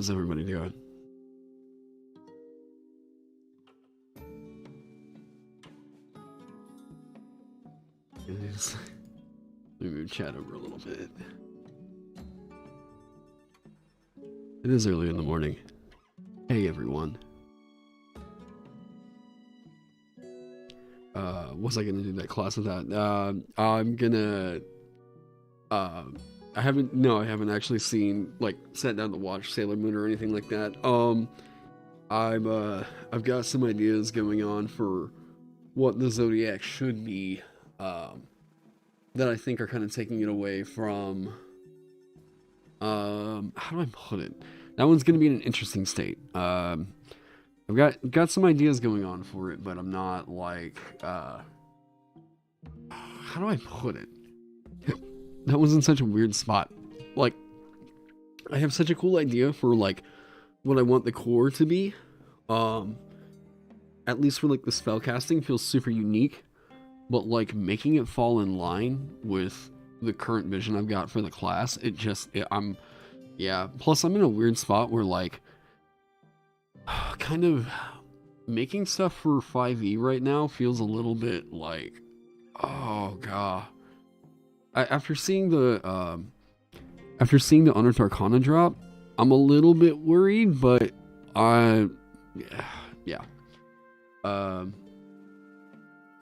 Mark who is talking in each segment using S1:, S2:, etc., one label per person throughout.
S1: How's everybody doing? Let me move chat over a little bit. It is early in the morning. Hey everyone. Was I gonna do that class with that? I'm gonna I haven't actually sat down to watch Sailor Moon or anything like that. I've got some ideas going on for what the Zodiac should be, that I think are kind of taking it away from, how do I put it? That one's gonna be in an interesting state. I've got some ideas going on for it, but I'm not like, how do I put it? That was in such a weird spot. Like, I have such a cool idea for like what I want the core to be. At least for like the spellcasting feels super unique, but like making it fall in line with the current vision I've got for the class, plus I'm in a weird spot where like kind of making stuff for 5e right now feels a little bit like, oh god. After seeing the Unearthed Arcana drop, I'm a little bit worried, but yeah. How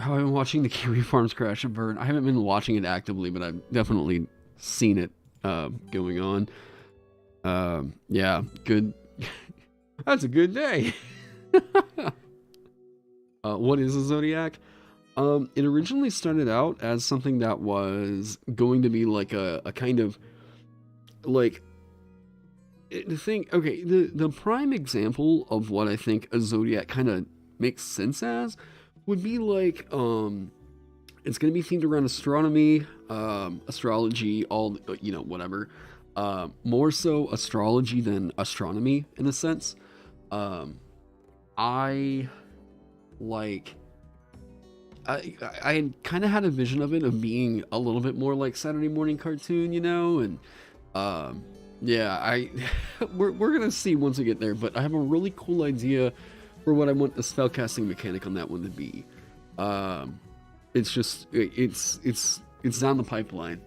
S1: I've been watching the Kiwi Farms crash and burn. I haven't been watching it actively, but I've definitely seen it going on. Yeah, good. That's a good day. What is a Zodiac? It originally started out as something that was going to be like a kind of like the prime example of what I think a Zodiac kind of makes sense as would be like, it's going to be themed around astronomy, astrology, all, whatever, more so astrology than astronomy in a sense. I kind of had a vision of it of being a little bit more like Saturday morning cartoon, and we're gonna see once we get there, but I have a really cool idea for what I want the spellcasting mechanic on that one to be. It's down the pipeline.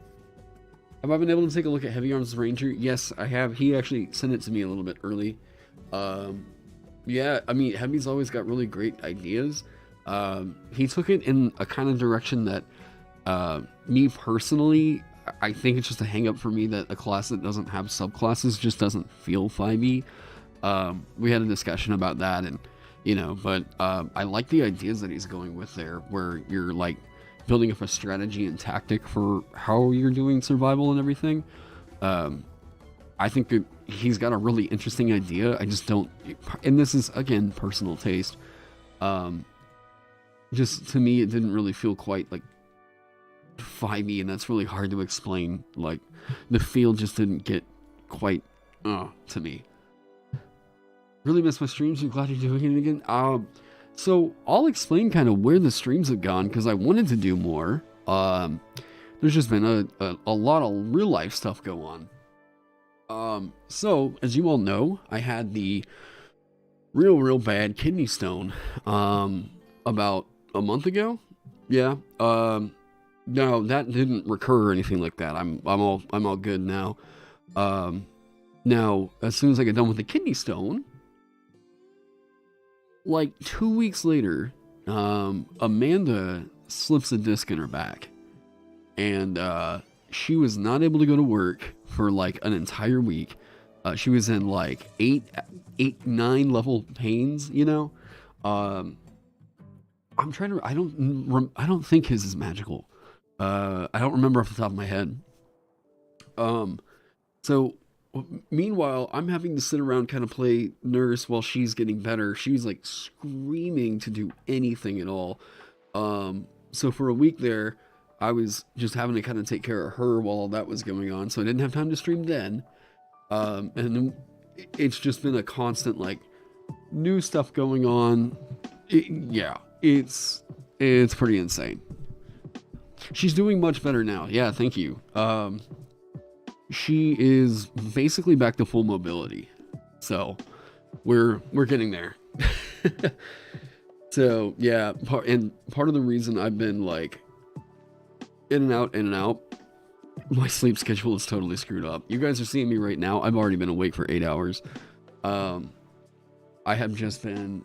S1: Have I been able to take a look at Heavy Arms Ranger? Yes, I have. He actually sent it to me a little bit early. Yeah, I mean, Heavy's always got really great ideas. He took it in a kind of direction that, me personally, I think it's just a hang up for me that a class that doesn't have subclasses just doesn't feel 5e. We had a discussion about that, and but I like the ideas that he's going with there, where you're like building up a strategy and tactic for how you're doing survival and everything. I think that he's got a really interesting idea. I just don't, and this is again personal taste. Just to me, it didn't really feel quite like 5e, and that's really hard to explain. Like, the feel just didn't get quite to me. Really miss my streams. I'm glad you're doing it again. So I'll explain kind of where the streams have gone, because I wanted to do more. There's just been a lot of real life stuff go on. So as you all know, I had the real bad kidney stone about a month ago. Yeah. No, that didn't recur or anything like that. I'm all good now. Now, as soon as I get done with the kidney stone, like 2 weeks later, Amanda slips a disc in her back, and she was not able to go to work for like an entire week. She was in like 9 level pains, I'm trying to, I don't think his is magical. I don't remember off the top of my head. So meanwhile, I'm having to sit around kind of play nurse while she's getting better. She's like screaming to do anything at all. So for a week there, I was just having to kind of take care of her while all that was going on. So I didn't have time to stream then. And then it's just been a constant like new stuff going on. It's pretty insane. She's doing much better now. Yeah, thank you. She is basically back to full mobility. So we're getting there. So yeah, part of the reason I've been like in and out, my sleep schedule is totally screwed up. You guys are seeing me right now. I've already been awake for 8 hours. I have just been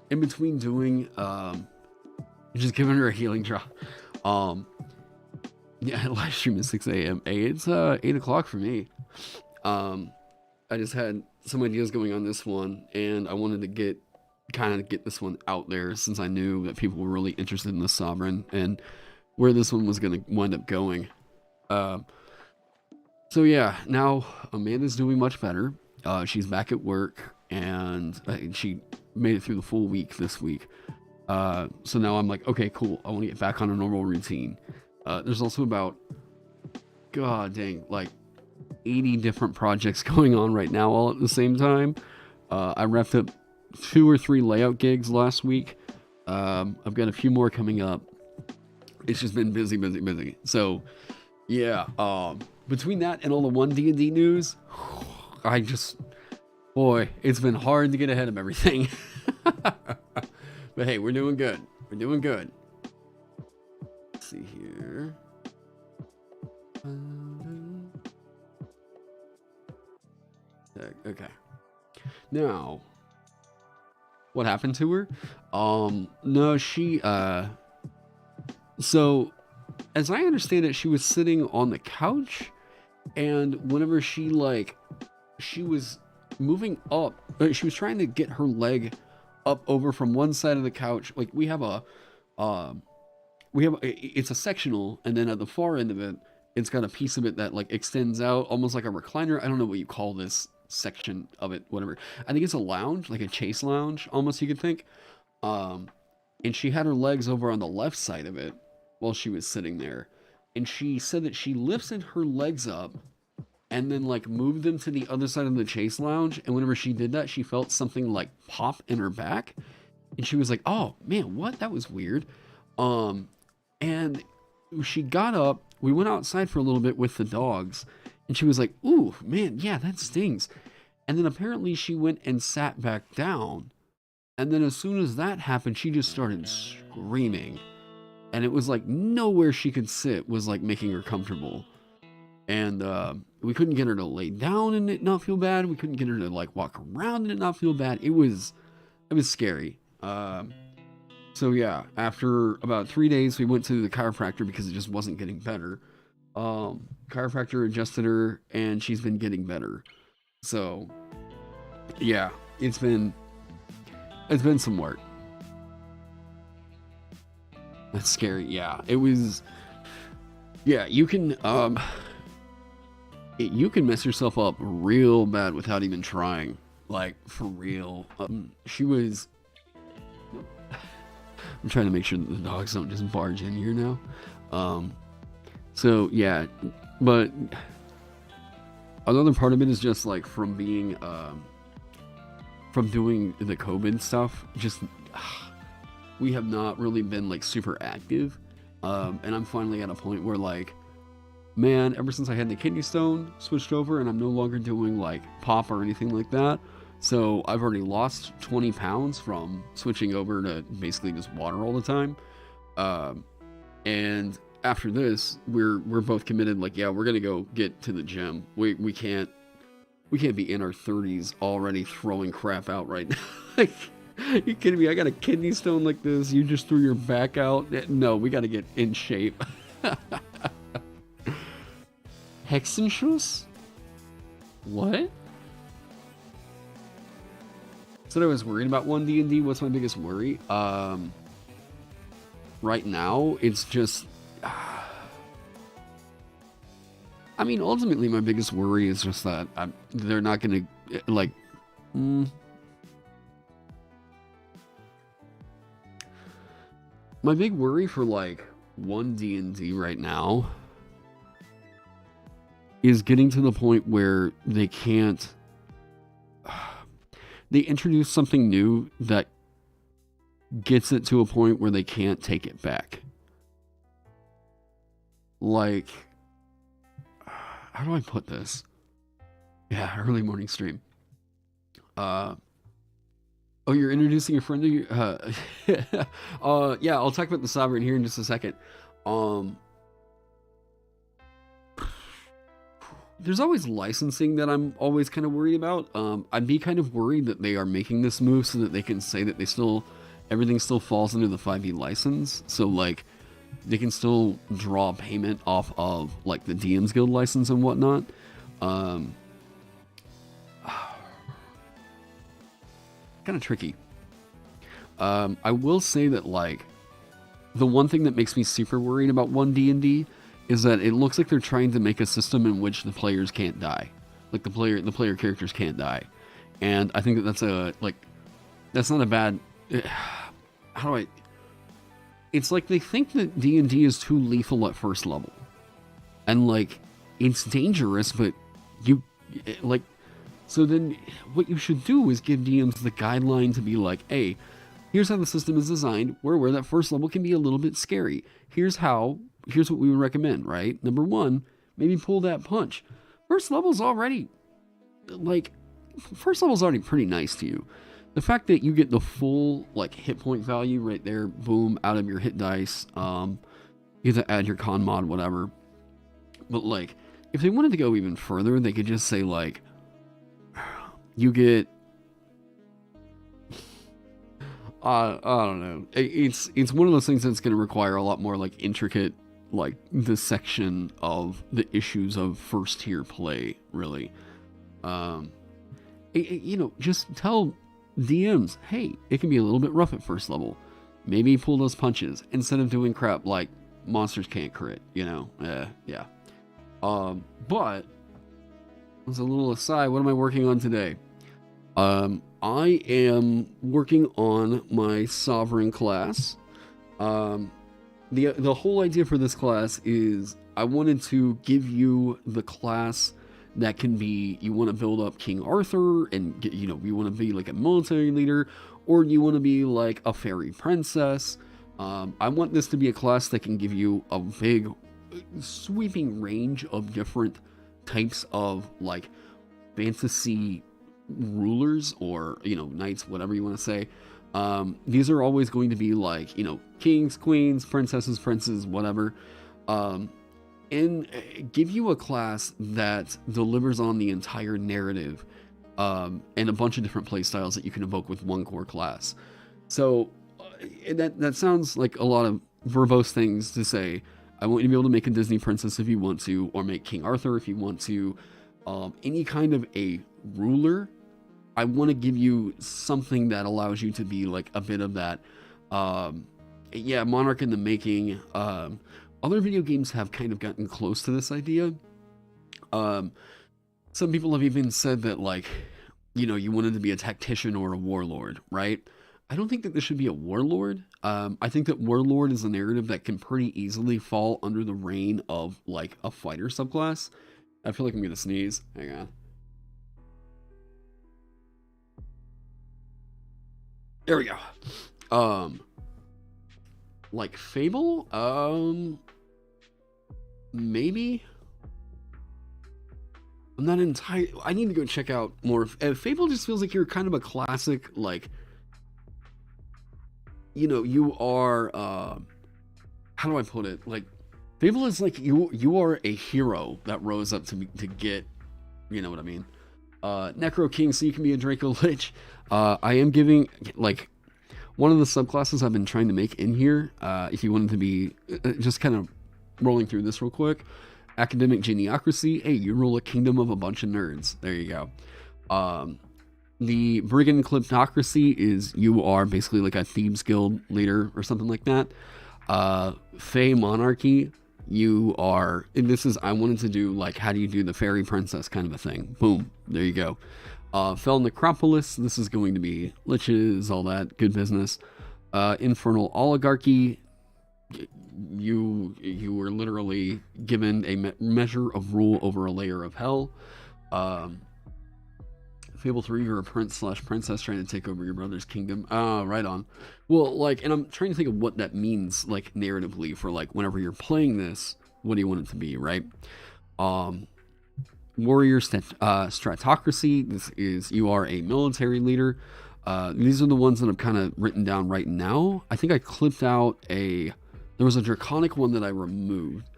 S1: in between doing just giving her a healing drop. Yeah, live stream at 6 a.m. Hey, it's 8 o'clock for me. I just had some ideas going on this one, and I wanted to get this one out there since I knew that people were really interested in the Sovereign and where this one was going to wind up going. So yeah, now Amanda's doing much better. She's back at work, and she made it through the full week this week. So now I'm like, okay, cool. I want to get back on a normal routine. There's also about, god dang, like 80 different projects going on right now all at the same time. I wrapped up 2 or 3 layout gigs last week. I've got a few more coming up. It's just been busy. So yeah, between that and all the 1D&D news, boy, it's been hard to get ahead of everything. But hey, we're doing good. Let's see here. Okay. Now, what happened to her? No, she, so, as I understand it, she was sitting on the couch, and whenever she was moving up, she was trying to get her leg up over from one side of the couch. Like, it's a sectional, and then at the far end of it, it's got a piece of it that, like, extends out, almost like a recliner. I don't know what you call this section of it, whatever. I think it's a lounge, like a chase lounge, almost, you could think. And she had her legs over on the left side of it while she was sitting there. And she said that she lifted her legs up and then, like, moved them to the other side of the chase lounge. And whenever she did that, she felt something, like, pop in her back. And she was like, oh, man, what? That was weird. And she got up. We went outside for a little bit with the dogs. And she was like, ooh, man, yeah, that stings. And then apparently she went and sat back down. And then as soon as that happened, she just started screaming. And it was like nowhere she could sit was like making her comfortable. And we couldn't get her to lay down and it not feel bad. We couldn't get her to like walk around and it not feel bad. It was scary. So yeah, after about 3 days, we went to the chiropractor because it just wasn't getting better. Chiropractor adjusted her and she's been getting better. So yeah, it's been some work. That's scary. Yeah, it was. Yeah, you can mess yourself up real bad without even trying. Like, for real. She was. I'm trying to make sure that the dogs don't just barge in here now. So yeah, but another part of it is just like from being from doing the COVID stuff, just we have not really been like super active. And I'm finally at a point where like, man, ever since I had the kidney stone switched over and I'm no longer doing like pop or anything like that. So I've already lost 20 pounds from switching over to basically just water all the time. And after this, we're both committed. Like, yeah, we're gonna go get to the gym. We can't be in our 30s already throwing crap out right now. Like, you kidding me? I got a kidney stone like this. You just threw your back out. No, we got to get in shape. Hexenschuss? What? Said I was worried about 1D&D. What's my biggest worry? Right now, it's just. I mean, ultimately, my biggest worry is just that they're not going to like. My big worry for like 1D&D right now is getting to the point where they can't. They introduce something new that gets it to a point where they can't take it back. Like, how do I put this? Yeah, early morning stream. Oh, you're introducing a friend to you? Yeah, I'll talk about the Sovereign here in just a second. Um, there's always licensing that I'm always kind of worried about. I'd be kind of worried that they are making this move so that they can say that everything still falls under the 5e license. So, like, they can still draw payment off of, like, the DM's Guild license and whatnot. Kind of tricky. I will say that, like, the one thing that makes me super worried about 1D&D is that it looks like they're trying to make a system in which the players can't die. Like, the player characters can't die. And I think that that's not a bad... It's like they think that D&D is too lethal at first level. And, like, it's dangerous, but so then what you should do is give DMs the guideline to be like, hey, here's how the system is designed, where that first level can be a little bit scary. Here's what we would recommend, right? Number one, maybe pull that punch. First level's already pretty nice to you. The fact that you get the full, like, hit point value right there, boom, out of your hit dice, you get to add your con mod, whatever. But, like, if they wanted to go even further, they could just say, like, you get... I don't know. It's one of those things that's going to require a lot more, like, intricate, like, dissection of the issues of first tier play, really. Just tell DMs, hey, it can be a little bit rough at first level. Maybe pull those punches instead of doing crap like monsters can't crit, yeah. But as a little aside, what am I working on today? I am working on my Sovereign class. The whole idea for this class is I wanted to give you the class that can be, you want to build up King Arthur and you want to be like a military leader, or you want to be like a fairy princess. I want this to be a class that can give you a big sweeping range of different types of, like, fantasy rulers or knights, whatever you want to say. These are always going to be like kings, queens, princesses, princes, whatever, and give you a class that delivers on the entire narrative, and a bunch of different play styles that you can evoke with one core class. So that sounds like a lot of verbose things to say. I want you to be able to make a Disney princess if you want to, or make King Arthur if you want to. Any kind of a ruler, I want to give you something that allows you to be like a bit of that, monarch in the making. Other video games have kind of gotten close to this idea. Some people have even said that, like, you wanted to be a tactician or a warlord, right? I don't think that this should be a warlord. I think that warlord is a narrative that can pretty easily fall under the reign of, like, a fighter subclass. I feel like I'm gonna sneeze. Hang on. There we go. Like Fable? Maybe? I'm not entirely... I need to go check out more. Fable just feels like you're kind of a classic, like... you are... how do I put it? Like, Fable is like you are a hero that rose up to get... You know what I mean? Necro King, so you can be a Draco Lich. I am giving, like... One of the subclasses I've been trying to make in here, if you wanted to be... just kind of rolling through this real quick. Academic Geniocracy. Hey, you rule a kingdom of a bunch of nerds. There you go. The Brigand Kleptocracy is you are basically like a Thieves Guild leader or something like that. Fey Monarchy, you are... And this is... I wanted to do, like, how do you do the fairy princess kind of a thing. Boom. There you go. Fel Necropolis, this is going to be liches, all that good business. Infernal Oligarchy, you were literally given a measure of rule over a layer of hell. Fable 3, you're a prince/princess trying to take over your brother's kingdom. Right on. Well, like, and I'm trying to think of what that means, like, narratively for, like, whenever you're playing this, what do you want it to be, right? warrior stratocracy. This is you are a military leader. These are the ones that I've kind of written down right now. I think I clipped out there was a draconic one that I removed.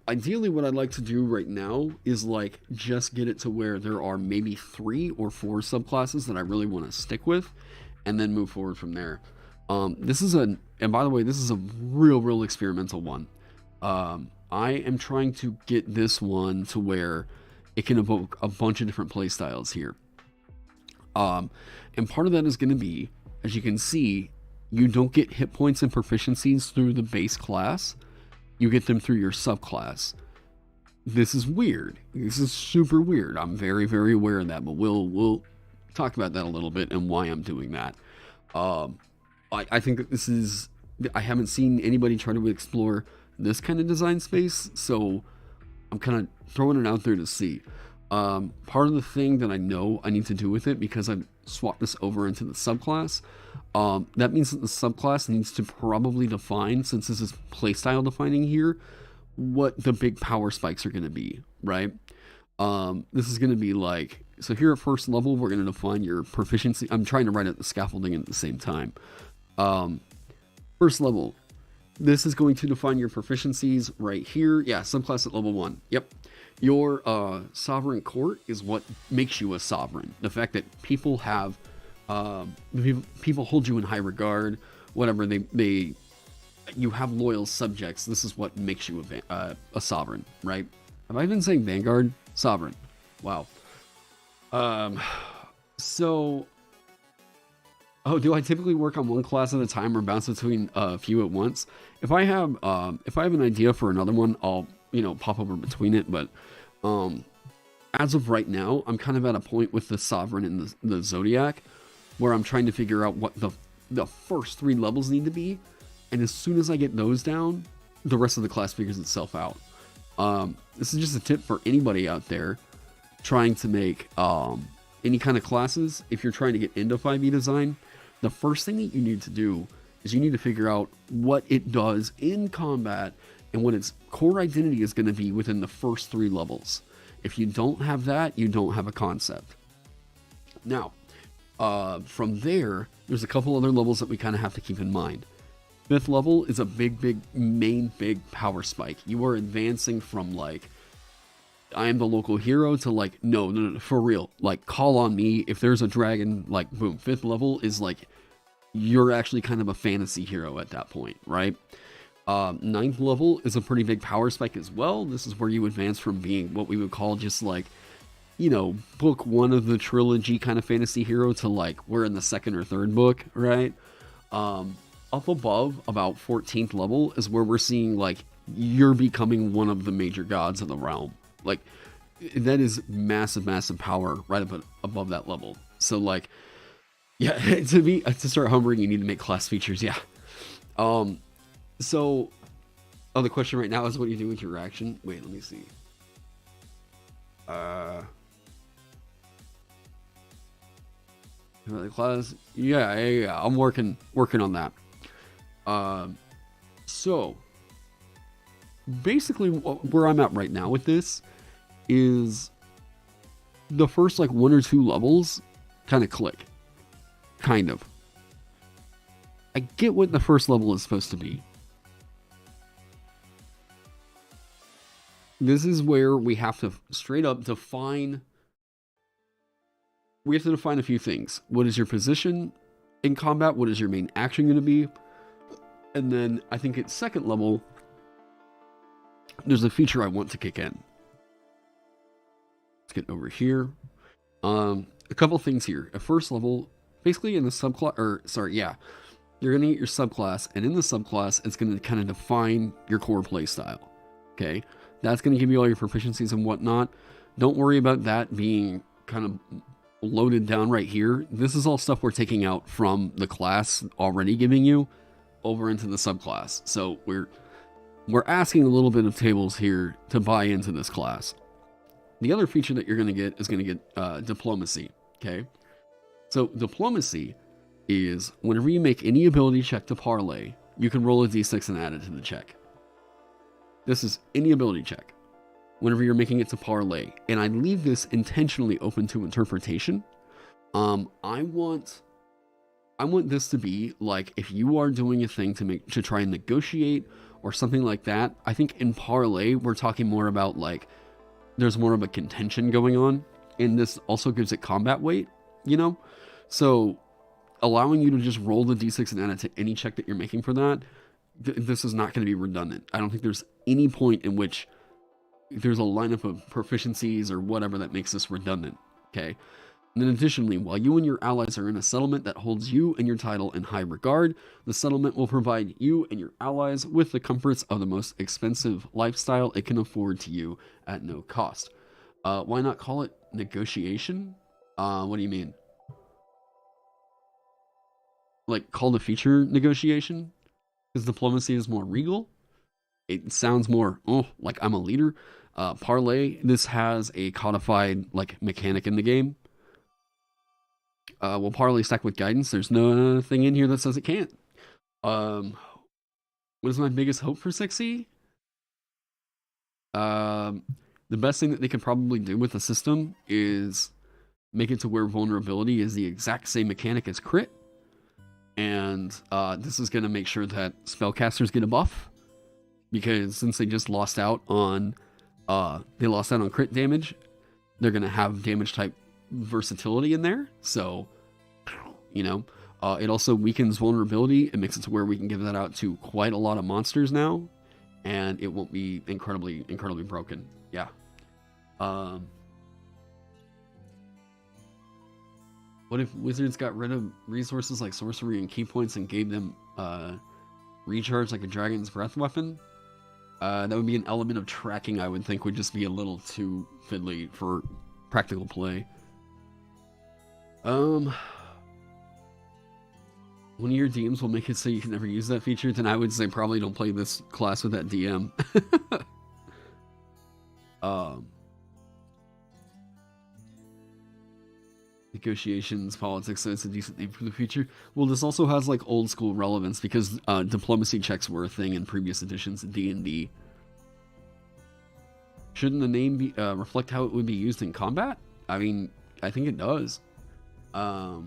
S1: Ideally what I'd like to do right now is like just get it to where there are maybe 3 or 4 subclasses that I really want to stick with, and then move forward from there. And by the way, this is a real experimental one. I am trying to get this one to where it can evoke a bunch of different playstyles here. And part of that is going to be, as you can see, you don't get hit points and proficiencies through the base class. You get them through your subclass. This is weird. This is super weird. I'm very aware of that, but we'll talk about that a little bit and why I'm doing that. I think that this is... I haven't seen anybody try to explore this kind of design space, so I'm kind of throwing it out there to see. Part of the thing that I know I need to do with it, because I've swapped this over into the subclass, that means that the subclass needs to probably define, since this is playstyle defining here, what the big power spikes are going to be, right? This is going to be like, so here at first level, we're going to define your proficiency. I'm trying to write out the scaffolding at the same time. First level, this is going to define your proficiencies right here. Yeah, subclass at level 1. Yep. Your sovereign court is what makes you a sovereign. The fact that people have, people hold you in high regard, whatever, you have loyal subjects. This is what makes you a sovereign, right? Have I been saying vanguard? Sovereign. Wow. So... Oh, do I typically work on one class at a time or bounce between a few at once? If I have an idea for another one, I'll, pop over between it. But as of right now, I'm kind of at a point with the Sovereign and the Zodiac where I'm trying to figure out what the first 3 levels need to be. And as soon as I get those down, the rest of the class figures itself out. This is just a tip for anybody out there trying to make any kind of classes. If you're trying to get into 5e design, the first thing that you need to do is you need to figure out what it does in combat and what its core identity is going to be within the first 3 levels. If you don't have that, you don't have a concept. Now, from there, there's a couple other levels that we kind of have to keep in mind. 5th level is a big power spike. You are advancing from like, I am the local hero to like, no, for real. Like, call on me. If there's a dragon, like, boom. 5th level is like, you're actually kind of a fantasy hero at that point, right? 9th level is a pretty big power spike as well. This is where you advance from being what we would call just like, book 1 of the trilogy kind of fantasy hero to like, we're in the 2nd or 3rd book, right? Up above, about 14th level, is where we're seeing like, you're becoming one of the major gods of the realm. Like, that is massive power right up above that level. So like, yeah, to start humbling, you need to make class features. Yeah. So, the question right now is, what do you do with your reaction? Wait, let me see. The class. Yeah. I'm working on that. So basically, where I'm at right now with this is the first like 1 or 2 levels kind of click. Kind of. I get what the first level is supposed to be. This is where we have to straight up define. We have to define a few things. What is your position in combat? What is your main action going to be? And then I think at 2nd level, there's a feature I want to kick in. Let's get over here. A couple things here. At 1st level, basically in the subclass, you're going to get your subclass, and in the subclass, it's going to kind of define your core playstyle. Okay? That's going to give you all your proficiencies and whatnot. Don't worry about that being kind of loaded down right here. This is all stuff we're taking out from the class already giving you over into the subclass. So we're asking a little bit of tables here to buy into this class. The other feature that you're going to get is going to get diplomacy. Okay? So diplomacy is whenever you make any ability check to parlay, you can roll a d6 and add it to the check. This is any ability check. whenever you're making it to parlay, and I leave this intentionally open to interpretation. I want this to be like, if you are doing a thing to try and negotiate or something like that. I think in parlay we're talking more about like there's more of a contention going on, and this also gives it combat weight, you know? So allowing you to just roll the d6 and add it to any check that you're making for that, this is not going to be redundant. I don't think there's any point in which there's a lineup of proficiencies or whatever that makes this redundant, okay? And then additionally, while you and your allies are in a settlement that holds you and your title in high regard, the settlement will provide you and your allies with the comforts of the most expensive lifestyle it can afford to you at no cost. Why not call it negotiation? What do you mean? Like, call the feature negotiation? Because diplomacy is more regal. It sounds more, like I'm a leader. Parlay, this has a codified, like, mechanic in the game. Will parlay stack with guidance? There's nothing in here that says it can't. What is my biggest hope for 6e? The best thing that they could probably do with the system is make it to where vulnerability is the exact same mechanic as crit. And this is going to make sure that spellcasters get a buff. Because since they just lost out on crit damage, they're going to have damage type versatility in there. So, you know, it also weakens vulnerability. It makes it to where we can give that out to quite a lot of monsters now, and it won't be incredibly broken. Yeah. What if Wizards got rid of resources like sorcery and key points and gave them recharge like a dragon's breath weapon? That would be an element of tracking I would think would just be a little too fiddly for practical play. One of your DMs will make it so you can never use that feature, then I would say probably don't play this class with that DM. Negotiations, politics, so it's a decent name for the feature. Well, this also has like old school relevance because diplomacy checks were a thing in previous editions of D&D. Shouldn't the name be reflect how it would be used in combat? I mean, I think it does. The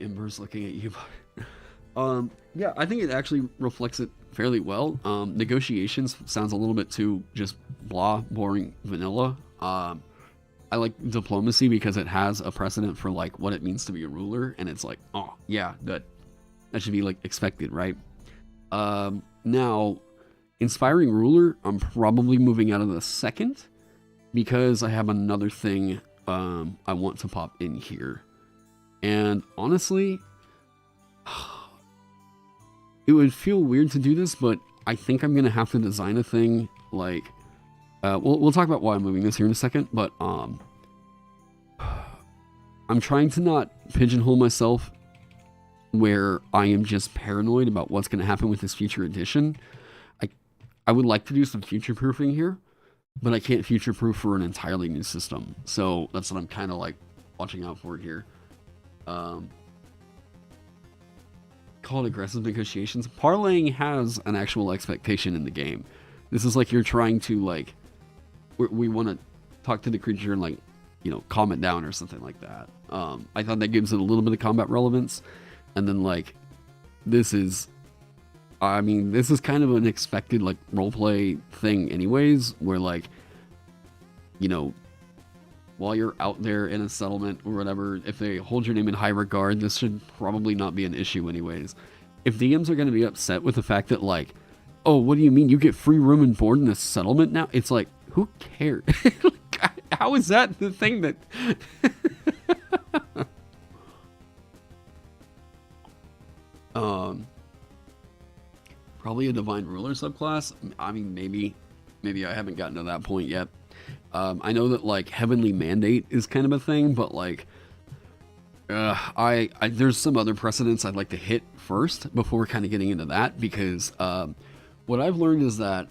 S1: Ember's looking at you. Yeah, I think it actually reflects it fairly well. Negotiations sounds a little bit too just blah, boring, vanilla. I like diplomacy because it has a precedent for like what it means to be a ruler, and it's like, oh yeah, that should be like expected, right? Now, inspiring ruler, I'm probably moving out of the second because I have another thing I want to pop in here. And honestly, it would feel weird to do this, but I think I'm gonna have to design a thing like we'll talk about why I'm moving this here in a second, but I'm trying to not pigeonhole myself where I am just paranoid about what's going to happen with this future edition. I would like to do some future proofing here, but I can't future proof for an entirely new system. So that's what I'm kind of like watching out for here. Call it aggressive negotiations. Parlaying has an actual expectation in the game. This is like you're trying to like, we want to talk to the creature and like, you know, calm it down or something like that. I thought that gives it a little bit of combat relevance. And then like, this is kind of an expected like roleplay thing anyways, where like, you know, while you're out there in a settlement or whatever, if they hold your name in high regard, this should probably not be an issue anyways. If DMs are going to be upset with the fact that like, oh, what do you mean you get free room and board in this settlement now? It's like, who cares? How is that the thing that... Probably a Divine Ruler subclass. I mean, maybe I haven't gotten to that point yet. I know that like Heavenly Mandate is kind of a thing, but like there's some other precedents I'd like to hit first before kind of getting into that, because what I've learned is that,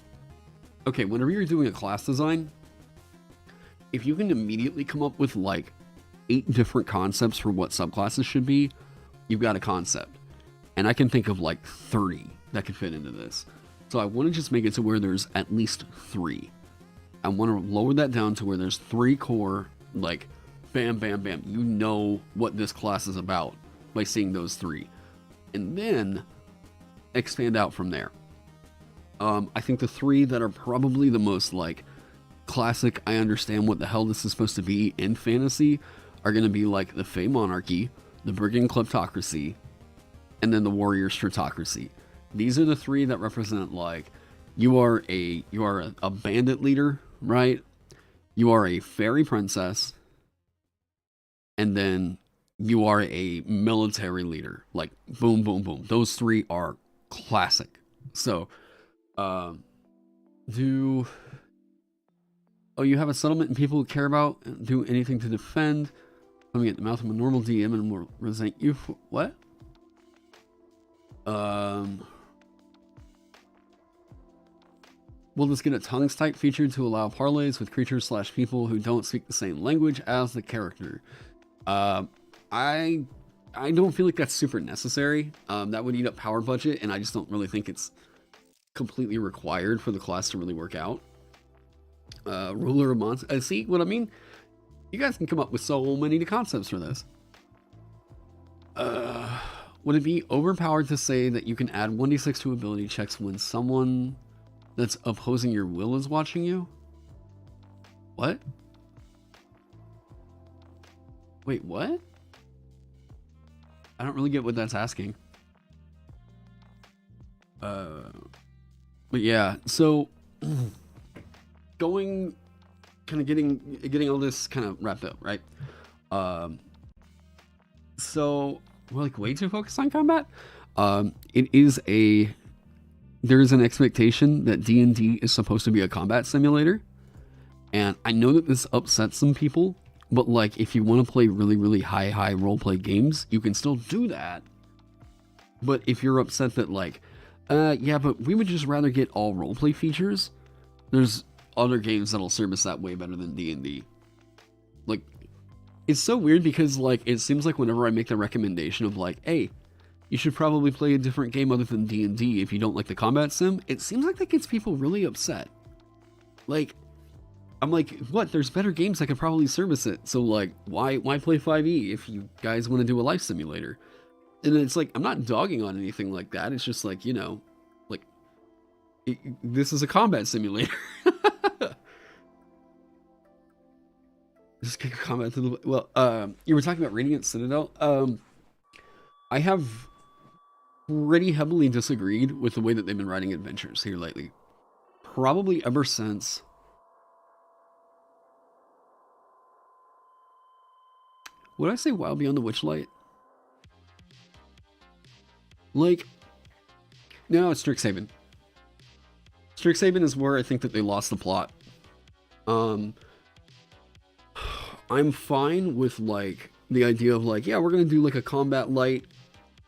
S1: okay, whenever you're doing a class design, if you can immediately come up with like 8 different concepts for what subclasses should be, you've got a concept. And I can think of like 30 that could fit into this. So I want to just make it to where there's at least 3. I want to lower that down to where there's 3 core, like, bam, bam, bam. You know what this class is about by seeing those 3. And then expand out from there. I think the 3 that are probably the most, like, classic, I understand what the hell this is supposed to be in fantasy, are going to be, like, the Fey Monarchy, the Brigand Kleptocracy, and then the Warrior Stratocracy. These are the 3 that represent, like, you are a bandit leader, right? You are a fairy princess, and then you are a military leader. Like, boom, boom, boom. Those 3 are classic. So, you have a settlement and people who care about and do anything to defend. Coming at the mouth of a normal DM and will resent you for what? We'll just get a tongues type feature to allow parlays with creatures / people who don't speak the same language as the character. I don't feel like that's super necessary. That would eat up power budget, and I just don't really think it's completely required for the class to really work out. Ruler of monsters. See what I mean? You guys can come up with so many concepts for this. Would it be overpowered to say that you can add 1d6 to ability checks when someone that's opposing your will is watching you? What? Wait, what? I don't really get what that's asking. But yeah, so getting all this kind of wrapped up, right? So we're like way too focused on combat. There's an expectation that D&D is supposed to be a combat simulator, and I know that this upsets some people, but like if you want to play really, really high roleplay games, you can still do that. But if you're upset that like, yeah, but we would just rather get all roleplay features, there's other games that'll service that way better than D&D. Like, it's so weird because like it seems like whenever I make the recommendation of like, hey, you should probably play a different game other than D&D if you don't like the combat sim, it seems like that gets people really upset. Like, I'm like, what? There's better games that could probably service it. So like, why play 5e if you guys want to do a life simulator? And it's like, I'm not dogging on anything like that. It's just like, you know, like, this is a combat simulator. Just kick a combat to the... Well, you were talking about Radiant Citadel. I have pretty heavily disagreed with the way that they've been writing adventures here lately. Probably ever since... Would I say Wild Beyond the Witchlight? Like... No, it's Strixhaven. Strixhaven is where I think that they lost the plot. I'm fine with like the idea of like, yeah, we're gonna do like a combat light.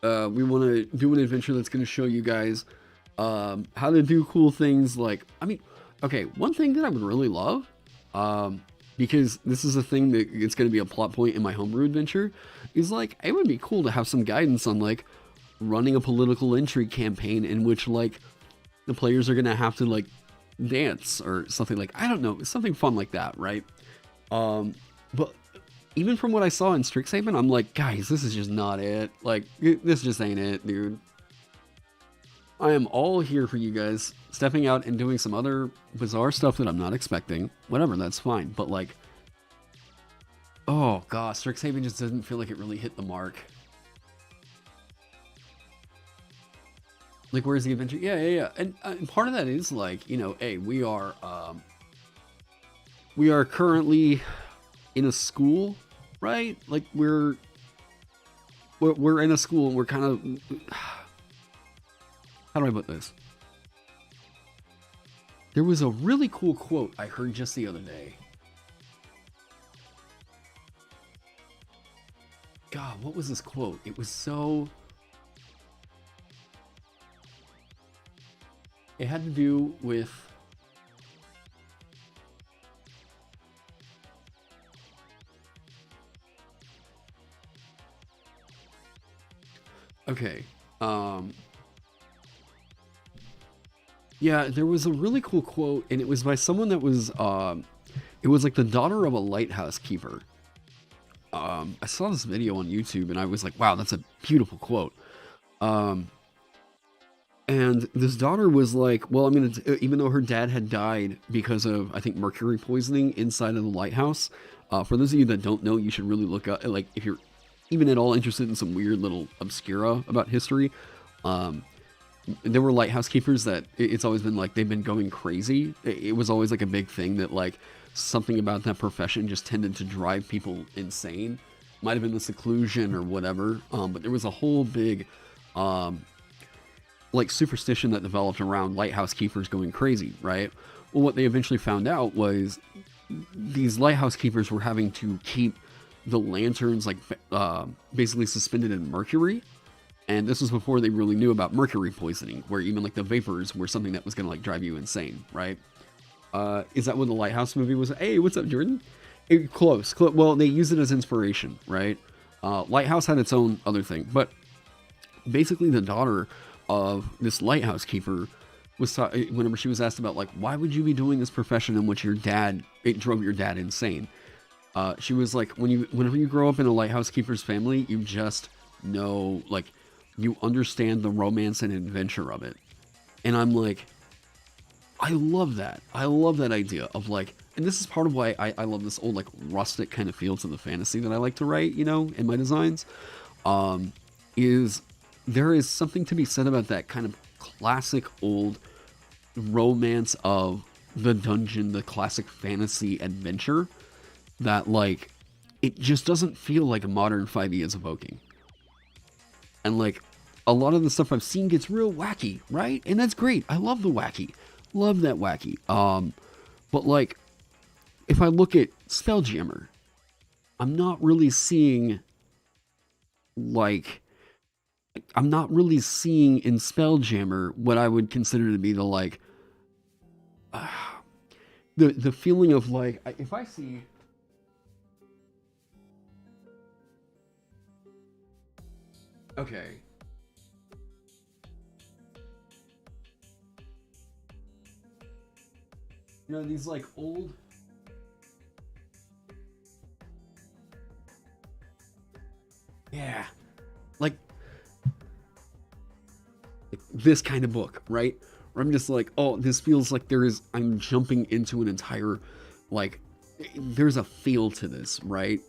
S1: We want to do an adventure that's gonna show you guys how to do cool things. Like, I mean, okay, one thing that I would really love, because this is a thing that it's gonna be a plot point in my homebrew adventure, is like it would be cool to have some guidance on like running a political intrigue campaign in which like the players are gonna have to like dance or something, like, I don't know, something fun like that, right? But even from what I saw in Strixhaven, I'm like, guys, this is just not it. Like, this just ain't it, dude. I am all here for you guys stepping out and doing some other bizarre stuff that I'm not expecting. Whatever, that's fine. But like, oh gosh, Strixhaven just doesn't feel like it really hit the mark. Like, where's the adventure? Yeah. And part of that is like, you know, hey, we are currently in a school, right? Like we're in a school and we're kind of, how do I put this? There was a really cool quote I heard just the other day. God, what was this quote? It was so... It had to do with... Okay, Yeah, there was a really cool quote, and it was by someone that was, it was like the daughter of a lighthouse keeper. I saw this video on YouTube, and I was like, wow, that's a beautiful quote. Um, and this daughter was like, well, even though her dad had died because of, I think, mercury poisoning inside of the lighthouse. For those of you that don't know, you should really look up, like, if you're even at all interested in some weird little obscura about history. Um, there were lighthouse keepers that it's always been like they've been going crazy. It was always like a big thing that like something about that profession just tended to drive people insane. Might have been the seclusion or whatever, but there was a whole big um, like superstition that developed around lighthouse keepers going crazy, right? Well, what they eventually found out was these lighthouse keepers were having to keep the lanterns like basically suspended in mercury. And this was before they really knew about mercury poisoning, where even like the vapors were something that was going to like drive you insane, right? Is that what the Lighthouse movie was? Hey, what's up, Jordan? Close. Well, they used it as inspiration, right? Lighthouse had its own other thing, but basically the daughter of this lighthouse keeper was whenever she was asked about like why would you be doing this profession in which it drove your dad insane. She was like, whenever you grow up in a lighthouse keeper's family, you just know like you understand the romance and adventure of it. And I'm like, I love that. I love that idea of like, and this is part of why I love this old like rustic kind of feel to the fantasy that I like to write, in my designs. Is there is something to be said about that kind of classic old romance of the dungeon, the classic fantasy adventure that like, it just doesn't feel like a modern 5e is evoking. And like, a lot of the stuff I've seen gets real wacky, right? And that's great. I love the wacky. Love that wacky. But like, if I look at Spelljammer, I'm not really seeing like, I'm not really seeing in Spelljammer what I would consider to be the like, the feeling of like, if I see, okay. These like old. Yeah. Like this kind of book, right? Where I'm just like, oh, this feels like I'm jumping into an entire, like, there's a feel to this, right?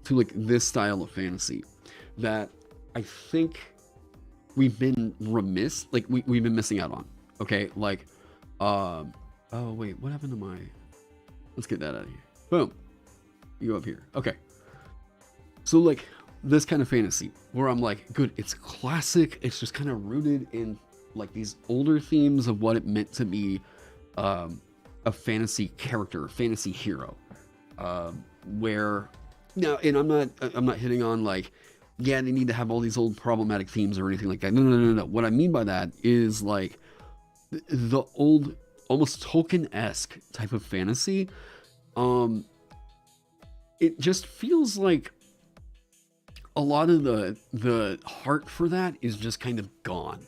S1: To like this style of fantasy that I think we've been remiss, like we've been missing out on. Okay. Like, oh wait, what happened to my? Let's get that out of here. Boom. You go up here. Okay. So like this kind of fantasy where I'm like, good, it's classic. It's just kind of rooted in like these older themes of what it meant to be a fantasy character, fantasy hero. Where now, and I'm not hitting on like, yeah, they need to have all these old problematic themes or anything like that. No. What I mean by that is like the old, almost Tolkien-esque type of fantasy. It just feels like a lot of the heart for that is just kind of gone.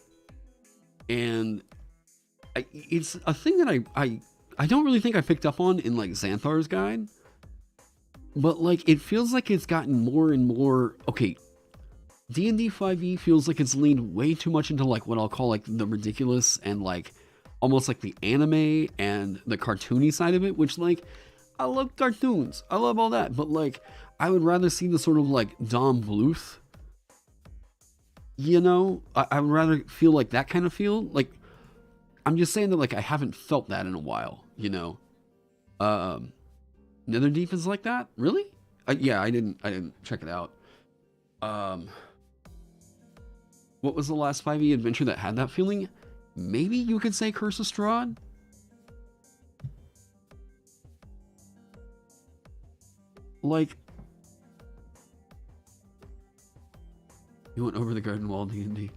S1: And it's a thing that I don't really think I picked up on in like Xanthar's Guide. But like it feels like it's gotten more and more okay. D&D 5e feels like it's leaned way too much into like what I'll call like the ridiculous and like almost like the anime and the cartoony side of it, which like I love cartoons. I love all that, but like I would rather see the sort of like Dom Bluth. I would rather feel like that kind of feel. Like I'm just saying that like I haven't felt that in a while, Netherdeep is like that? Really? Yeah, I didn't check it out. What was the last 5e adventure that had that feeling? Maybe you could say Curse of Strahd? Like, you went over the garden wall, D&D.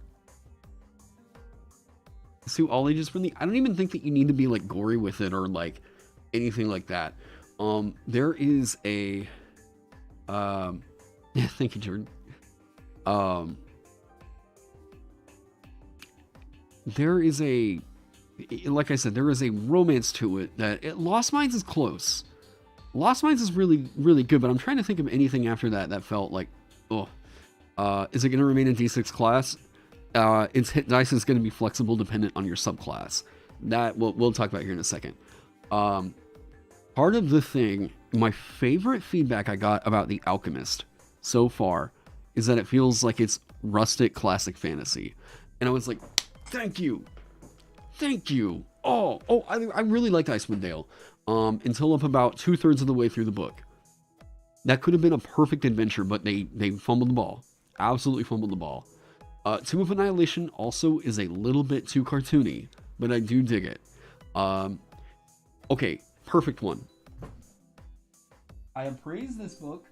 S1: Sue all ages friendly? I don't even think that you need to be like gory with it or like anything like that. There is a yeah, thank you, Jordan. There is a like I said, there is a romance to it Lost Mines is close. Lost Mines is really, really good, but I'm trying to think of anything after that that felt like, oh. Is it going to remain a D6 class? Its hit dice is going to be flexible dependent on your subclass. That we'll talk about here in a second. Part of the thing, my favorite feedback I got about The Alchemist so far is that it feels like it's rustic classic fantasy. And I was like, thank you. Thank you. I really liked Icewind Dale until up about 2/3 of the way through the book. That could have been a perfect adventure, but they fumbled the ball. Absolutely fumbled the ball. Tomb of Annihilation also is a little bit too cartoony, but I do dig it. Okay, perfect one. I have praised this book.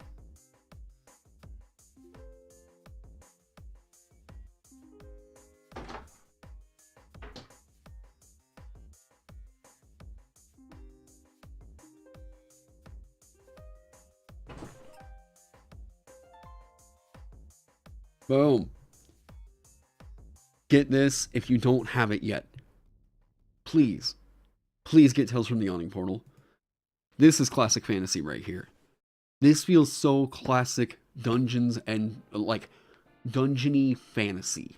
S1: Boom. Get this if you don't have it yet. Please get Tales from the Yawning Portal. This is classic fantasy right here. This feels so classic dungeons and like dungeony fantasy.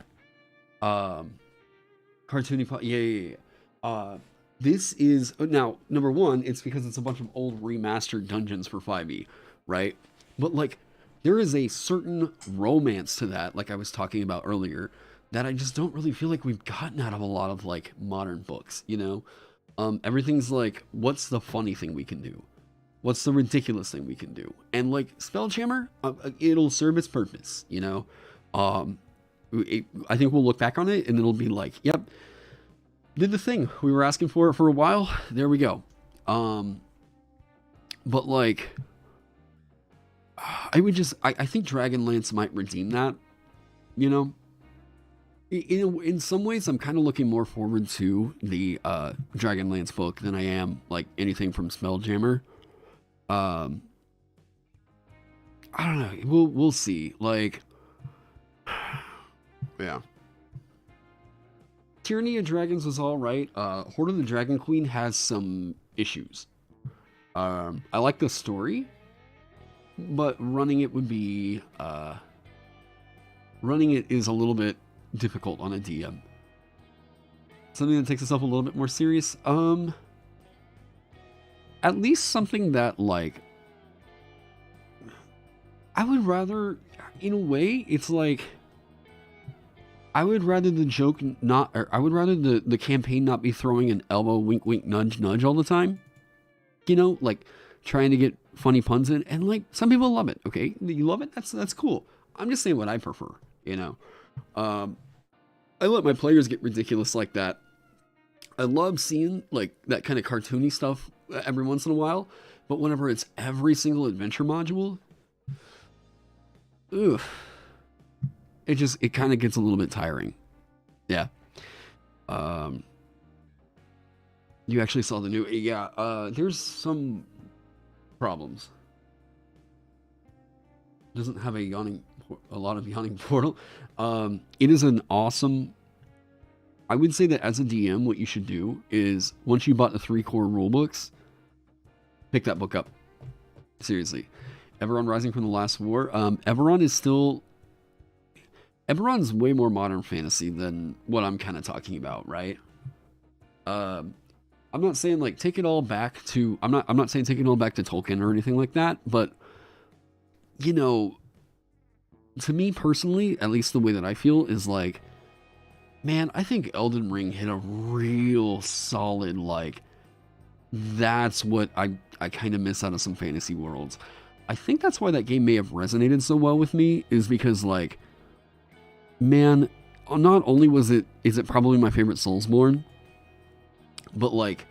S1: Cartoony, yeah. This is now number one. It's because it's a bunch of old remastered dungeons for 5e, right? But like, there is a certain romance to that, like I was talking about earlier, that I just don't really feel like we've gotten out of a lot of like modern books, you know? Everything's like, what's the funny thing we can do? What's the ridiculous thing we can do? And like Spelljammer, it'll serve its purpose, you know? I think we'll look back on it and it'll be like, yep, did the thing we were asking for a while. There we go. But like, I think Dragonlance might redeem that, you know? In some ways, I'm kind of looking more forward to the Dragonlance book than I am like anything from Spelljammer. I don't know. We'll see. Like, yeah. Tyranny of Dragons was all right. Horde of the Dragon Queen has some issues. I like the story, but running it would be running it is a little bit difficult on a DM. Something that takes itself a little bit more serious. At least something that like I would rather, in a way, it's like I would rather the joke not, or I would rather the campaign not be throwing an elbow, wink, wink, nudge, nudge all the time. You know, like trying to get funny puns in, and like some people love it. Okay, you love it. That's cool. I'm just saying what I prefer. You know. I let my players get ridiculous like that. I love seeing like that kind of cartoony stuff every once in a while, but whenever it's every single adventure module, it kind of gets a little bit tiring. Yeah. You actually saw the new, there's some problems. Doesn't have a lot of yawning portal. It is an awesome. I would say that as a DM, what you should do is once you bought the 3 core rulebooks, pick that book up. Seriously, Eberron Rising from the Last War. Eberron's way more modern fantasy than what I'm kind of talking about, right? I'm not saying like take it all back to. I'm not saying take it all back to Tolkien or anything like that, but you know. To me personally, at least the way that I feel is like, man, I think Elden Ring hit a real solid, like, that's what I kind of miss out of some fantasy worlds. I think that's why that game may have resonated so well with me, is because, like, man, not only is it probably my favorite Soulsborne, but like,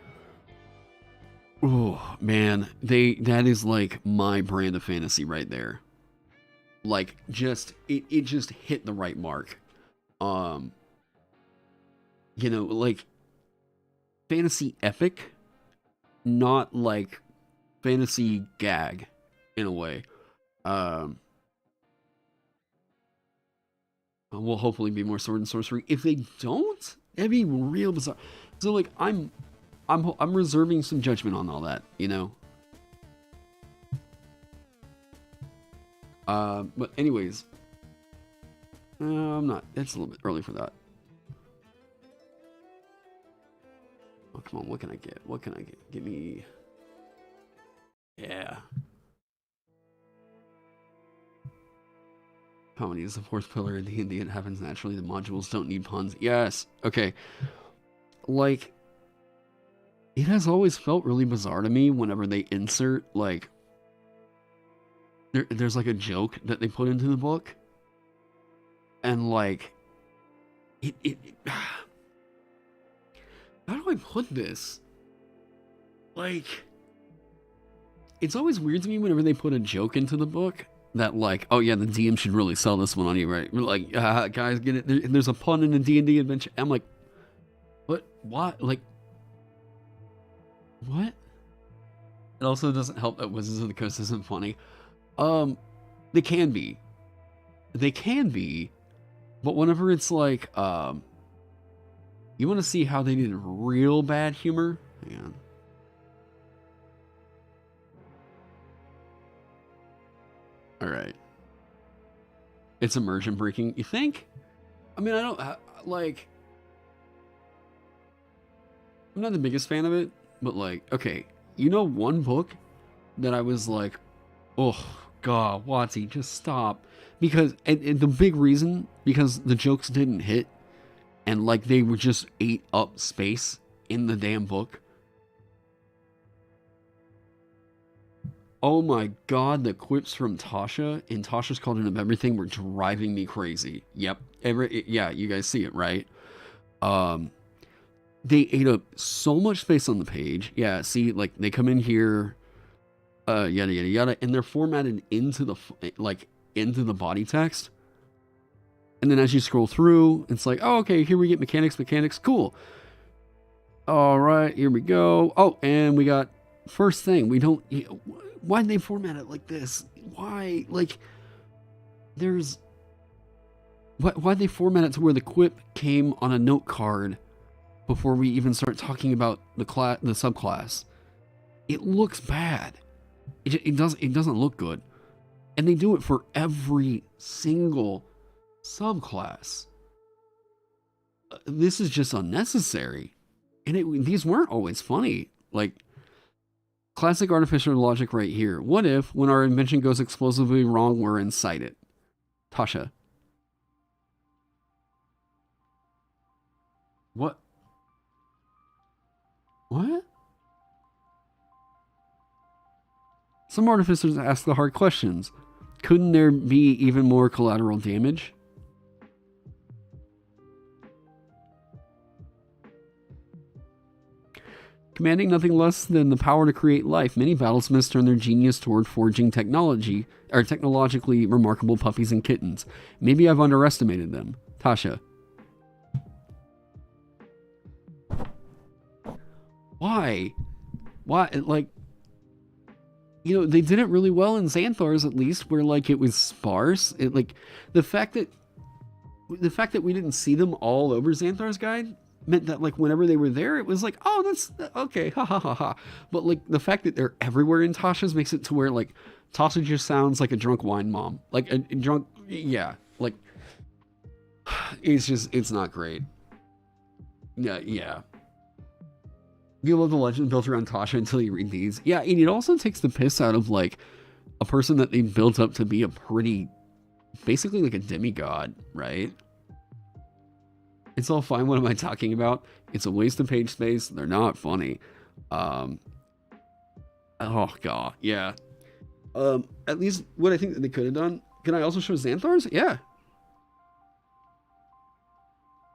S1: oh man, that is like my brand of fantasy right there. Like, just it just hit the right mark. You know, like fantasy epic, not like fantasy gag in a way. Will hopefully be more sword and sorcery. If they don't, that'd be real bizarre. So like I'm reserving some judgment on all that, you know. But anyways, I'm not. It's a little bit early for that. Oh come on, what can I get? What can I get? Give me. Yeah. Comedy is the fourth pillar in D&D. It happens naturally. The modules don't need puns. Yes. Okay. Like, it has always felt really bizarre to me whenever they insert, like, there's like a joke that they put into the book. And, like, how do I put this? Like, it's always weird to me whenever they put a joke into the book. That like, oh yeah, the DM should really sell this one on you, right? We're like, guys, get it. There's a pun in a D&D adventure. I'm like, what? What? Like, what? It also doesn't help that Wizards of the Coast isn't funny. They can be, but whenever it's like, you want to see how they did real bad humor? Hang on. All right. It's immersion breaking. You think? I mean, I don't like. I'm not the biggest fan of it, but like, okay, you know, one book that I was like, oh God, Watsy, just stop, because and the big reason because the jokes didn't hit, and like they were just ate up space in the damn book. Oh my God, the quips from Tasha in Tasha's Cauldron of Everything were driving me crazy. Yep. Yeah, you guys see it, right? They ate up so much space on the page. Yeah, see, like, they come in here, yada, yada, yada, and they're formatted into the, into the body text. And then as you scroll through, it's like, oh, okay, here we get mechanics, cool. All right, here we go. Oh, and we got, first thing, we don't... Why'd they format it like this? Why? Like, there's... Why'd they format it to where the quip came on a note card before we even start talking about the subclass? It looks bad. It doesn't look good. And they do it for every single subclass. This is just unnecessary. And these weren't always funny. Like... Classic artificial logic right here. What if, when our invention goes explosively wrong, we're inside it? Tasha. What? What? Some artificers ask the hard questions. Couldn't there be even more collateral damage? Commanding nothing less than the power to create life, many battlesmiths turn their genius toward forging technologically remarkable puppies and kittens. Maybe I've underestimated them. Tasha. Why? Why? Like, you know, they did it really well in Xanthar's, at least, where like it was sparse. It like the fact that we didn't see them all over Xanthar's guide meant that like whenever they were there, it was like, oh, that's okay, ha ha ha ha. But like the fact that they're everywhere in Tasha's makes it to where like Tasha just sounds like a drunk wine mom, like a drunk, yeah, like it's not great. Yeah. You love the legend built around Tasha until you read these. Yeah, and it also takes the piss out of like a person that they built up to be a pretty, basically like a demigod, right? It's all fine. What am I talking about? It's a waste of page space. They're not funny. Oh God, yeah. At least what I think that they could have done. Can I also show Xanthar's? Yeah.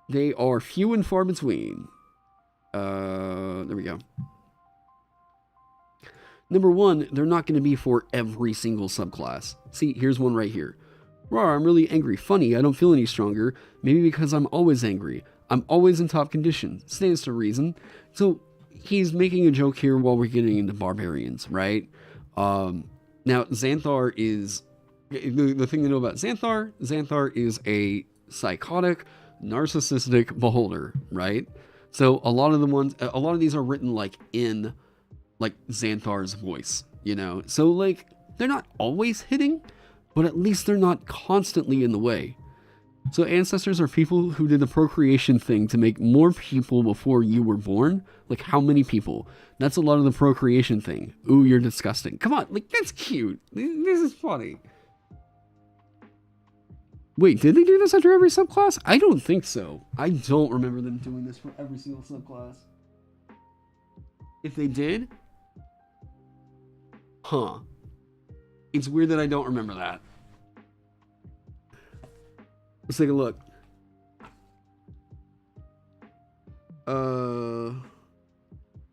S1: They are few and far between. There we go. Number one, they're not going to be for every single subclass. See, here's one right here. Rawr, I'm really angry. Funny, I don't feel any stronger. Maybe because I'm always angry. I'm always in top condition. Stands to reason. So he's making a joke here while we're getting into barbarians, right? Now, Xanthar is... The thing to know about Xanthar is a psychotic, narcissistic beholder, right? So a lot of these are written like in like Xanthar's voice, you know? So like they're not always hitting, but at least they're not constantly in the way. So ancestors are people who did the procreation thing to make more people before you were born. Like how many people? That's a lot of the procreation thing. Ooh, you're disgusting. Come on, like that's cute. This is funny. Wait, did they do this after every subclass? I don't think so. I don't remember them doing this for every single subclass. If they did, huh. It's weird that I don't remember that. Let's take a look.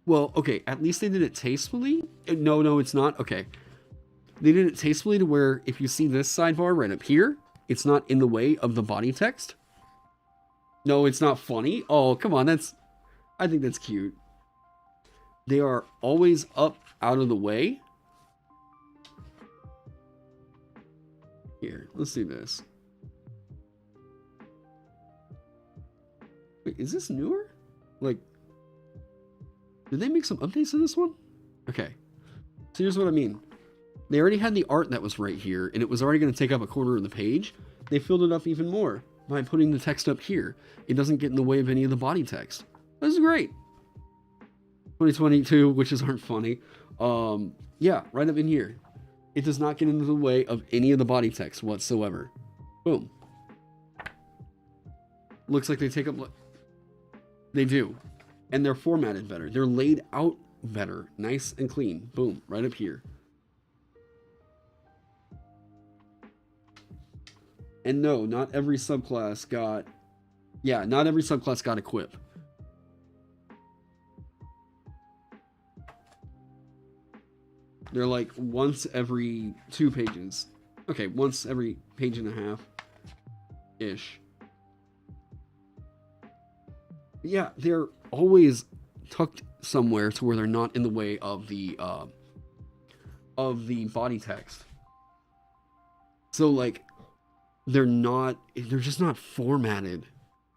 S1: Well, okay, at least they did it tastefully. No, it's not. Okay. They did it tastefully to where if you see this sidebar right up here, it's not in the way of the body text. No, it's not funny. Oh, come on, I think that's cute. They are always up out of the way. Here, let's do this. Wait, is this newer? Like, did they make some updates to this one? Okay. So here's what I mean. They already had the art that was right here, and it was already going to take up a quarter of the page. They filled it up even more by putting the text up here. It doesn't get in the way of any of the body text. This is great. 2022 witches aren't funny. Yeah, right up in here. It does not get into the way of any of the body text whatsoever. Boom. Looks like they take up... They do. And they're formatted better. They're laid out better. Nice and clean. Boom. Right up here. And no, not every subclass got... Yeah, not every subclass got equip. They're like once every 2 pages. Okay, once every page and a half-ish. Yeah, they're always tucked somewhere to where they're not in the way of the body text. So like they're just not formatted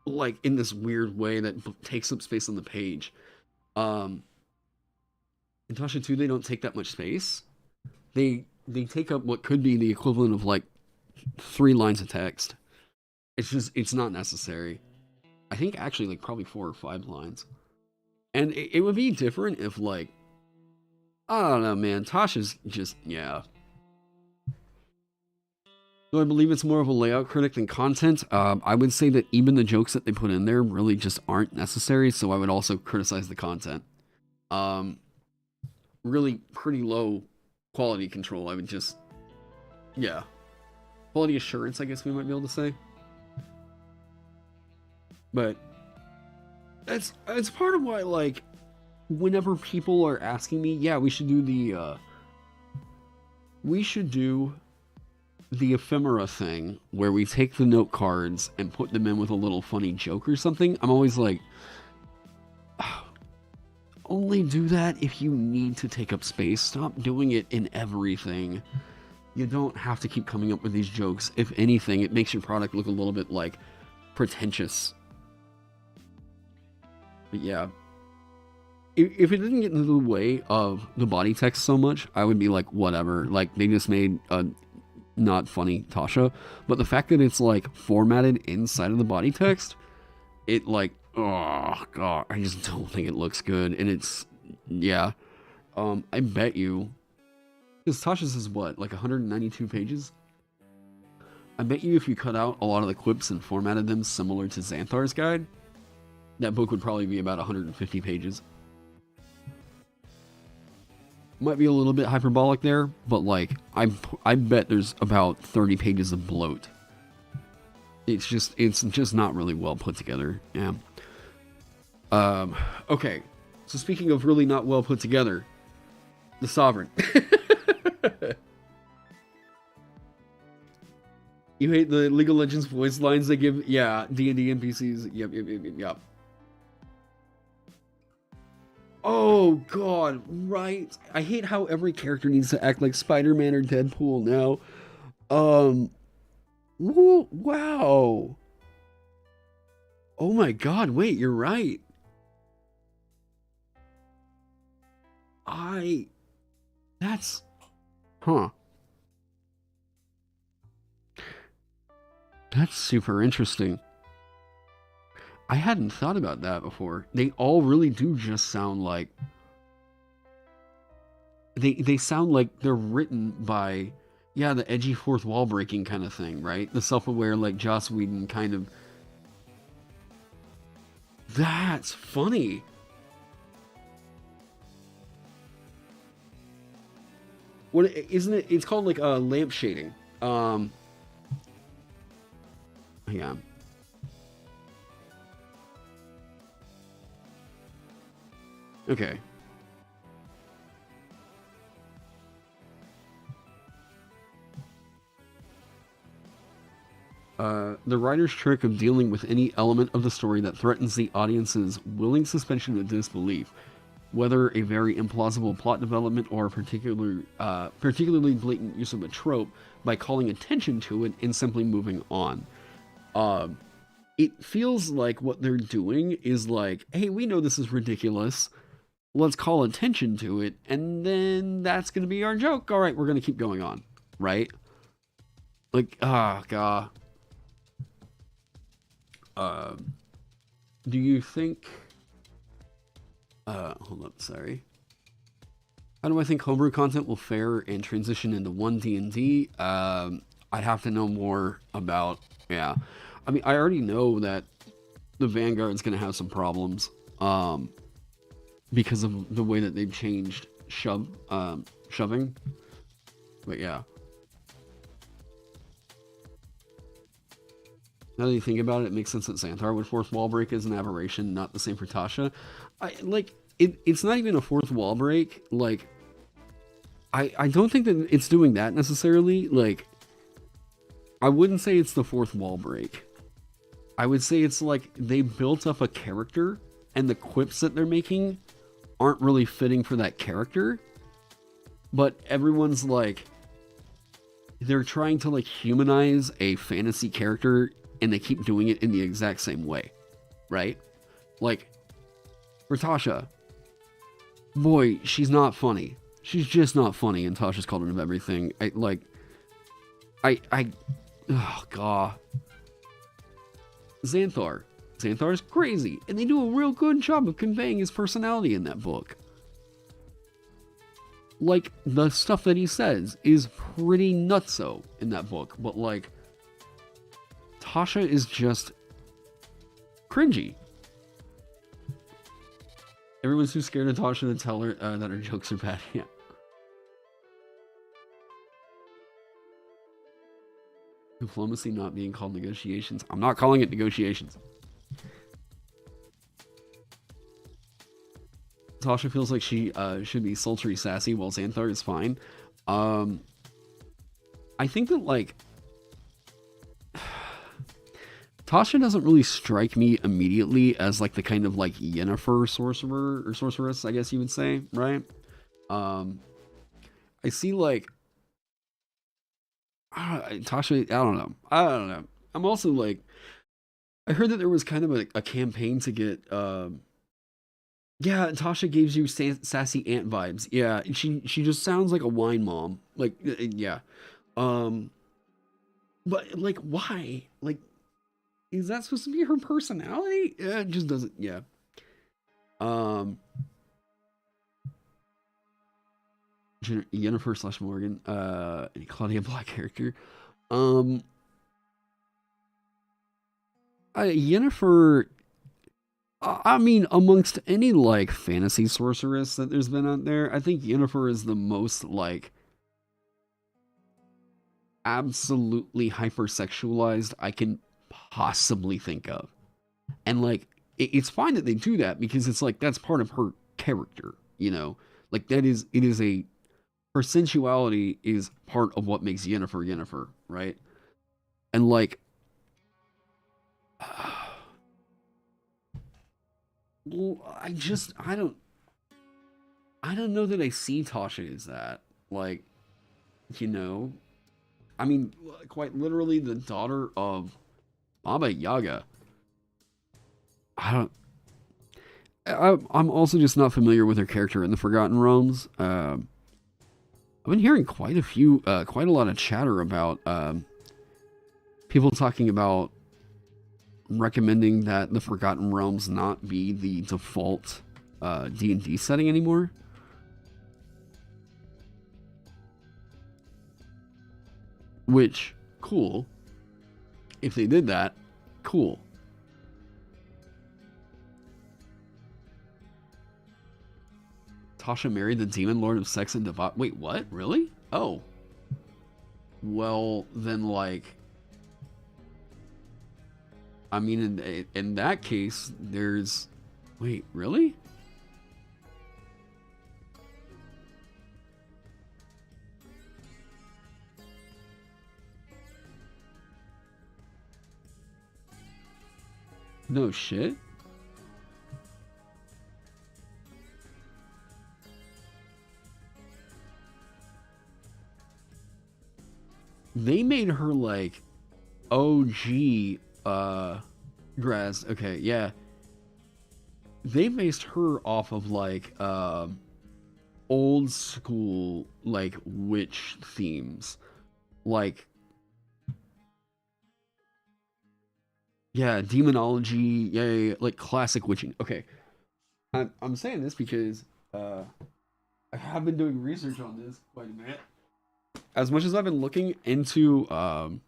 S1: like in this weird way that takes up space on the page. In Tasha 2, they don't take that much space. They take up what could be the equivalent of like 3 lines of text. It's not necessary. I think actually like probably 4 or 5 lines. And it would be different if like, I don't know, man. Tasha's just, yeah. Do I believe it's more of a layout critic than content? I would say that even the jokes that they put in there really just aren't necessary, so I would also criticize the content. Really pretty low quality control. I would just, yeah. Quality assurance, I guess we might be able to say. But it's part of why, like, whenever people are asking me, yeah, we should do the ephemera thing where we take the note cards and put them in with a little funny joke or something. I'm always like, oh, only do that if you need to take up space. Stop doing it in everything. You don't have to keep coming up with these jokes. If anything, it makes your product look a little bit like pretentious. But yeah, if it didn't get into the way of the body text so much, I would be like, whatever. Like, they just made a not funny Tasha. But the fact that it's like formatted inside of the body text, it like, oh god, I just don't think it looks good. And it's, yeah, I bet you, because Tasha's is what, like 192 pages? I bet you if you cut out a lot of the quips and formatted them similar to Xanthar's guide, that book would probably be about 150 pages. Might be a little bit hyperbolic there, but like, I bet there's about 30 pages of bloat. It's just not really well put together. Yeah. Okay. So speaking of really not well put together, the Sovereign. You hate the League of Legends voice lines they give? Yeah, D&D NPCs. Yep. Oh god, right. I hate how every character needs to act like Spider-Man or Deadpool now. Wow. Oh my god, wait, you're right. I that's huh. That's super interesting. I hadn't thought about that before. They all really do just sound like they sound like they're written by, yeah, the edgy fourth wall breaking kind of thing, right? The self-aware like Joss Whedon kind of. That's funny. What isn't it? It's called like lamp shading. Yeah. Okay. The writer's trick of dealing with any element of the story that threatens the audience's willing suspension of disbelief, whether a very implausible plot development or a particularly blatant use of a trope, by calling attention to it and simply moving on. Uh, it feels like what they're doing is like, hey, we know this is ridiculous. Let's call attention to it, and then that's going to be our joke. All right, we're going to keep going on, right? Like, ah, God. Do you think? Hold up, sorry. How do I think homebrew content will fare and transition into 1D&D? I'd have to know more about. Yeah, I mean, I already know that the Vanguard's going to have some problems. Because of the way that they've changed shoving. But yeah. Now that you think about it, it makes sense that Xanthar would fourth wall break as an aberration, not the same for Tasha. It's not even a fourth wall break. Like, I don't think that it's doing that necessarily. Like, I wouldn't say it's the fourth wall break. I would say it's like they built up a character, and the quips that they're making aren't really fitting for that character. But everyone's like, they're trying to like humanize a fantasy character, and they keep doing it in the exact same way, right? Like, for Tasha, boy, she's not funny. She's just not funny, and Tasha's called of everything. Oh, God. Xanthar's crazy, and they do a real good job of conveying his personality in that book. Like, the stuff that he says is pretty nutso in that book, but like, Tasha is just cringy. Everyone's too scared of Tasha to tell her that her jokes are bad. Yeah. Diplomacy not being called negotiations. I'm not calling it negotiations. Tasha feels like she should be sultry sassy, while Xanthar is fine. I think that, like, Tasha doesn't really strike me immediately as, like, the kind of, like, Yennefer sorcerer, or sorceress, I guess you would say, right? I see, like, Tasha, I don't know. I'm also, like, I heard that there was kind of a campaign to get, yeah, Tasha gives you sassy aunt vibes. Yeah, she just sounds like a wine mom. Like, yeah. But, like, why? Like, is that supposed to be her personality? It just doesn't, yeah. Yennefer / Morgan, Claudia Black character. Yennefer, I mean, amongst any, like, fantasy sorceress that there's been out there, I think Yennefer is the most, like, absolutely hypersexualized I can possibly think of. And, like, it's fine that they do that, because it's like, that's part of her character, you know? Like, it is her sensuality is part of what makes Yennefer, right? And, like, well, I don't know that I see Tasha as that. Like, you know, I mean, quite literally the daughter of Baba Yaga. I don't. I'm also just not familiar with her character in the Forgotten Realms. I've been hearing quite a lot of chatter about people talking about recommending that the Forgotten Realms not be the default D&D setting anymore. Which, cool. If they did that, cool. Tasha married the demon lord of sex and divine. Wait, what? Really? Oh. Well, then, like, I mean, in that case, there's. Wait, really? No shit. They made her like OG Graz. Okay, yeah. They based her off of like old school like witch themes. Like yeah, demonology, yeah, like classic witching. Okay. I'm saying this because I have been doing research on this quite a bit. As much as I've been looking into oh,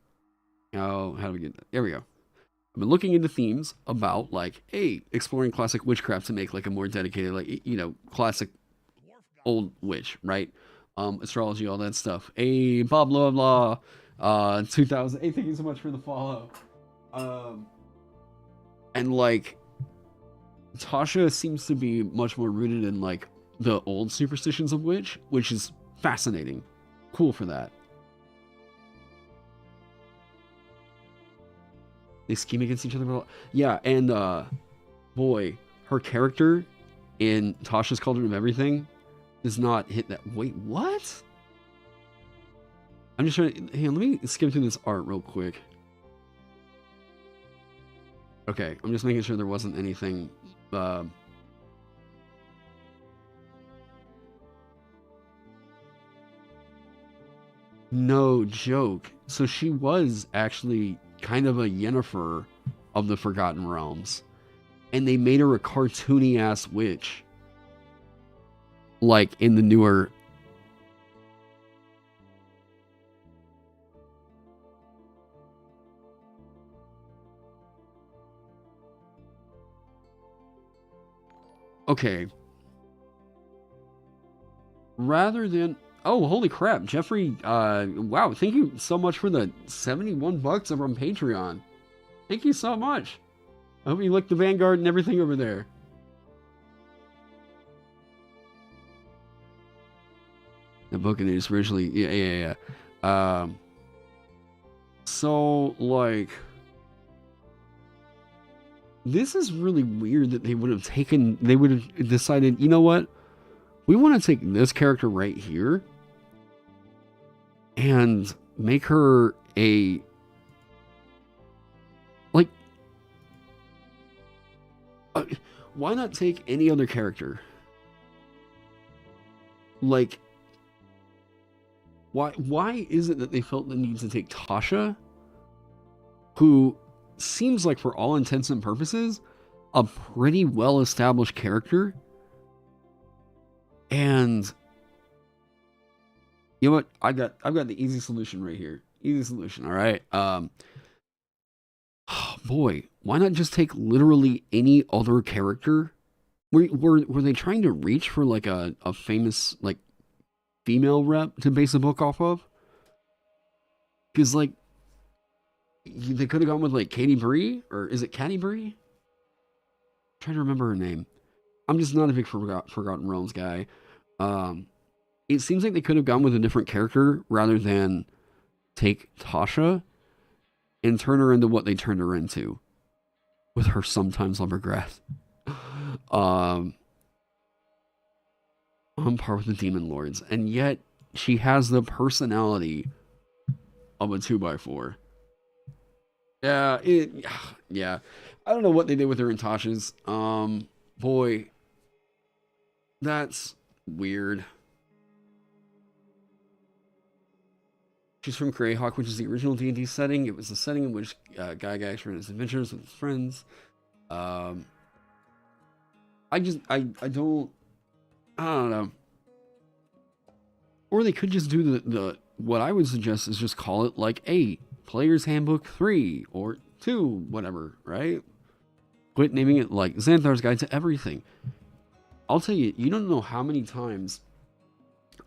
S1: how do we get that? There we go. I've been looking into themes about like, hey, exploring classic witchcraft to make like a more dedicated, like classic old witch, right? Astrology, all that stuff. Hey, blah blah blah. 2000. Hey, thank you so much for the follow. Um, and like, Tasha seems to be much more rooted in like the old superstitions of witch, which is fascinating. Cool for that. They scheme against each other. Yeah, and boy, her character in Tasha's Cauldron of Everything does not hit that. Wait, what? I'm just trying to. Hey, let me skim through this art real quick. Okay, I'm just making sure there wasn't anything. No joke. So she was actually kind of a Yennefer of the Forgotten Realms. And they made her a cartoony ass witch. Like in the newer. Okay. Rather than. Oh, holy crap. Jeffrey, wow. Thank you so much for the 71 bucks over on Patreon. Thank you so much. I hope you like the Vanguard and everything over there. The book and it's originally yeah. So like this is really weird that they would have decided, you know what? We want to take this character right here and make her a like why not take any other character? Like why is it that they felt the need to take Tasha, who seems like for all intents and purposes a pretty well established character, and you know what? I've got the easy solution right here. Easy solution, all right? Oh boy, why not just take literally any other character? Were they trying to reach for like a famous like female rep to base a book off of? Because like they could have gone with like Katie Bree, or is it Caddy Bree? I'm trying to remember her name. I'm just not a big Forgotten Realms guy. It seems like they could have gone with a different character rather than take Tasha and turn her into what they turned her into with her sometimes lumbergrass. On par with the demon lords, and yet she has the personality of a 2x4. Yeah, yeah. I don't know what they did with her in Tasha's. boy, that's weird. She's from Greyhawk, which is the original D&D setting. It was the setting in which Guy Gax ran his adventures with his friends. I don't know. Or they could just do the what I would suggest is just call it like a Player's Handbook 3 or 2, whatever, right? Quit naming it like Xanthar's Guide to Everything. I'll tell you, you don't know how many times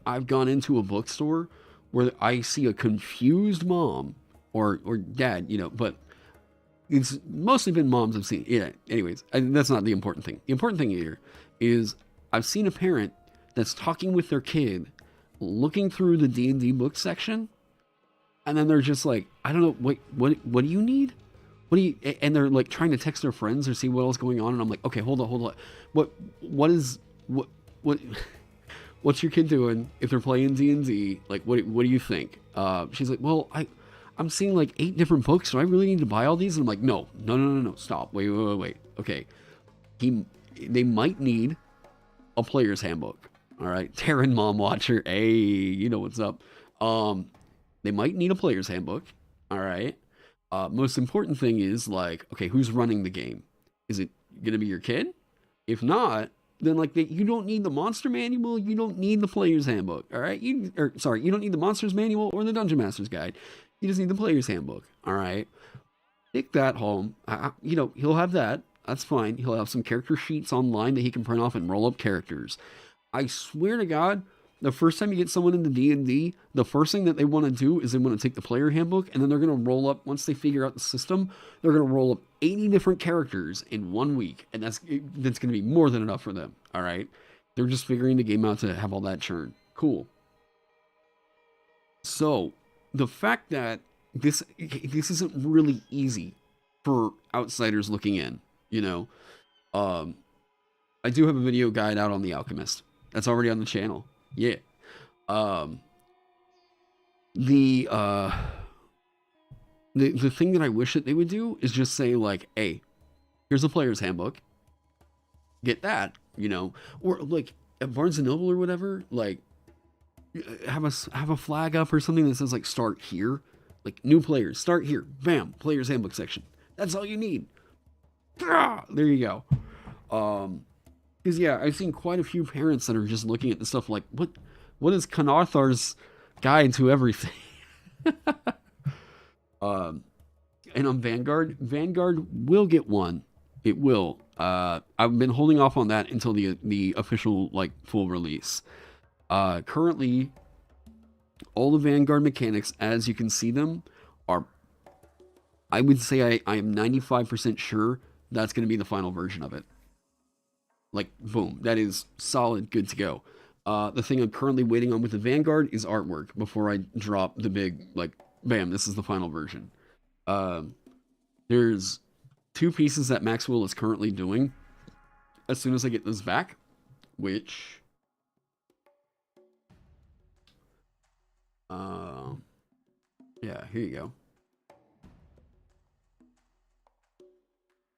S1: I've gone into a bookstore where I see a confused mom or dad, but it's mostly been moms I've seen. Yeah, anyways, that's not the important thing. The important thing here is I've seen a parent that's talking with their kid, looking through the D&D book section, and then they're just like, I don't know, what do you need? And they're like trying to text their friends or see what else is going on, and I'm like, okay, hold on. What's your kid doing if they're playing D&D? Like, what do you think? She's like, well, I'm seeing like 8 different books, so I really need to buy all these? And I'm like, no, stop, wait. Okay, they might need a Player's Handbook. All right, Terran Mom Watcher, hey, you know what's up. They might need a Player's Handbook. All right. Most important thing is like, okay, who's running the game? Is it gonna be your kid? If not, then like you don't need the monster manual. You don't need the Player's Handbook. All right. You don't need the monsters manual or the Dungeon Master's Guide. You just need the Player's Handbook. All right. Take that home. He'll have that. That's fine. He'll have some character sheets online that he can print off and roll up characters. I swear to God, the first time you get someone into D&D, the first thing that they want to do is they want to take the player handbook, and then they're going to roll up, once they figure out the system, they're going to roll up 80 different characters in 1 week, and that's going to be more than enough for them, all right? They're just figuring the game out to have all that churn. Cool. So, the fact that this isn't really easy for outsiders looking in, I do have a video guide out on The Alchemist. That's already on the channel. Yeah. The thing that I wish that they would do is just say like, hey, here's a Player's Handbook. Get that, or like at Barnes and Noble or whatever, like have a flag up or something that says like start here, like new players, start here, bam, Player's Handbook section. That's all you need. There you go. Because yeah, I've seen quite a few parents that are just looking at the stuff like, what is Canarthar's Guide to Everything? And on Vanguard will get one. It will. I've been holding off on that until the official like full release. Currently, all the Vanguard mechanics, as you can see them, are. I would say I am 95% sure that's going to be the final version of it. Like, boom, that is solid, good to go. The thing I'm currently waiting on with the Vanguard is artwork before I drop the big, like, bam, this is the final version. There's 2 pieces that Maxwell is currently doing. As soon as I get those back, which... yeah, here you go.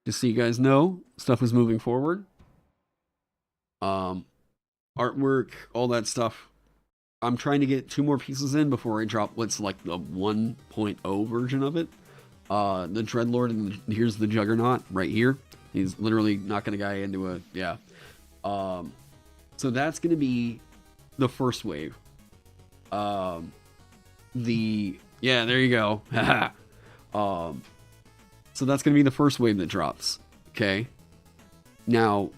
S1: Just so you guys know, stuff is moving forward. Artwork, all that stuff. I'm trying to get 2 more pieces in before I drop what's like the 1.0 version of it. The Dreadlord, and here's the Juggernaut right here. He's literally knocking a guy into a, yeah. So that's going to be the first wave. Yeah, there you go. So that's going to be the first wave that drops. Okay. Now,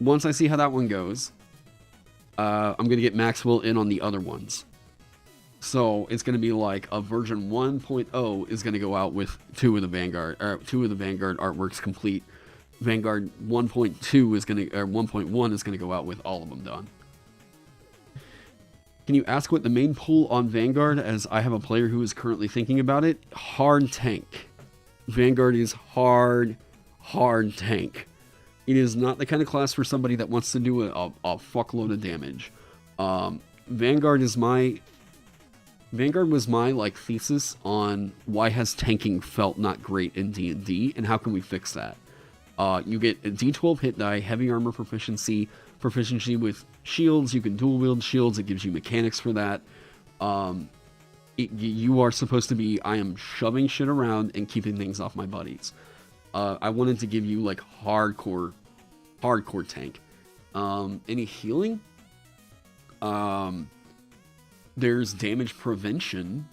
S1: once I see how that one goes, I'm going to get Maxwell in on the other ones. So it's going to be like a version 1.0 is going to go out with 2 of the Vanguard artworks complete. Vanguard 1.2 is going to, or 1.1 is going to go out with all of them done. Can you ask what the main pull on Vanguard, as I have a player who is currently thinking about it? Hard tank. Vanguard is hard tank. It is not the kind of class for somebody that wants to do a fuckload of damage. Vanguard was my like thesis on why has tanking felt not great in D&D and how can we fix that. You get a D12 hit die, heavy armor proficiency, proficiency with shields. You can dual wield shields. It gives you mechanics for that. You are supposed to be, I am shoving shit around and keeping things off my buddies. I wanted to give you like hardcore tank. Any healing? There's damage prevention,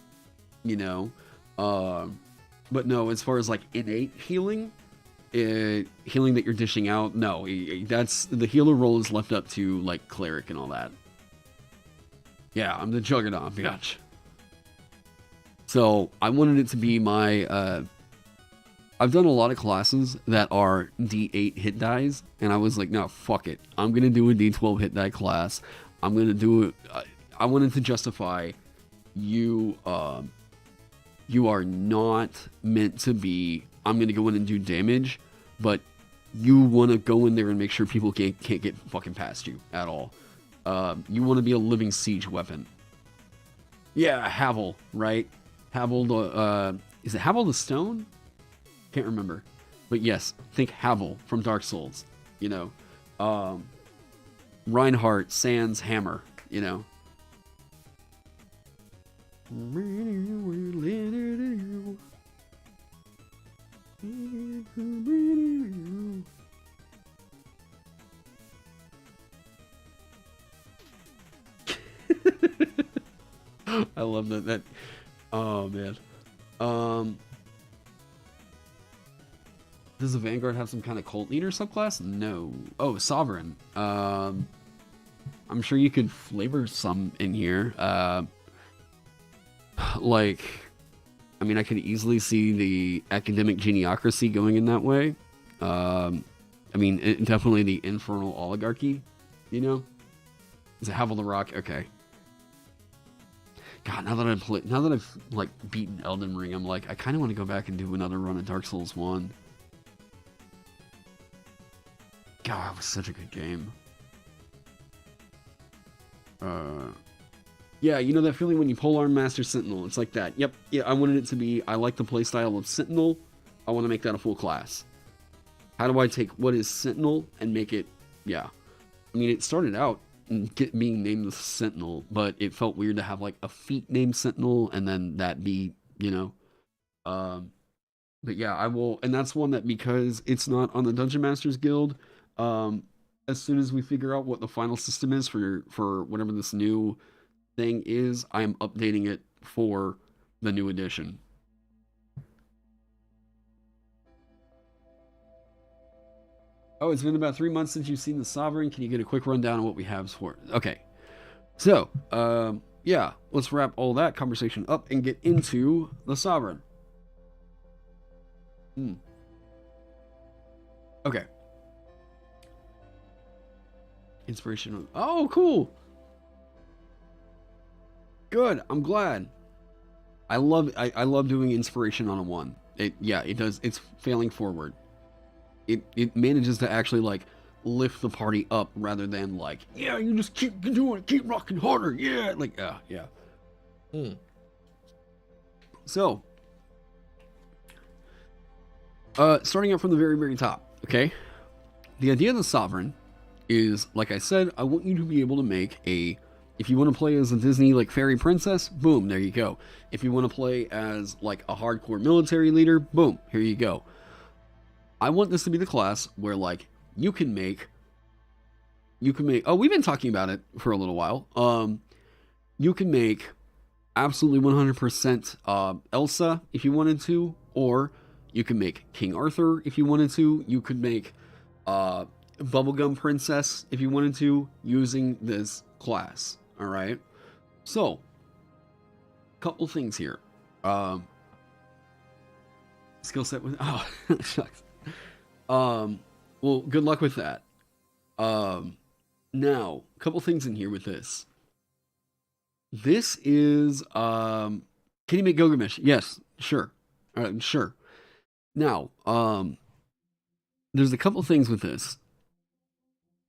S1: you know, but no, as far as like innate healing, healing that you're dishing out, no, that's the healer role is left up to like cleric and all that. Yeah, I'm the Juggernaut, bitch. So I wanted it to be my. I've done a lot of classes that are D8 hit dies, and I was like, no, fuck it. I'm gonna do a D12 hit die class. I'm gonna do it. I wanted to justify you. You are not meant to be. I'm gonna go in and do damage, but you want to go in there and make sure people can't get fucking past you at all. You want to be a living siege weapon. Yeah, Havel, right? Havel the is it Havel the Stone? Can't remember, but yes, think Havel from Dark Souls. You know, Reinhardt Sans Hammer. You know. I love that. Oh man. Does the Vanguard have some kind of cult leader subclass? No. Oh, Sovereign. I'm sure you could flavor some in here. Like, I mean, I could easily see the academic geniocracy going in that way. I mean, definitely the infernal oligarchy. You know, is it Havel the Rock? Okay. God, now that I've like beaten Elden Ring, I'm like, I kind of want to go back and do another run of Dark Souls 1. God, it was such a good game. Yeah, you know that feeling when you polearm Master Sentinel? It's like that. Yep, yeah, I wanted it to be, I like the playstyle of Sentinel. I want to make that a full class. How do I take what is Sentinel and make it, yeah. I mean, it started out being named the Sentinel, but it felt weird to have like a feat named Sentinel and then that be, you know. But yeah, I will, and that's one that because it's not on the Dungeon Masters Guild, as soon as we figure out what the final system is for whatever this new thing is, I am updating it for the new edition. Oh, it's been about 3 months since you've seen the Sovereign. Can you get a quick rundown on what we have for it? Okay. So, yeah, let's wrap all that conversation up and get into the Sovereign. Okay. Inspiration. Oh, cool. Good. I'm glad. I love doing inspiration on a 1. It does. It's failing forward. It manages to actually like lift the party up rather than like, yeah, you just keep doing it, keep rocking harder, yeah, like yeah. So, starting out from the very, very top, okay? The idea of the Sovereign is, like I said, I want you to be able to make if you want to play as a Disney, like, fairy princess, boom, there you go. If you want to play as, like, a hardcore military leader, boom, here you go. I want this to be the class where, like, you can make, oh, we've been talking about it for a little while. You can make absolutely 100% Elsa if you wanted to, or you can make King Arthur if you wanted to. You could make Bubblegum Princess if you wanted to, using this class. All right. So, couple things here. Skill set with, oh, shucks. Well, good luck with that. Now, a couple things in here with this. This is, can you make Gilgamesh? Yes, sure. Sure. Now, there's a couple things with this.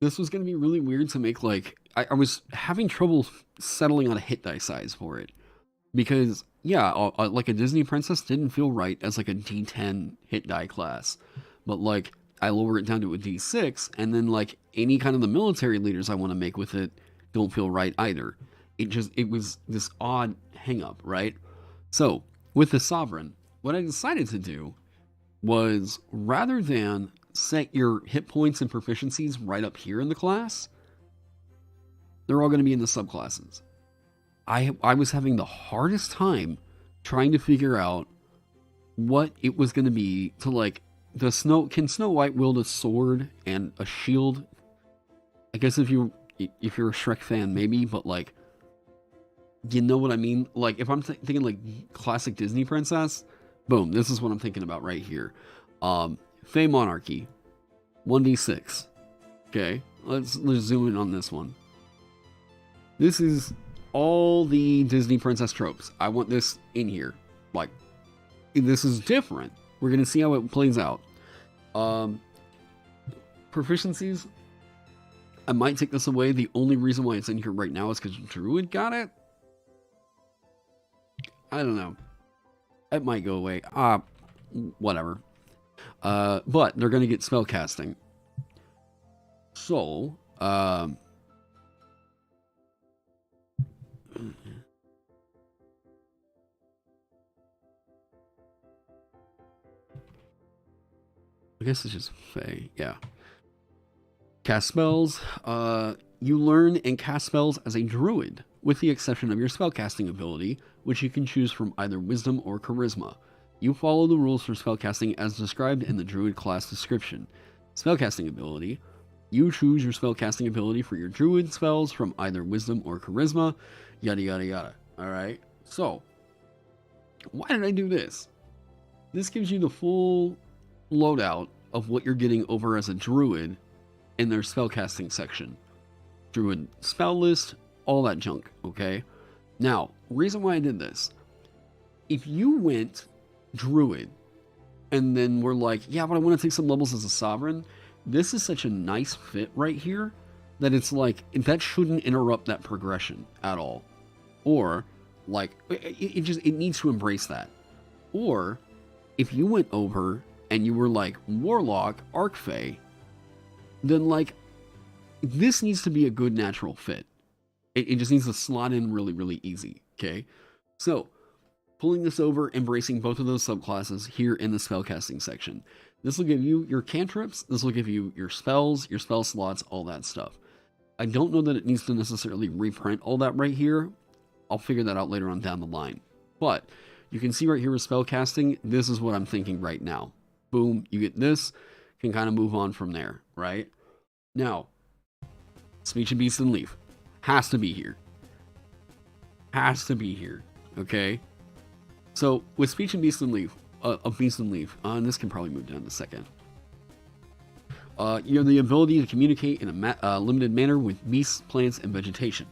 S1: This was going to be really weird to make, like, I was having trouble settling on a hit die size for it. Because, yeah, like a Disney princess didn't feel right as, like, a D10 hit die class. But, like, I lower it down to a D6, and then like any kind of the military leaders I want to make with it don't feel right either. It was this odd hang up, right? So with the Sovereign, what I decided to do was rather than set your hit points and proficiencies right up here in the class, they're all going to be in the subclasses. I was having the hardest time trying to figure out what it was going to be to like can Snow White wield a sword and a shield? I guess if you're a Shrek fan, maybe, but like, you know what I mean? Like, if I'm thinking like classic Disney princess, boom, this is what I'm thinking about right here. Fey Monarchy, 1d6. Okay, let's zoom in on this one. This is all the Disney princess tropes. I want this in here. Like, this is different. We're going to see how it plays out. Proficiencies. I might take this away. The only reason why it's in here right now is because Druid got it. I don't know. It might go away. Whatever. But they're going to get spellcasting. So, I guess it's just Fey. Yeah. Cast spells. You learn and cast spells as a druid, with the exception of your spellcasting ability, which you can choose from either wisdom or charisma. You follow the rules for spellcasting as described in the druid class description. Spellcasting ability. You choose your spellcasting ability for your druid spells from either wisdom or charisma. Yada yada yada. Alright. So, why did I do this? This gives you the full loadout of what you're getting over as a druid in their spellcasting section. Druid spell list, all that junk, okay? Now, reason why I did this. If you went druid and then we're like, yeah, but I want to take some levels as a sovereign, this is such a nice fit right here that it's like, that shouldn't interrupt that progression at all. Or, like, it needs to embrace that. Or, if you went over and you were like warlock, archfey, then like, this needs to be a good natural fit. It just needs to slot in really, really easy, okay? So, pulling this over, embracing both of those subclasses here in the spellcasting section. This will give you your cantrips, this will give you your spells, your spell slots, all that stuff. I don't know that it needs to necessarily reprint all that right here. I'll figure that out later on down the line. But, you can see right here with spellcasting, this is what I'm thinking right now. Boom, you get this, can kind of move on from there, right? Now, Speech of Beast and Leaf has to be here. Has to be here, okay? So, with Speech and Beast and Leaf, and this can probably move down in a second. You have the ability to communicate in a limited manner with beasts, plants, and vegetation.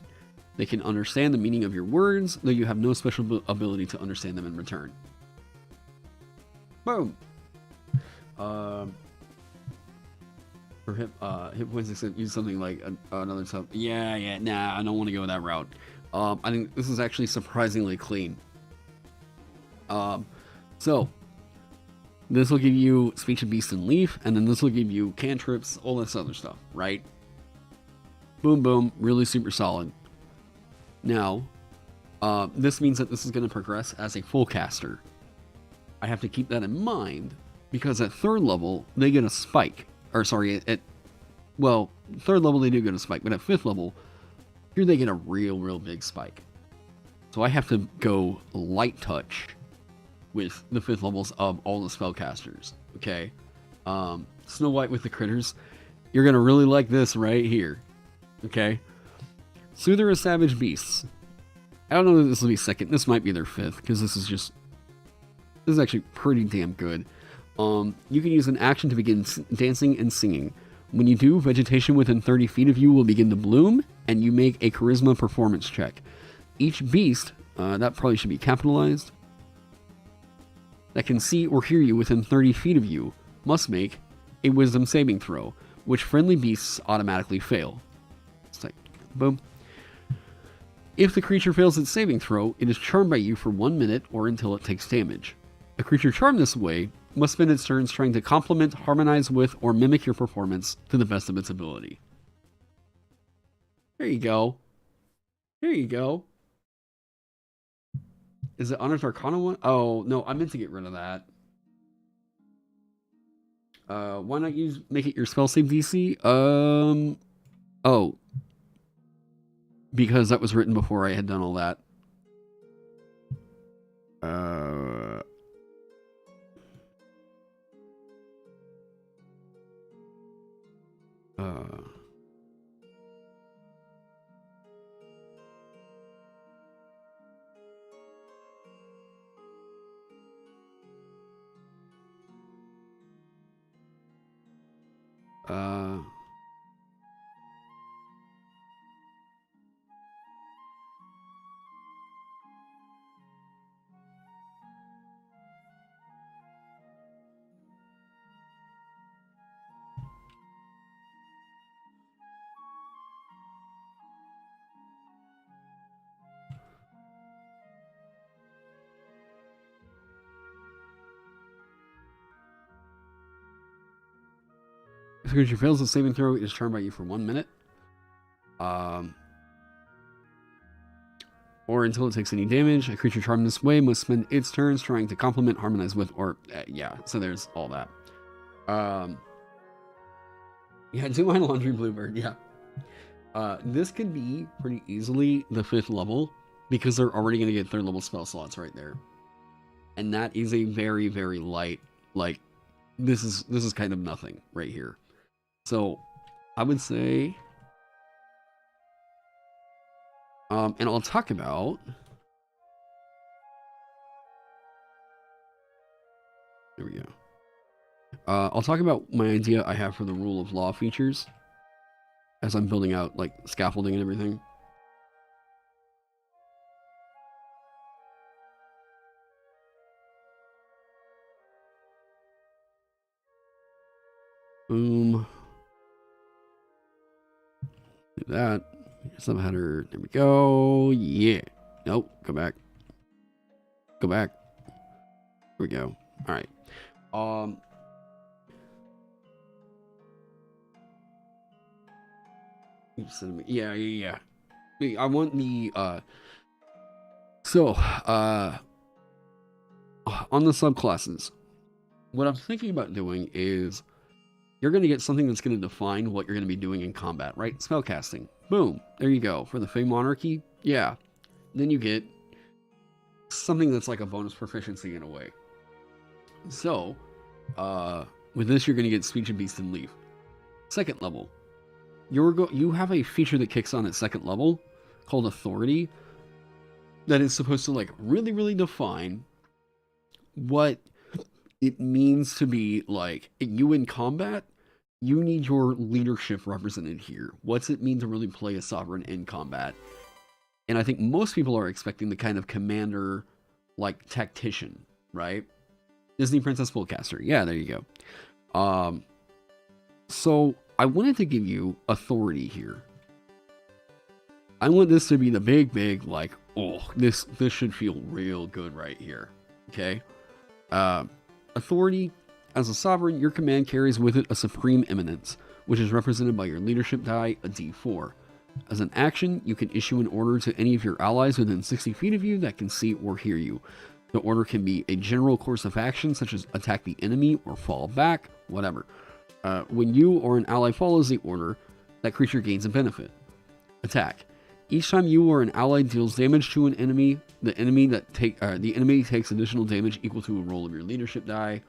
S1: They can understand the meaning of your words, though you have no special ability to understand them in return. Boom! For hit points, except use something like another sub. Yeah, nah, I don't want to go that route. I think this is actually surprisingly clean. So, this will give you Speech of Beast and Leaf, and then this will give you cantrips, all this other stuff, right? Boom, boom, really super solid. Now, this means that this is going to progress as a full caster. I have to keep that in mind, because at 3rd level, they get a spike. Or sorry, well, 3rd level they do get a spike, but at 5th level, here they get a real big spike. So I have to go light touch with the 5th levels of all the spellcasters, okay? Snow White with the critters, you're going to really like this right here, okay? Soother of Savage Beasts. I don't know that this will be 2nd, this might be their 5th, because this is actually pretty damn good. You can use an action to begin dancing and singing. When you do, vegetation within 30 feet of you will begin to bloom, and you make a charisma performance check. Each beast, that probably should be capitalized, that can see or hear you within 30 feet of you must make a wisdom saving throw, which friendly beasts automatically fail. It's like, boom. If the creature fails its saving throw, it is charmed by you for 1 minute or until it takes damage. A creature charmed this way must spend its turns trying to complement, harmonize with, or mimic your performance to the best of its ability. There you go. There you go. Is it Unearthed Arcana one? Oh, no, I meant to get rid of that. Why not make it your spell save DC? Oh. Because that was written before I had done all that. If a creature fails a saving throw, it is charmed by you for 1 minute. Or until it takes any damage. A creature charmed this way must spend its turns trying to complement, harmonize with, or... yeah, so there's all that. Yeah, do my laundry, Bluebird, yeah. This could be pretty easily the 5th level, because they're already going to get 3rd level spell slots right there. And that is a very, very light, like, this is kind of nothing right here. So, I would say... and I'll talk about... There we go. I'll talk about my idea I have for the rule of law features as I'm building out, like, scaffolding and everything. Boom. Do that. Subheader. There we go. Yeah. Nope. Go back. Go back. Here we go. All right. Yeah. I want the on the subclasses, what I'm thinking about doing is you're going to get something that's going to define what you're going to be doing in combat, right? Spellcasting. Boom. There you go. For the Fey Monarchy, yeah. Then you get something that's like a bonus proficiency in a way. So, with this, you're going to get Speech of Beast and Leaf. 2nd level. You have a feature that kicks on at 2nd level called Authority that is supposed to, like, really, really define what it means to be, like, you in combat. You need your leadership represented here. What's it mean to really play a sovereign in combat? And I think most people are expecting the kind of commander, like, tactician, right? Disney Princess Spellcaster. Yeah, there you go. So I wanted to give you authority here. I want this to be the big, like, oh, this should feel real good right here. Okay? Authority. As a sovereign, your command carries with it a supreme eminence, which is represented by your leadership die, a d4. As an action, you can issue an order to any of your allies within 60 feet of you that can see or hear you. The order can be a general course of action, such as attack the enemy or fall back, whatever. When you or an ally follows the order, that creature gains a benefit. Attack. Each time you or an ally deals damage to an enemy, the enemy takes additional damage equal to a roll of your leadership die.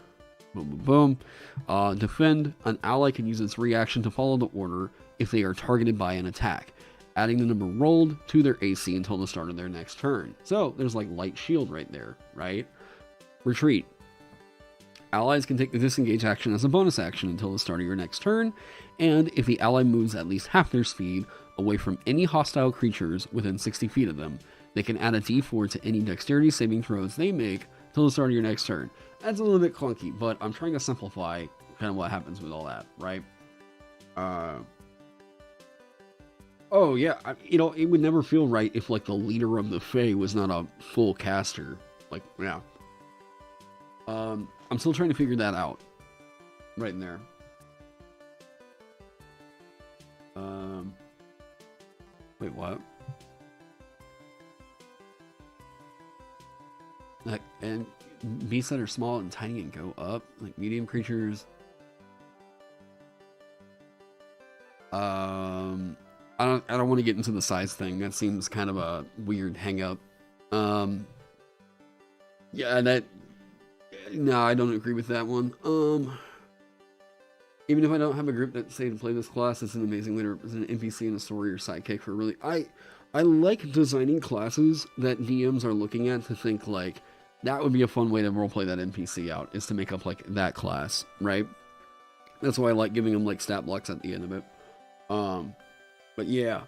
S1: Boom. Defend. An ally can use its reaction to follow the order if they are targeted by an attack, adding the number rolled to their AC until the start of their next turn. So there's like light shield right there, right? Retreat. Allies can take the disengage action as a bonus action until the start of your next turn, and if the ally moves at least half their speed away from any hostile creatures within 60 feet of them, they can add a d4 to any dexterity saving throws they make till the start of your next turn. That's a little bit clunky, but I'm trying to simplify kind of what happens with all that, right? Oh yeah, it would never feel right if, like, the leader of the Fae was not a full caster. Like, yeah. I'm still trying to figure that out. Right in there. Wait, what? Like, and beasts that are small and tiny and go up, like medium creatures. I don't want to get into the size thing. That seems kind of a weird hang up. Yeah, no, I don't agree with that one. Even if I don't have a group that say to play this class, it's an amazing way to represent an NPC in a story or sidekick for really. I like designing classes that DMs are looking at to think like that would be a fun way to roleplay that NPC out, is to make up like that class, right? That's why I like giving them like stat blocks at the end of it. But yeah.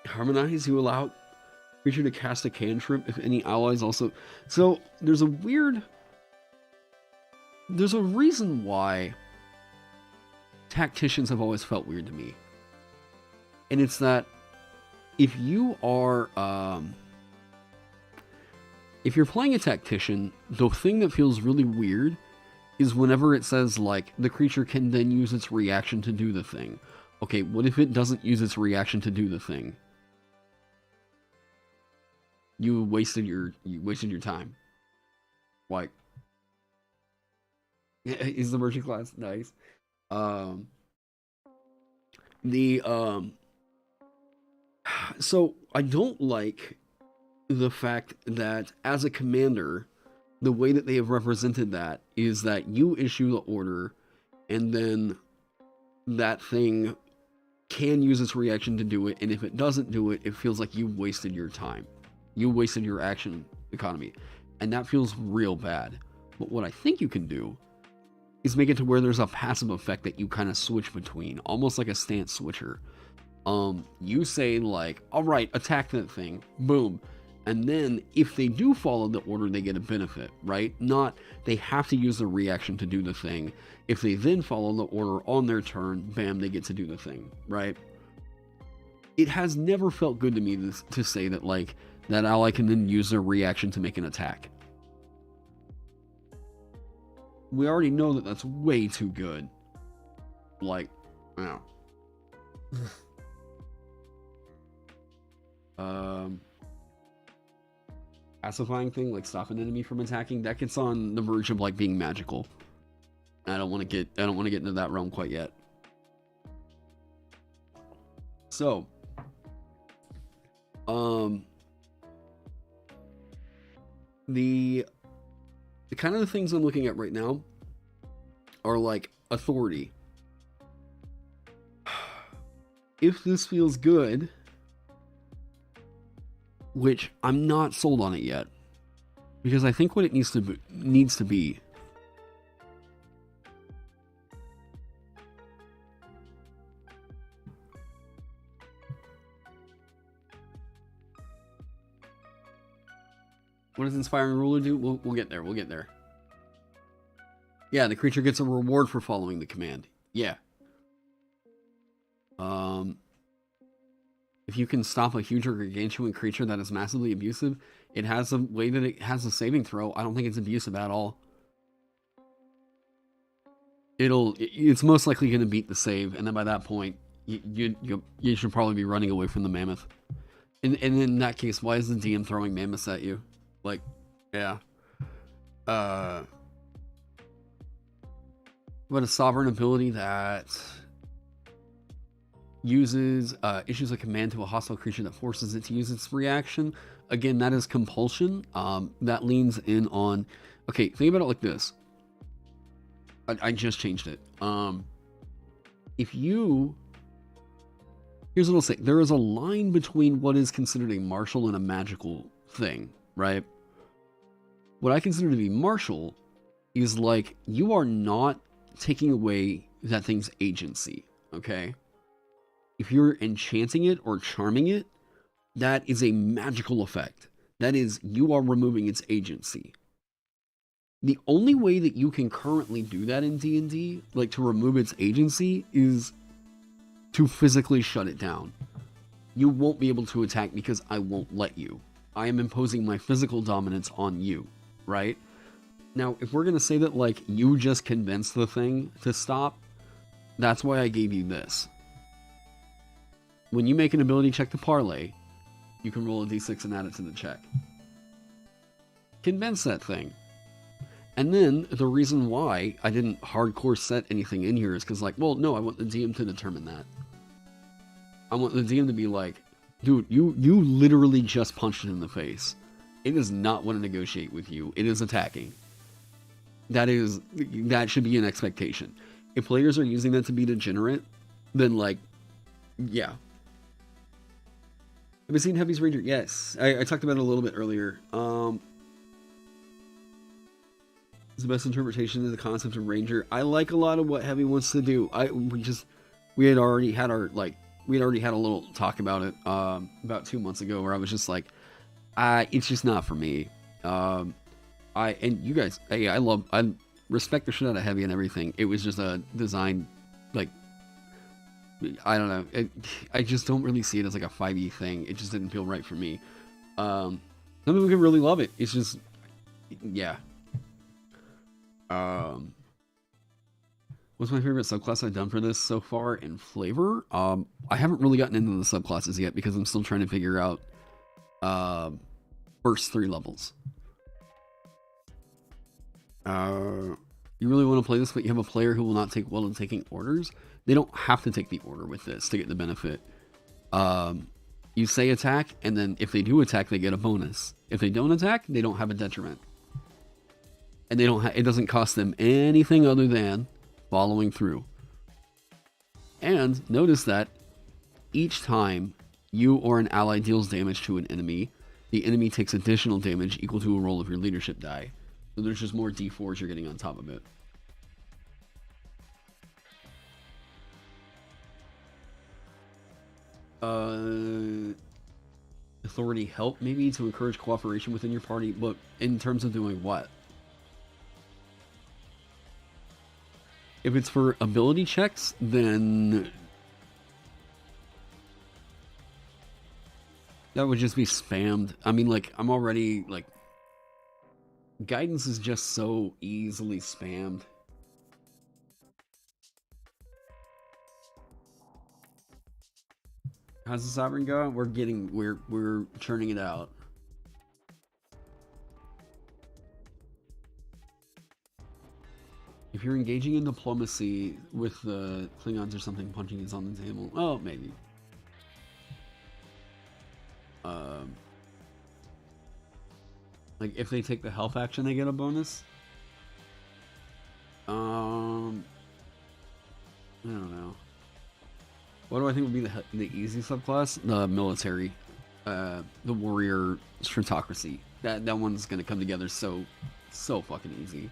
S1: Harmonize, you allow creature to cast a cantrip if any allies also. So there's a reason why tacticians have always felt weird to me. And it's that if you are if you're playing a tactician, the thing that feels really weird is whenever it says like the creature can then use its reaction to do the thing. Okay, what if it doesn't use its reaction to do the thing? You wasted your time. Like, is the merchant class nice? So I don't like the fact that as a commander, the way that they have represented that is that you issue the order, and then that thing can use its reaction to do it, and if it doesn't do it, it feels like you wasted your time. You wasted your action economy, and that feels real bad. But what I think you can do is make it to where there's a passive effect that you kind of switch between, almost like a stance switcher. You say like, all right, attack that thing, boom. And then if they do follow the order, they get a benefit, right? Not they have to use their reaction to do the thing. If they then follow the order on their turn, bam, they get to do the thing, right? It has never felt good to me to say that like that ally can then use their reaction to make an attack. We already know that that's way too good. Like, wow. Pacifying thing, like stop an enemy from attacking, that gets on the verge of like being magical. I don't want to get into that realm quite yet. So, the kind of the things I'm looking at right now are like authority. If this feels good, which I'm not sold on it yet, because I think what it needs to be what does Inspiring Ruler do? We'll get there. We'll get there. Yeah, the creature gets a reward for following the command. Yeah. If you can stop a huge or gargantuan creature that is massively abusive, it has a way that it has a saving throw. I don't think it's abusive at all. It's most likely going to beat the save, and then by that point, you should probably be running away from the mammoth. And in that case, why is the DM throwing mammoths at you? Like, yeah. What a sovereign ability that issues a command to a hostile creature that forces it to use its reaction. Again, that is compulsion. That leans in on... Okay, think about it like this. I just changed it. Here's what I'll say. There is a line between what is considered a martial and a magical thing, right? What I consider to be martial is like, you are not taking away that thing's agency, okay? If you're enchanting it or charming it, that is a magical effect. That is, you are removing its agency. The only way that you can currently do that in D&D, like to remove its agency, is to physically shut it down. You won't be able to attack because I won't let you. I am imposing my physical dominance on you, right? Now, if we're going to say that, like, you just convinced the thing to stop, that's why I gave you this. When you make an ability check to parlay, you can roll a d6 and add it to the check. Convince that thing. And then, the reason why I didn't hardcore set anything in here is because, like, well, no, I want the DM to determine that. I want the DM to be like, dude, you literally just punched it in the face. It does not want to negotiate with you. It is attacking. That should be an expectation. If players are using that to be degenerate, then, like, yeah. Have you seen Heavy's Ranger? Yes. I talked about it a little bit earlier. It's the best interpretation of the concept of Ranger. I like a lot of what Heavy wants to do. We had already had a little talk about it about 2 months ago, where I was just like, it's just not for me. And you guys, hey, I respect the shit out of Heavy and everything. It was just a design, like, I don't know. I just don't really see it as like a 5e thing. It just didn't feel right for me. Some people can really love it. It's just, yeah. What's my favorite subclass I've done for this so far in flavor? I haven't really gotten into the subclasses yet because I'm still trying to figure out first 3 levels. You really want to play this, but you have a player who will not take well in taking orders? They don't have to take the order with this to get the benefit. You say attack, and then if they do attack, they get a bonus. If they don't attack, they don't have a detriment. And they don't. It doesn't cost them anything other than following through. And notice that each time you or an ally deals damage to an enemy, the enemy takes additional damage equal to a roll of your leadership die. So there's just more d4s you're getting on top of it. Authority help maybe to encourage cooperation within your party, but in terms of doing what? If it's for ability checks, then that would just be spammed. I mean, like, I'm already, like, guidance is just so easily spammed. How's the Sovereign go? We're churning it out. If you're engaging in diplomacy with the Klingons or something, punching is on the table. Oh, maybe. Like, if they take the health action, they get a bonus? I don't know. What do I think would be the easy subclass? The military. The warrior stratocracy. That one's gonna come together so fucking easy.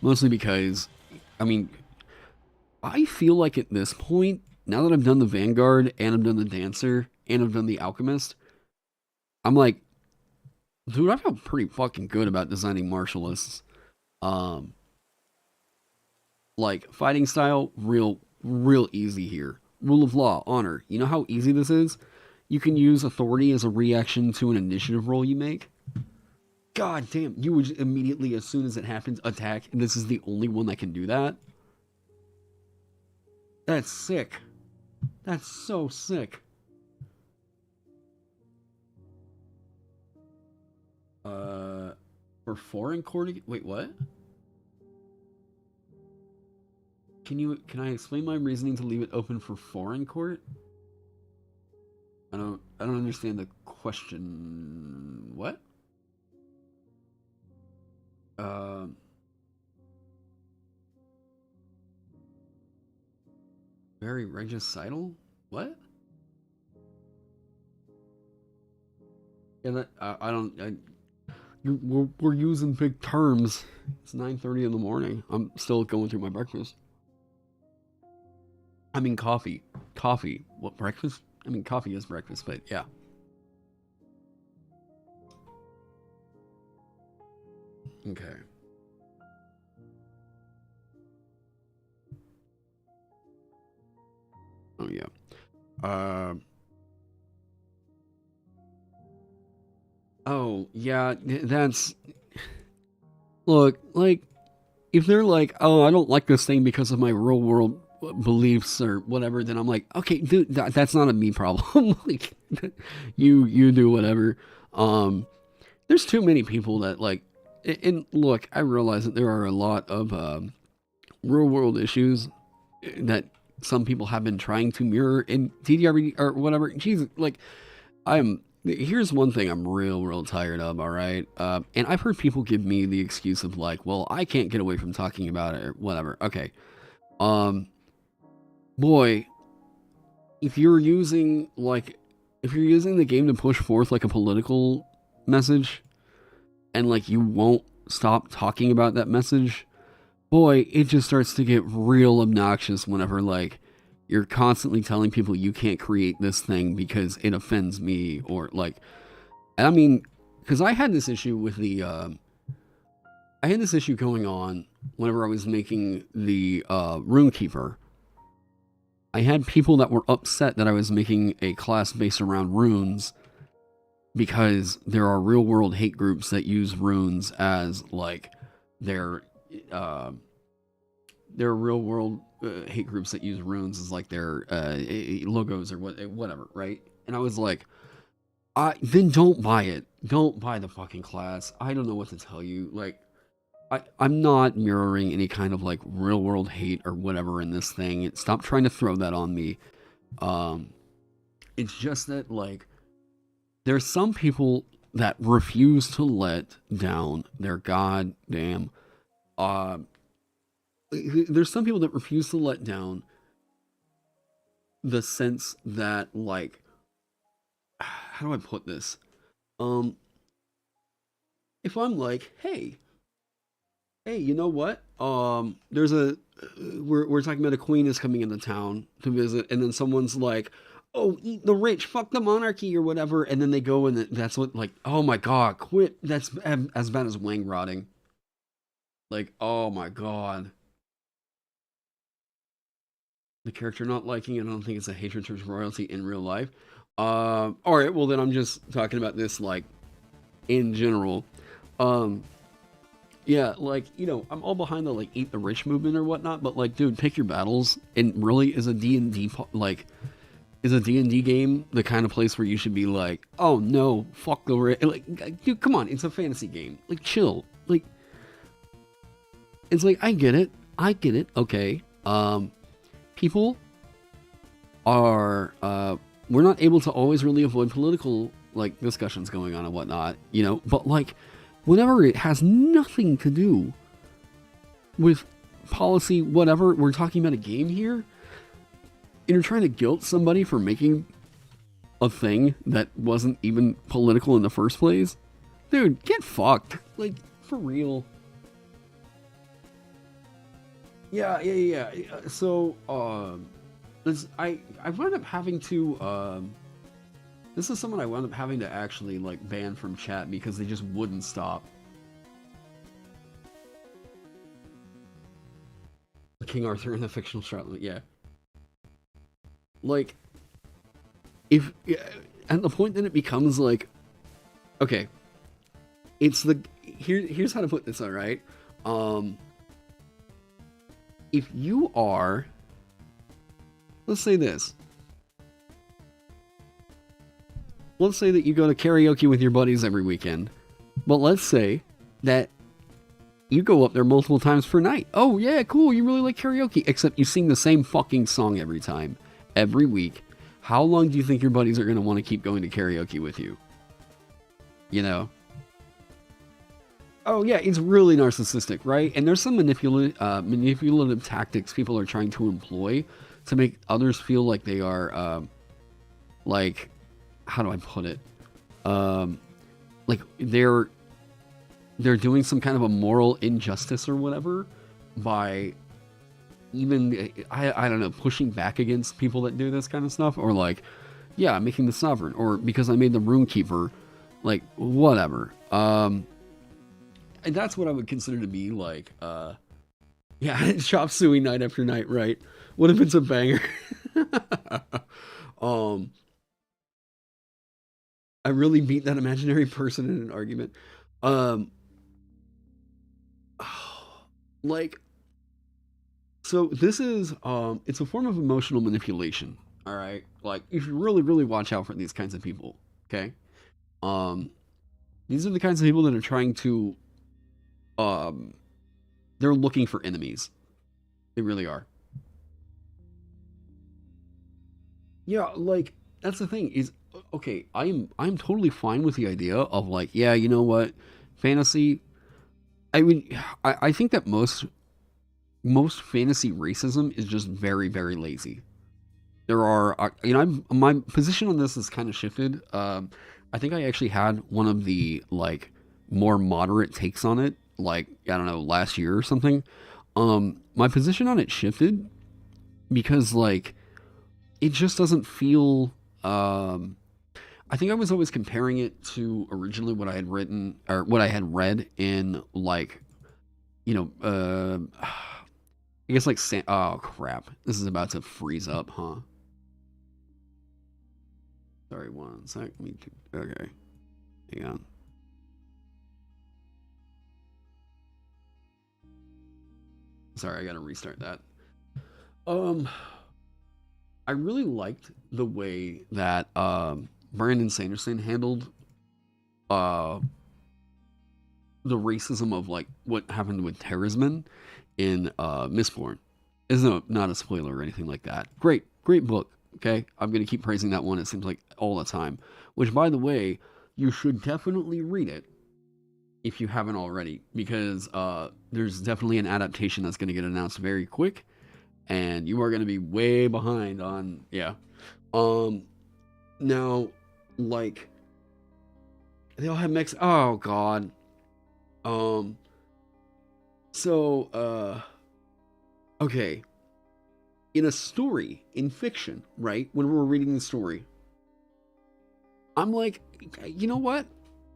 S1: Mostly because, I mean, I feel like at this point, now that I've done the Vanguard, and I've done the Dancer, and I've done the Alchemist, I'm like, dude, I feel pretty fucking good about designing martialists. Like, fighting style, real easy here. Rule of law, honor. You know how easy this is? You can use authority as a reaction to an initiative roll you make. God damn, you would immediately, as soon as it happens, attack, and this is the only one that can do that? That's sick. That's so sick. For foreign court? Wait, what? Can I explain my reasoning to leave it open for foreign court? I don't understand the question. What? Very regicidal? What? Yeah, we're using big terms. It's 9:30 in the morning. I'm still going through my breakfast. I mean, coffee. Coffee. What, breakfast? I mean, coffee is breakfast, but yeah. Okay. Oh yeah. Uh, oh yeah. That's look like if they're like, oh, I don't like this thing because of my real world beliefs or whatever, then I'm like, okay, dude, that's not a me problem. Like, you do whatever. Um, there's too many people that like, and look, I realize that there are a lot of real world issues that some people have been trying to mirror in TDRB or whatever. Jesus, like here's one thing I'm real tired of, all right? And I've heard people give me the excuse of like, well, I can't get away from talking about it or whatever. Okay. Um, boy, if you're using the game to push forth like a political message and like you won't stop talking about that message, boy, it just starts to get real obnoxious whenever like you're constantly telling people you can't create this thing because it offends me or like, and I mean, because I had this issue with I had this issue going on whenever I was making the Runekeeper. I had people that were upset that I was making a class based around runes because there are real world hate groups that use runes as like their real world hate groups that use runes as like their logos or whatever, right? And I was like, then don't buy it. Don't buy the fucking class. I don't know what to tell you. Like, I'm not mirroring any kind of like real world hate or whatever in this thing. Stop trying to throw that on me. It's just that like there's some people that refuse to let down their goddamn there's some people that refuse to let down the sense that like how do I put this? If I'm like, hey, you know what? There's a we're talking about a queen is coming into town to visit, and then someone's like, "Oh, eat the rich, fuck the monarchy or whatever," and then they go and that's what like, oh my god, quit. That's as bad as wang rotting. Like, oh my god, the character not liking it. I don't think it's a hatred towards royalty in real life. All right, well then I'm just talking about this like in general. Um, Yeah, like, you know, I'm all behind the, like, eat the rich movement or whatnot, but, like, dude, pick your battles. And really, is a D&D, like, is a D&D game the kind of place where you should be like, oh, no, fuck the rich. Like, dude, come on, it's a fantasy game. Like, chill. Like, it's like, I get it, okay. People are, we're not able to always really avoid political, like, discussions going on and whatnot, you know, but, like, whenever it has nothing to do with policy, whatever, we're talking about a game here, and you're trying to guilt somebody for making a thing that wasn't even political in the first place, dude, get fucked. Like, for real. Yeah. So, I wound up having to, this is someone I wound up having to actually, like, ban from chat because they just wouldn't stop. King Arthur in the fictional Charlotte, yeah. Like, if... At the point that it becomes, like... Okay. It's the... Here's how to put this, alright? If you are... Let's say this. Let's say that you go to karaoke with your buddies every weekend, but let's say that you go up there multiple times per night. Oh yeah, cool, you really like karaoke, except you sing the same fucking song every time, every week. How long do you think your buddies are going to want to keep going to karaoke with you? You know? Oh yeah, it's really narcissistic, right? And there's some manipulative tactics people are trying to employ to make others feel like they are, like... How do I put it? Like they're doing some kind of a moral injustice or whatever by even I don't know, pushing back against people that do this kind of stuff, or like, yeah, making the sovereign, or because I made the Runekeeper, like whatever. And that's what I would consider to be like, yeah, chop suey night after night, right? What if it's a banger? um, I really beat that imaginary person in an argument. Um, like, so this is it's a form of emotional manipulation. All right, like you should really, really watch out for these kinds of people. Okay, um, these are the kinds of people that are trying to um, they're looking for enemies. They really are. Yeah, like that's the thing is okay, I'm totally fine with the idea of like, yeah, you know what? Fantasy I mean I think that most fantasy racism is just very, very lazy. There are my position on this has kind of shifted. I think I actually had one of the like more moderate takes on it, like I don't know, last year or something. My position on it shifted because like it just doesn't feel I think I was always comparing it to originally what I had written or what I had read in like, you know, I guess like oh crap. This is about to freeze up, huh? Sorry, one sec. Me too. Okay. Hang on. Sorry, I gotta restart that. Um I really liked the way that Brandon Sanderson handled uh the racism of like what happened with Terrorism in Mistborn. Is not a spoiler or anything like that. Great book. Okay, I'm gonna keep praising that one. It seems like all the time. Which, by the way, you should definitely read it if you haven't already, because there's definitely an adaptation that's gonna get announced very quick, and you are gonna be way behind on yeah. Um, now, like they all have mix. Oh God. Um. So, okay, in a story in fiction, right? When we're reading the story, I'm like, you know what?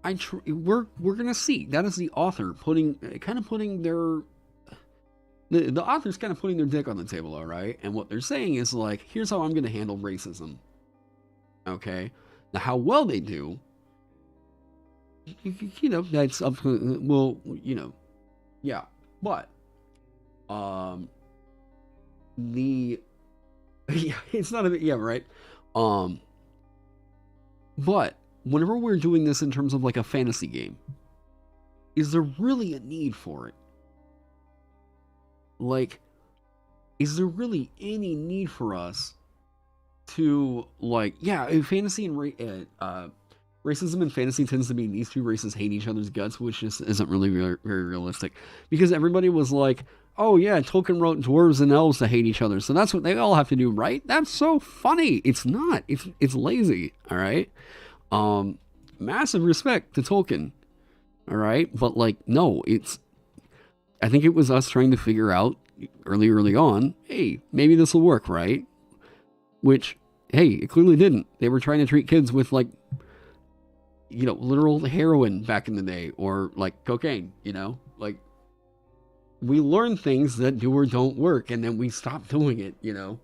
S1: We're gonna see. That is the author putting kind of putting their the author's kind of putting their dick on the table, all right? And what they're saying is like, here's how I'm gonna handle racism. Okay, now how well they do, you know, that's up to well, you know, yeah, but um the yeah, it's not a bit yeah right. Um, but whenever we're doing this in terms of like a fantasy game, is there really a need for it? Like, is there really any need for us to like yeah, fantasy and racism and fantasy tends to be these two races hate each other's guts, which just isn't really very realistic because everybody was like, oh yeah, Tolkien wrote dwarves and elves to hate each other, so that's what they all have to do, right? That's so funny. It's not. It's lazy. All right. Um, massive respect to Tolkien. All right, but like no, it's. I think it was us trying to figure out early on. Hey, maybe this will work, right? Which hey, it clearly didn't. They were trying to treat kids with like you know, literal heroin back in the day or like cocaine, you know? Like we learn things that do or don't work and then we stop doing it, you know?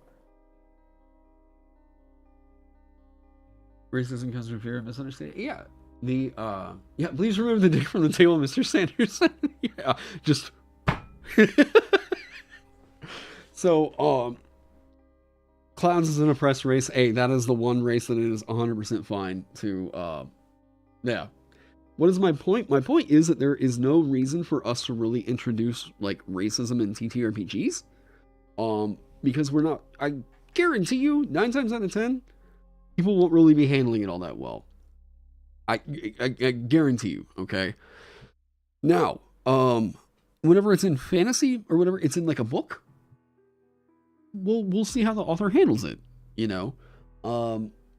S1: Racism comes from fear of misunderstanding. Yeah. Yeah, please remove the dick from the table, Mr. Sanderson. Yeah, just so clowns is an oppressed race. Hey, that is the one race that it is 100% fine to yeah. What is my point? My point is that there is no reason for us to really introduce like racism in TTRPGs. Because we're not I guarantee you 9 times out of 10 people won't really be handling it all that well. I guarantee you, okay? Now, whenever it's in fantasy or whatever, it's in like a book, we'll see how the author handles it, you know?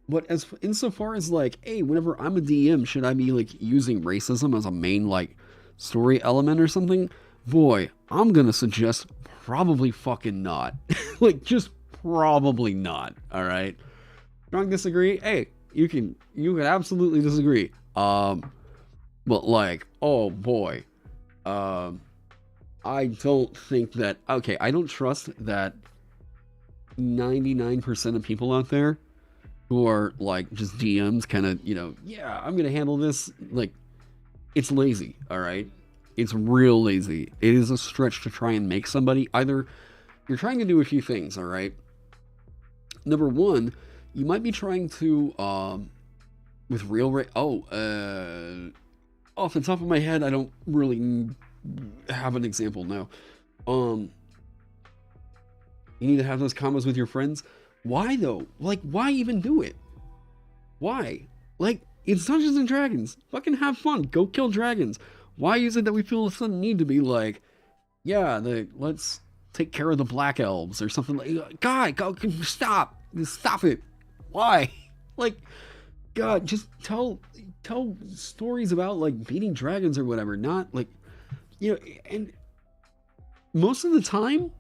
S1: But as insofar as like, hey, whenever I'm a DM, should I be like using racism as a main like story element or something? Boy, I'm gonna suggest probably fucking not. Like, just probably not. All right. Strong disagree. Hey, you can absolutely disagree. But like, oh boy, I don't think that. Okay, I don't trust that 99% of people out there who are like just DMs, kind of, you know, yeah, I'm gonna handle this. Like, it's lazy, all right? It's real lazy. It is a stretch to try and make somebody either. You're trying to do a few things, all right? Number one, you might be trying to with real rate. Off the top of my head, I don't really have an example now. You need to have those combos with your friends. Why though? Like, why even do it? Why? Like, it's Dungeons and Dragons. Fucking have fun. Go kill dragons. Why is it that we feel a sudden need to be like, yeah, let's take care of the black elves or something like? God, go, stop it. Why? Like, God, just tell stories about like beating dragons or whatever. Not like, you know. And most of the time,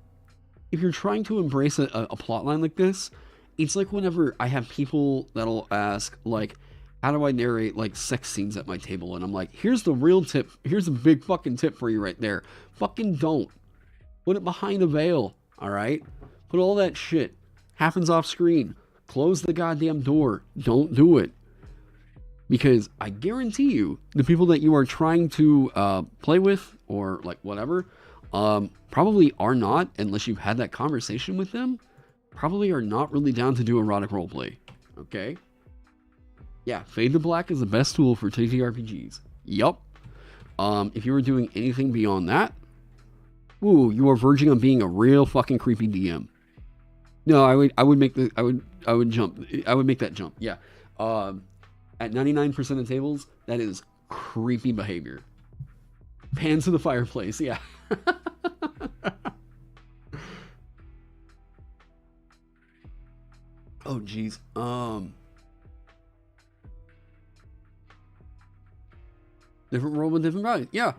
S1: if you're trying to embrace a plot line like this, it's like whenever I have people that'll ask, like, how do I narrate, like, sex scenes at my table? And I'm like, here's the real tip. Here's a big fucking tip for you right there. Fucking don't. Put it behind a veil, all right? Put all that shit. Happens off screen. Close the goddamn door. Don't do it. Because I guarantee you, the people that you are trying to play with, or, like, whatever, probably are not, unless you've had that conversation with them, probably are not really down to do erotic roleplay. Okay? Yeah, Fade to Black is the best tool for TTRPGs. Yup. If you were doing anything beyond that, ooh, you are verging on being a real fucking creepy DM. No, I would make that jump. Yeah. At 99% of tables, that is creepy behavior. Pans to the fireplace, yeah. Oh, jeez. Different world with different values. Yeah.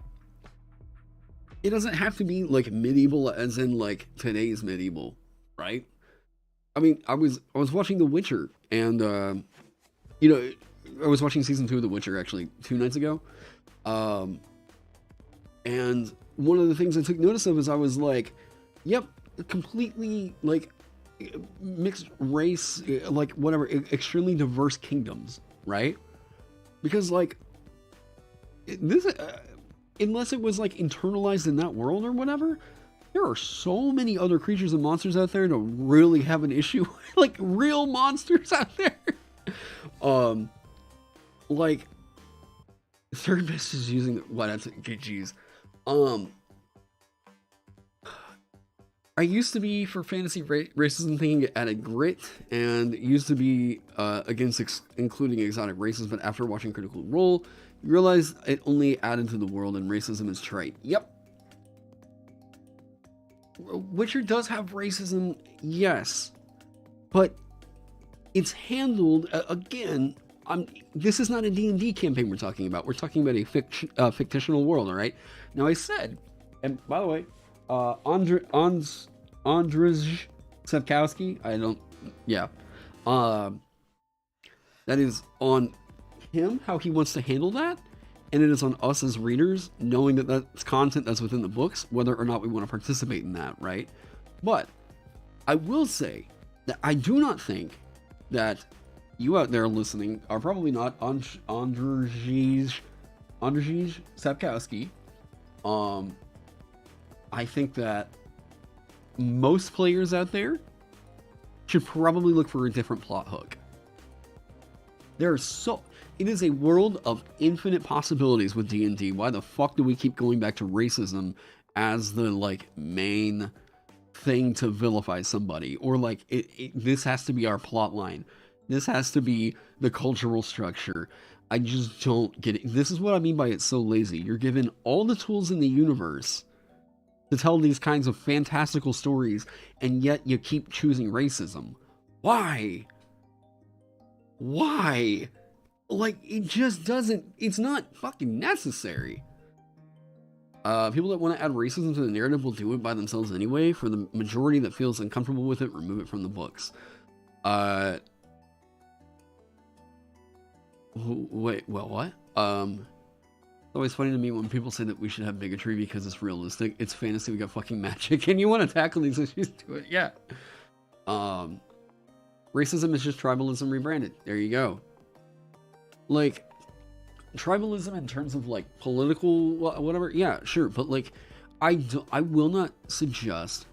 S1: It doesn't have to be like medieval as in like today's medieval, right? I mean, I was watching The Witcher, and you know, I was watching season 2 of The Witcher actually 2 nights ago. And one of the things I took notice of is I was like, yep, completely like mixed race, like whatever, extremely diverse kingdoms, right? Because like this, unless it was like internalized in that world or whatever, there are so many other creatures and monsters out there to really have an issue. Like real monsters out there. Like third best is using what? That's geez. I used to be for fantasy racism thinking at a grit, and used to be against including exotic races, but after watching Critical Role, you realize it only added to the world and racism is trite. Yep. Witcher does have racism, yes, but it's handled, again, this is not a D&D campaign we're talking about. We're talking about a fictional world, all right? Now, I said, and by the way, Andrzej Sapkowski, that is on him, how he wants to handle that, and it is on us as readers, knowing that that's content that's within the books, whether or not we want to participate in that, right? But I will say that I do not think that you out there listening are probably not Andrzej Sapkowski. I think that most players out there should probably look for a different plot hook. It is a world of infinite possibilities with D&D. Why the fuck do we keep going back to racism as the like main thing to vilify somebody? Or like this has to be our plot line. This has to be the cultural structure. I just don't get it. This is what I mean by it's so lazy. You're given all the tools in the universe to tell these kinds of fantastical stories, and yet you keep choosing racism. Why? Why? Like, it just doesn't, it's not fucking necessary. People that want to add racism to the narrative will do it by themselves anyway. For the majority that feels uncomfortable with it, remove it from the books. Wait, well, what? It's always funny to me when people say that we should have bigotry because it's realistic. It's fantasy, we got fucking magic, and you want to tackle these issues to it. Yeah. Um, Racism is just tribalism rebranded. There you go. Like, tribalism in terms of like political whatever, yeah, sure, but like, I will not suggest.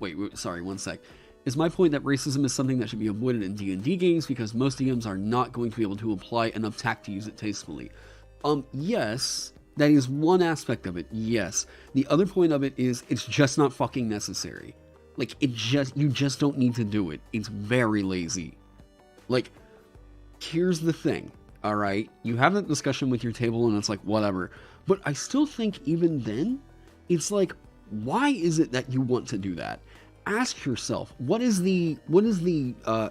S1: Wait, sorry, one sec. Is my point that racism is something that should be avoided in D&D games because most DMs are not going to be able to apply enough tact to use it tastefully. Yes, that is one aspect of it. Yes, the other point of it is it's just not fucking necessary. Like, you just don't need to do it. It's very lazy. Like, here's the thing, all right? You have that discussion with your table and it's like, whatever. But I still think even then, it's like, why is it that you want to do that? Ask yourself, what is the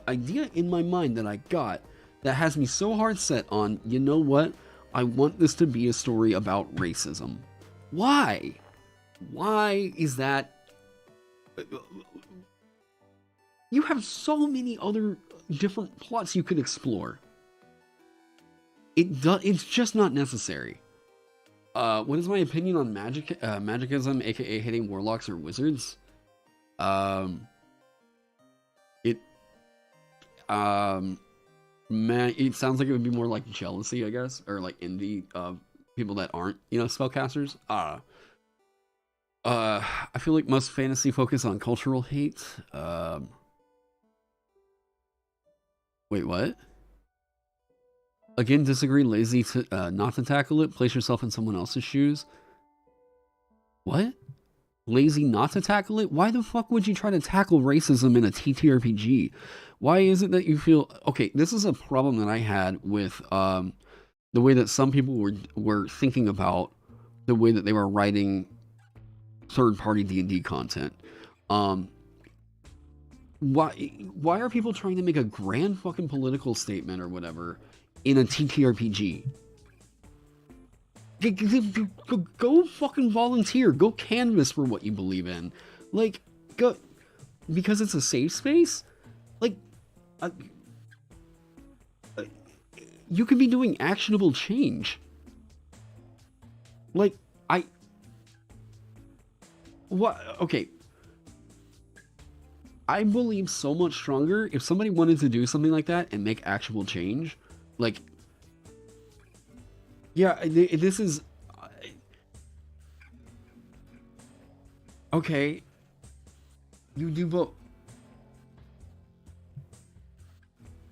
S1: idea in my mind that I got that has me so hard set on, you know what? I want this to be a story about racism. Why? Why is that? You have so many other different plots you could explore. It's just not necessary. What is my opinion on magicism, aka hating warlocks or wizards? Man, it sounds like it would be more like jealousy, I guess, or like envy of people that aren't, spellcasters. I feel like most fantasy focus on cultural hate. Wait, what? Again, disagree. Lazy to not to tackle it. Place yourself in someone else's shoes. What? Lazy not to tackle it? Why the fuck would you try to tackle racism in a TTRPG? Why is it that you feel... Okay, this is a problem that I had with the way that some people were thinking about the way that they were writing third-party D&D content. Why are people trying to make a grand fucking political statement or whatever in a TTRPG? Go fucking volunteer. Go canvas for what you believe in. Like, go... Because it's a safe space? Like, you could be doing actionable change. Like, what? Okay. I believe so much stronger if somebody wanted to do something like that and make actual change. Like, yeah, this is... Okay. You do both.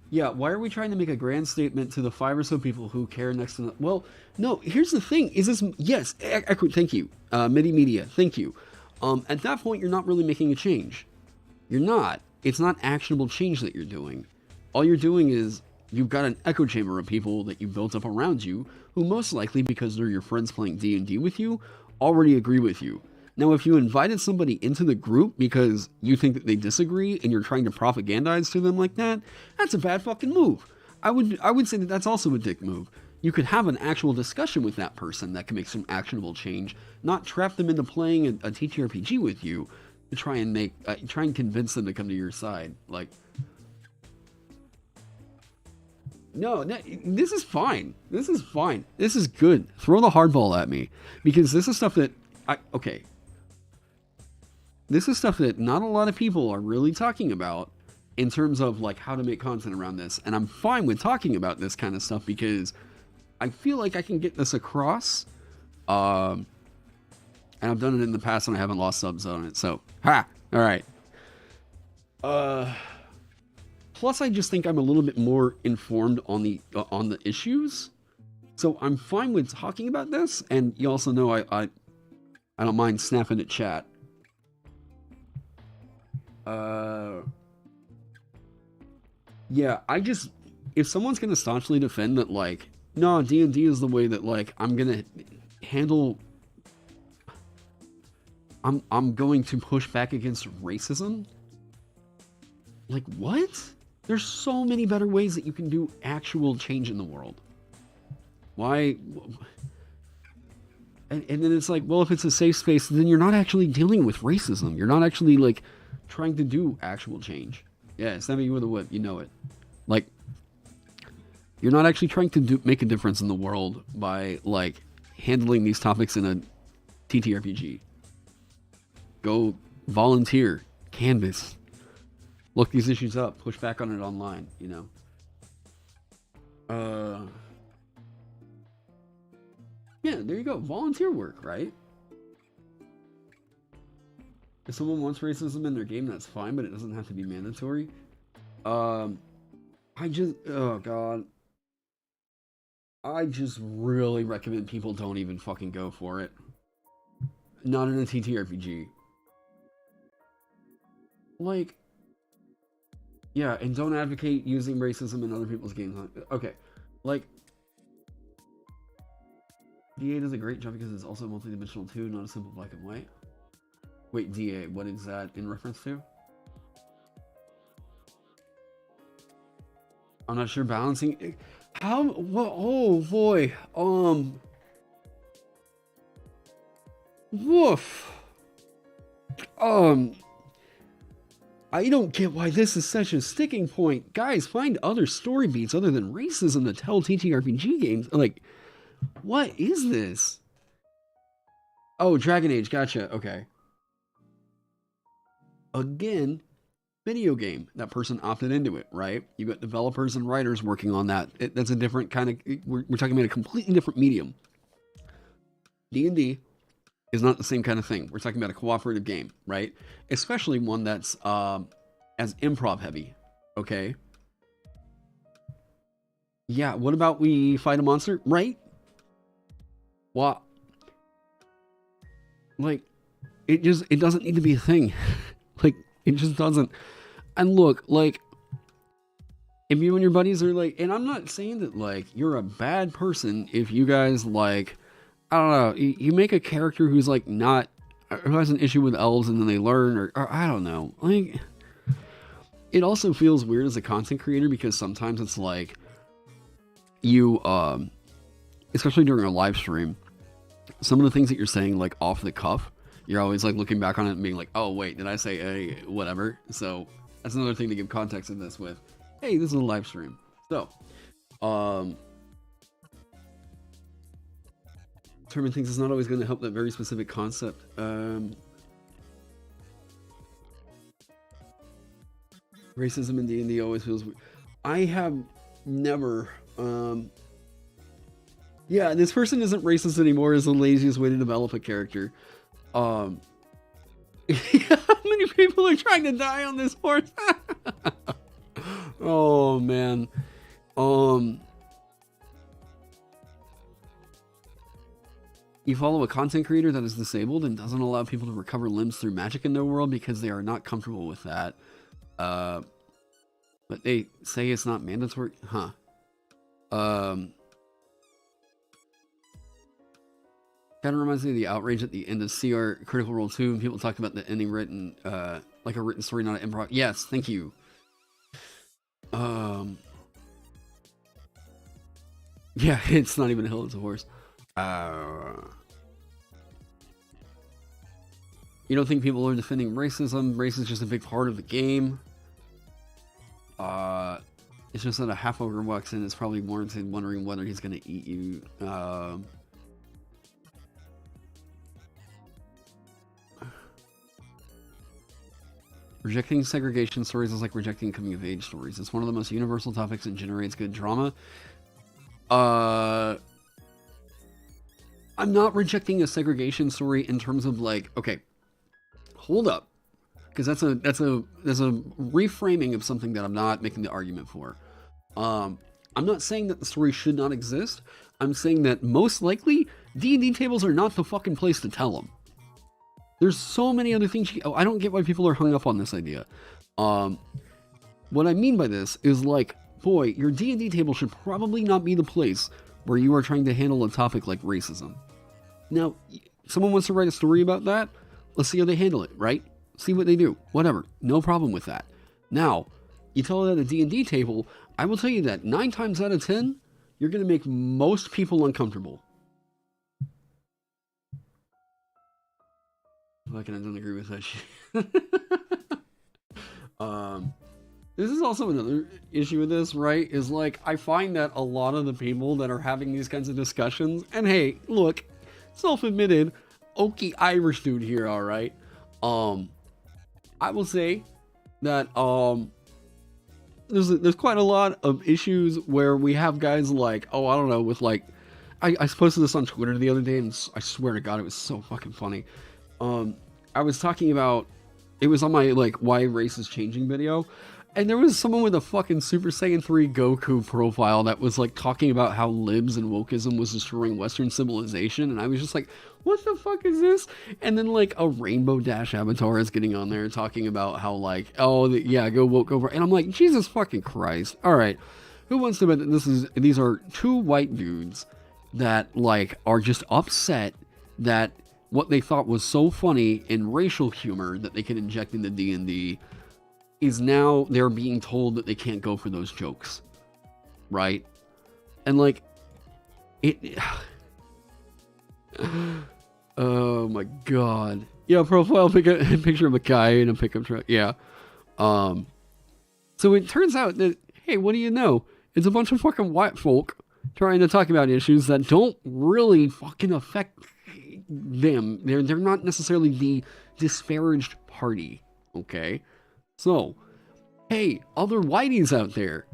S1: Yeah, why are we trying to make a grand statement to the 5 or so people who care next to them? Well, no, here's the thing. Is this... Yes, thank you. MIDI Media, thank you. At that point, you're not really making a change. You're not. It's not actionable change that you're doing. All you're doing is you've got an echo chamber of people that you built up around you who most likely, because they're your friends playing D&D with you, already agree with you. Now, if you invited somebody into the group because you think that they disagree and you're trying to propagandize to them like that, that's a bad fucking move. I would say that that's also a dick move. You could have an actual discussion with that person that can make some actionable change, not trap them into playing a TTRPG with you to try and convince them to come to your side. Like, no, this is fine. This is fine. This is good. Throw the hardball at me, because this is stuff that okay. This is stuff that not a lot of people are really talking about in terms of like how to make content around this, and I'm fine with talking about this kind of stuff because I feel like I can get this across. And I've done it in the past and I haven't lost subs on it. So, all right. Plus, I just think I'm a little bit more informed on the issues. So I'm fine with talking about this. And you also know I don't mind snapping at chat. Yeah, if someone's going to staunchly defend that, like, no, D&D is the way that, like, I'm going to handle... I'm going to push back against racism? Like, what? There's so many better ways that you can do actual change in the world. Why? And then it's like, well, if it's a safe space, then you're not actually dealing with racism. You're not actually, like, trying to do actual change. Yeah, send me with a whip. You know it. Like, you're not actually trying to make a difference in the world by, like, handling these topics in a TTRPG. Go volunteer, canvas. look these issues up, push back on it online, you know. Yeah, there you go. Volunteer work, right? If someone wants racism in their game, that's fine, but it doesn't have to be mandatory. Oh god. I just really recommend people don't even fucking go for it. Not in a TTRPG. Like, yeah, and don't advocate using racism in other people's games. Okay, like, DA does a great job because it's also multidimensional too, not a simple black and white. Wait, DA, what is that in reference to? I'm not sure balancing. How? What? Oh boy. Woof. I don't get why this is such a sticking point. Guys, find other story beats other than racism to tell TTRPG games. Like, what is this? Oh, Dragon Age, gotcha. Okay. Again, video game. That person opted into it, right? You got developers and writers working on that. That's a different kind of. We're talking about a completely different medium. D&D is not the same kind of thing. We're talking about a cooperative game, right? Especially one that's as improv heavy. Okay. Yeah. What about we fight a monster, right? Well, like, it doesn't need to be a thing. Like, it just doesn't. And look, like, if you and your buddies are like, and I'm not saying that, like, you're a bad person if you guys, like, I don't know, you make a character who's, like, not, who has an issue with elves and then they learn, or I don't know. Like, it also feels weird as a content creator because sometimes it's like, you, especially during a live stream, some of the things that you're saying, like, off the cuff, you're always, like, looking back on it and being like, oh, wait, did I say a whatever? So that's another thing to give context in this with. Hey, this is a live stream. So, determine things is not always going to help that very specific concept. Racism in D&D always feels weird. I have never, yeah, this person isn't racist anymore is the laziest way to develop a character. How many people are trying to die on this horse? Oh man. You follow a content creator that is disabled and doesn't allow people to recover limbs through magic in their world because they are not comfortable with that. But they say it's not mandatory, huh? Kind of reminds me of the outrage at the end of CR Critical Role 2 and people talked about the ending written, like a written story, not an improv. Yes, thank you. Yeah, it's not even a hill, it's a horse. You don't think people are defending racism? Race is just a big part of the game. It's just that a half ogre walks in is probably warranted wondering whether he's gonna eat you. Rejecting segregation stories is like rejecting coming of age stories. It's one of the most universal topics and generates good drama. I'm not rejecting a segregation story in terms of like, okay, hold up, because that's a reframing of something that I'm not making the argument for. I'm not saying that the story should not exist. I'm saying that most likely D&D tables are not the fucking place to tell them. There's so many other things. I don't get why people are hung up on this idea. What I mean by this is like, boy, your D&D table should probably not be the place where you are trying to handle a topic like racism. Now, someone wants to write a story about that. Let's see how they handle it, right? See what they do. Whatever. No problem with that. Now, you tell it at a D&D table, I will tell you that 9 times out of 10, you're going to make most people uncomfortable. Like, I don't agree with that shit. This is also another issue with this, right? Is like, I find that a lot of the people that are having these kinds of discussions, and hey, look, self-admitted, oaky Irish dude here, alright? I will say, that there's quite a lot of issues where we have guys like, oh, I don't know, with like, I posted this on Twitter the other day, and I swear to God, it was so fucking funny. I was talking about, it was on my like why race is changing video, and there was someone with a fucking Super Saiyan 3 Goku profile that was like talking about how libs and wokeism was destroying Western civilization, and I was just like, what the fuck is this? And then like a Rainbow Dash avatar is getting on there talking about how like, oh yeah, go woke over, and I'm like, Jesus fucking Christ. All right, who wants to bet that these are two white dudes that like are just upset that what they thought was so funny in racial humor that they can inject into D&D is now they're being told that they can't go for those jokes, right? And like it oh my God. Yeah, profile picture of a guy in a pickup truck. Yeah. So it turns out that, hey, what do you know? It's a bunch of fucking white folk trying to talk about issues that don't really fucking affect them. They're not necessarily the disparaged party, okay? So, hey, other whiteys out there,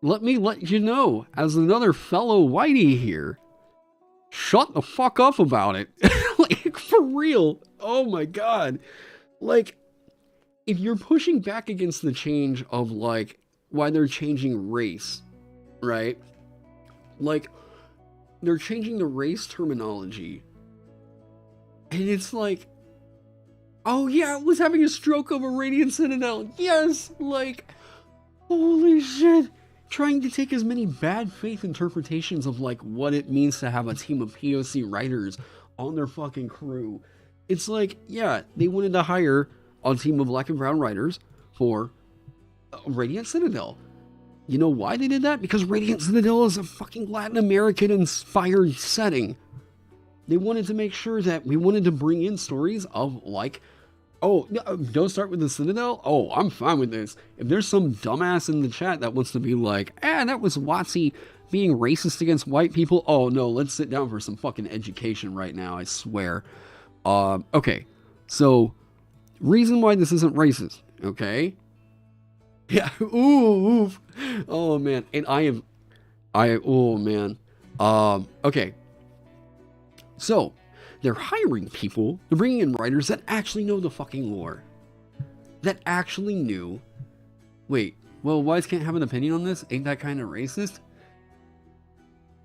S1: let me let you know, as another fellow whitey here, shut the fuck up about it. Like, for real. Oh my God. Like, if you're pushing back against the change of, like, why they're changing race, right? Like, they're changing the race terminology. And it's like, oh yeah, I was having a stroke over Radiant Citadel. Yes, like, holy shit. Trying to take as many bad faith interpretations of like what it means to have a team of POC writers on their fucking crew. It's like, yeah, they wanted to hire a team of black and brown writers for Radiant Citadel. You know why they did that? Because Radiant Citadel is a fucking Latin American inspired setting. They wanted to make sure that we wanted to bring in stories of like, oh, don't start with the Citadel? Oh, I'm fine with this. If there's some dumbass in the chat that wants to be like, that was WotC being racist against white people. Oh no, let's sit down for some fucking education right now, I swear. Okay, so reason why this isn't racist, okay? Yeah, ooh, oof. Oh man, and oh man. Okay. So, they're hiring people, they're bringing in writers that actually know the fucking lore. That actually knew. Wait, well, whites can't have an opinion on this? Ain't that kind of racist?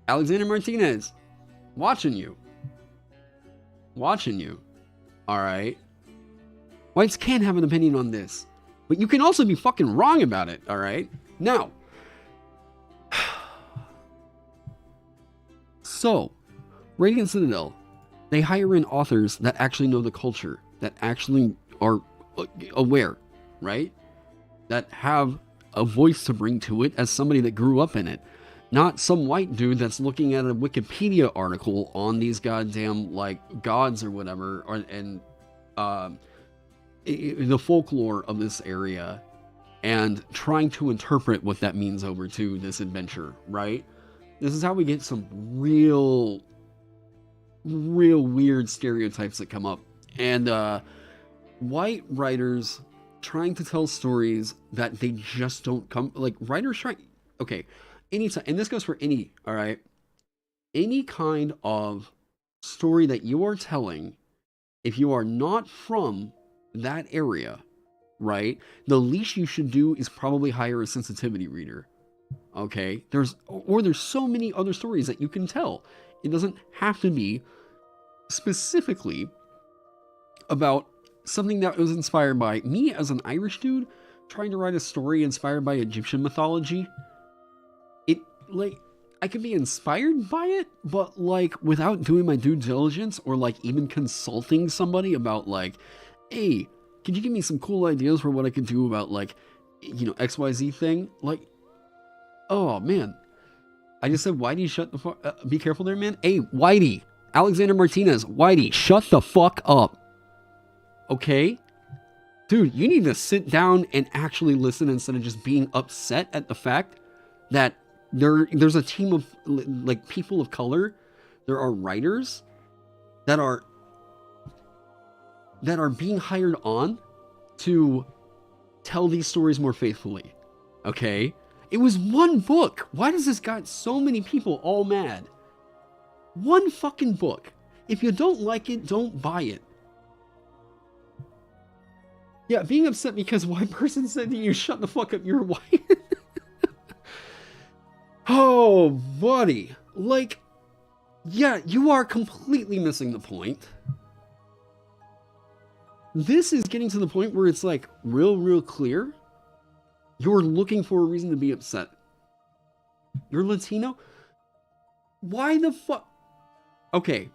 S1: Alexander Martinez, watching you. Watching you. Alright. Whites can have an opinion on this. But you can also be fucking wrong about it, alright? Now. So, Radiant Citadel, they hire in authors that actually know the culture, that actually are aware, right? That have a voice to bring to it as somebody that grew up in it. Not some white dude that's looking at a Wikipedia article on these goddamn, like, gods or whatever, and the folklore of this area, and trying to interpret what that means over to this adventure, right? This is how we get some real weird stereotypes that come up. And white writers trying to tell stories that they just don't come, like writers trying, okay, anytime, and this goes for any, all right, any kind of story that you are telling, if you are not from that area, right, the least you should do is probably hire a sensitivity reader. Okay, there's so many other stories that you can tell. It doesn't have to be specifically about something that was inspired by me as an Irish dude trying to write a story inspired by Egyptian mythology. It, like, I could be inspired by it, but like without doing my due diligence or like even consulting somebody about like, hey, could you give me some cool ideas for what I could do about like, you know, XYZ thing? Like, oh man, I just said, Whitey, shut the fuck, be careful there, man. Hey, Whitey, Alexander Martinez, Whitey, shut the fuck up. Okay? Dude, you need to sit down and actually listen instead of just being upset at the fact that there's a team of like people of color. There are writers that are being hired on to tell these stories more faithfully. Okay? It was one book. Why does this got so many people all mad? One fucking book. If you don't like it, don't buy it. Yeah, being upset because one person said to you, shut the fuck up, you're white. Oh, buddy. Like, yeah, you are completely missing the point. This is getting to the point where it's like real clear. You're looking for a reason to be upset. You're Latino? Why the fuck? Okay.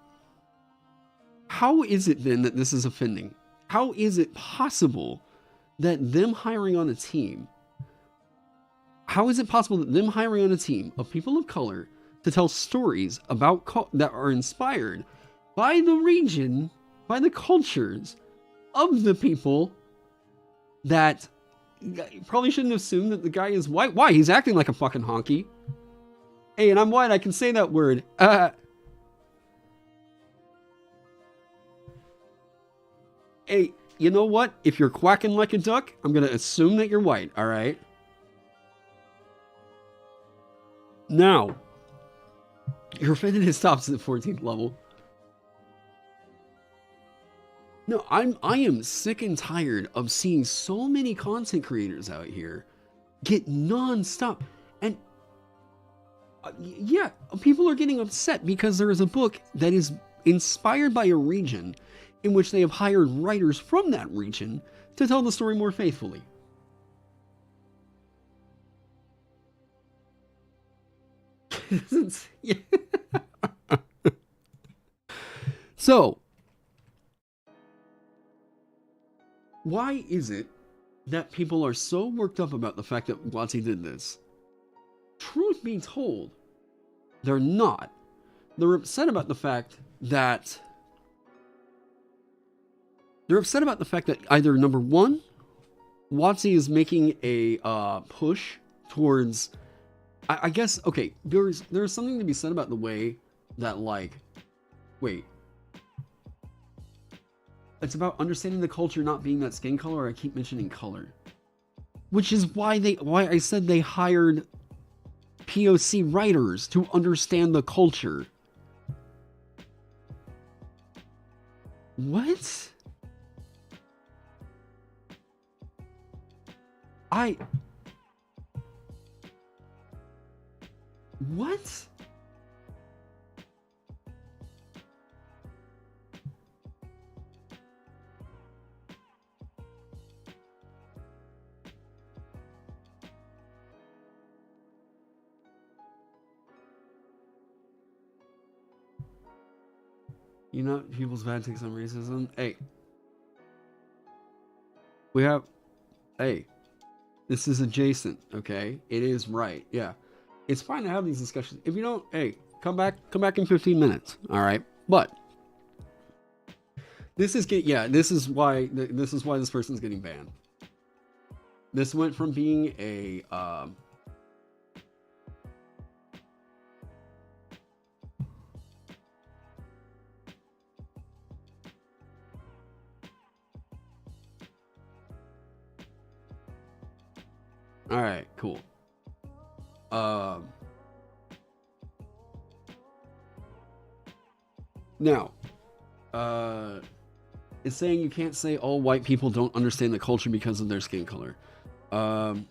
S1: How is it then that this is offending? How is it possible that them hiring on a team, how is it possible that them hiring on a team of people of color to tell stories about that are inspired by the region, by the cultures of the people that probably shouldn't assume that the guy is white? Why? He's acting like a fucking honky. Hey, and I'm white, I can say that word. Hey, you know what? If you're quacking like a duck, I'm going to assume that you're white, all right? Now, your offendedness stops at the 14th level. No, I am sick and tired of seeing so many content creators out here get non-stop. And yeah, people are getting upset because there is a book that is inspired by a region in which they have hired writers from that region to tell the story more faithfully. So, why is it that people are so worked up about the fact that WotC did this? Truth be told, they're not. They're upset about the fact that either, number one, WotC is making a push towards, I guess, okay, there's something to be said about the way that, like, wait, it's about understanding the culture, not being that skin color. I keep mentioning color, which is why I said they hired POC writers to understand the culture. What? What? You know, people's bad takes on racism. Hey. Hey. This is adjacent, okay? It is right, yeah. It's fine to have these discussions. If you don't, hey, come back in 15 minutes, all right? But this is why this person's getting banned. This went from being a all right, cool. Now, it's saying you can't say all white people don't understand the culture because of their skin color. I'm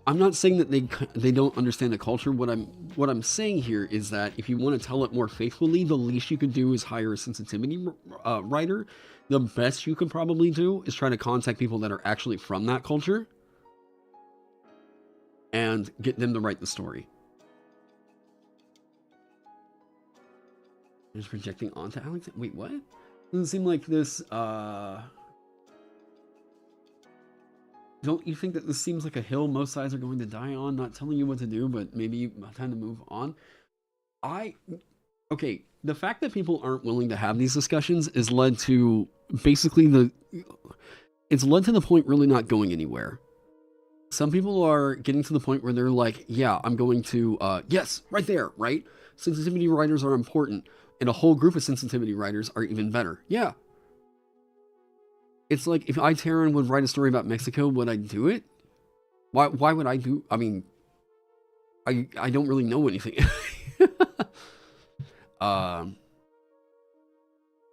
S1: not saying that they don't understand the culture. What I'm saying here is that if you want to tell it more faithfully, the least you could do is hire a sensitivity writer. The best you could probably do is try to contact people that are actually from that culture and get them to write the story. Just projecting onto Alex. Wait, what? Doesn't seem like this. Don't you think that this seems like a hill most sides are going to die on? Not telling you what to do, but maybe time to move on. Okay, the fact that people aren't willing to have these discussions is led to basically it's led to the point really not going anywhere. Some people are getting to the point where they're like, yeah, I'm going to, yes, right there, right? Sensitivity writers are important, and a whole group of sensitivity writers are even better. Yeah. It's like if I Terran would write a story about Mexico, would I do it? Why would I do? I mean, I don't really know anything. um,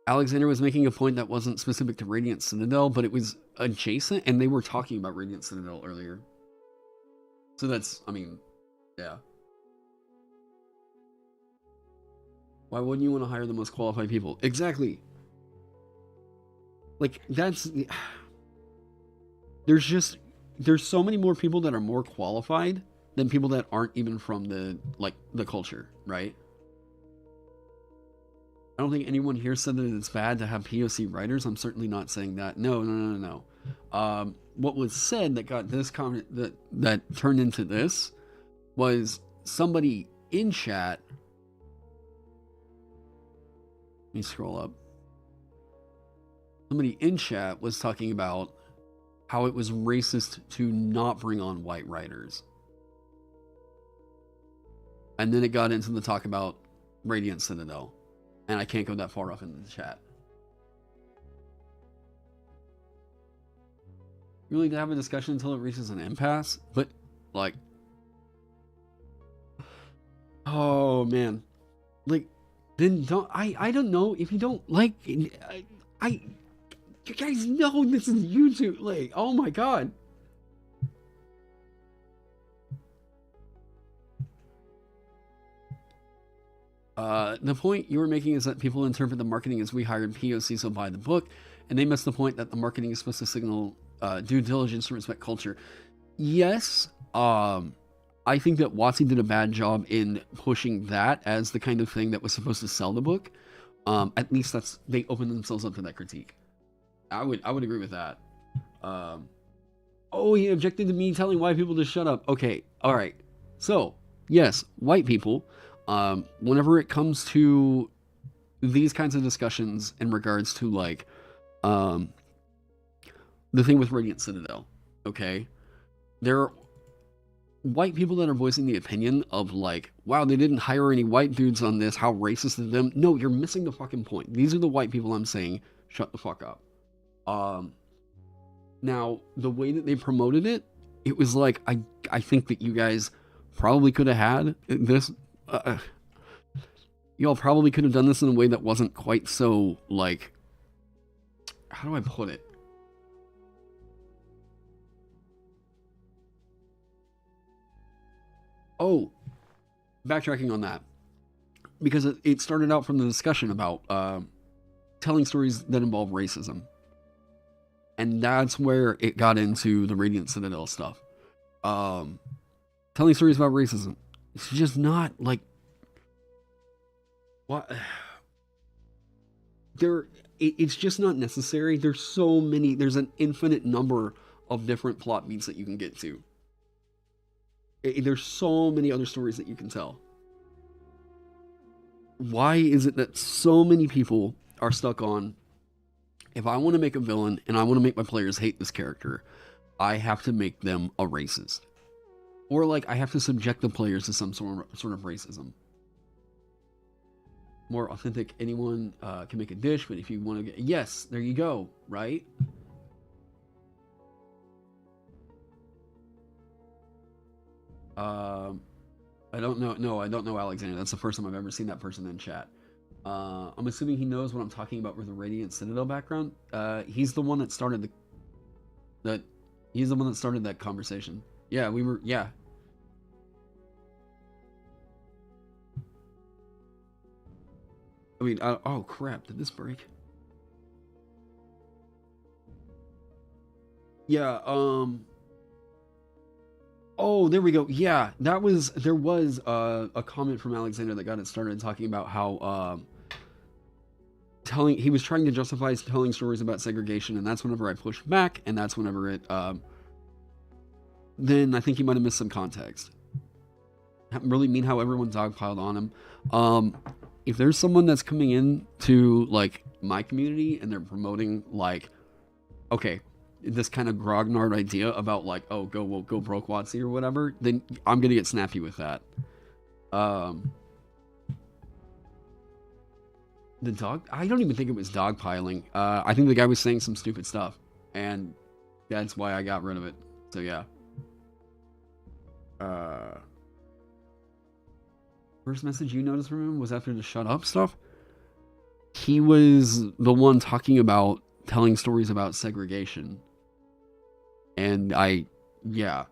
S1: Alexander was making a point that wasn't specific to Radiant Citadel, but it was adjacent, and they were talking about Radiant Citadel earlier. So that's, I mean, yeah. Why wouldn't you want to hire the most qualified people? Exactly. Like, that's... There's so many more people that are more qualified than people that aren't even from the culture, right? I don't think anyone here said that it's bad to have POC writers. I'm certainly not saying that. No. What was said that got this comment that turned into this was somebody in chat. Let me scroll up. Somebody in chat was talking about how it was racist to not bring on white writers. And then it got into the talk about Radiant Citadel. And I can't go that far off into the chat. You really need to have a discussion until it reaches an impasse? But, like... Oh, man. Like, then don't... I don't know if you don't like... You guys know this is YouTube. Like, oh my god. The point you were making is that people interpret the marketing as we hired POC, so buy the book, and they miss the point that the marketing is supposed to signal due diligence and respect culture. Yes, I think that WotC did a bad job in pushing that as the kind of thing that was supposed to sell the book. At least they opened themselves up to that critique. I would agree with that. Oh, he objected to me telling white people to shut up. Okay, all right. So, yes, white people, whenever it comes to these kinds of discussions in regards to, like, the thing with Radiant Citadel, okay? There are white people that are voicing the opinion of, like, wow, they didn't hire any white dudes on this, how racist of them. No, you're missing the fucking point. These are the white people I'm saying, shut the fuck up. Now, the way that they promoted it, it was like, I think that you guys probably could have had this, y'all probably could have done this in a way that wasn't quite so, like, how do I put it? Oh, backtracking on that, because it started out from the discussion about telling stories that involve racism. And that's where it got into the Radiant Citadel stuff. Telling stories about racism. It's just not, like... What? It's just not necessary. There's so many... There's an infinite number of different plot beats that you can get to. There's so many other stories that you can tell. Why is it that so many people are stuck on... If I want to make a villain and I want to make my players hate this character, I have to make them a racist. Or, like, I have to subject the players to some sort of racism. More authentic, anyone can make a dish, but if you want to get... Yes, there you go, right? I don't know. No, I don't know Alexander. That's the first time I've ever seen that person in chat. I'm assuming he knows what I'm talking about with the Radiant Citadel background. He's the one that started he's the one that started that conversation. Yeah, yeah. I mean, oh crap, did this break? Yeah, oh, there we go. Yeah, there was a comment from Alexander that got it started talking about how, he was trying to justify telling stories about segregation, and that's whenever I pushed back, and that's whenever it, then I think he might have missed some context. Really mean how everyone dogpiled on him. If there's someone that's coming in to, like, my community, and they're promoting, like, okay, this kind of grognard idea about, like, oh, go broke WotC or whatever, then I'm gonna get snappy with that. The dog... I don't even think it was dogpiling. I think the guy was saying some stupid stuff. and that's why I got rid of it. So yeah. First message you noticed from him was after the shut up stuff. He was the one talking about telling stories about segregation. And yeah.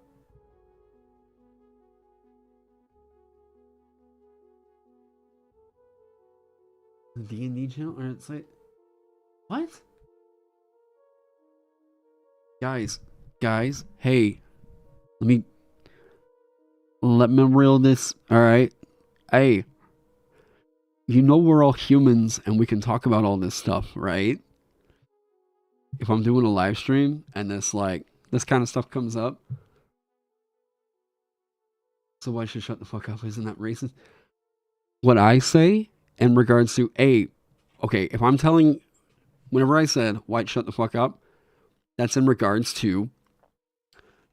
S1: The D&D channel? Or it's like, what? Guys, hey, let me reel this, alright? Hey, you know we're all humans and we can talk about all this stuff, right? If I'm doing a live stream and this kind of stuff comes up, so why should shut the fuck up? Isn't that racist? What I say in regards to, okay, if I'm telling, whenever I said, why shut the fuck up, that's in regards to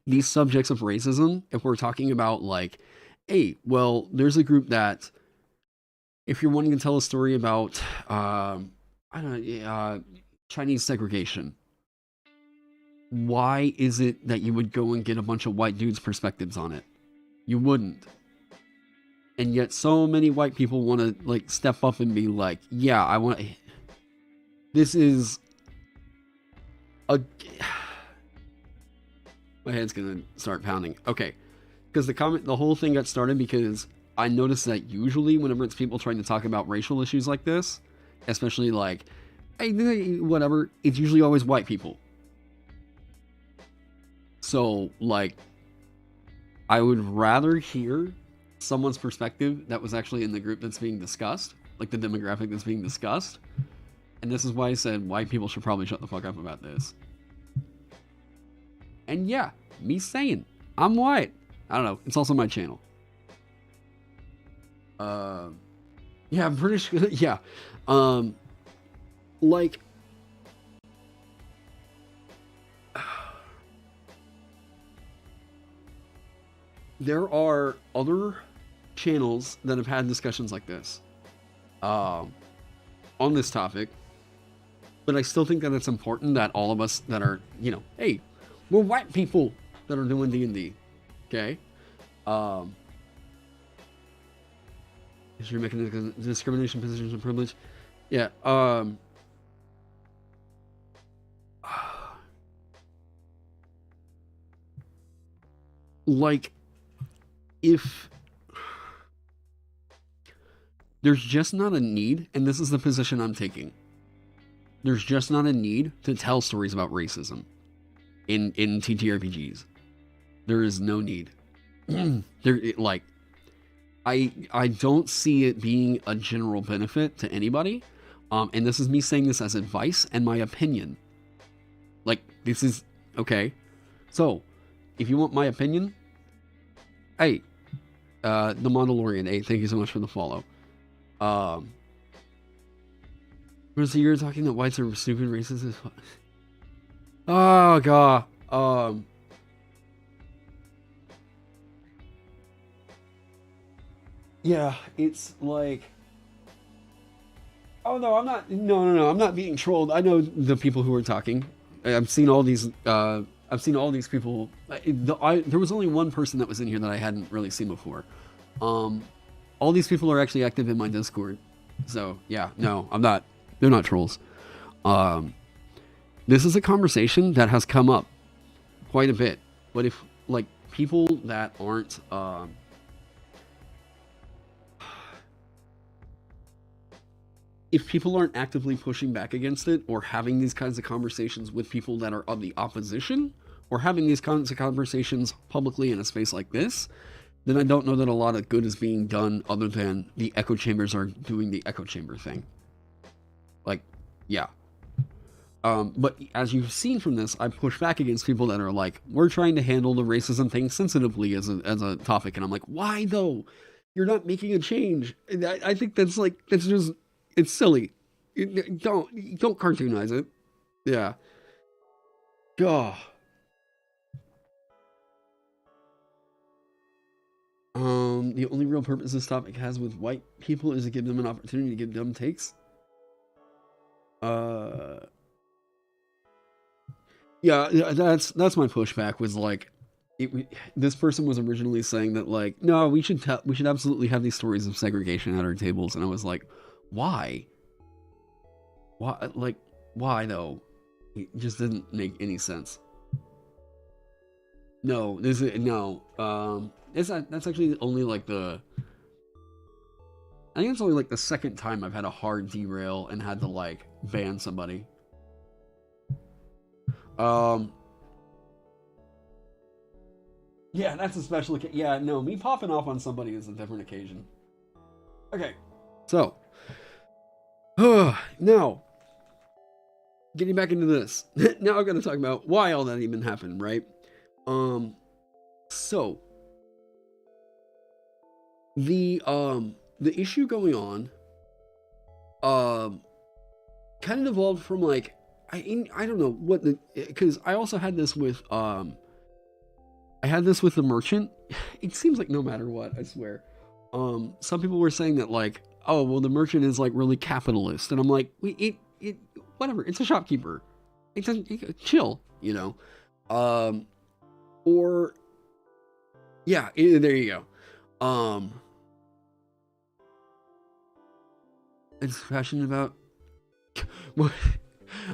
S1: these subjects of racism. If we're talking about like, hey, well, there's a group that, if you're wanting to tell a story about, I don't know, Chinese segregation, why is it that you would go and get a bunch of white dudes' perspectives on it? You wouldn't. And yet so many white people want to like step up and be like, yeah, I want, this is a, my head's gonna start pounding. Okay, because the whole thing got started because I noticed that usually whenever it's people trying to talk about racial issues like this, especially like, hey, whatever, it's usually always white people. So like, I would rather hear someone's perspective that was actually in the group that's being discussed, like the demographic that's being discussed. And this is why I said white people should probably shut the fuck up about this. And yeah, me saying I'm white. I don't know. It's also my channel. Yeah, I'm pretty sure. Yeah. Like, there are other channels that have had discussions like this on this topic, but I still think that it's important that all of us that are, you know, hey, we're white people that are doing D&D, okay? Is your mechanism discrimination, positions, and privilege? Yeah. Like, if there's just not a need, and this is the position I'm taking, there's just not a need to tell stories about racism in TTRPGs. There is no need. I don't see it being a general benefit to anybody. And this is me saying this as advice and my opinion. Like, this is, okay. So, if you want my opinion, hey, The Mandalorian, hey, thank you so much for the follow. So you're talking that whites are stupid, racist? Oh, God. Yeah, it's like, oh no, I'm not. No, I'm not being trolled. I know the people who are talking. I've seen all these. I've seen all these people. There was only one person that was in here that I hadn't really seen before. All these people are actually active in my Discord. So yeah, no, I'm not. They're not trolls. This is a conversation that has come up quite a bit. But if like people that aren't if people aren't actively pushing back against it or having these kinds of conversations with people that are of the opposition or having these kinds of conversations publicly in a space like this, then I don't know that a lot of good is being done other than the echo chambers are doing the echo chamber thing. Like, yeah. But as you've seen from this, I push back against people that are like, we're trying to handle the racism thing sensitively as a topic. And I'm like, why though? You're not making a change. I think that's just, it's silly. Don't cartoonize it. Yeah. Gah. The only real purpose this topic has with white people is to give them an opportunity to give dumb takes. Yeah, that's my pushback was like, this person was originally saying that like, no, we should absolutely have these stories of segregation at our tables, and I was like, why? Why? Like, why though? It just didn't make any sense. No, this is no. That's actually only like I think it's only like the second time I've had a hard derail and had to like ban somebody. Um, yeah, that's a special occasion. Yeah, no, me popping off on somebody is a different occasion. Okay, so now getting back into this. Now I'm gonna talk about why all that even happened, right? Um, so the issue going on, um, kind of evolved from like I don't know what the because I also had this with I had this with the merchant. It seems like no matter what, I swear. Some people were saying that like, oh well, the merchant is like really capitalist, and I'm like, it whatever. It's a shopkeeper. It doesn't chill, you know. Or yeah, there you go. It's passionate about.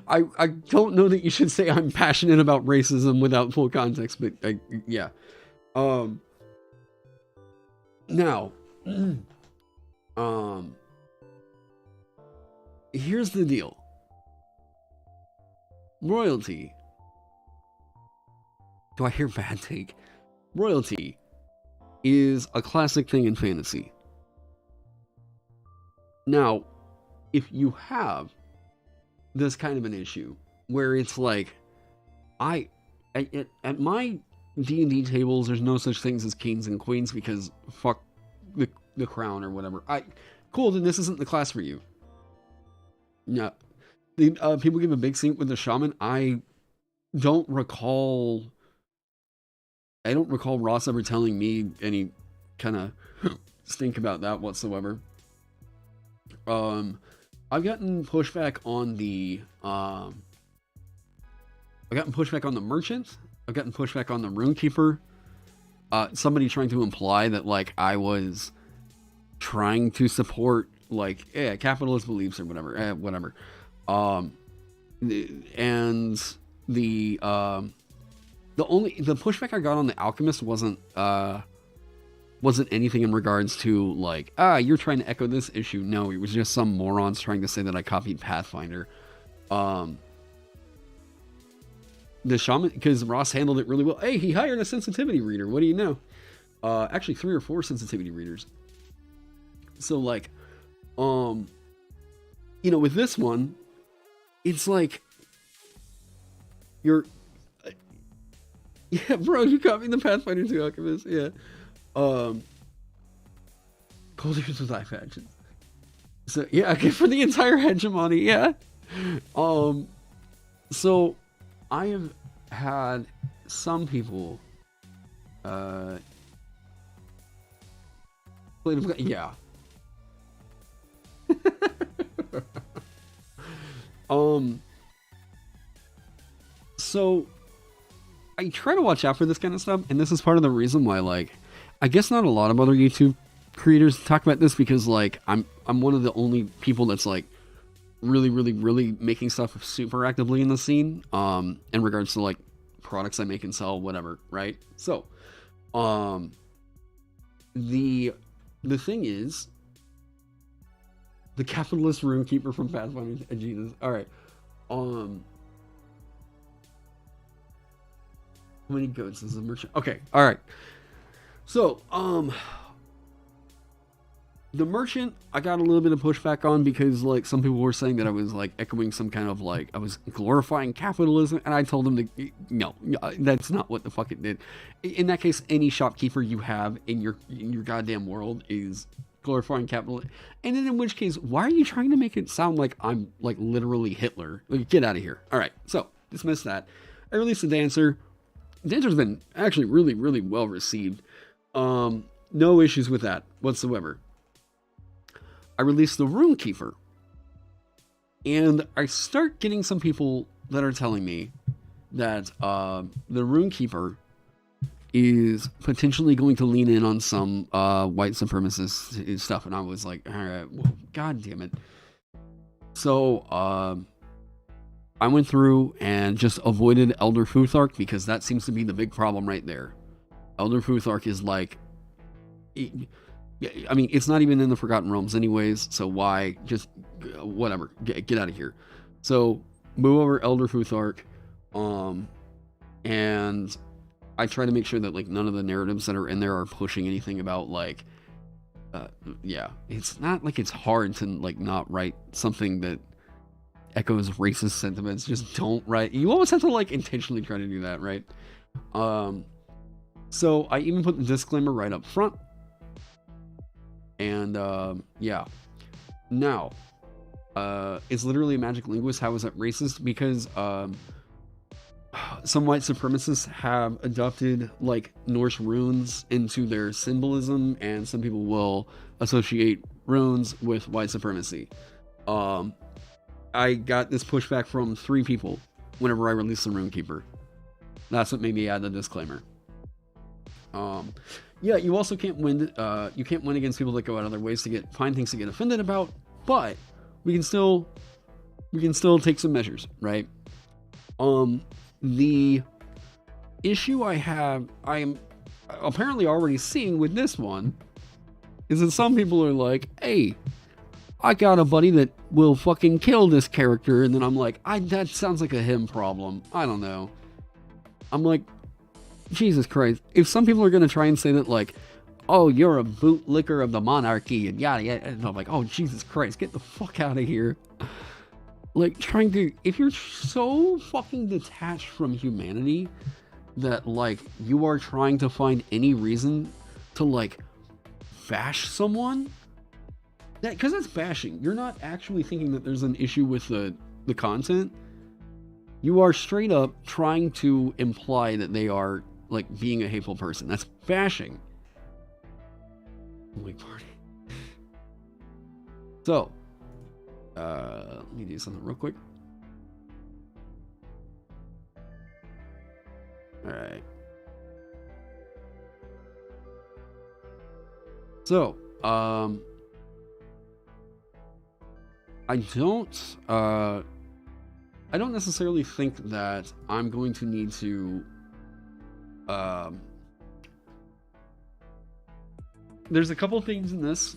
S1: I don't know that you should say I'm passionate about racism without full context, but yeah. Now, here's the deal. Royalty. Do I hear bad take? Royalty is a classic thing in fantasy. Now, if you have this kind of an issue where it's like, at my D&D tables, there's no such things as kings and queens because fuck the crown or whatever. Cool, then this isn't the class for you. No. People give a big seat with the shaman. I don't recall Ross ever telling me any kind of stink about that whatsoever. I've gotten pushback on the merchant. I've gotten pushback on the runekeeper. Somebody trying to imply that like I was trying to support like capitalist beliefs or whatever. Whatever. And the pushback I got on the alchemist wasn't anything in regards to like, you're trying to echo this issue. No, it was just some morons trying to say that I copied Pathfinder. The shaman, because Ross handled it really well. Hey, he hired a sensitivity reader. What do you know? Actually 3 or 4 sensitivity readers. So like, with this one, it's like, yeah, bro, you copied the Pathfinder 2 alchemist. Yeah. Cold ears with eye patches. So yeah, okay, for the entire hegemony, yeah. So I have had some people yeah. So I try to watch out for this kind of stuff, and this is part of the reason why, like, I guess not a lot of other YouTube creators talk about this, because like I'm one of the only people that's like really making stuff super actively in the scene in regards to like products I make and sell, whatever, right? So the thing is, the capitalist runekeeper from Pathfinder. Jesus. All right. How many goats is a merchant? Okay. All right. So, the merchant, I got a little bit of pushback on because, like, some people were saying that I was, like, echoing some kind of, like, I was glorifying capitalism, and I told them to, no, that's not what the fuck it did. In that case, any shopkeeper you have in your goddamn world is glorifying capitalism. And then in which case, why are you trying to make it sound like I'm, like, literally Hitler? Like, get out of here. All right, so, dismiss that. I released the Dancer. Dancer's been actually really well received. No issues with that whatsoever. I released the Runekeeper, and I start getting some people that are telling me that the Runekeeper is potentially going to lean in on some white supremacist stuff, and I was like, all right, well, god damn it. So I went through and just avoided Elder Futhark, because that seems to be the big problem right there. Elder Futhark is like, I mean, it's not even in the Forgotten Realms anyways, so why just whatever, get out of here. So move over Elder Futhark, and I try to make sure that like none of the narratives that are in there are pushing anything about like, yeah, it's not like it's hard to like not write something that echoes racist sentiments. Just don't write. You always have to like intentionally try to do that, right? So I even put the disclaimer right up front. And yeah. Now, it's literally a magic linguist. How is that racist? Because some white supremacists have adopted like Norse runes into their symbolism, and some people will associate runes with white supremacy. I got this pushback from 3 people whenever I released the Runekeeper. That's what made me add the disclaimer. Yeah, you also can't win. You can't win against people that go out of their ways to find things to get offended about. But we can still take some measures, right? The issue I'm apparently already seeing with this one is that some people are like, hey, I got a buddy that will fucking kill this character, and then I'm like, that sounds like a him problem. I don't know. I'm like, Jesus Christ. If some people are going to try and say that, like, oh, you're a bootlicker of the monarchy, and yada yada, and I'm like, oh, Jesus Christ, get the fuck out of here. Like, if you're so fucking detached from humanity that, like, you are trying to find any reason to, like, bash someone, because that's bashing. You're not actually thinking that there's an issue with the content. You are straight up trying to imply that they are, like, being a hateful person. That's bashing. Wait, party. So, let me do something real quick. Alright. So, I don't necessarily think that I'm going to need to, there's a couple things in this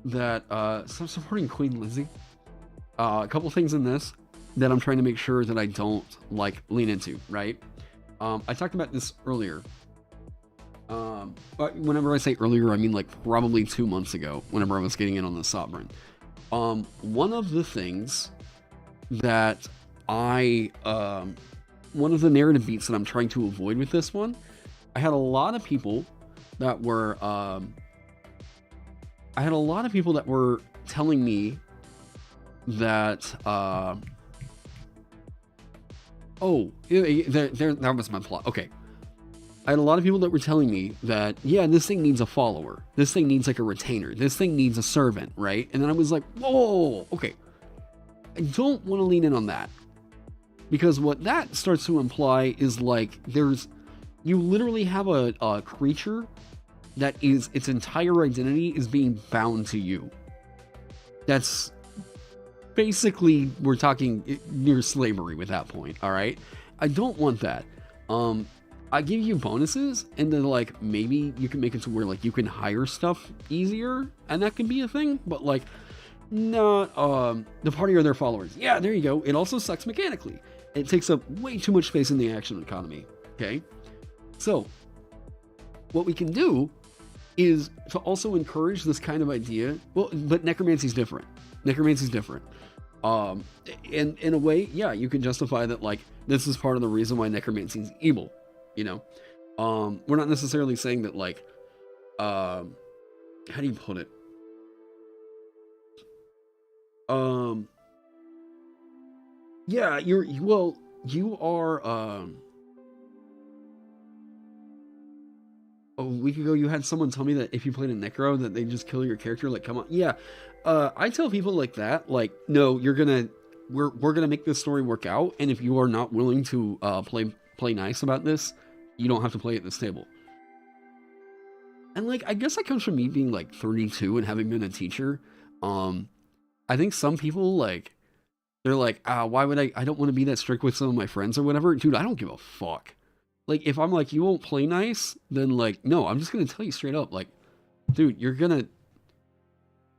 S1: that, so I'm supporting Queen Lizzie. A couple things in this that I'm trying to make sure that I don't, like, lean into, right? I talked about this earlier. Whenever I say earlier, I mean, like, probably 2 months ago, whenever I was getting in on the Sovereign. One of the things that one of the narrative beats that I'm trying to avoid with this one, I had a lot of people that were, telling me that, that was my plot. Okay. I had a lot of people that were telling me that, yeah, this thing needs a follower. This thing needs like a retainer. This thing needs a servant, right? And then I was like, whoa, okay. I don't want to lean in on that. Because what that starts to imply is like, you literally have a creature that is, its entire identity is being bound to you. That's basically, we're talking near slavery with that point, all right? I don't want that. I give you bonuses, and then like maybe you can make it to where like you can hire stuff easier, and that can be a thing. But like, not the party or their followers. Yeah, there you go. It also sucks mechanically. It takes up way too much space in the action economy. Okay, so what we can do is to also encourage this kind of idea. Well, but necromancy's different. Necromancy's different. In a way, yeah, you can justify that like this is part of the reason why necromancy is evil. You know, we're not necessarily saying that like, how do you put it? Yeah, you are, a week ago you had someone tell me that if you played a necro that they just kill your character. Like, come on. Yeah. I tell people like that, like, no, we're gonna make this story work out. And if you are not willing to, play play nice about this, you don't have to play at this table. And like, I guess that comes from me being like 32 and having been a teacher. I think some people like, they're like, why would I don't want to be that strict with some of my friends or whatever. Dude, I don't give a fuck. Like, if I'm like, you won't play nice, then like, no, I'm just going to tell you straight up, like, dude, you're going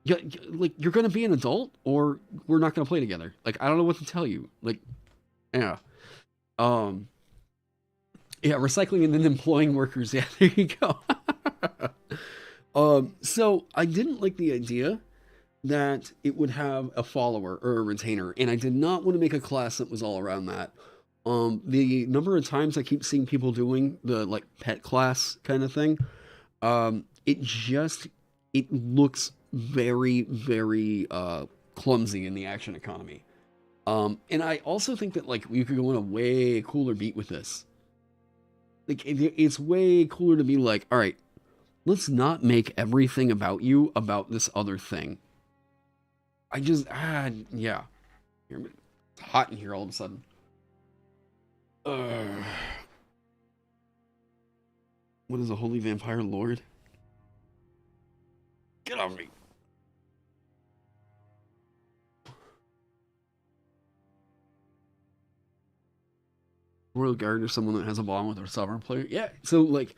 S1: to be an adult or we're not going to play together. Like, I don't know what to tell you. Like, yeah. Yeah, recycling and then employing workers. Yeah, there you go. So I didn't like the idea that it would have a follower or a retainer, and I did not want to make a class that was all around that. The number of times I keep seeing people doing the like pet class kind of thing, it looks very, very clumsy in the action economy. And I also think that like we could go on a way cooler beat with this. Like it's way cooler to be like, all right, let's not make everything about you about this other thing. Yeah. It's hot in here all of a sudden. What is a holy vampire lord? Get off me. Royal Guard or someone that has a bond with our sovereign player. Yeah, so like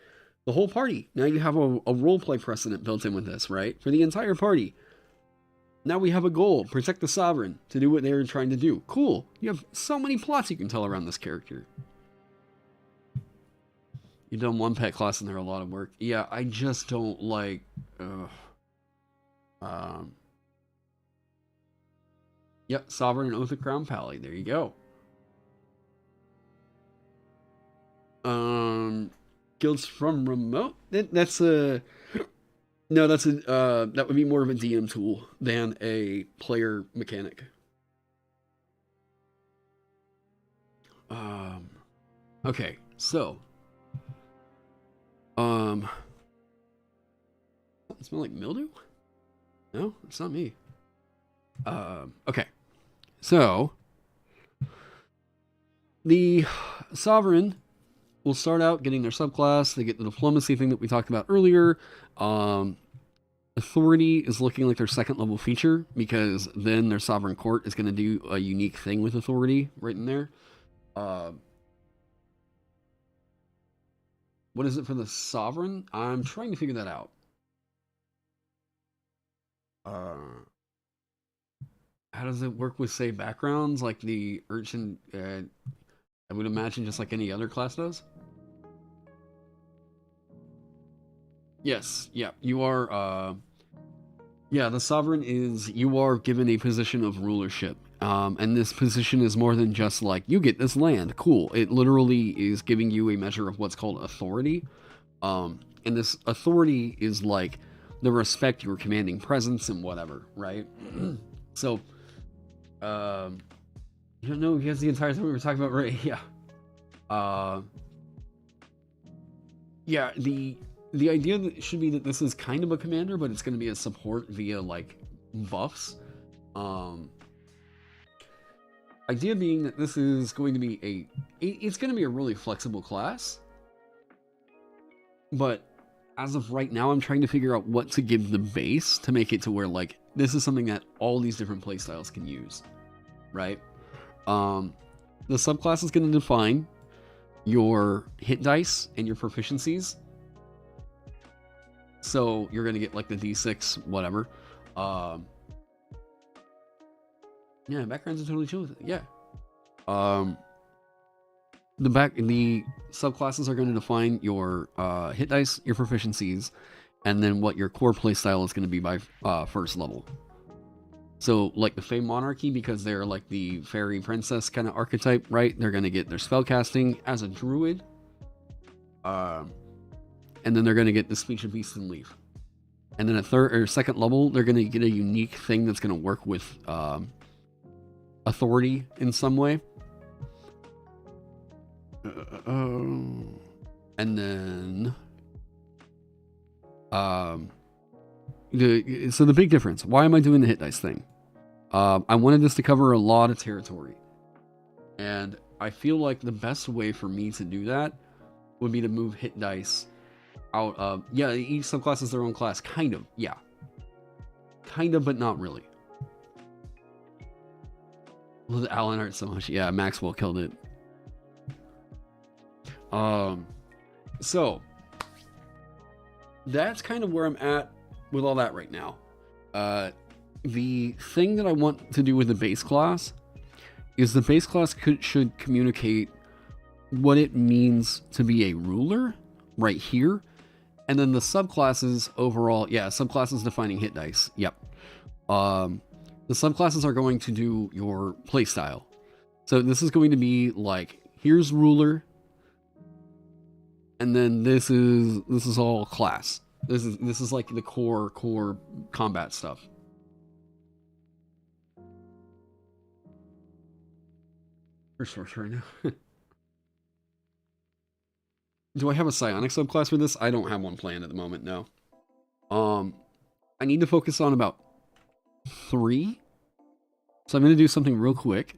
S1: the whole party. Now you have a role play precedent built in with this, right? For the entire party. Now we have a goal. Protect the sovereign to do what they're trying to do. Cool. You have so many plots you can tell around this character. You've done one pet class and they're a lot of work. Yeah, I just don't like... Yep, Sovereign and Oath of Crown Pally. There you go. Guilds from remote? That's a... No, that would be more of a DM tool than a player mechanic. Okay, so... Does it smell like mildew? No, it's not me. Okay. So, the Sovereign will start out getting their subclass. They get the diplomacy thing that we talked about earlier. Authority is looking like their second level feature because then their Sovereign Court is going to do a unique thing with authority right in there. What is it for the Sovereign? I'm trying to figure that out. How does it work with, say, backgrounds like the Urchin? I would imagine just like any other class does. Yes, yeah, you are, yeah, the Sovereign is, you are given a position of rulership. And this position is more than just like, you get this land, cool. It literally is giving you a measure of what's called authority. And this authority is like the respect your commanding presence and whatever, right? So, you don't know, because the entire time we were talking about, right? Yeah. Yeah, the idea that should be that this is kind of a commander, but it's going to be a support via like buffs. Idea being that this is going to be it's going to be a really flexible class. But as of right now, I'm trying to figure out what to give the base to make it to where like this is something that all these different playstyles can use, right? The subclass is going to define your hit dice and your proficiencies. So you're going to get like the D6, whatever. Yeah, backgrounds are totally chill with it. Yeah. The subclasses are going to define your hit dice, your proficiencies, and then what your core playstyle is going to be by first level. So, like the Fey Monarchy, because they're like the fairy princess kind of archetype, right? They're going to get their spellcasting as a druid. And then they're going to get the Speech of Beast and Leaf. And then a third or second level, they're going to get a unique thing that's going to work with authority in some way. And then so the big difference, why am I doing the hit dice thing? I wanted this to cover a lot of territory, and I feel like the best way for me to do that would be to move hit dice out of, yeah, each subclass is their own class, kind of, yeah. Kind of, but not really. Love the Alan art so much. Yeah, Maxwell killed it. So that's kind of where I'm at with all that right now. The thing that I want to do with the base class is the base class should communicate what it means to be a ruler right here. And then the subclasses overall, yeah, subclasses defining hit dice. Yep. The subclasses are going to do your playstyle. So this is going to be like, here's ruler, and then this is all class. This is like the core combat stuff. Resource right now. Do I have a psionic subclass for this? I don't have one planned at the moment, no. I need to focus on about 3. So I'm going to do something real quick.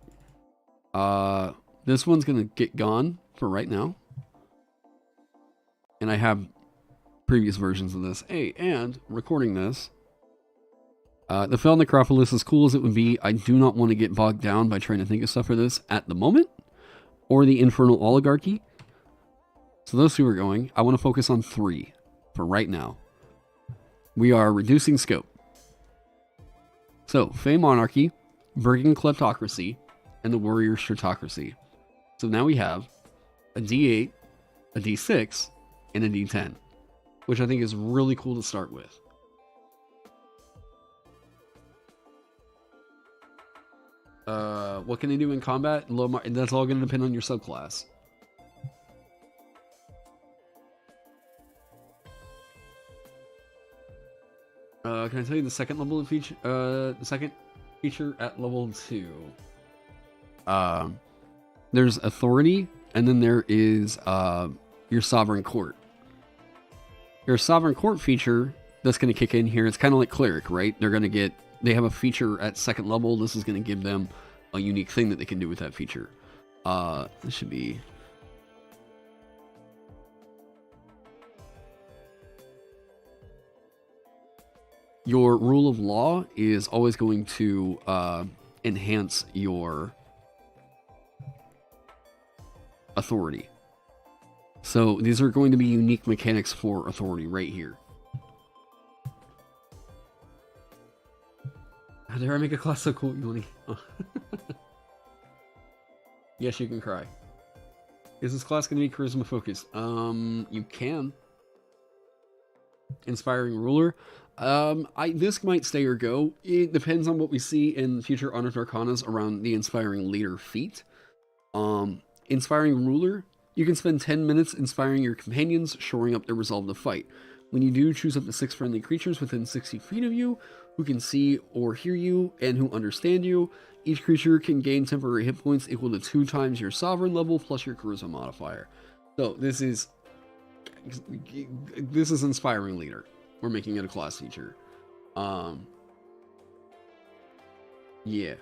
S1: This one's going to get gone for right now. And I have previous versions of this. Hey, and recording this. The Fell Necropolis, as cool as it would be, I do not want to get bogged down by trying to think of stuff for this at the moment. Or the Infernal Oligarchy. So those 2 are going. I want to focus on 3 for right now. We are reducing scope. So, Fey Monarchy, Bergen Kleptocracy, and the Warrior Stratocracy. So now we have a D8, a D6, and a D10, which I think is really cool to start with. What can they do in combat? That's all going to depend on your subclass. Can I tell you the second level of feature? The second feature at level 2. There's authority, and then there is your sovereign court. Your sovereign court feature that's going to kick in here. It's kind of like cleric, right? They have a feature at second level. This is going to give them a unique thing that they can do with that feature. This should be. Your rule of law is always going to enhance your authority. So these are going to be unique mechanics for authority right here. How dare I make a class so cool, Yoni? Yes, you can cry. Is this class going to be charisma focused? You can. Inspiring ruler. This might stay or go. It depends on what we see in future Honor Arcanas around the Inspiring Leader feat. Inspiring Ruler, you can spend 10 minutes inspiring your companions, shoring up their resolve to fight. When you do, choose up to 6 friendly creatures within 60 feet of you, who can see or hear you, and who understand you. Each creature can gain temporary hit points equal to 2 times your sovereign level plus your charisma modifier. So this is Inspiring Leader. We're making it a class feature. Yeah.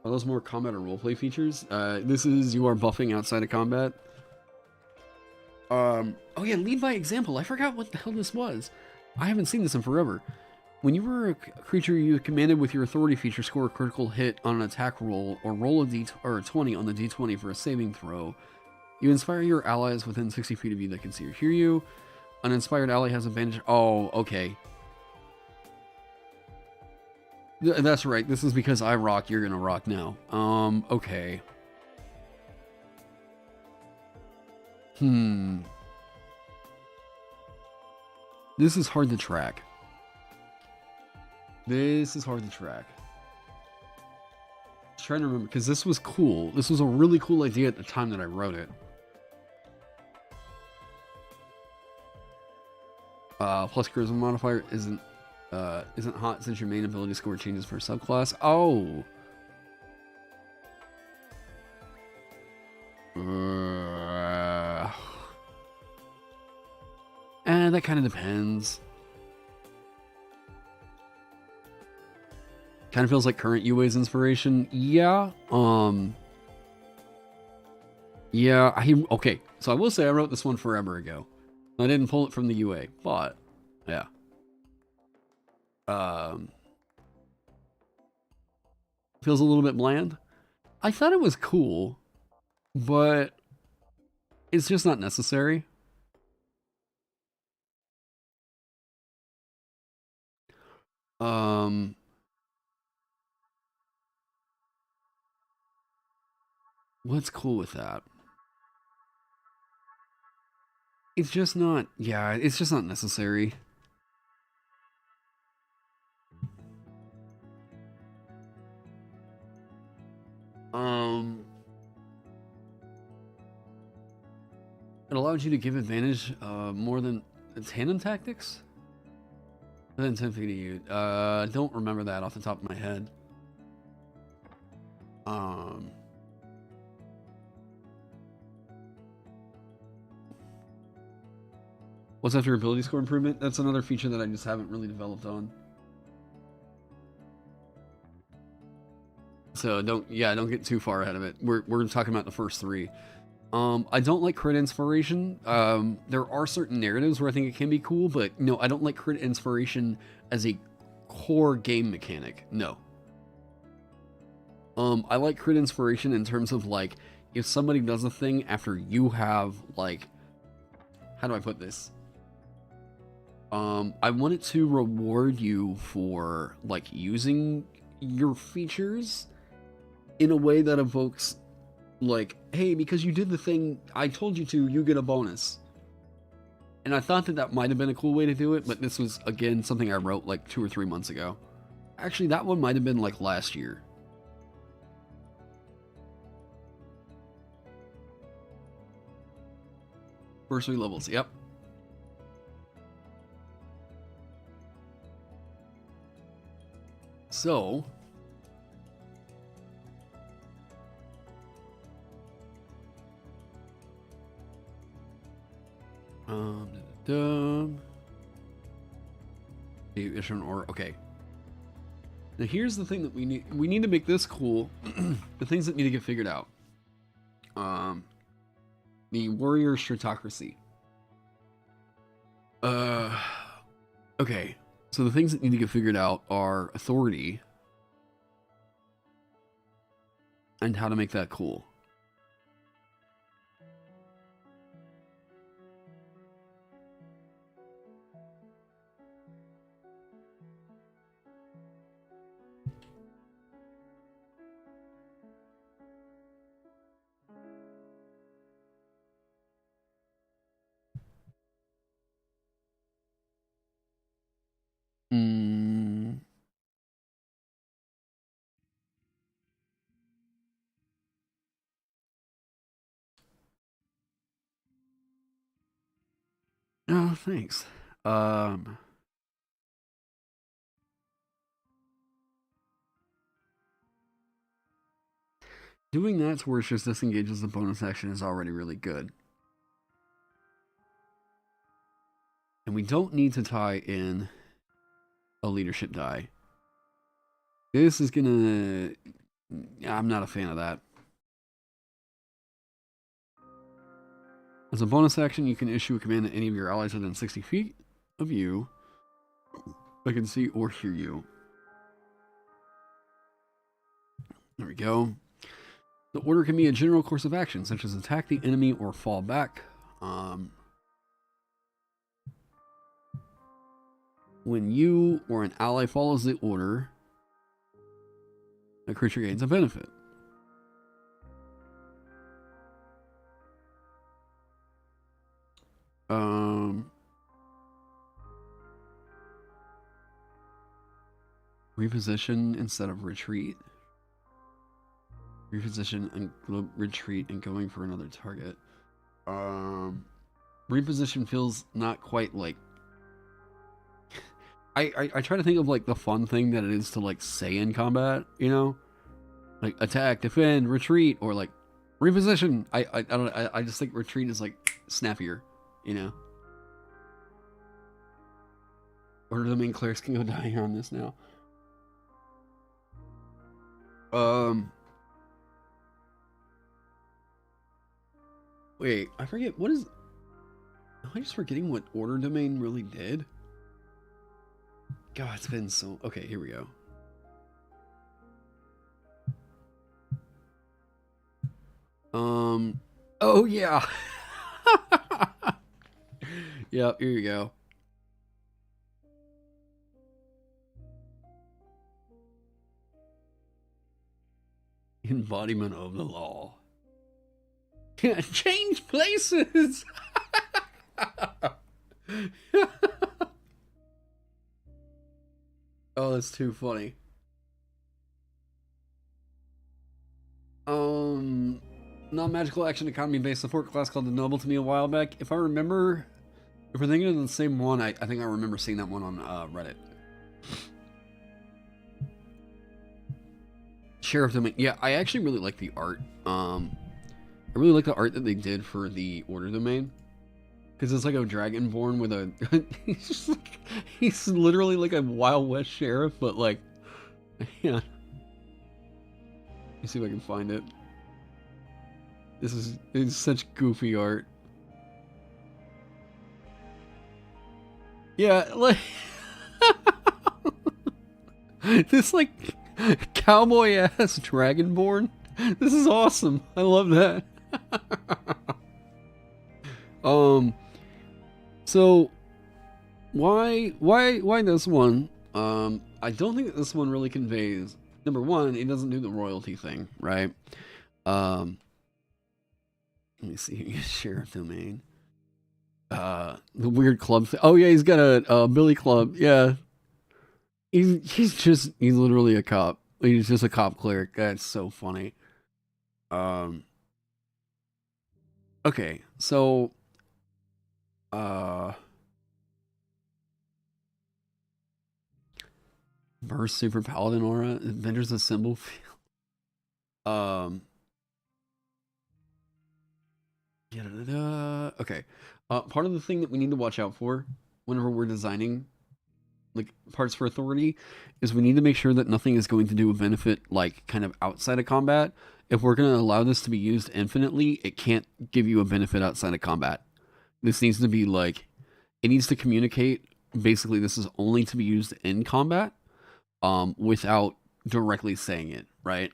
S1: Are those more combat or roleplay features? This is you are buffing outside of combat. Oh yeah, lead by example. I forgot what the hell this was. I haven't seen this in forever. When you were a creature you commanded with your authority feature, score a critical hit on an attack roll, or roll a 20 on the d20 for a saving throw. You inspire your allies within 60 feet of you that can see or hear you. An inspired ally has advantage. Oh, okay. That's right. This is because I rock, you're gonna rock now. Okay. This is hard to track. I'm trying to remember, because this was cool. This was a really cool idea at the time that I wrote it. Plus charisma modifier isn't hot since your main ability score changes for subclass. Oh. That kind of depends. Kind of feels like current UA's inspiration. Yeah. Yeah, okay. So I will say I wrote this one forever ago. I didn't pull it from the UA, but yeah. Feels a little bit bland. I thought it was cool, but it's just not necessary. What's cool with that? It's just not, yeah, it's just not necessary. It allows you to give advantage more than tandem tactics? Than 10 feet of you. I don't remember that off the top of my head. What's after ability score improvement? That's another feature that I just haven't really developed on. So don't get too far ahead of it. We're talking about the first three. I don't like crit inspiration. There are certain narratives where I think it can be cool, but no, I don't like crit inspiration as a core game mechanic. No. I like crit inspiration in terms of like if somebody does a thing after you have like, how do I put this? I want it to reward you for like using your features in a way that evokes like, hey, because you did the thing I told you to, you get a bonus. And I thought that might have been a cool way to do it, but this was again something I wrote like 2 or 3 months ago. Actually, that one might have been like last year. First 3 levels, yep. So, or okay. Now here's the thing that we need to make this cool. The things that need to get figured out. The warrior stratocracy. Okay. So the things that need to get figured out are authority and how to make that cool. Oh, thanks. Doing that to where it just disengages the bonus action is already really good. And we don't need to tie in a leadership die. This is gonna... I'm not a fan of that. As a bonus action, you can issue a command to any of your allies within 60 feet of you that can see or hear you. There we go. The order can be a general course of action, such as attack the enemy or fall back. When you or an ally follows the order, the creature gains a benefit. Reposition instead of retreat. Reposition and retreat and going for another target. Reposition feels not quite like... I try to think of like the fun thing that it is to like say in combat, you know? Like attack, defend, retreat, or like reposition. I don't know, I just think retreat is like snappier, you know? Order the main clerics can go die here on this now. Wait, I forget, what is... Am I just forgetting what order domain really did? God, it's been so... Okay, here we go. Oh yeah. Yep, here you go. Embodiment of the law. Change places. Oh, that's too funny. Non-magical action economy based support class called the Noble to me a while back. If I remember, if we're thinking of the same one, I think I remember seeing that one on Reddit. Sheriff domain. Yeah, I actually really like the art. I really like the art that they did for the order domain. Because it's like a dragonborn with a... he's just like... He's literally like a Wild West sheriff, but like... Yeah. Let me see if I can find it. It's such goofy art. Yeah, like... this like... Cowboy-ass dragonborn. This is awesome. I love that. So why this one? I don't think that this one really conveys. Number one, it doesn't do the royalty thing, right? Let me see here. Sheriff domain. The weird club thing. Oh yeah, he's got a billy club. Yeah. He's literally a cop. He's just a cop cleric. That's so funny. Okay, so burst super paladin aura, Avengers a symbol field. Okay. Part of the thing that we need to watch out for whenever we're designing like parts for authority is we need to make sure that nothing is going to do a benefit like kind of outside of combat. If we're going to allow this to be used infinitely, it can't give you a benefit outside of combat. This needs to be like, it needs to communicate basically this is only to be used in combat without directly saying it, right?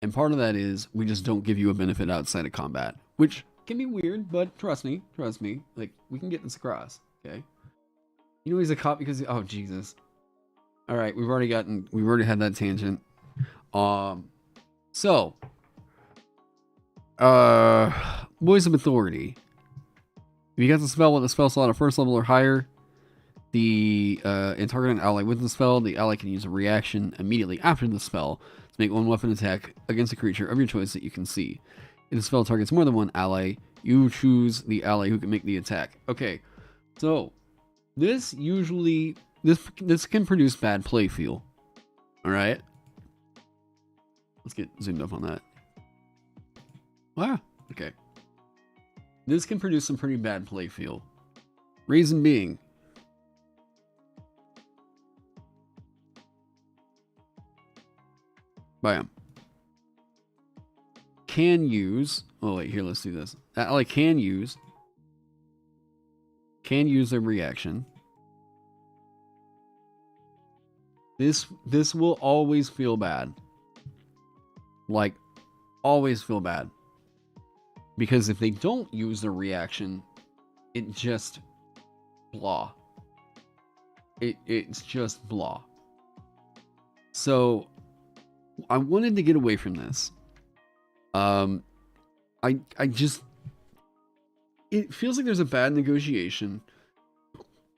S1: And part of that is we just don't give you a benefit outside of combat, which can be weird, but trust me, like we can get this across, okay? You know he's a cop because oh Jesus. All right, we've already had that tangent. So Voice of Authority. If you got the spell with a spell slot at first level or higher, and target an ally with the spell, the ally can use a reaction immediately after the spell to make one weapon attack against a creature of your choice that you can see. If the spell targets more than one ally, you choose the ally who can make the attack. Okay, so this can produce bad play feel. All right, let's get zoomed up on that. Wow. Okay. This can produce some pretty bad play feel. Reason being, bam. Can use. Oh wait, here. Let's do this. Ally can use their reaction. This will always feel bad. Like, always feel bad. Because if they don't use their reaction, it just blah. It's just blah. So I wanted to get away from this. It feels like there's a bad negotiation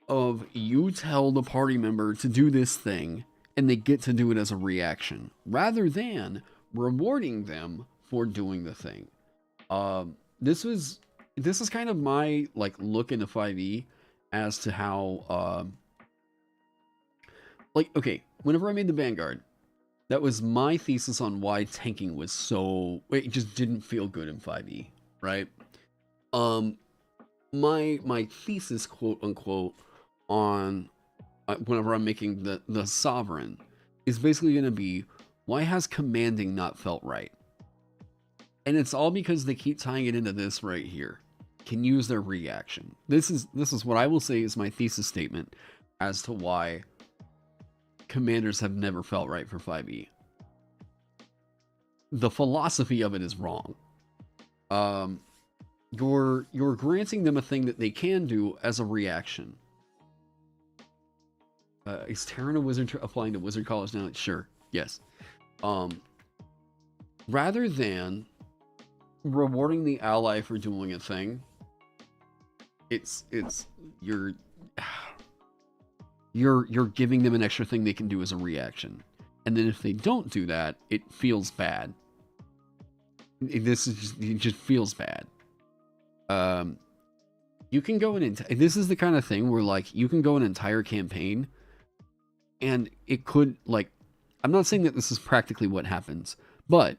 S1: of you tell the party member to do this thing and they get to do it as a reaction rather than rewarding them for doing the thing. This is kind of my like look into 5e as to how like, okay, whenever I made the Vanguard, that was my thesis on why tanking was so... It just didn't feel good in 5e, right? My thesis, quote unquote, on whenever I'm making the Sovereign is basically going to be, why has commanding not felt right? And it's all because they keep tying it into this right here. can use their reaction. This is what I will say is my thesis statement as to why commanders have never felt right for 5e. The philosophy of it is wrong. You're granting them a thing that they can do as a reaction. Is Terran a wizard applying to wizard college now? Sure, yes. Rather than rewarding the ally for doing a thing, it's you're giving them an extra thing they can do as a reaction. And then if they don't do that, it feels bad. It just feels bad. You can go this is the kind of thing where, like, you can go an entire campaign and it could, like, I'm not saying that this is practically what happens, but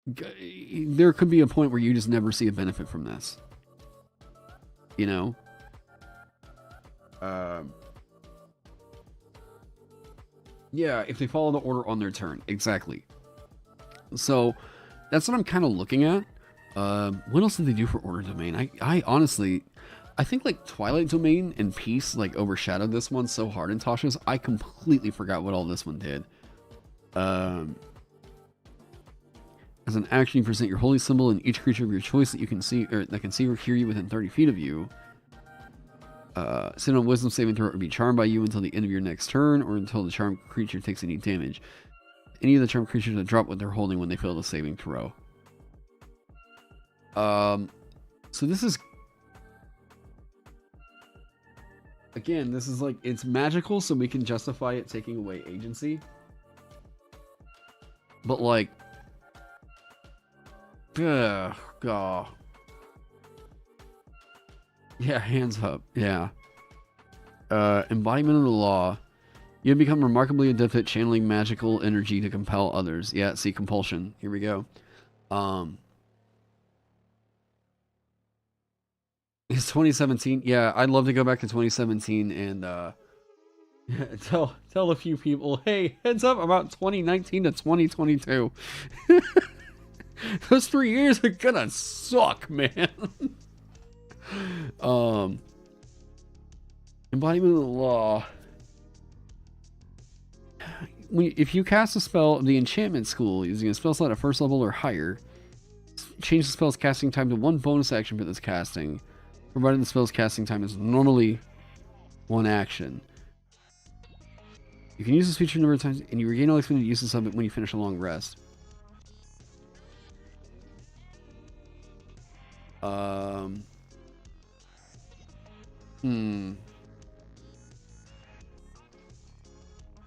S1: there could be a point where you just never see a benefit from this. You know? Yeah, if they follow the order on their turn. Exactly. So, that's what I'm kind of looking at. What else did they do for Order Domain? I honestly, I think, like, Twilight Domain and Peace, like, overshadowed this one so hard in Tasha's, I completely forgot what all this one did. As an action, you present your holy symbol and each creature of your choice that you can see, or that can see or hear you within 30 feet of you. Sit on Wisdom saving throw or be charmed by you until the end of your next turn, or until the charmed creature takes any damage. Any of the charmed creatures that drop what they're holding when they fail the saving throw. So this is, again, this is like, it's magical, so we can justify it taking away agency. But, like, God. Yeah, hands up. Yeah. Embodiment of the law. You have become remarkably adept at channeling magical energy to compel others. Yeah, see, compulsion. Here we go. It's 2017. Yeah, I'd love to go back to 2017 and tell a few people, hey, heads up about 2019 to 2022. Those 3 years are gonna suck, man. Embodiment of the law. If you cast a spell of the enchantment school using a spell slot at first level or higher, change the spell's casting time to 1 bonus action for this casting, provided the spell's casting time is normally 1 action. You can use this feature a number of times, and you regain all expended uses of it when you finish a long rest.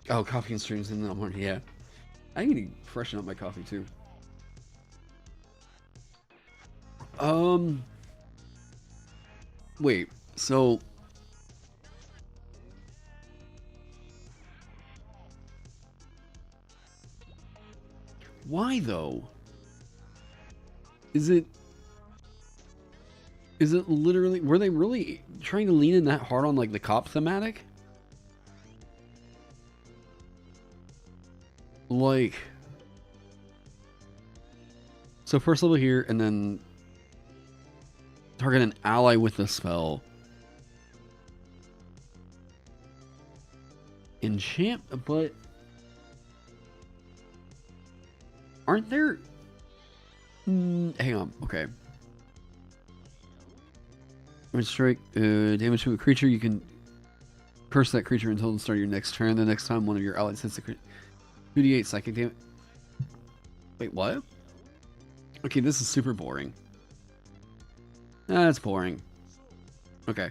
S1: Oh, coffee and streams in the morning. Yeah, I need to freshen up my coffee too. Wait. So, why though? Is it literally, were they really trying to lean in that hard on, like, the cop thematic? Like, so first level here, and then target an ally with the spell. Enchant, but aren't there? Hang on, okay. When strike damage to a creature, you can curse that creature until the start of your next turn. The next time one of your allies hits the creature, 2d8 psychic damage. Wait, what? Okay, this is super boring. That's boring. Okay.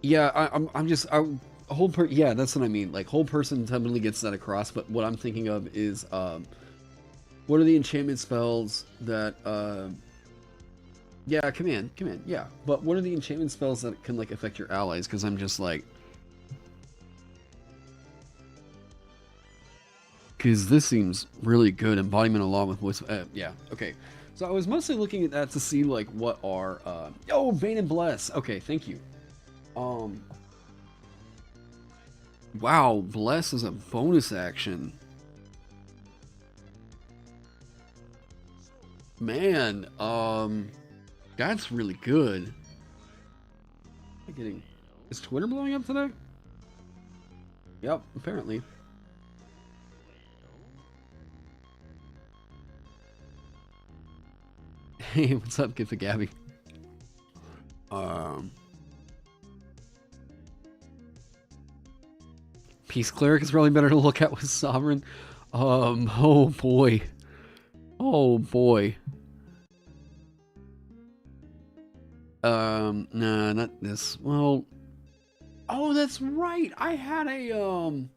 S1: Yeah, I'm just yeah, that's what I mean. Like, whole person definitely gets that across, but what I'm thinking of is what are the enchantment spells that yeah, command, yeah. But what are the enchantment spells that can, like, affect your allies? Because I'm just like, because this seems really good. Embodiment along with voice. Yeah, okay. So I was mostly looking at that to see, like, what are oh, Bane and Bless. Okay, thank you. Wow, Bless is a bonus action. Man, that's really good. I'm getting... Is Twitter blowing up today? Yep, apparently. Hey, what's up, Get the Gabby? Peace Cleric is probably better to look at with Sovereign. Oh boy. Oh boy. Nah, not this. Well, oh, that's right. I had a, oh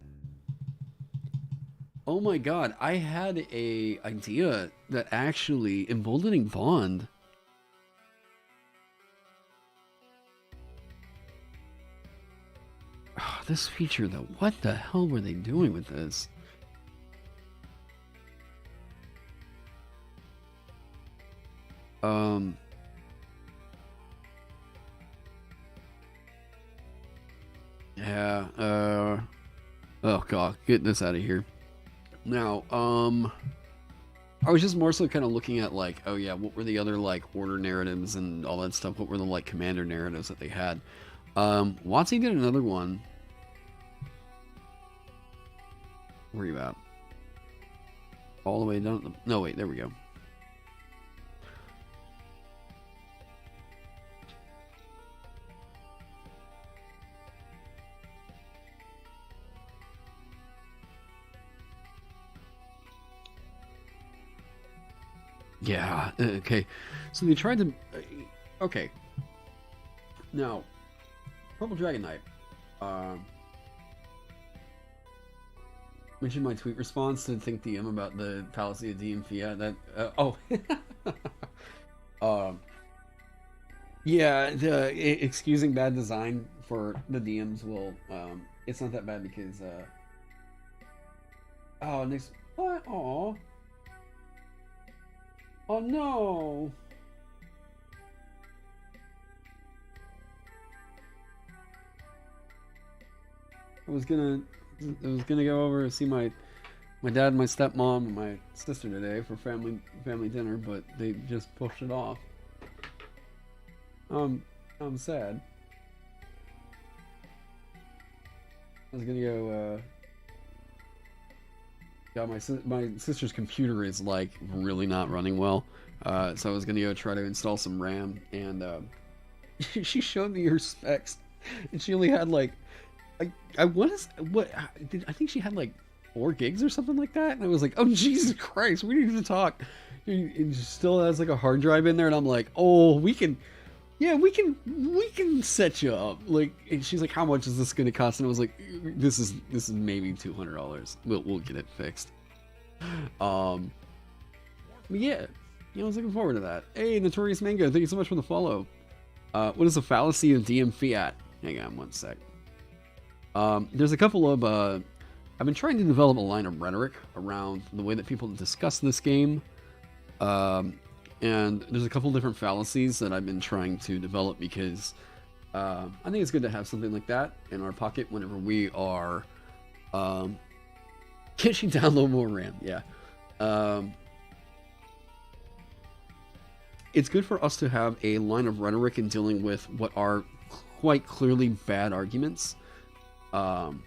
S1: my god, I had a idea that actually emboldening bond. Oh, this feature though, what the hell were they doing with this? Yeah, oh god, get this out of here. Now, I was just more so kind of looking at like, oh yeah, what were the other like order narratives and all that stuff? What were the like commander narratives that they had? WotC did another one. Where are you at? All the way down. No, wait, there we go. Yeah, okay. So they tried to... okay. Now, Purple Dragon Knight. Mentioned my tweet response to Think DM about the fallacy of DM Fiat. That... yeah, excusing bad design for the DMs will... it's not that bad because... oh, next... What? Aw. Oh no! I was gonna go over and see my dad and my stepmom and my sister today for family dinner, but they just pushed it off. I'm sad. I was gonna go. God, my sister's computer is like really not running well, so I was gonna go try to install some RAM, and she showed me her specs, and she only had like, I think she had like 4 gigs or something like that, and I was like, oh Jesus Christ, we need to talk. It still has like a hard drive in there, and I'm like, oh, we can set you up. Like, and she's like, how much is this going to cost? And I was like, this is maybe $200. We'll get it fixed. But yeah, I was looking forward to that. Hey, Notorious Mango, thank you so much for the follow. What is the fallacy of DM Fiat? Hang on one sec. There's a couple of I've been trying to develop a line of rhetoric around the way that people discuss this game. And there's a couple different fallacies that I've been trying to develop because I think it's good to have something like that in our pocket whenever we are can she download more RAM? Yeah. It's good for us to have a line of rhetoric in dealing with what are quite clearly bad arguments. DM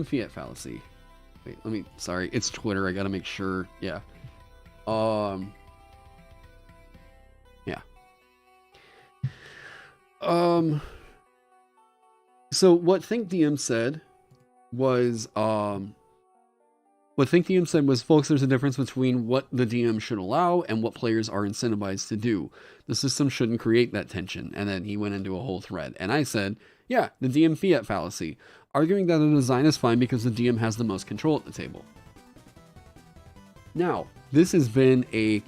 S1: Fiat fallacy. Wait, sorry, it's Twitter, I gotta make sure, yeah. Yeah. So what Think DM said was, folks, there's a difference between what the DM should allow and what players are incentivized to do. The system shouldn't create that tension. And then he went into a whole thread. And I said, yeah, the DM Fiat fallacy. Arguing that the design is fine because the DM has the most control at the table. Now, this has been a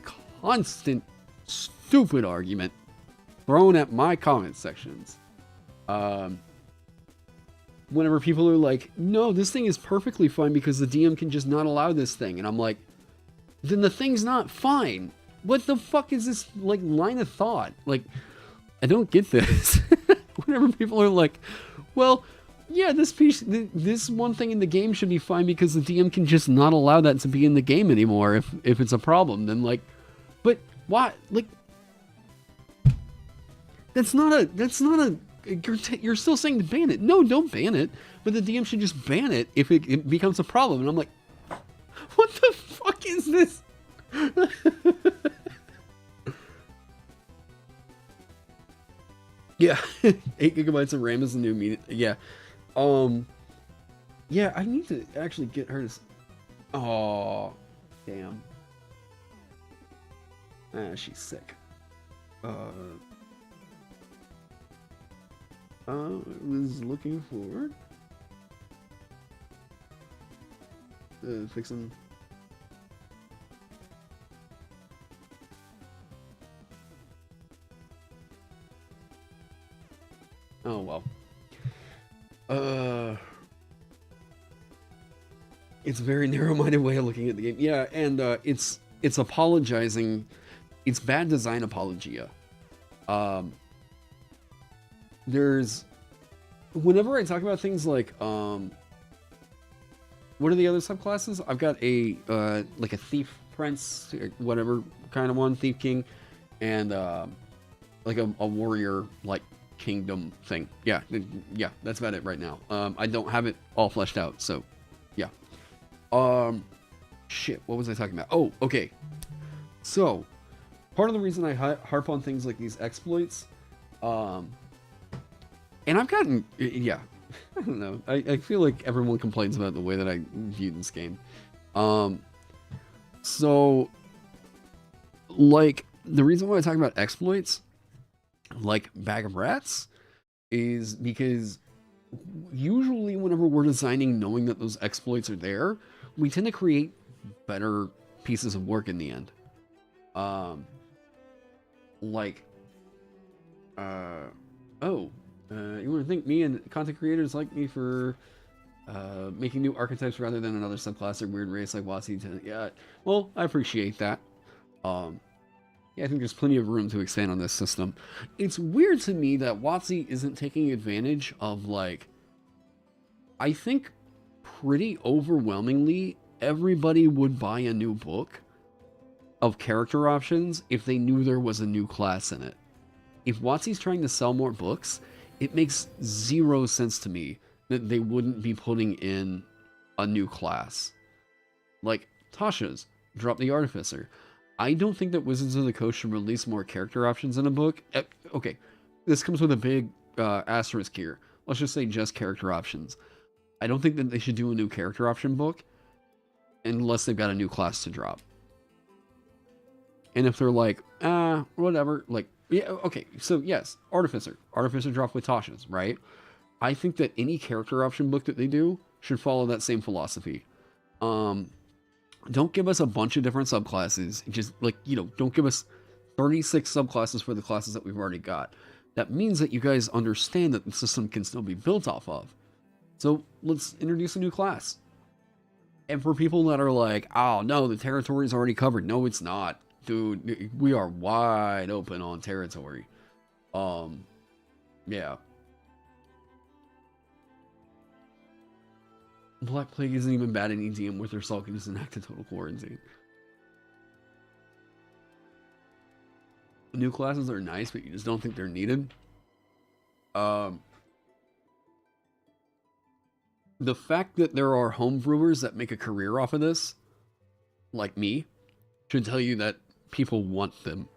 S1: constant, stupid argument thrown at my comment sections. Whenever people are like, no, this thing is perfectly fine because the DM can just not allow this thing. And I'm like, then the thing's not fine. What the fuck is this, like, line of thought? Like, I don't get this. Whenever people are like, well, yeah, this piece, this one thing in the game should be fine because the DM can just not allow that to be in the game anymore if it's a problem. Then like, but why? Like, that's not a. You're still saying to ban it. No, don't ban it. But the DM should just ban it if it becomes a problem. And I'm like, what the fuck is this? Yeah, 8 gigabytes of RAM is the new media. Yeah, yeah. I need to actually get her to. Oh, damn. She's sick. I was looking for fixing. Oh well. It's a very narrow-minded way of looking at the game. Yeah, and it's apologizing. It's bad design apologia. There's whenever I talk about things like what are the other subclasses? I've got a like a thief prince, whatever kind of one, thief king, and like a warrior like kingdom thing. Yeah, that's about it right now. I don't have it all fleshed out, so yeah. Shit, what was I talking about? Oh, okay. So, part of the reason I harp on things like these exploits, and I've gotten, yeah, I don't know. I feel like everyone complains about the way that I view this game. So, like, the reason why I talk about exploits, like Bag of Rats, is because usually whenever we're designing knowing that those exploits are there, we tend to create better pieces of work in the end. Like, you want to thank me and content creators like me for making new archetypes rather than another subclass or weird race like WotC. Yeah, well, I appreciate that. Yeah, I think there's plenty of room to expand on this system. It's weird to me that WotC isn't taking advantage of, like, I think pretty overwhelmingly everybody would buy a new book of character options if they knew there was a new class in it. If WotC's trying to sell more books, it makes zero sense to me that they wouldn't be putting in a new class. Like, Tasha's, drop the Artificer. I don't think that Wizards of the Coast should release more character options in a book. Okay, this comes with a big asterisk here. Let's just say just character options. I don't think that they should do a new character option book unless they've got a new class to drop. And if they're like, whatever, like, yeah, okay, so yes, Artificer. Artificer drop with Tasha's, right? I think that any character option book that they do should follow that same philosophy. Don't give us a bunch of different subclasses. Just, like, don't give us 36 subclasses for the classes that we've already got. That means that you guys understand that the system can still be built off of. So let's introduce a new class. And for people that are like, oh no, the territory is already covered. No, it's not. Dude, we are wide open on territory. Yeah. Black Plague isn't even bad in EDM with their Salt can just enact a total quarantine. New classes are nice, but you just don't think they're needed. The fact that there are homebrewers that make a career off of this, like me, should tell you that people want them.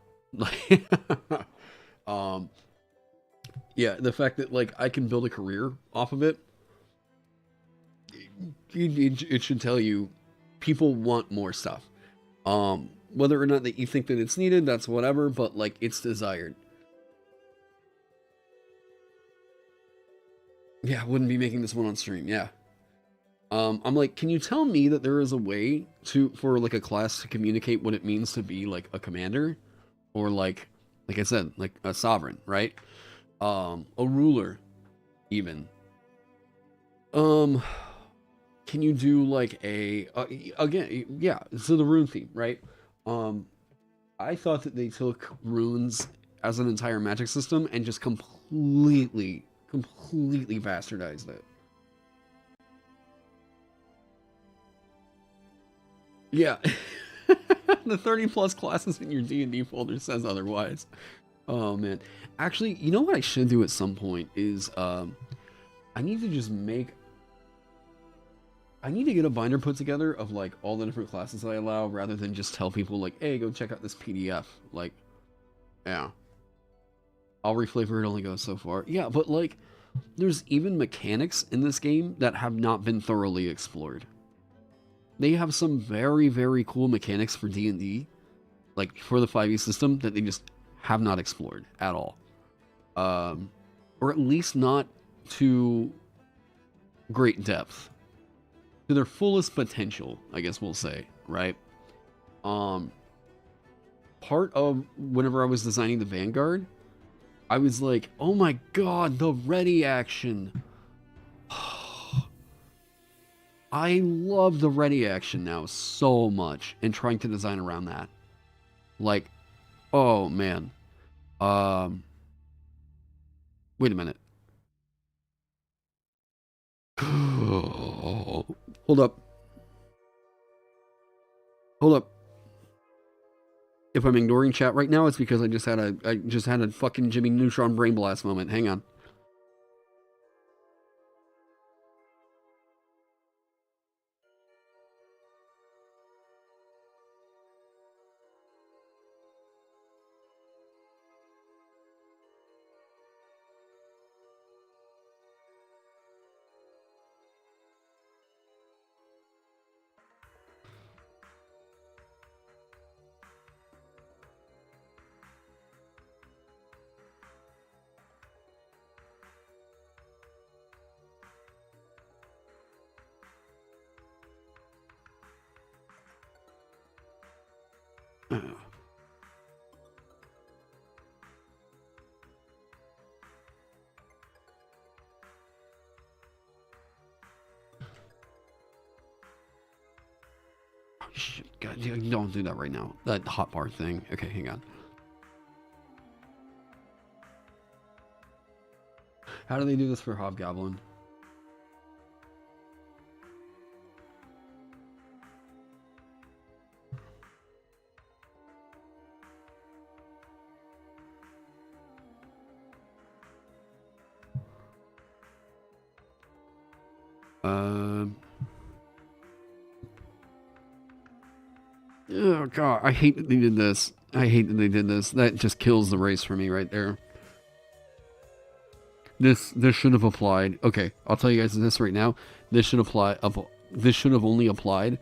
S1: Yeah, the fact that, like, I can build a career off of it, it should tell you people want more stuff. Whether or not that you think that it's needed, that's whatever, but, like, it's desired. Yeah, I wouldn't be making this one on stream, yeah. I'm like, can you tell me that there is a way for like a class to communicate what it means to be like a commander? Or like I said, like a sovereign, right? A ruler, even. Can you do like again, yeah, so the rune theme, right? I thought that they took runes as an entire magic system and just completely bastardized it. Yeah. The 30 plus classes in your D&D folder says otherwise. Oh man. Actually, you know what I should do at some point is I need to just make I need to get a binder put together of like all the different classes that I allow rather than just tell people like, "Hey, go check out this PDF." Like, yeah. I'll reflavor it only goes so far. Yeah, but like there's even mechanics in this game that have not been thoroughly explored. They have some very, very cool mechanics for D&D, like for the 5e system, that they just have not explored at all. Or at least not to great depth. To their fullest potential, I guess we'll say, right? Part of whenever I was designing the Vanguard, I was like, oh my god, the ready action. I love the ready action now so much and trying to design around that. Like, oh man. Wait a minute. Hold up. Hold up. If I'm ignoring chat right now, it's because I just had a fucking Jimmy Neutron brain blast moment. Hang on. Shit, God, you don't do that right now. That hotbar thing. Okay, hang on. How do they do this for Hobgoblin? Oh god, I hate that they did this. I hate that they did this. That just kills the race for me right there. This should have applied. Okay, I'll tell you guys this right now. This should apply. This should have only applied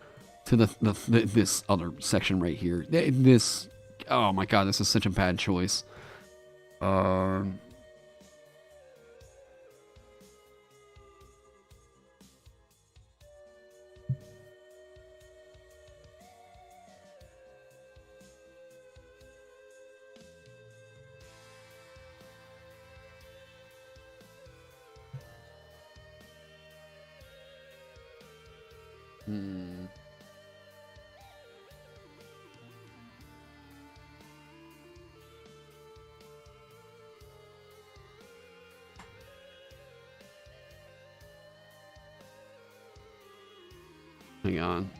S1: to this other section right here. This. Oh my god, this is such a bad choice. Hang on.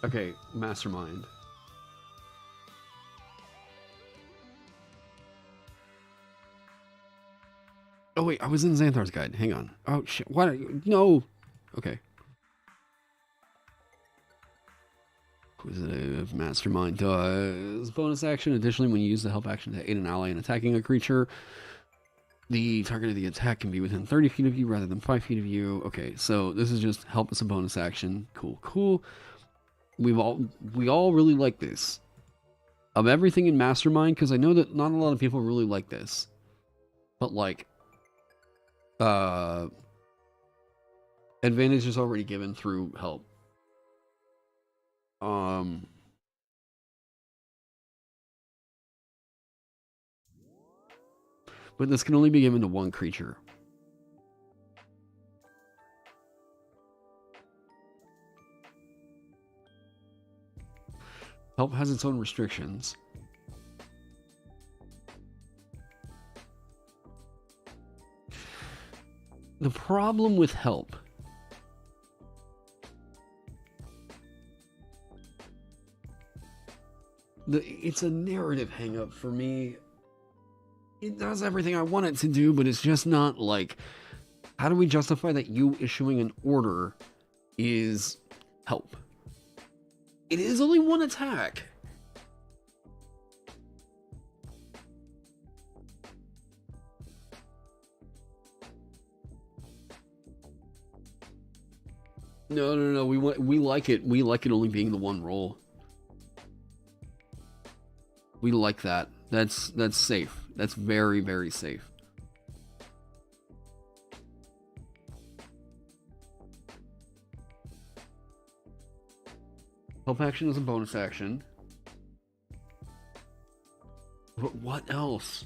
S1: Okay, Mastermind. Oh wait, I was in Xanthar's guide. Hang on. Oh shit. Why? No. Okay. Inquisitive Mastermind does bonus action. Additionally, when you use the help action to aid an ally in attacking a creature, the target of the attack can be within 30 feet of you rather than 5 feet of you. Okay, so this is just help as a bonus action. Cool, cool. We all really like this. Of everything in Mastermind, because I know that not a lot of people really like this. But like, advantage is already given through help. But this can only be given to one creature. Help has its own restrictions. The problem with help it's a narrative hang-up for me. It does everything I want it to do, but it's just not like, how do we justify that you issuing an order is help? It is only one attack. No. We like it. We like it only being the one roll. We like that. That's safe. That's very, very safe. Help action is a bonus action. But what else?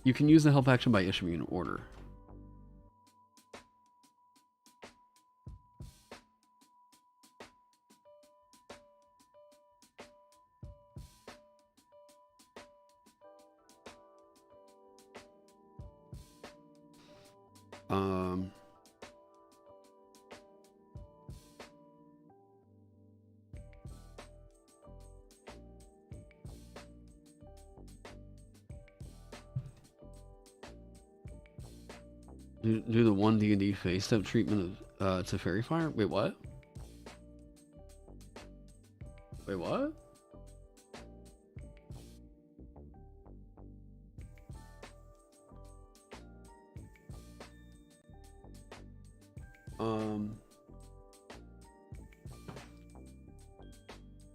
S1: You can use the help action by issuing an order. Do the 1 D&D face step treatment of to Fairy Fire? Wait, what? Wait, what?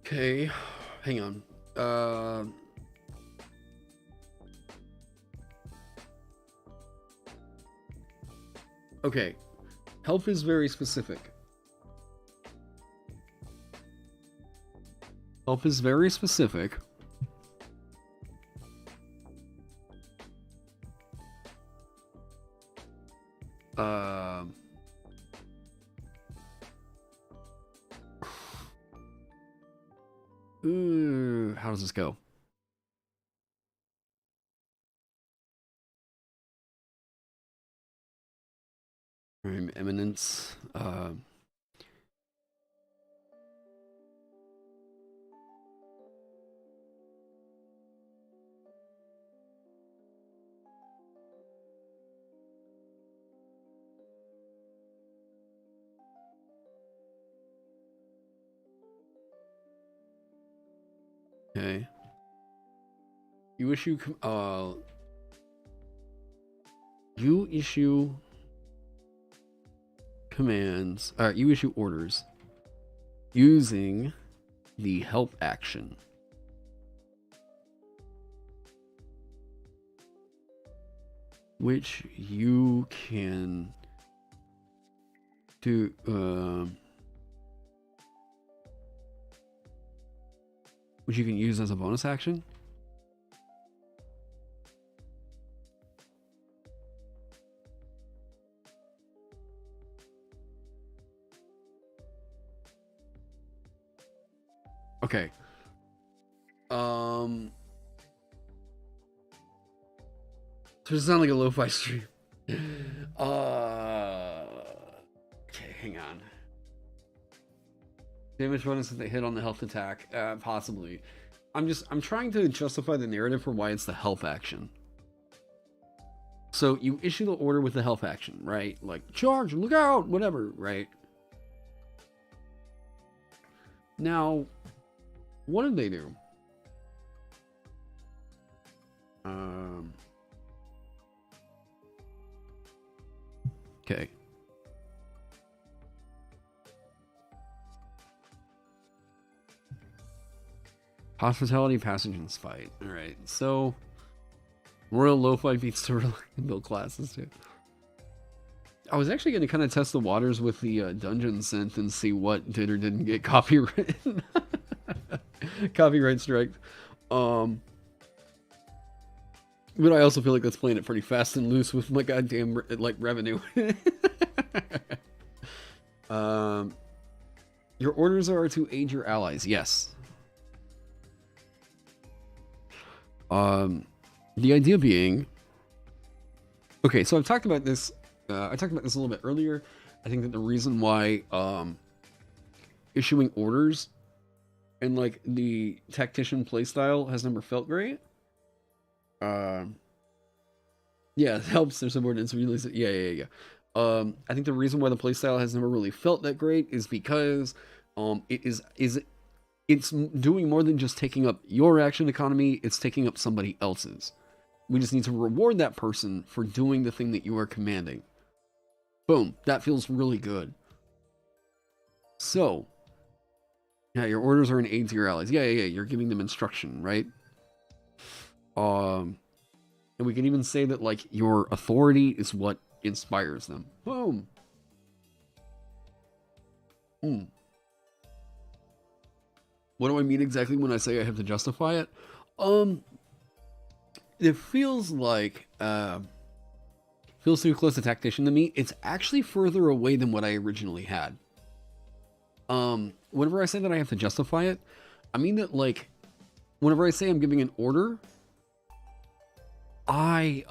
S1: Okay, hang on. Okay, help is very specific. Help is very specific. How does this go? Eminence. Okay. You issue commands. You issue orders using the help action. Which you can do which you can use as a bonus action. Okay. So it sounds like a lo-fi stream. Okay, hang on. Damage bonus if they hit on the health attack, possibly. I'm trying to justify the narrative for why it's the health action. So you issue the order with the health action, right? Like charge, look out, whatever, right? Now, what did they do? Okay. Hospitality, passage, and spite. Alright, so Royal Lo-Fi beats the build classes too. I was actually going to kind of test the waters with the dungeon synth and see what did or didn't get copyrighted. Copyright strike. But I also feel like that's playing it pretty fast and loose with my goddamn like revenue. Your orders are to aid your allies. Yes. The idea being, okay, so I've talked about this. I talked about this a little bit earlier. I think that the reason why issuing orders and like the tactician playstyle has never felt great. Yeah, it helps their subordinates realize it. Yeah. I think the reason why the playstyle has never really felt that great is because it's doing more than just taking up your action economy, it's taking up somebody else's. We just need to reward that person for doing the thing that you are commanding. Boom, that feels really good. So, yeah, your orders are an aid to your allies. Yeah, you're giving them instruction, right? And we can even say that, like, your authority is what inspires them. Boom. What do I mean exactly when I say I have to justify it? It feels like, feels too close to tactician to me. It's actually further away than what I originally had. Whenever I say that I have to justify it, I mean that, like, whenever I say I'm giving an order, I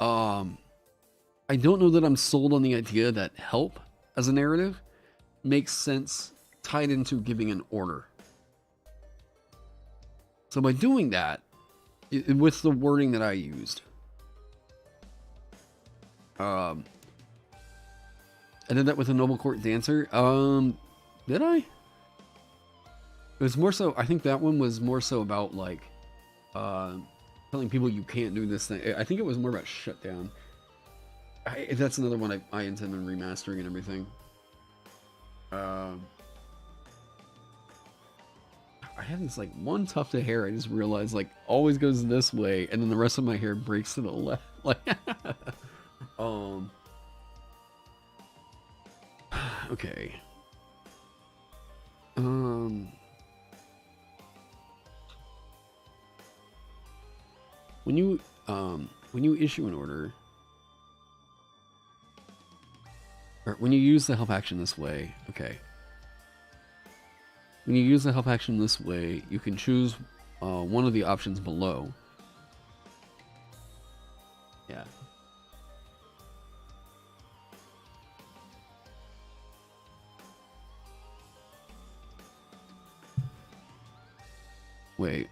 S1: don't know that I'm sold on the idea that help as a narrative makes sense tied into giving an order. So by doing that, with the wording that I used, I did that with a Noble Court Dancer. Did I? It was more so, I think that one was more so about, like, telling people you can't do this thing. I think it was more about shutdown. That's another one I intend on remastering and everything. I have this, like, one tuft of hair I just realized, like, always goes this way, and then the rest of my hair breaks to the left. Like, okay. When you issue an order, or when you use the help action this way, okay. When you use the help action this way, you can choose one of the options below. Yeah. Wait.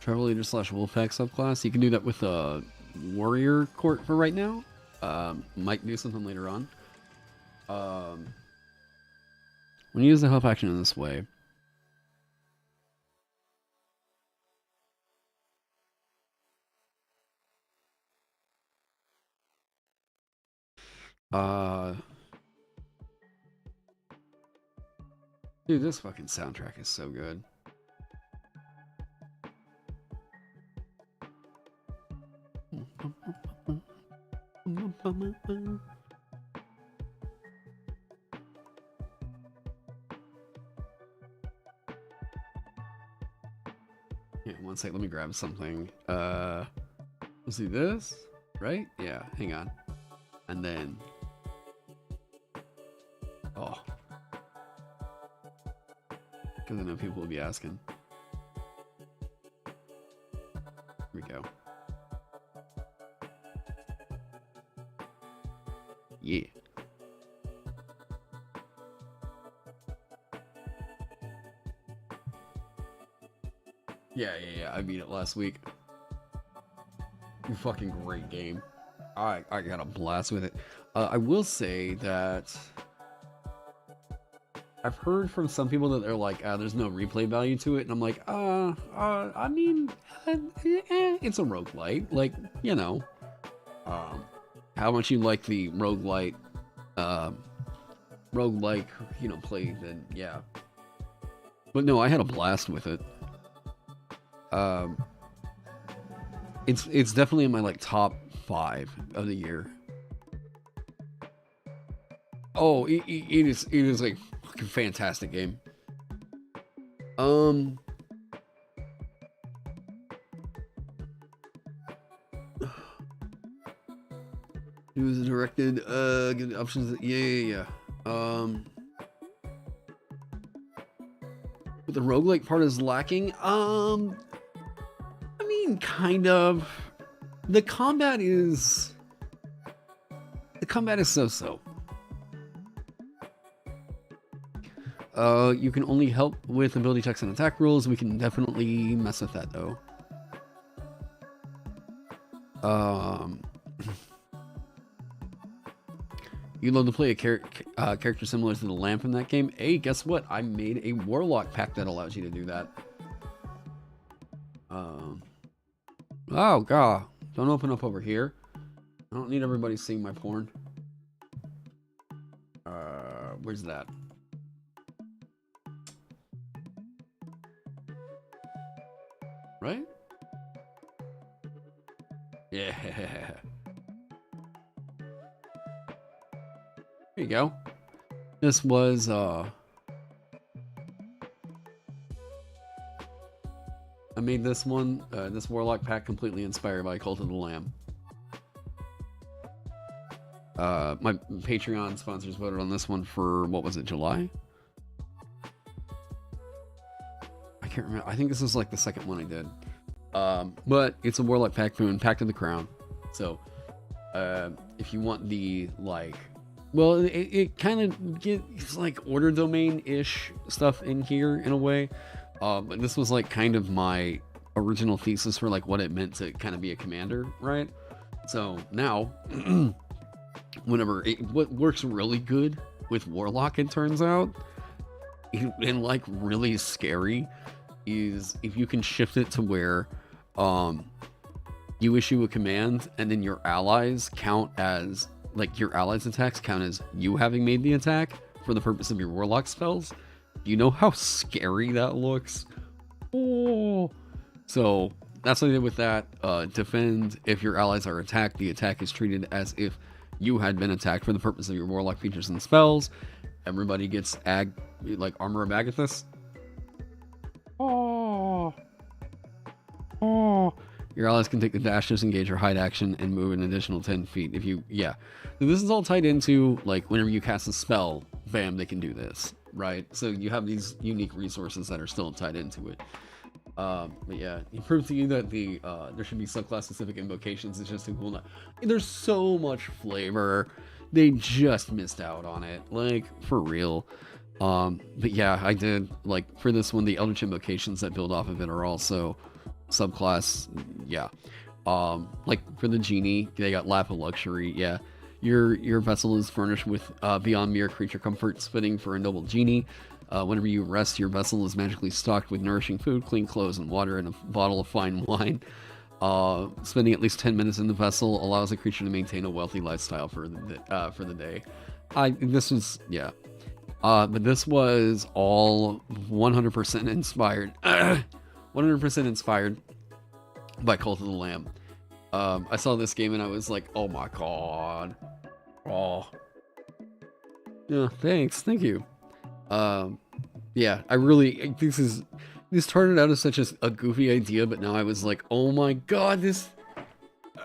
S1: Travel Leader / Wolfpack subclass. You can do that with a Warrior Court for right now. Might do something later on. When you use the help action in this way, dude, this fucking soundtrack is so good. Yeah, one sec, let me grab something. Let's do this, right? Yeah, hang on. And then, oh, because I know people will be asking. Here we go. Yeah. Yeah. I beat it last week. Fucking great game. I got a blast with it. I will say that I've heard from some people that they're like, there's no replay value to it, and I'm like, I mean, it's a roguelite. Like, you know, how much you like the roguelite, you know, play, then yeah. But no, I had a blast with it. It's definitely in my, like, top 5 of the year. Oh, it is like a fucking fantastic game. It was directed, give the options, yeah. But the roguelike part is lacking. I mean, kind of. The combat is so-so. You can only help with ability checks and attack rolls. We can definitely mess with that though. You'd love to play a character similar to the lamp in that game. Hey, guess what? I made a warlock pack that allows you to do that. Oh god, don't open up over here. I don't need everybody seeing my porn. Where's that? Right? Yeah. There you go. This was I made this one, this warlock pack completely inspired by Cult of the Lamb. My Patreon sponsors voted on this one for, what was it, July? I can't remember. I think this is like the second one I did. But it's a warlock pack from Pact of the Crown. So, if you want the, like, well, it kind of gets like order domain-ish stuff in here in a way. But this was like kind of my original thesis for like what it meant to kind of be a commander, right? So now, what works really good with Warlock, it turns out, and like really scary, is if you can shift it to where you issue a command and then your allies count as, like, your allies' attacks count as you having made the attack for the purpose of your Warlock spells. You know how scary that looks? Oh. So that's what I did with that. Defend. If your allies are attacked, the attack is treated as if you had been attacked for the purpose of your Warlock features and spells. Everybody gets like Armor of Agathis. Oh. Oh. Your allies can take the dash, disengage, or hide action and move an additional 10 feet. If you, yeah. So this is all tied into, like, whenever you cast a spell, bam, they can do this, right? So you have these unique resources that are still tied into it. But yeah, it proved to you that there should be subclass-specific invocations. It's just too cool. There's so much flavor. They just missed out on it, like, for real. But yeah, I did, like, for this one, the Eldritch invocations that build off of it are also subclass, yeah. Like for the genie, they got Lap of Luxury, yeah. Your vessel is furnished with beyond mere creature comforts fitting for a noble genie. Whenever you rest, your vessel is magically stocked with nourishing food, clean clothes, and water, and a bottle of fine wine. Spending at least 10 minutes in the vessel allows the creature to maintain a wealthy lifestyle for the day. This was, yeah. But this was all 100% inspired. 100% inspired by Cult of the Lamb. I saw this game and I was like, oh my god. Oh. Yeah, thanks. Thank you. Yeah, this started out as such a goofy idea, but now I was like, oh my god,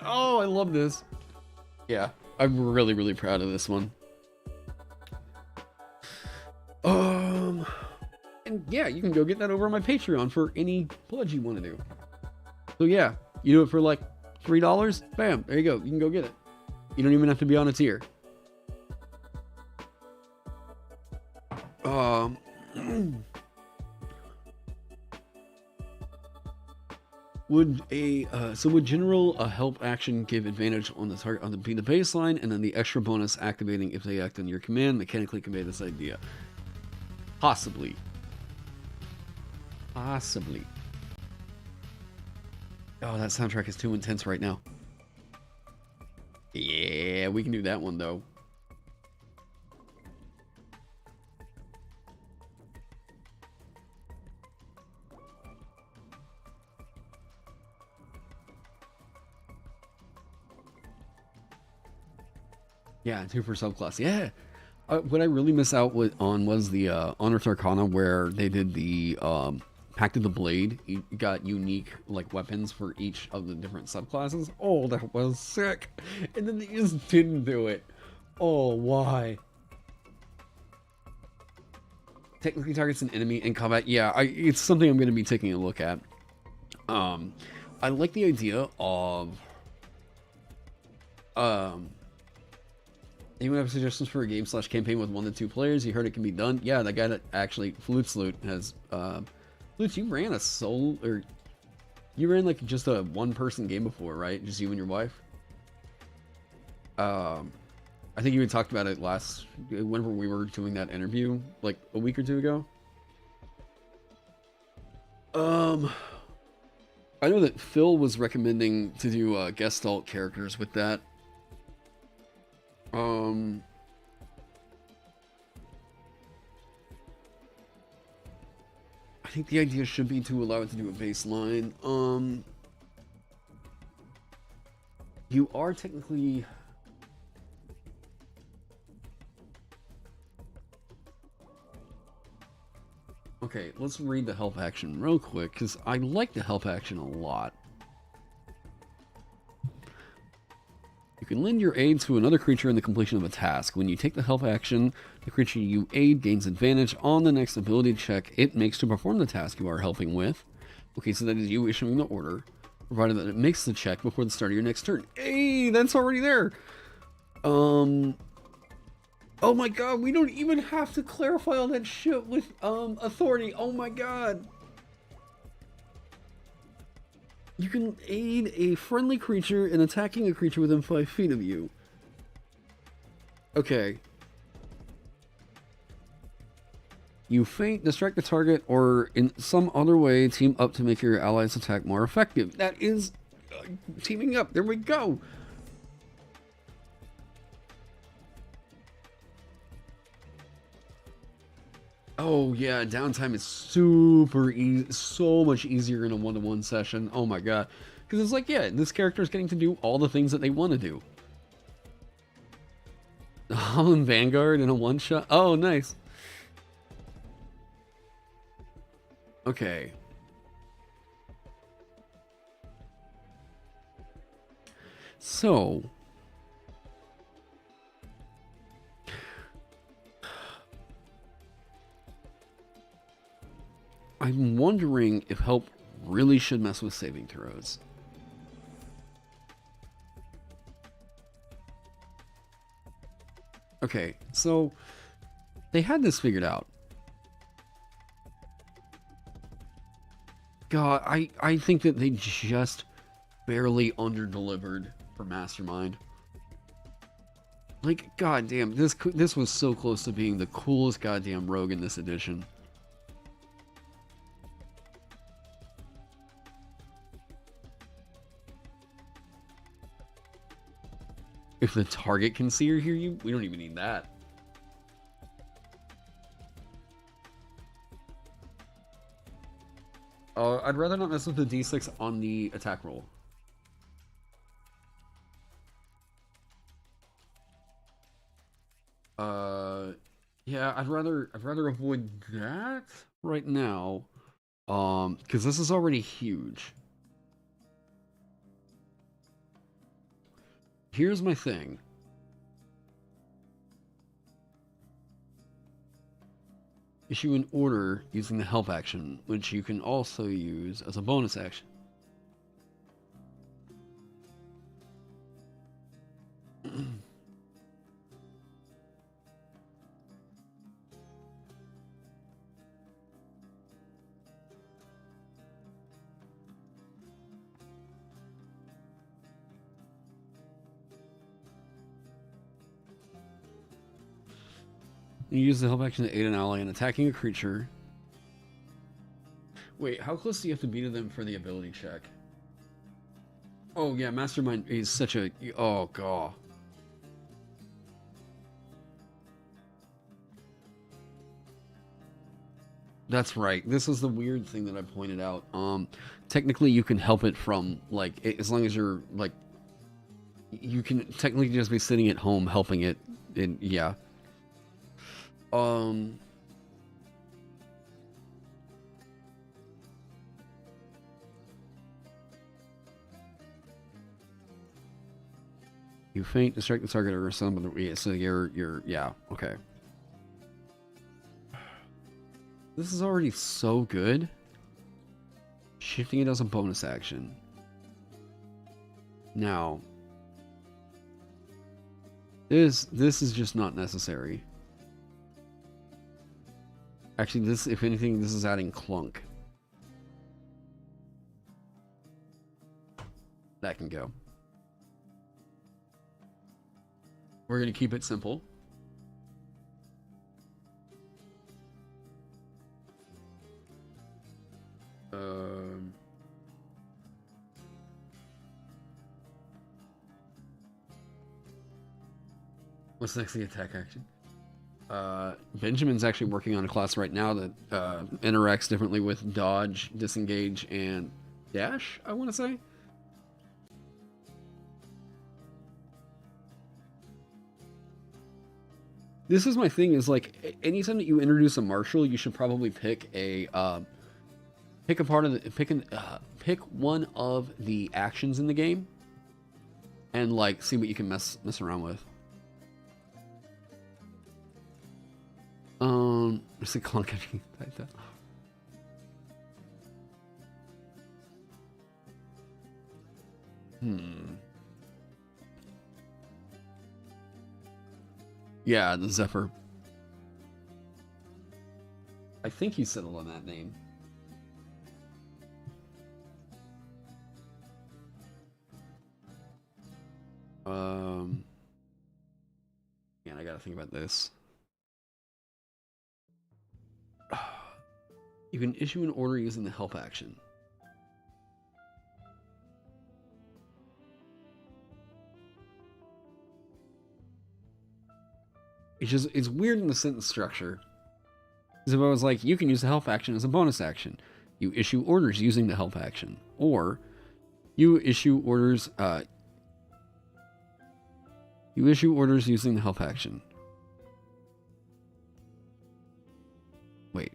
S1: I love this. Yeah, I'm really, really proud of this one. And yeah, you can go get that over on my Patreon for any pledge you want to do. So yeah, you do it for like $3, bam, there you go. You can go get it. You don't even have to be on a tier. Would general help action give advantage on the target on the baseline, and then the extra bonus activating if they act on your command mechanically convey this idea? Possibly. Possibly. Oh, that soundtrack is too intense right now. Yeah, we can do that one though. Yeah, 2 for subclass. Yeah. What I really miss out on was the Honor Arcana, where they did the Pact of the Blade, you got unique like weapons for each of the different subclasses. Oh, that was sick! And then they just didn't do it. Oh, why? Technically targets an enemy in combat. Yeah, it's something I'm going to be taking a look at. I like the idea of anyone have suggestions for a game/campaign with 1 to 2 players? You heard it can be done. Yeah, that guy that actually Flute Salute has Flute, you ran a solo, or you ran like just a 1-person game before, right? Just you and your wife. I think you had talked about it whenever we were doing that interview, like a week or 2 ago. I know that Phil was recommending to do Gestalt characters with that. I think the idea should be to allow it to do a baseline. You are technically... Okay, let's read the help action real quick, because I like the help action a lot. You can lend your aid to another creature in the completion of a task. When you take the help action, the creature you aid gains advantage on the next ability check it makes to perform the task you are helping with. Okay, so that is you issuing the order, provided that it makes the check before the start of your next turn. Hey, that's already there! Oh my god, we don't even have to clarify all that shit with authority. Oh my god. You can aid a friendly creature in attacking a creature within 5 feet of you. Okay. You feint, distract the target, or in some other way team up to make your allies' attack more effective. That is teaming up. There we go. Oh yeah, downtime is super easy, so much easier in a 1-to-1 session. Oh my god. Because it's like, yeah, this character is getting to do all the things that they want to do. Holland Vanguard in a one-shot? Oh, nice. Okay. So... I'm wondering if help really should mess with saving throws. Okay, so they had this figured out. God, I think that they just barely under-delivered for Mastermind. Like, goddamn, this was so close to being the coolest goddamn rogue in this edition. If the target can see or hear you, we don't even need that. I'd rather not mess with the D6 on the attack roll. Yeah, I'd rather avoid that right now. Because this is already huge. Here's my thing. Issue an order using the help action, which you can also use as a bonus action. You use the help action to aid an ally in attacking a creature. Wait, how close do you have to be to them for the ability check? Oh yeah, Mastermind is such a... Oh god. That's right. This is the weird thing that I pointed out. Technically you can help it from, like, as long as you're, like... You can technically just be sitting at home helping it, and yeah. You feint to strike the target or some other. Yeah, so you're yeah, okay. This is already so good. Shifting it as a bonus action. Now, this is just not necessary. Actually, this, if anything, this is adding clunk. That can go. We're gonna keep it simple. What's next the attack action? Benjamin's actually working on a class right now that interacts differently with dodge, disengage, and dash, I want to say. This is my thing, is like, anytime that you introduce a martial, you should probably pick a pick one of the actions in the game and like see what you can mess around with. There's a clunk like that. Yeah, the Zephyr. I think he settled on that name. Man, I gotta think about this. You can issue an order using the help action. It's weird in the sentence structure. Because if I was like, you can use the help action as a bonus action. You issue orders using the help action. Or you issue orders using the help action. Wait.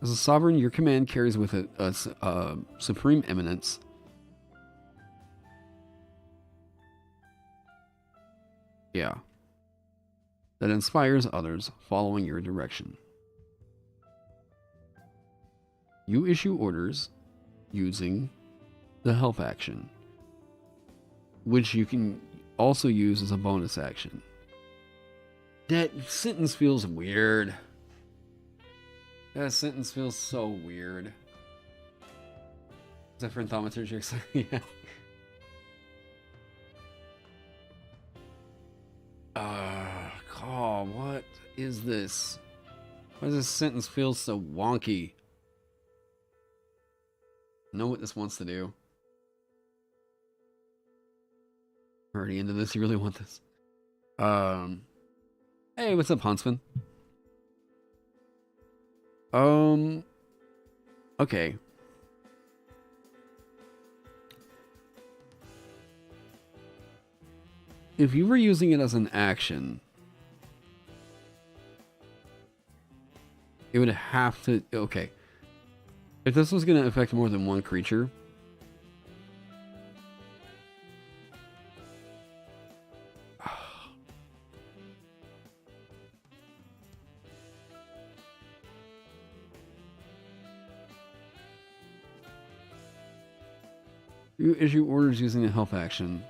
S1: As a sovereign, your command carries with it a supreme eminence. Yeah. That inspires others following your direction. You issue orders using the help action, which you can also use as a bonus action. That sentence feels weird. That sentence feels so weird. Is that for thaumaturgy? Yeah. Oh, what is this? Why does this sentence feel so wonky? I know what this wants to do. I'm already into this. You really want this? Hey, what's up, Huntsman? Okay. If you were using it as an action, it would have to... Okay. If this was going to affect more than one creature... You issue orders using the help action.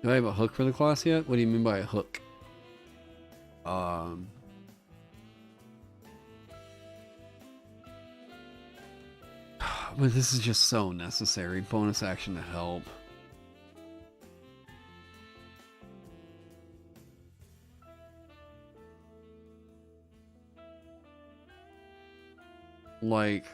S1: Do I have a hook for the class yet? What do you mean by a hook? But this is just so necessary. Bonus action to help. Like...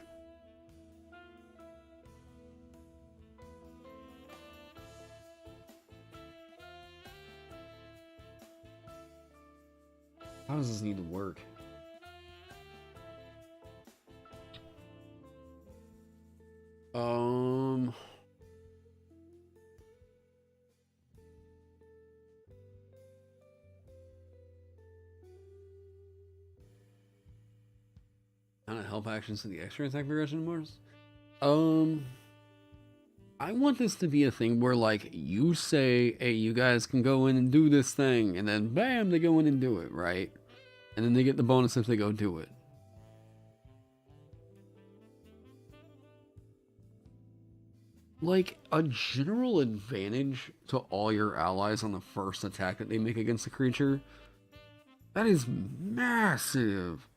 S1: How does this need to work? Kind of help actions to the extra attack progression bars. I want this to be a thing where, like, you say, hey, you guys can go in and do this thing, and then bam, they go in and do it, right? And then they get the bonus if they go do it. Like, a general advantage to all your allies on the first attack that they make against a creature. That is massive.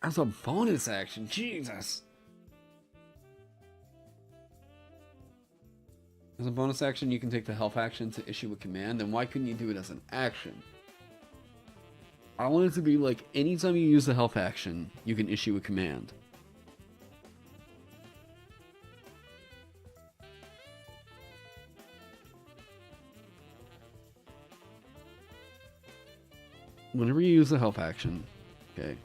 S1: As a bonus action, Jesus. As a bonus action, you can take the help action to issue a command, then why couldn't you do it as an action? I want it to be like, anytime you use the help action, you can issue a command. Whenever you use the help action, okay.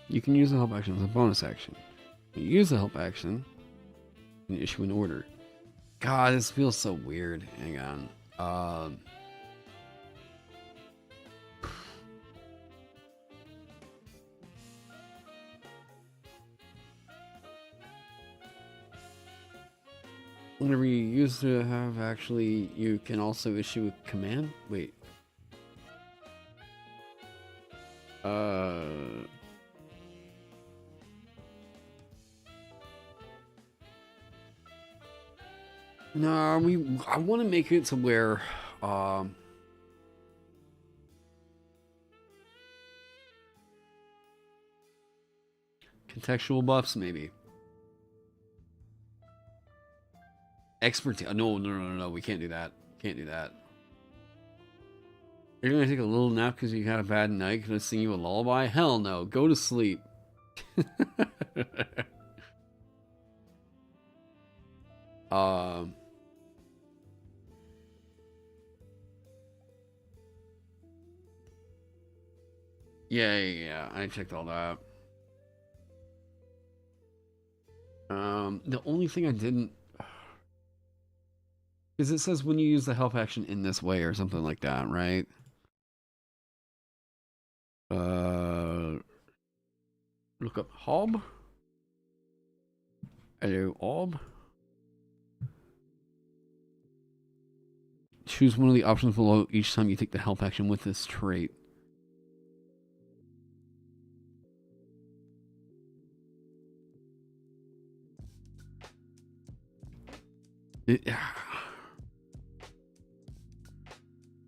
S1: You can use the help action as a bonus action. When you use the help action, you can issue an order. God, this feels so weird. Hang on. Whenever you use to have actually, you can also issue a command. Wait. No, I want to make it to where, contextual buffs, maybe. Expertise. No. We can't do that. Can't do that. You're gonna take a little nap because you had a bad night? Gonna sing you a lullaby? Hell no. Go to sleep. Yeah. I checked all that. The only thing I didn't, is it says when you use the help action in this way or something like that, right? Look up Hob. Hello, Hob. Choose one of the options below each time you take the help action with this trait.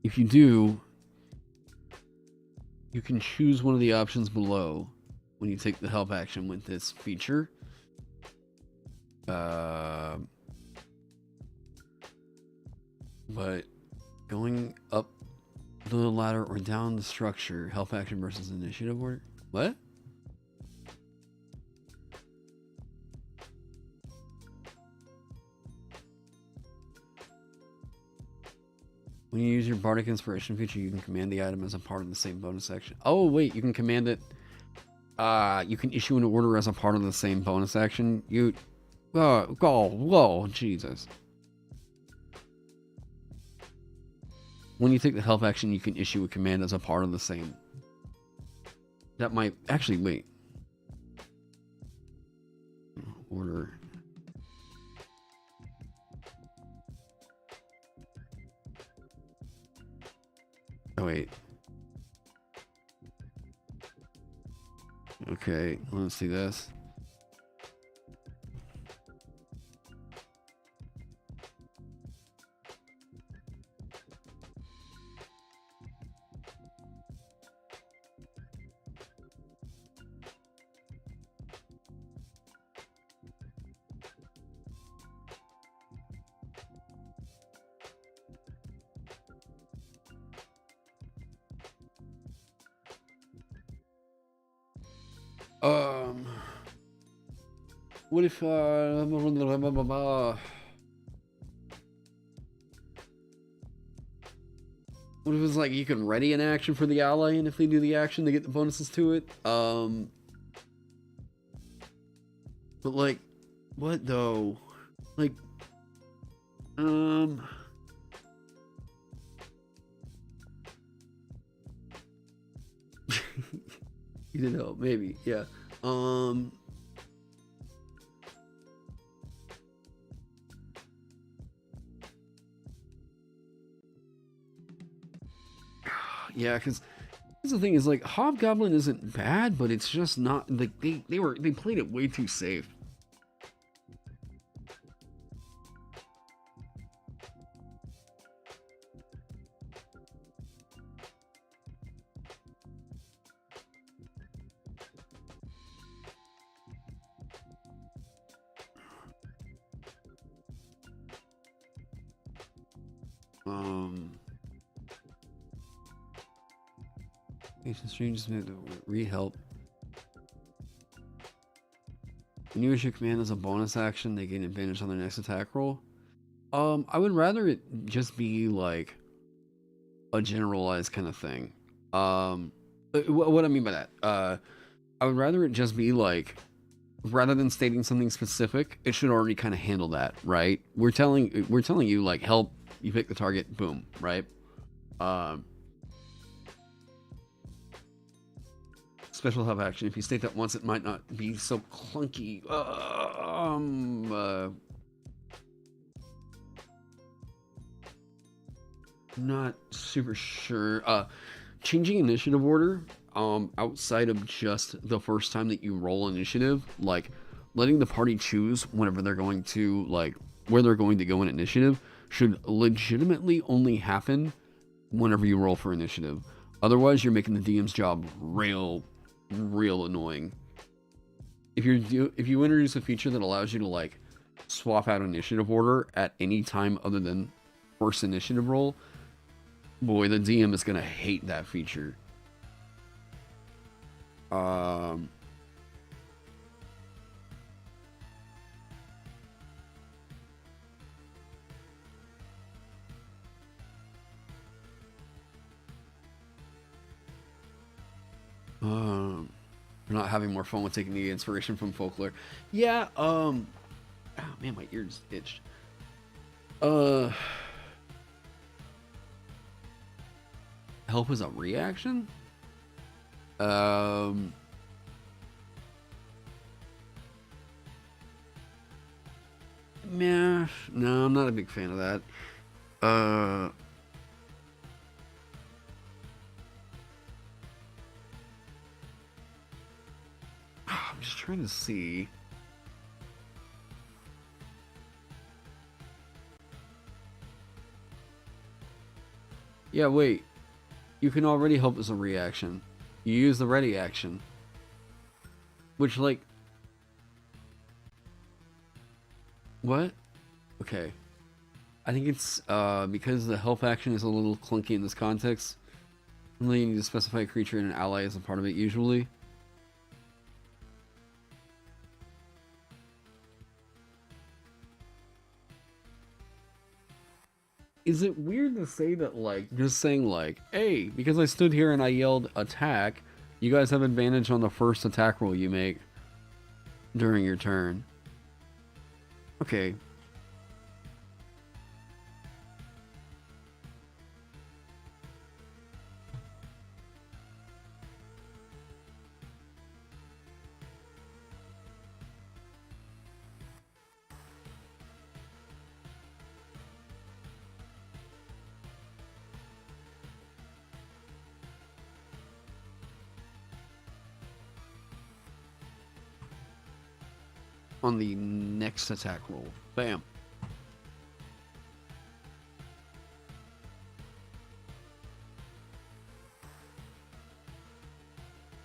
S1: If you do, you can choose one of the options below when you take the help action with this feature. But going up the ladder or down the structure, help action versus initiative order. What? When you use your Bardic Inspiration feature, you can command the item as a part of the same bonus action. Oh, wait, you can command it. You can issue an order as a part of the same bonus action. Whoa, Jesus. When you take the help action, you can issue a command as a part of the same. That might... Actually, wait. Order... Oh, wait. Okay, let's see this. Um, what if what if it's like you can ready an action for the ally, and if they do the action, they get the bonuses to it. But like, what though? Like, you didn't know, maybe, yeah. Yeah, because the thing is, like, Hobgoblin isn't bad, but it's just not like they played it way too safe. Patient strangers made to re-help. When you issue command as a bonus action, they gain advantage on their next attack roll. I would rather it just be like a generalized kind of thing. What I mean by that, I would rather it just be like, rather than stating something specific, it should already kind of handle that, right? We're telling you like, help, you pick the target, boom, right? Special help action. If you state that once, it might not be so clunky. Not super sure. Changing initiative order, outside of just the first time that you roll initiative, like letting the party choose whenever they're going to, like, where they're going to go in initiative, should legitimately only happen whenever you roll for initiative. Otherwise, you're making the DM's job real annoying. If you introduce a feature that allows you to like swap out initiative order at any time other than first initiative roll, boy, the DM is gonna hate that feature. Not having more fun with taking the inspiration from folklore. Yeah, oh man, my ears itched. Help is a reaction? Meh, no, I'm not a big fan of that. I'm just trying to see. Yeah, wait. You can already help as a reaction. You use the ready action. Which, like... What? Okay. I think it's, because the help action is a little clunky in this context. Only you need to specify a creature and an ally as a part of it, usually. Is it weird to say that, like, just saying, like, hey, because I stood here and I yelled attack, you guys have advantage on the first attack roll you make during your turn? Okay. On the next attack roll. Bam.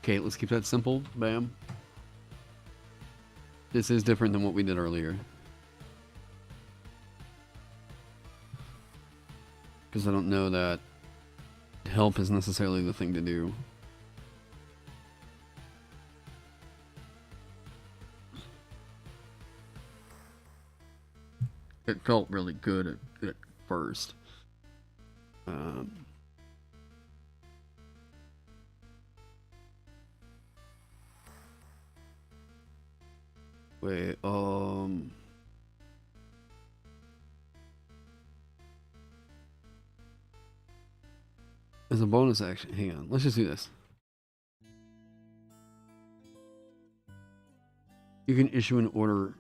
S1: Okay, let's keep that simple. Bam. This is different than what we did earlier. Because I don't know that help is necessarily the thing to do. It felt really good at first. Wait, as a bonus action, hang on, let's just do this. You can issue an order.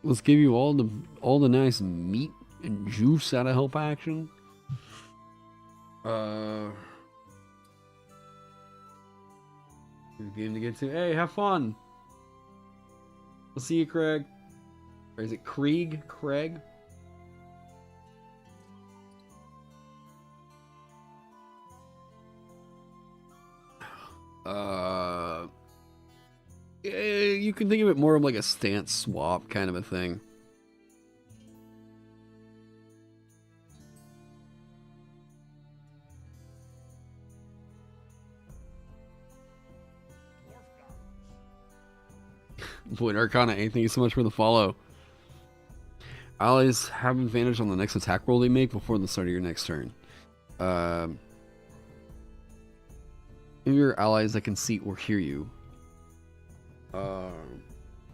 S1: Let's give you all the nice meat and juice out of help action. Good game to get to. Hey, have fun. We'll see you, Craig. Or is it Krieg? Craig? You can think of it more of like a stance swap kind of a thing. Void Arcana, thank you so much for the follow. Allies have advantage on the next attack roll they make before the start of your next turn. If your allies that can see or hear you.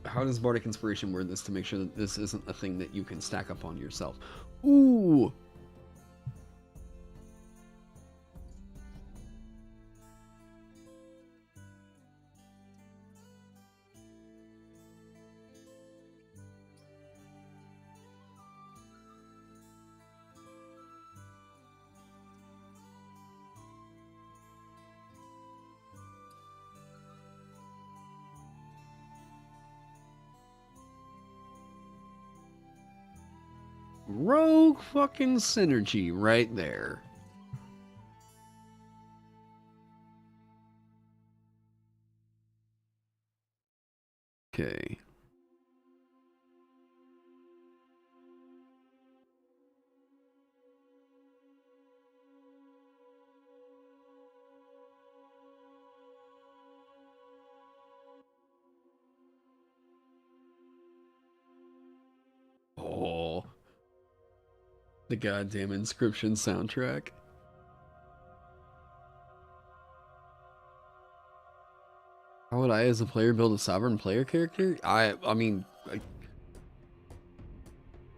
S1: How does Bardic Inspiration word this to make sure that this isn't a thing that you can stack up on yourself? Ooh! Rogue fucking synergy right there. Okay. Oh. The goddamn Inscription soundtrack. How would I, as a player, build a sovereign player character? I mean,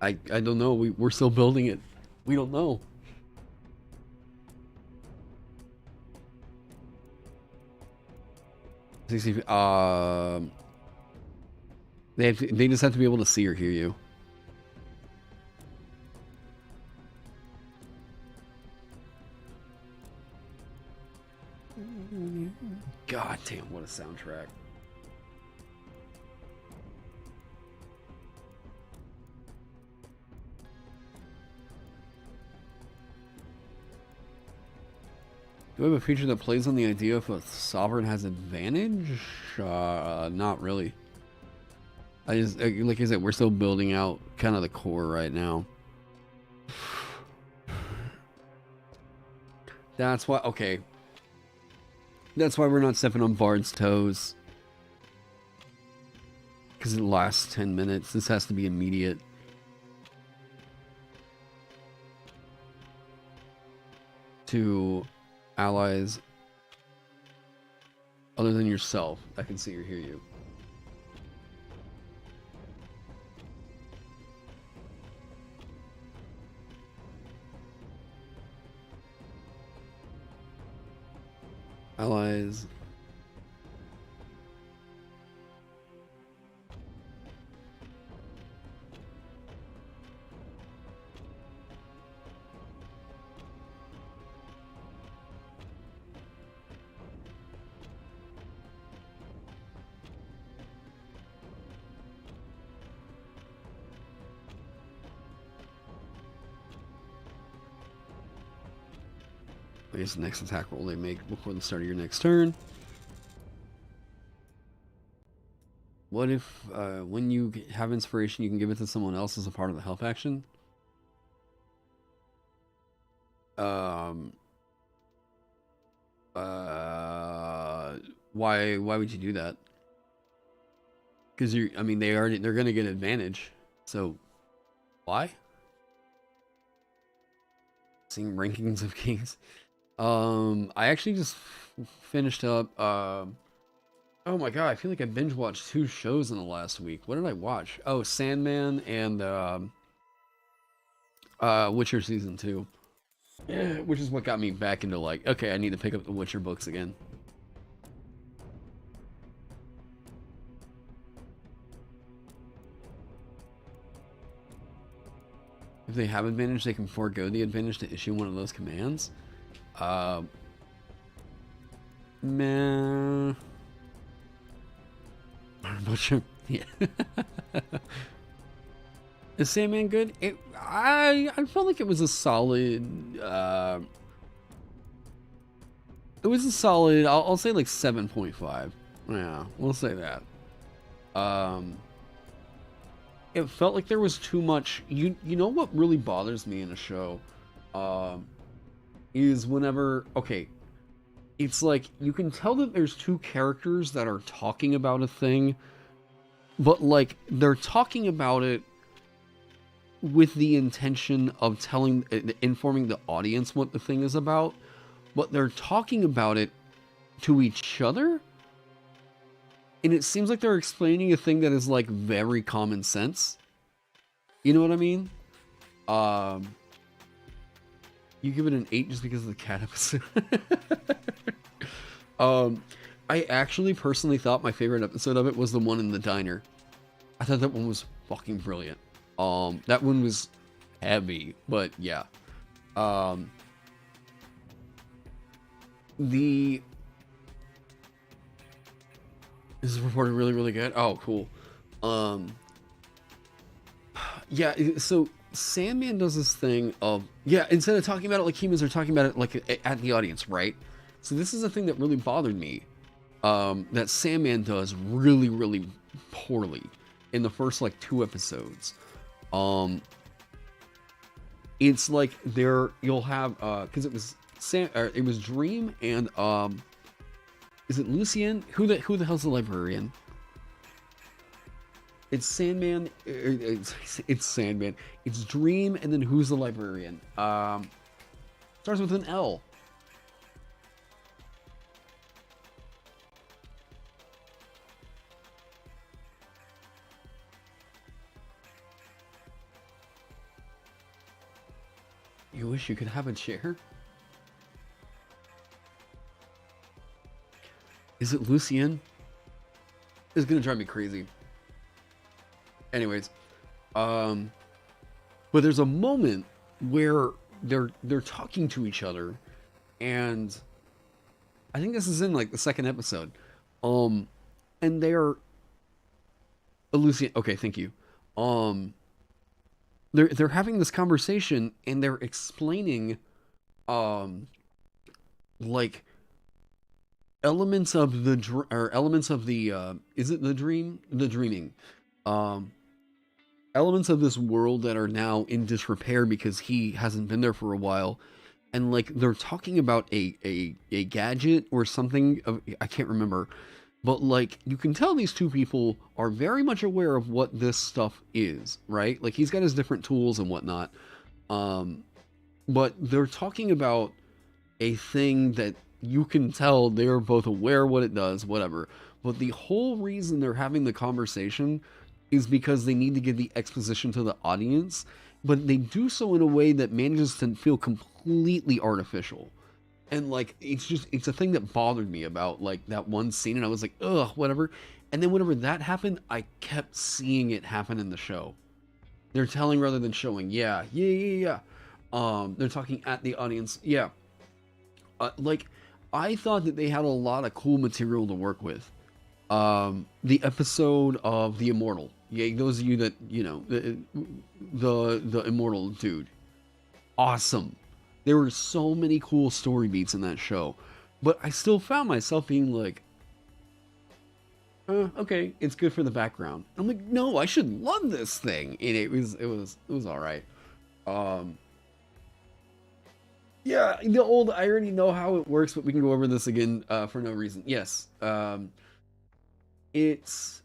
S1: I don't know. We're still building it. We don't know. They just have to be able to see or hear you. God damn, what a soundtrack. Do I have a feature that plays on the idea if a sovereign has advantage? Not really. Like I said, we're still building out kind of the core right now. That's why, okay. That's why we're not stepping on Bard's toes. Because it lasts 10 minutes. This has to be immediate. To allies other than yourself that can see or hear you. Allies. I guess the next attack roll they make before the start of your next turn. What if, when you have inspiration, you can give it to someone else as a part of the help action? Why would you do that? Because I mean, they're gonna get advantage. So, why? Seeing rankings of kings. I actually just finished up, oh my god, I feel like I binge watched 2 shows in the last week. What did I watch? Oh, Sandman and, Witcher Season 2. Which is what got me back into like, okay, I need to pick up the Witcher books again. If they have advantage, they can forego the advantage to issue one of those commands. Man. Butcher. Yeah. Is Sandman good? I felt like it was a solid. It was a solid. I'll say like 7.5. Yeah, we'll say that. It felt like there was too much. You know what really bothers me in a show, is whenever, okay, it's like you can tell that there's 2 characters that are talking about a thing, but like they're talking about it with the intention of informing the audience what the thing is about, but they're talking about it to each other, and it seems like they're explaining a thing that is like very common sense. You know what I mean? You give it an 8 just because of the cat episode. I actually personally thought my favorite episode of it was the one in the diner. I thought that one was fucking brilliant. That one was heavy, but yeah. Is this reported really, really good? Oh, cool. Yeah, so Sandman does this thing of, yeah, instead of talking about it like humans, they're talking about it like at the audience, right? So this is a thing that really bothered me, that Sandman does really, really poorly in the first like 2 episodes. It's like you'll have, because it was Dream and is it Lucien? Who the hell's the librarian? It's Sandman. It's Sandman. It's Dream, and then who's the librarian? Starts with an L. You wish you could have a chair? Is it Lucien? It's gonna drive me crazy. Anyways, but there's a moment where they're talking to each other, and I think this is in like the 2nd episode. And they're Lucien. Okay, thank you. They're having this conversation, and they're explaining, like elements of the is it the dream? The dreaming. Elements of this world that are now in disrepair because he hasn't been there for a while, and like they're talking about a gadget or something of, I can't remember, but like you can tell these 2 people are very much aware of what this stuff is, right? Like he's got his different tools and whatnot, but they're talking about a thing that you can tell they're both aware what it does, whatever. But the whole reason they're having the conversation is because they need to give the exposition to the audience, but they do so in a way that manages to feel completely artificial. And like, it's a thing that bothered me about like that one scene, and I was like, ugh, whatever. And then whenever that happened, I kept seeing it happen in the show. They're telling rather than showing. Yeah. They're talking at the audience. Yeah. Like, I thought that they had a lot of cool material to work with. The episode of The Immortal. Yeah, those of you that, you know, the Immortal dude. Awesome. There were so many cool story beats in that show, but I still found myself being like, okay, it's good for the background. I'm like, no, I should love this thing, and it was all right. Um, yeah, the old I already know how it works, but we can go over this again for no reason. Yes, it's.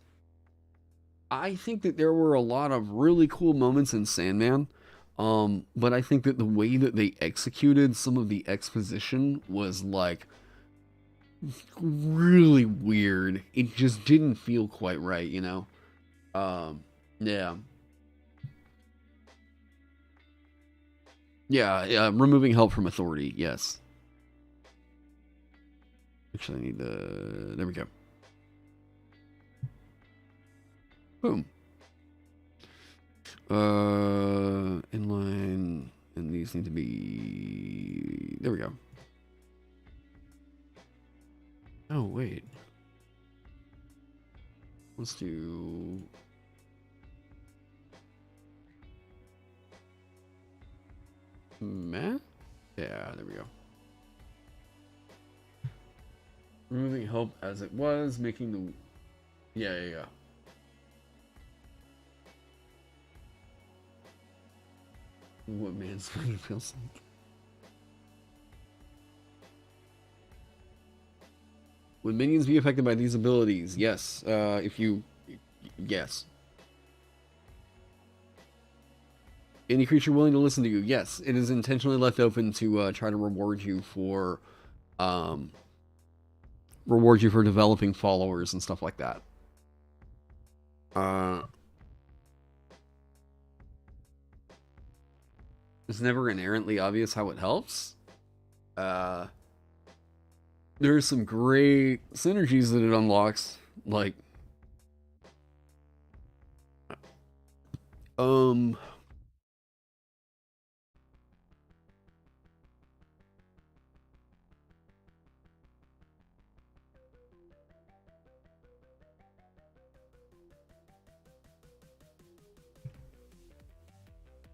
S1: I think that there were a lot of really cool moments in Sandman, but I think that the way that they executed some of the exposition was like really weird. It just didn't feel quite right, you know? Yeah. Yeah, removing help from authority, yes. Actually, I need the. There we go. Boom. Inline, and these need to be. There we go. Oh, wait. Let's do. Math? Yeah, there we go. Removing help as it was, making the. Yeah. What mansplaining feels like. Would minions be affected by these abilities? Yes. If you. Yes. Any creature willing to listen to you? Yes. It is intentionally left open to try to reward you for. Reward you for developing followers and stuff like that. It's never inherently obvious how it helps. There's some great synergies that it unlocks, like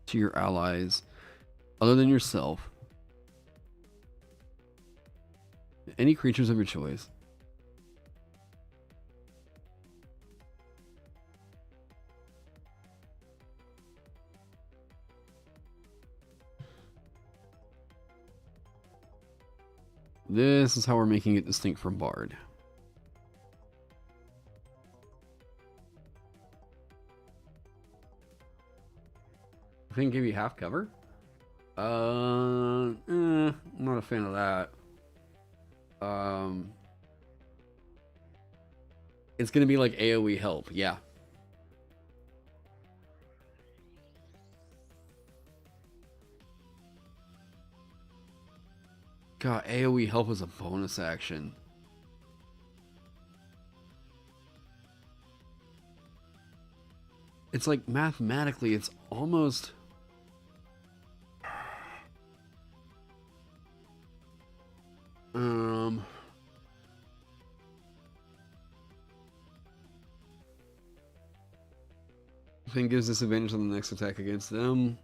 S1: to your allies other than yourself, any creatures of your choice. This is how we're making it distinct from Bard. I think give you half cover. I'm not a fan of that. It's gonna be like AoE help, yeah. God, AoE help is a bonus action. It's like mathematically, it's almost. Thing gives disadvantage on the next attack against them.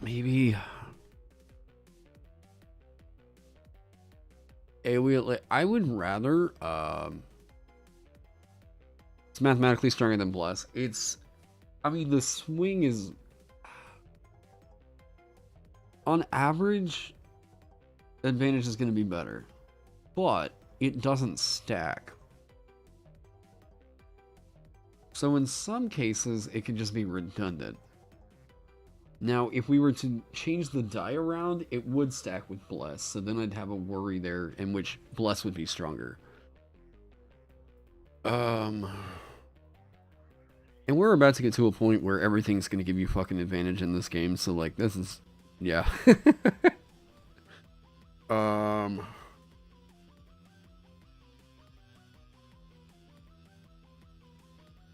S1: Maybe AoE. I would rather. It's mathematically stronger than Bless. It's. I mean, the swing is. On average, advantage is going to be better, but it doesn't stack. So in some cases, it could just be redundant. Now, if we were to change the die around, it would stack with Bless, so then I'd have a worry there in which Bless would be stronger. And we're about to get to a point where everything's going to give you fucking advantage in this game, so like, this is... Yeah.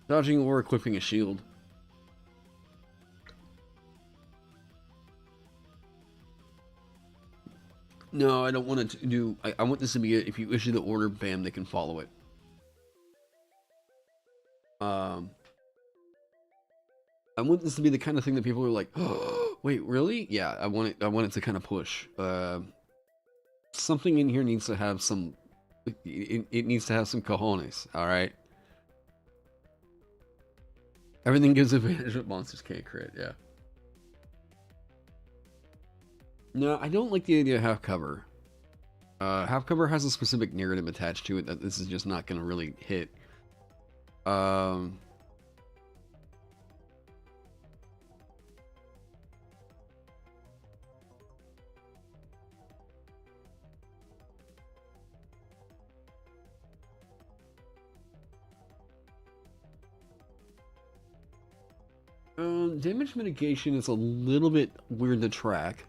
S1: Dodging or equipping a shield. No, I don't want it to do. I want this to be if you issue the order, bam, they can follow it. Um, I want this to be the kind of thing that people are like, oh, wait, really? Yeah, I want it. I want it to kind of push. Something in here needs to have some. It needs to have some cojones. All right. Everything gives advantage, but monsters can't crit. Yeah. No, I don't like the idea of half cover. Half cover has a specific narrative attached to it that this is just not going to really hit. Um, Damage mitigation is a little bit weird to track.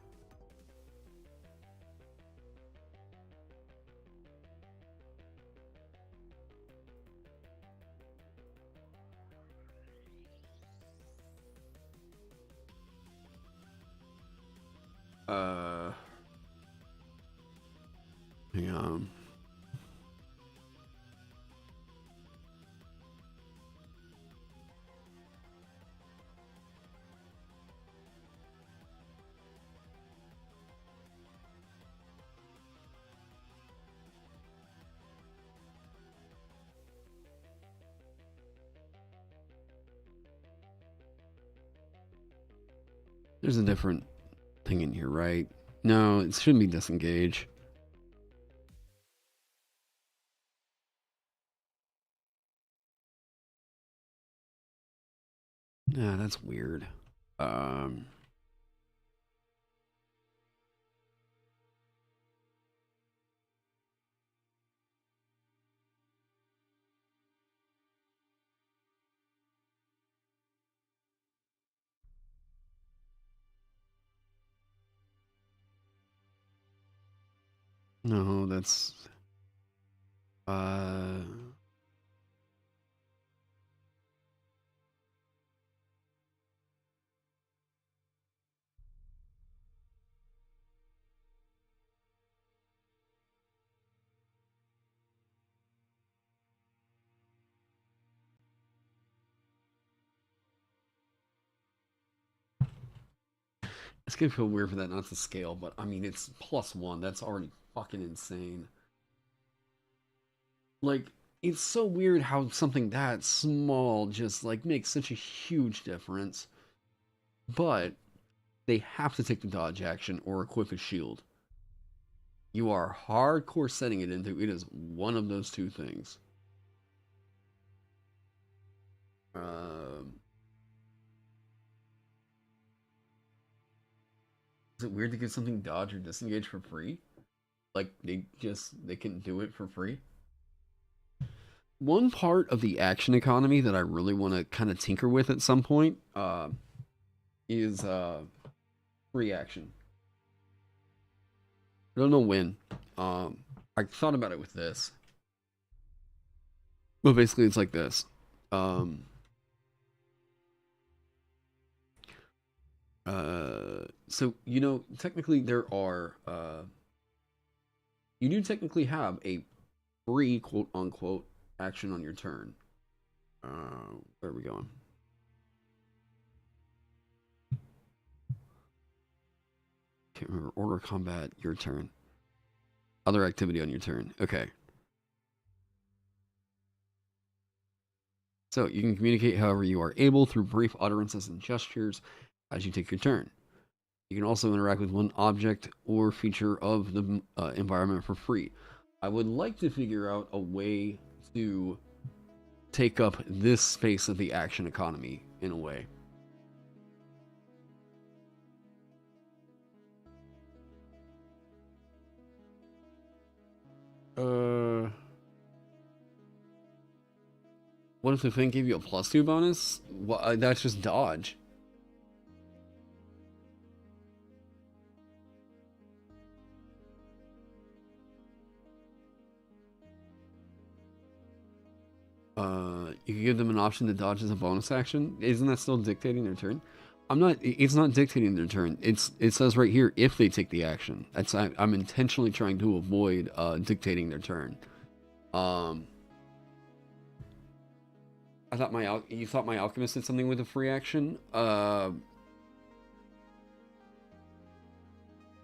S1: Uh, Hang on. There's a different thing in here, right? No, it shouldn't be disengage. Yeah, that's weird. Um, no, that's uh it's gonna feel weird for that not to scale, but I mean it's +1. That's already fucking insane. Like, it's so weird how something that small just like makes such a huge difference. But they have to take the dodge action or equip a shield. You are hardcore setting it into it is one of those two things. Um, is it weird to get something dodge or disengage for free? Like they can do it for free. One part of the action economy that I really want to kind of tinker with at some point is free action. I don't know when. I thought about it with this. Well, basically, it's like this. Um, so technically there are. You do technically have a free quote unquote action on your turn. Where are we going? Can't remember. Order combat, your turn. Other activity on your turn. Okay. So you can communicate however you are able through brief utterances and gestures as you take your turn. You can also interact with one object or feature of the environment for free. I would like to figure out a way to take up this space of the action economy in a way. What if the thing gave you a +2 bonus? Well, that's just dodge. You can give them an option to dodge as a bonus action. Isn't that still dictating their turn? I'm not. It's not dictating their turn. It says right here if they take the action. I'm intentionally trying to avoid dictating their turn. Um, I thought you thought my alchemist did something with a free action.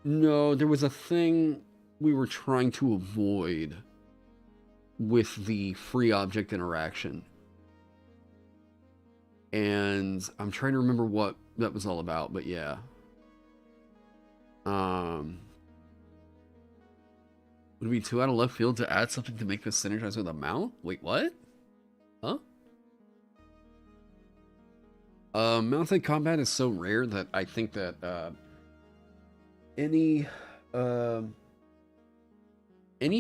S1: No, there was a thing we were trying to avoid with the free object interaction. And I'm trying to remember what that was all about, but yeah. Would it be too out of left field to add something to make this synergize with a mount? Wait, what? Huh? Mounted combat is so rare that I think that any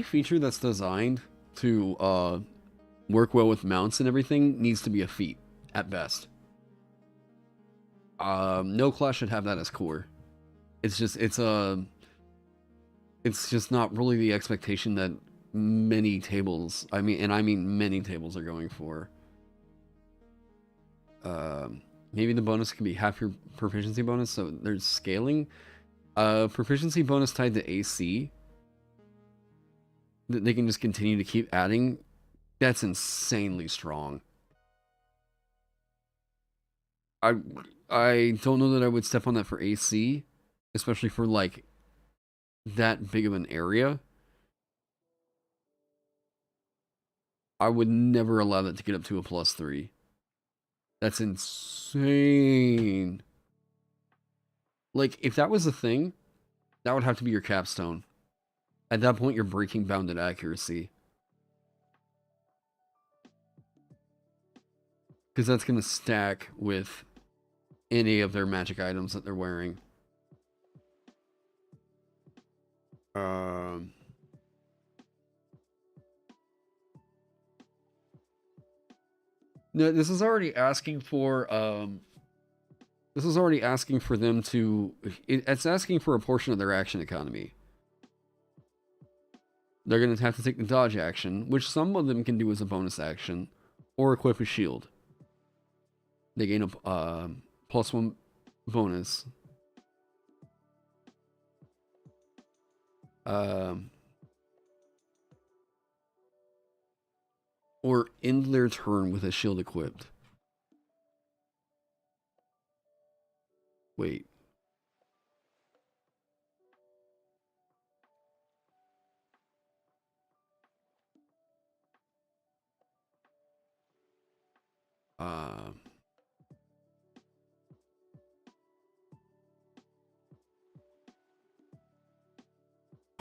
S1: feature that's designed to work well with mounts and everything needs to be a feat at best. No class should have that as core. It's just not really the expectation that many tables, I mean many tables are going for. Maybe the bonus can be half your proficiency bonus, so there's scaling. Proficiency bonus tied to AC that they can just continue to keep adding. That's insanely strong. I don't know that I would step on that for AC, especially for like that big of an area. I would never allow that to get up to a +3. That's insane. Like, if that was a thing, that would have to be your capstone. At that point, you're breaking bounded accuracy. Because that's going to stack with any of their magic items that they're wearing. No, this is already asking for them to. It's asking for a portion of their action economy. They're going to have to take the dodge action, which some of them can do as a bonus action, or equip a shield. They gain a +1 bonus. Or end their turn with a shield equipped. Wait.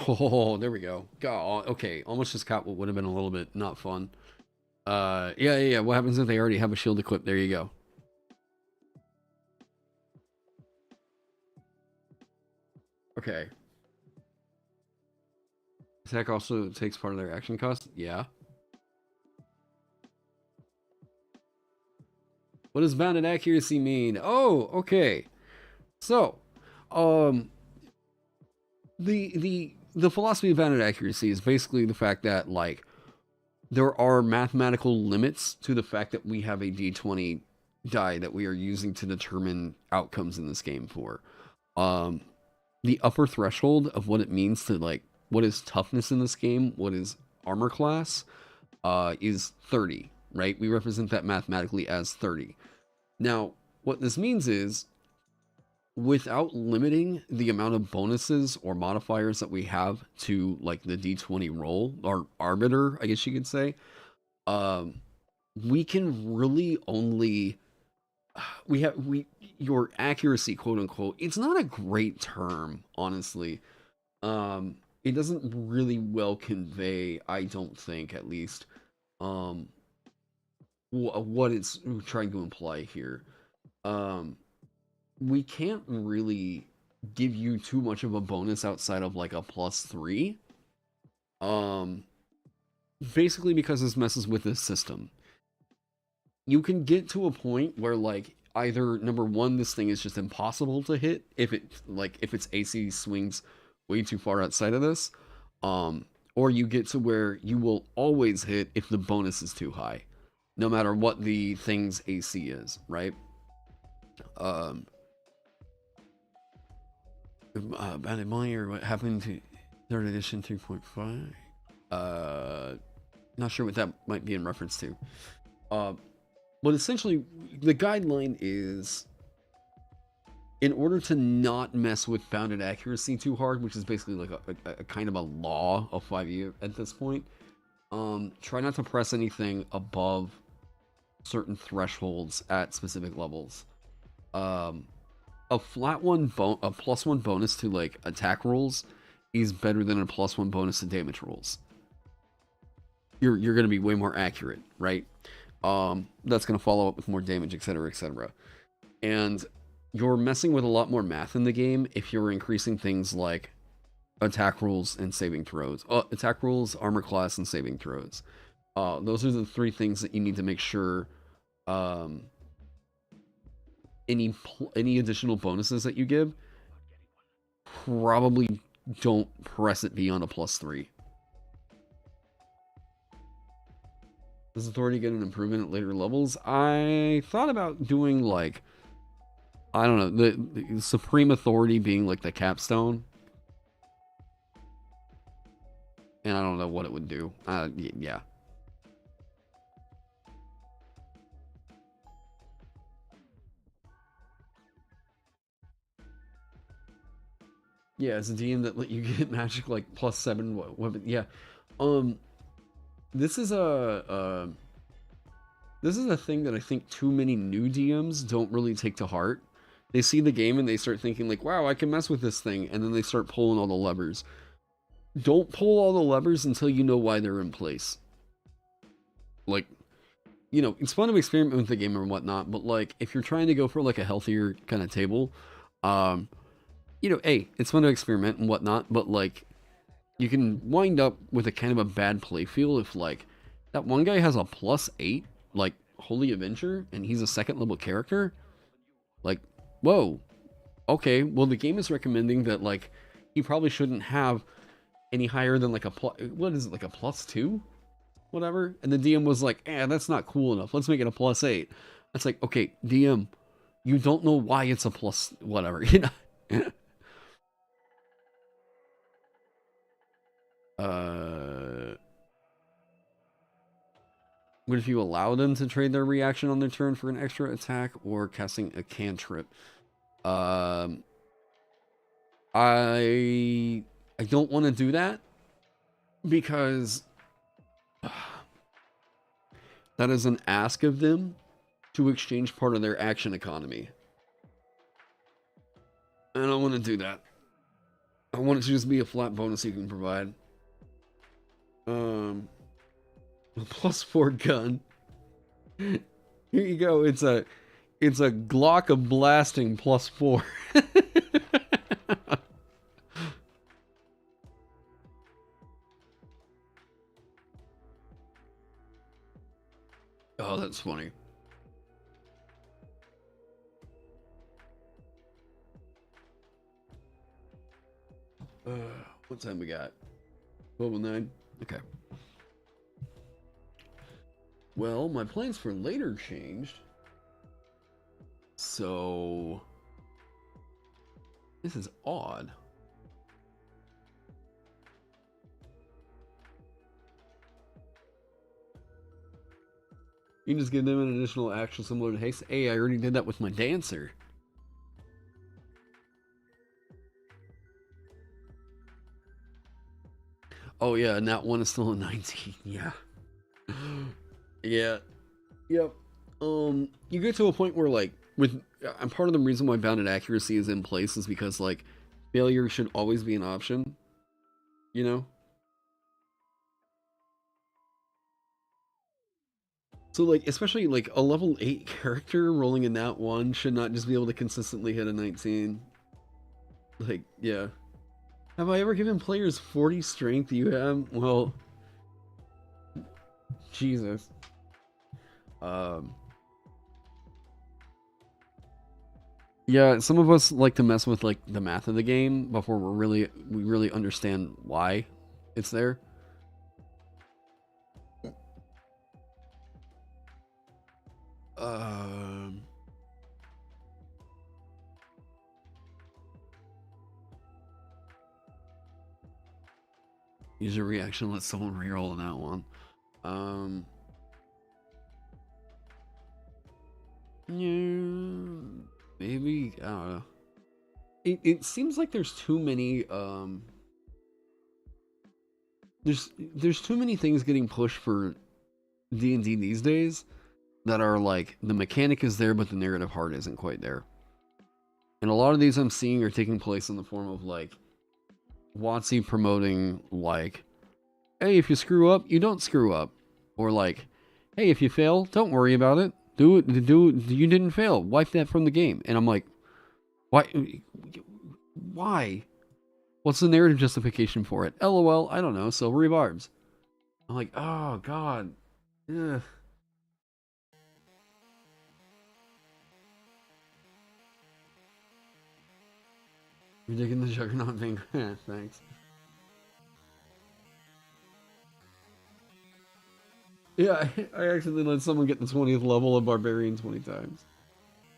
S1: Oh, there we go. God, okay, almost just caught what would have been a little bit not fun. Yeah. What happens if they already have a shield equipped? There you go. Okay. Attack also takes part of their action cost? Yeah. What does bounded accuracy mean? Oh, okay. So, the philosophy of bounded accuracy is basically the fact that, like, there are mathematical limits to the fact that we have a d20 die that we are using to determine outcomes in this game for. The upper threshold of what it means to, like, what is toughness in this game, what is armor class, is 30, right? We represent that mathematically as 30. Now, what this means is, without limiting the amount of bonuses or modifiers that we have to, like, the d20 roll, or arbiter, I guess you could say, we can really only your accuracy, quote unquote, it's not a great term, honestly. It doesn't really well convey, I don't think, at least, what it's trying to imply here. We can't really give you too much of a bonus outside of, like, a +3. Basically because this messes with this system. You can get to a point where, like, either, number one, this thing is just impossible to hit if its AC swings way too far outside of this, or you get to where you will always hit if the bonus is too high, no matter what the thing's AC is, right? Bandit Money or what happened to 3rd edition 2.5. Not sure what that might be in reference to. But essentially, the guideline is, in order to not mess with bounded accuracy too hard, which is basically like a kind of a law of 5e at this point, try not to press anything above certain thresholds at specific levels. A flat one, a +1 bonus to like attack rolls is better than a +1 bonus to damage rolls. You're gonna be way more accurate, right? That's gonna follow up with more damage, etc., etc. And you're messing with a lot more math in the game if you're increasing things like attack rolls and saving throws. Attack rolls, armor class, and saving throws. Those are the 3 things that you need to make sure. Any additional bonuses that you give, probably don't press it beyond a +3. Does authority get an improvement at later levels? I thought about doing like, I don't know, the supreme authority being like the capstone, and I don't know what it would do. Yeah. Yeah, it's a DM that let you get magic like +7 weapon. Yeah. This is a thing that I think too many new DMs don't really take to heart. They see the game and they start thinking like, wow, I can mess with this thing, and then they start pulling all the levers. Don't pull all the levers until you know why they're in place. Like, you know, it's fun to experiment with the game and whatnot, but like, if you're trying to go for like a healthier kind of table, you know, hey, it's fun to experiment and whatnot, but like, you can wind up with a kind of a bad play feel if like that one guy has a +8, like Holy Avenger, and he's a 2nd level character. Like, whoa, okay, well the game is recommending that like he probably shouldn't have any higher than like what is it, like a +2, whatever. And the DM was like, that's not cool enough. Let's make it a +8. It's like, okay, DM, you don't know why it's a plus whatever, you know. What if you allow them to trade their reaction on their turn for an extra attack or casting a cantrip? I don't want to do that because that is an ask of them to exchange part of their action economy. I don't want to do that. I want it to just be a flat bonus you can provide. A +4 gun. Here you go. It's a Glock of blasting +4. Oh, that's funny. What time we got? 12:09. Okay. Well, my plans for later changed. So this is odd. You can just give them an additional action similar to haste. Hey, I already did that with my dancer. Oh yeah, and that one is still a 19. Yeah. Yeah. Yep. You get to a point where like and part of the reason why bounded accuracy is in place is because like failure should always be an option. You know? So like especially like a level 8 character rolling in that one should not just be able to consistently hit a 19. Like, yeah. Have I ever given players 40 strength? You have? Well, Jesus. Yeah, some of us like to mess with like the math of the game before we really understand why it's there. Um Use your reaction, let someone reroll on that one. Yeah, maybe, I don't know. It seems like there's too many, there's too many things getting pushed for D&D these days that are like, the mechanic is there, but the narrative heart isn't quite there. And a lot of these I'm seeing are taking place in the form of like, WotC promoting like, hey, if you screw up, you don't screw up. Or like, hey, if you fail, don't worry about it. You didn't fail. Wipe that from the game. And I'm like, why? What's the narrative justification for it? LOL, I don't know, silvery barbs. I'm like, oh god. Ugh. You're digging the juggernaut thing. Thanks. Yeah, I actually let someone get the 20th level of Barbarian 20 times.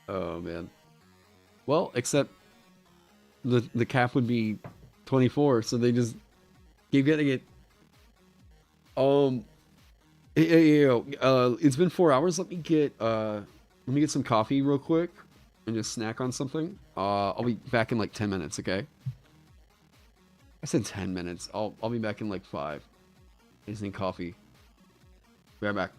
S1: Oh, man. Well, except the cap would be 24, so they just keep getting it. It's been 4 hours. Let me get some coffee real quick and just snack on something. I'll be back in like 10 minutes, okay? I said 10 minutes. I'll be back in like 5. I just need coffee. Be right back.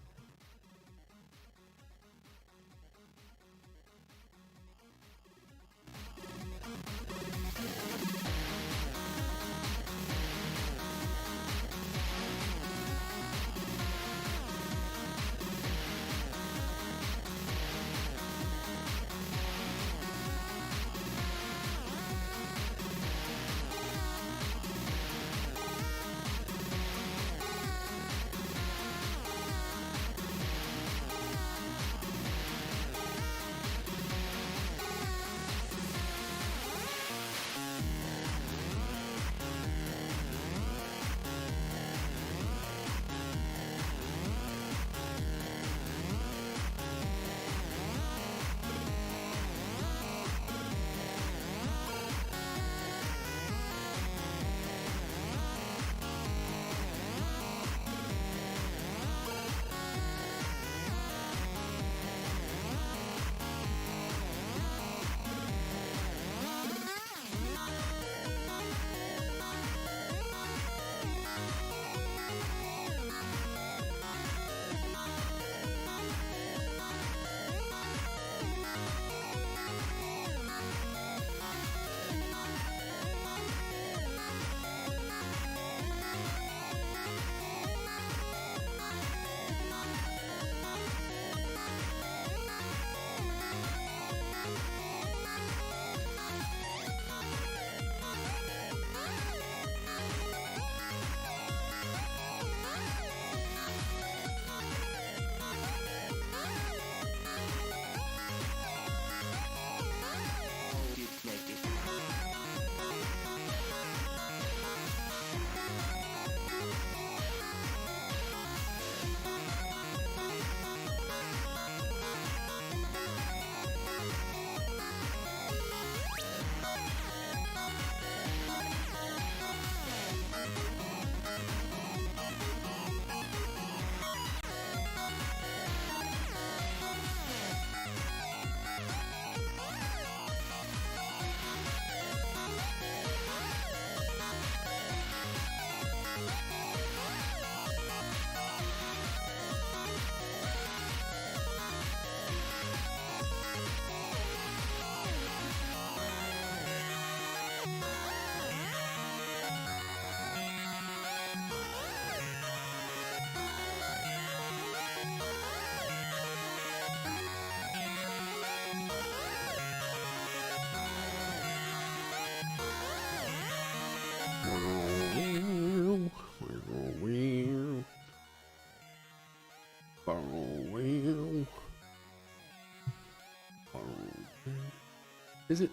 S1: Is it?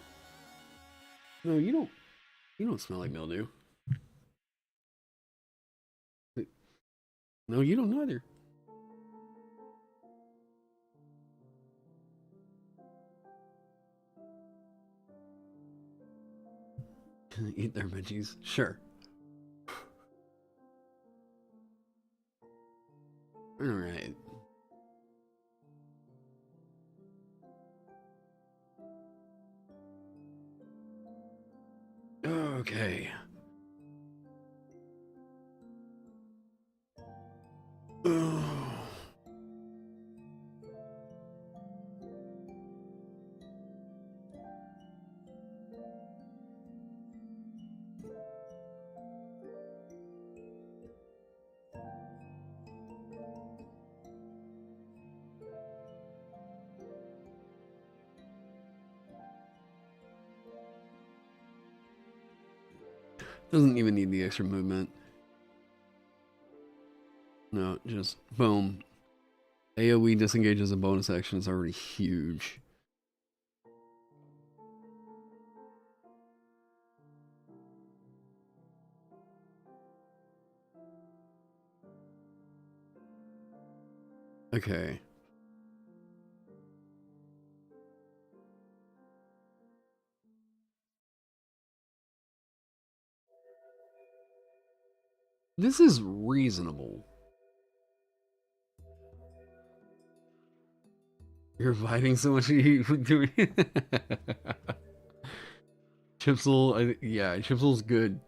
S1: No, you don't. You don't smell like mildew. No, you don't either. Eat their veggies. Sure. Alright. Okay. Doesn't even need the extra movement. No, just boom. AoE disengage as a bonus action is already huge. Okay. This is reasonable. You're fighting so much doing Chipsel, yeah, Chipsel's good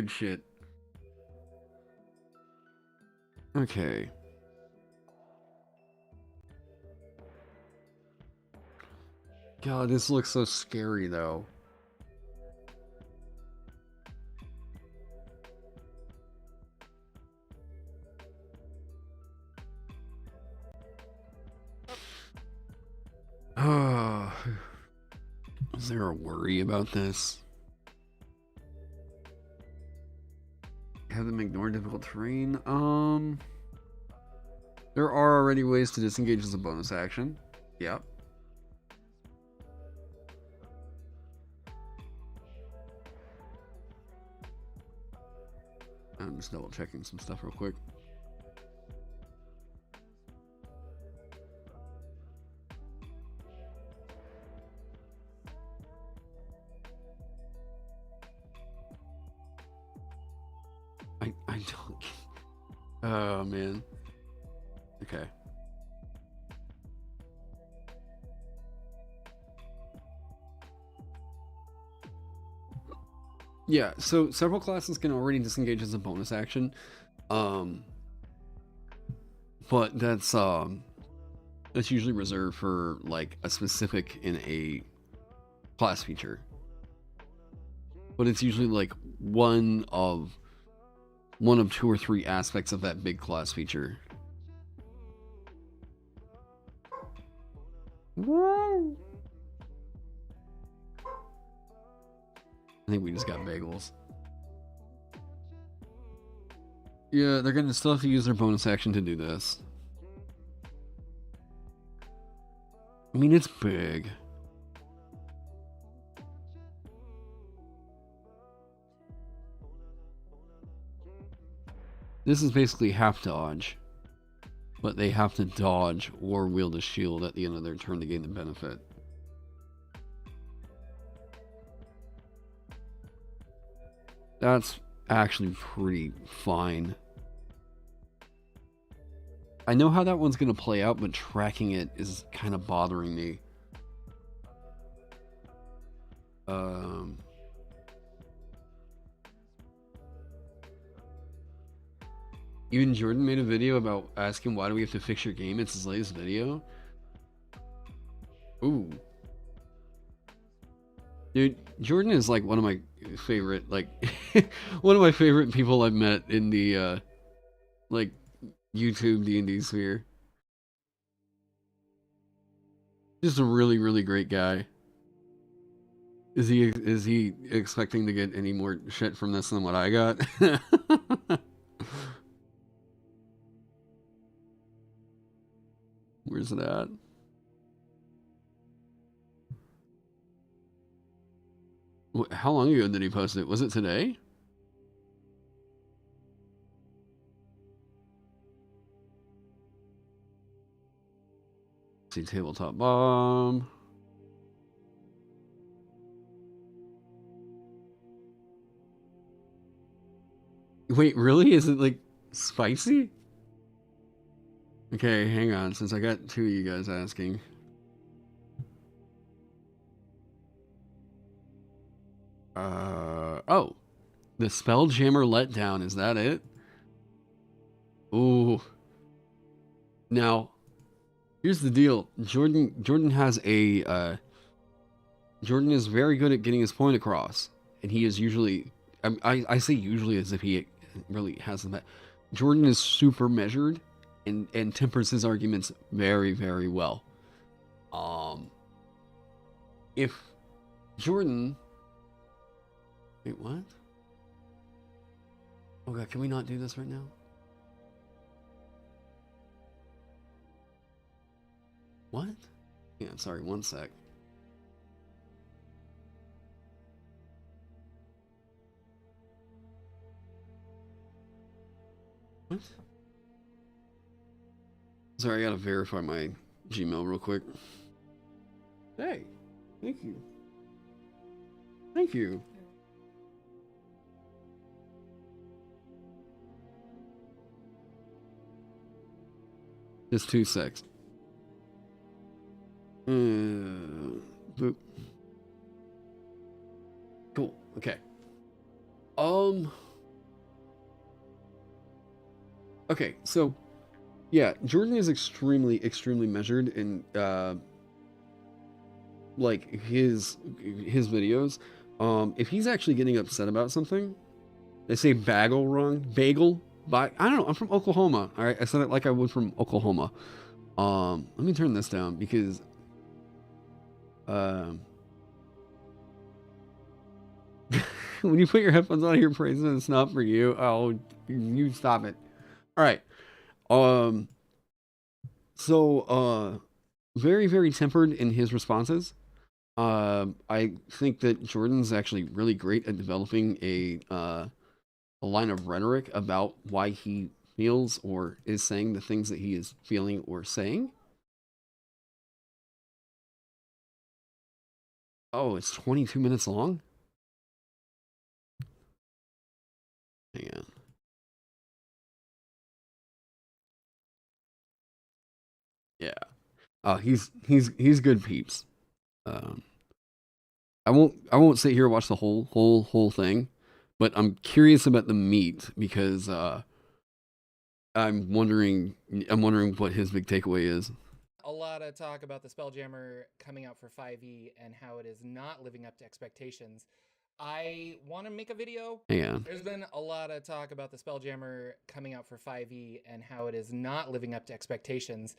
S1: shit. Okay. God, this looks so scary though. Oh, is there a worry about this? Have them ignore difficult terrain? There are already ways to disengage as a bonus action. Yep. I'm just double checking some stuff real quick. I don't. Oh man. Okay. Yeah, so several classes can already disengage as a bonus action. But that's usually reserved for like a specific in a class feature. But it's usually like one of 2 or 3 aspects of that big class feature. I think we just got bagels. Yeah, they're gonna still have to use their bonus action to do this. I mean, it's big. This is basically half dodge. But they have to dodge or wield a shield at the end of their turn to gain the benefit. That's actually pretty fine. I know how that one's going to play out, but tracking it is kind of bothering me. Even Jordan made a video about asking why do we have to fix your game. It's his latest video. Ooh. Dude, Jordan is like one of my favorite, like, one of my favorite people I've met in the, like, YouTube D&D sphere. Just a really, really great guy. Is he expecting to get any more shit from this than what I got? Where's it at? How long ago did he post it? Was it today? Let's see, tabletop bomb. Wait, really? Is it like spicy? Okay, hang on, since I got two of you guys asking. Oh, the Spelljammer letdown, is that it? Ooh. Now, here's the deal. Jordan has a, Jordan is very good at getting his point across, and he is usually, I say usually as if he really hasn't. That Jordan is super measured, and tempers his arguments very, very well. If Jordan, wait, what? Oh god, can we not do this right now? What? Yeah, sorry, one sec. What? Sorry, I gotta verify my Gmail real quick. Hey, thank you. Thank you. Just 2 secs. Boop. Cool. Okay. Okay, so yeah, Jordan is extremely measured in like his videos. If he's actually getting upset about something, they say bagel wrong, bagel. I don't know. I'm from Oklahoma. All right, I said it like I would from Oklahoma. Let me turn this down because when you put your headphones on, you're praising it's not for you. Oh, you stop it. All right. So very tempered in his responses. I think that Jordan's actually really great at developing a line of rhetoric about why he feels or is saying the things that he is feeling or saying. Oh, it's 22 minutes long? Hang on. Yeah. He's good peeps. Um, I won't sit here and watch the whole thing, but I'm curious about the meat because I'm wondering what his big takeaway is.
S2: A lot of talk about the Spelljammer coming out for 5e and how it is not living up to expectations. I want to make a video.
S1: Hang on.
S2: There's been a lot of talk about the Spelljammer coming out for 5e and how it is not living up to expectations.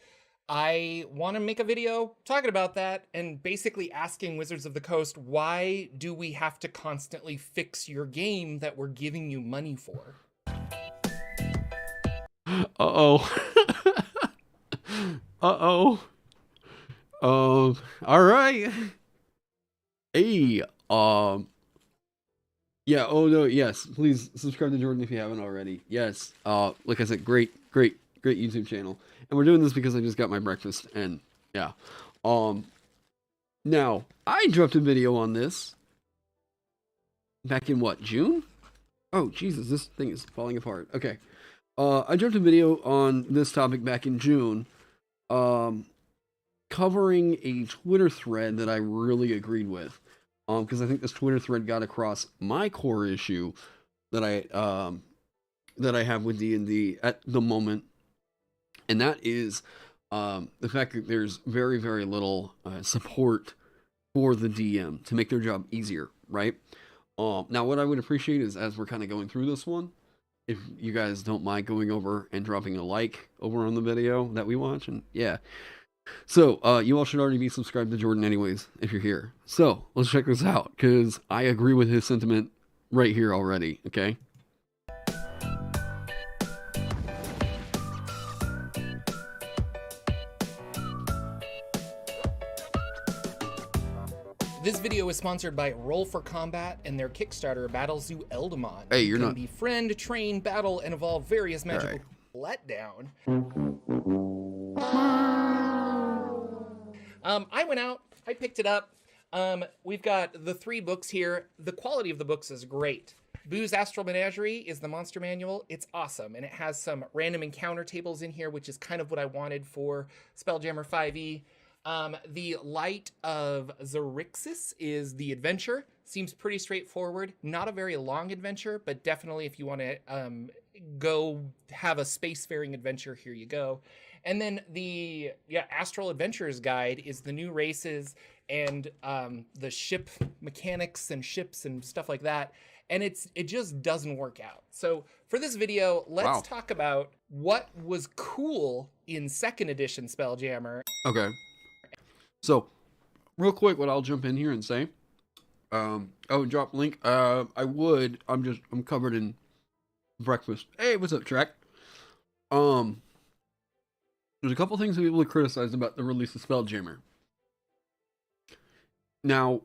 S2: I want to make a video talking about that and basically asking Wizards of the Coast, why do we have to constantly fix your game that we're giving you money for?
S1: Uh-oh. Uh-oh. All right. Hey, yeah, oh no, yes, please subscribe to Jordan if you haven't already. Yes, like I said, great YouTube channel. And we're doing this because I just got my breakfast, and yeah. Now, I dropped a video on this back in what, June? Oh, Jesus, this thing is falling apart. Okay. I dropped a video on this topic back in June, covering a Twitter thread that I really agreed with. Because I think this Twitter thread got across my core issue that I have with D&D at the moment, and that is the fact that there's very little support for the DM to make their job easier, right? Now, what I would appreciate is, as we're kind of going through this one, if you guys don't mind going over and dropping a like over on the video that we watch, and yeah. So, you all should already be subscribed to Jordan anyways, if you're here. So, let's check this out, because I agree with his sentiment right here already, okay?
S2: This video is sponsored by Roll for Combat and their Kickstarter Battle Zoo Eldamon.
S1: Hey,
S2: you
S1: you're
S2: can
S1: not...
S2: befriend, train, battle, and evolve various magical letdown. I went out, I picked it up. We've got the 3 books here. The quality of the books is great. Boo's Astral Menagerie is the monster manual. It's awesome, and it has some random encounter tables in here, which is kind of what I wanted for Spelljammer 5e. The Light of Xerixis is the adventure. Seems pretty straightforward. Not a very long adventure, but definitely if you want to go have a spacefaring adventure, here you go. And then the Astral Adventures Guide is the new races and the ship mechanics and ships and stuff like that. And it just doesn't work out. So for this video, let's talk about what was cool in 2nd edition Spelljammer.
S1: Okay. So, real quick, what I'll jump in here and say, drop link. I'm covered in breakfast. Hey, what's up, Trek? There's a couple things that people have criticized about the release of Spelljammer. Now,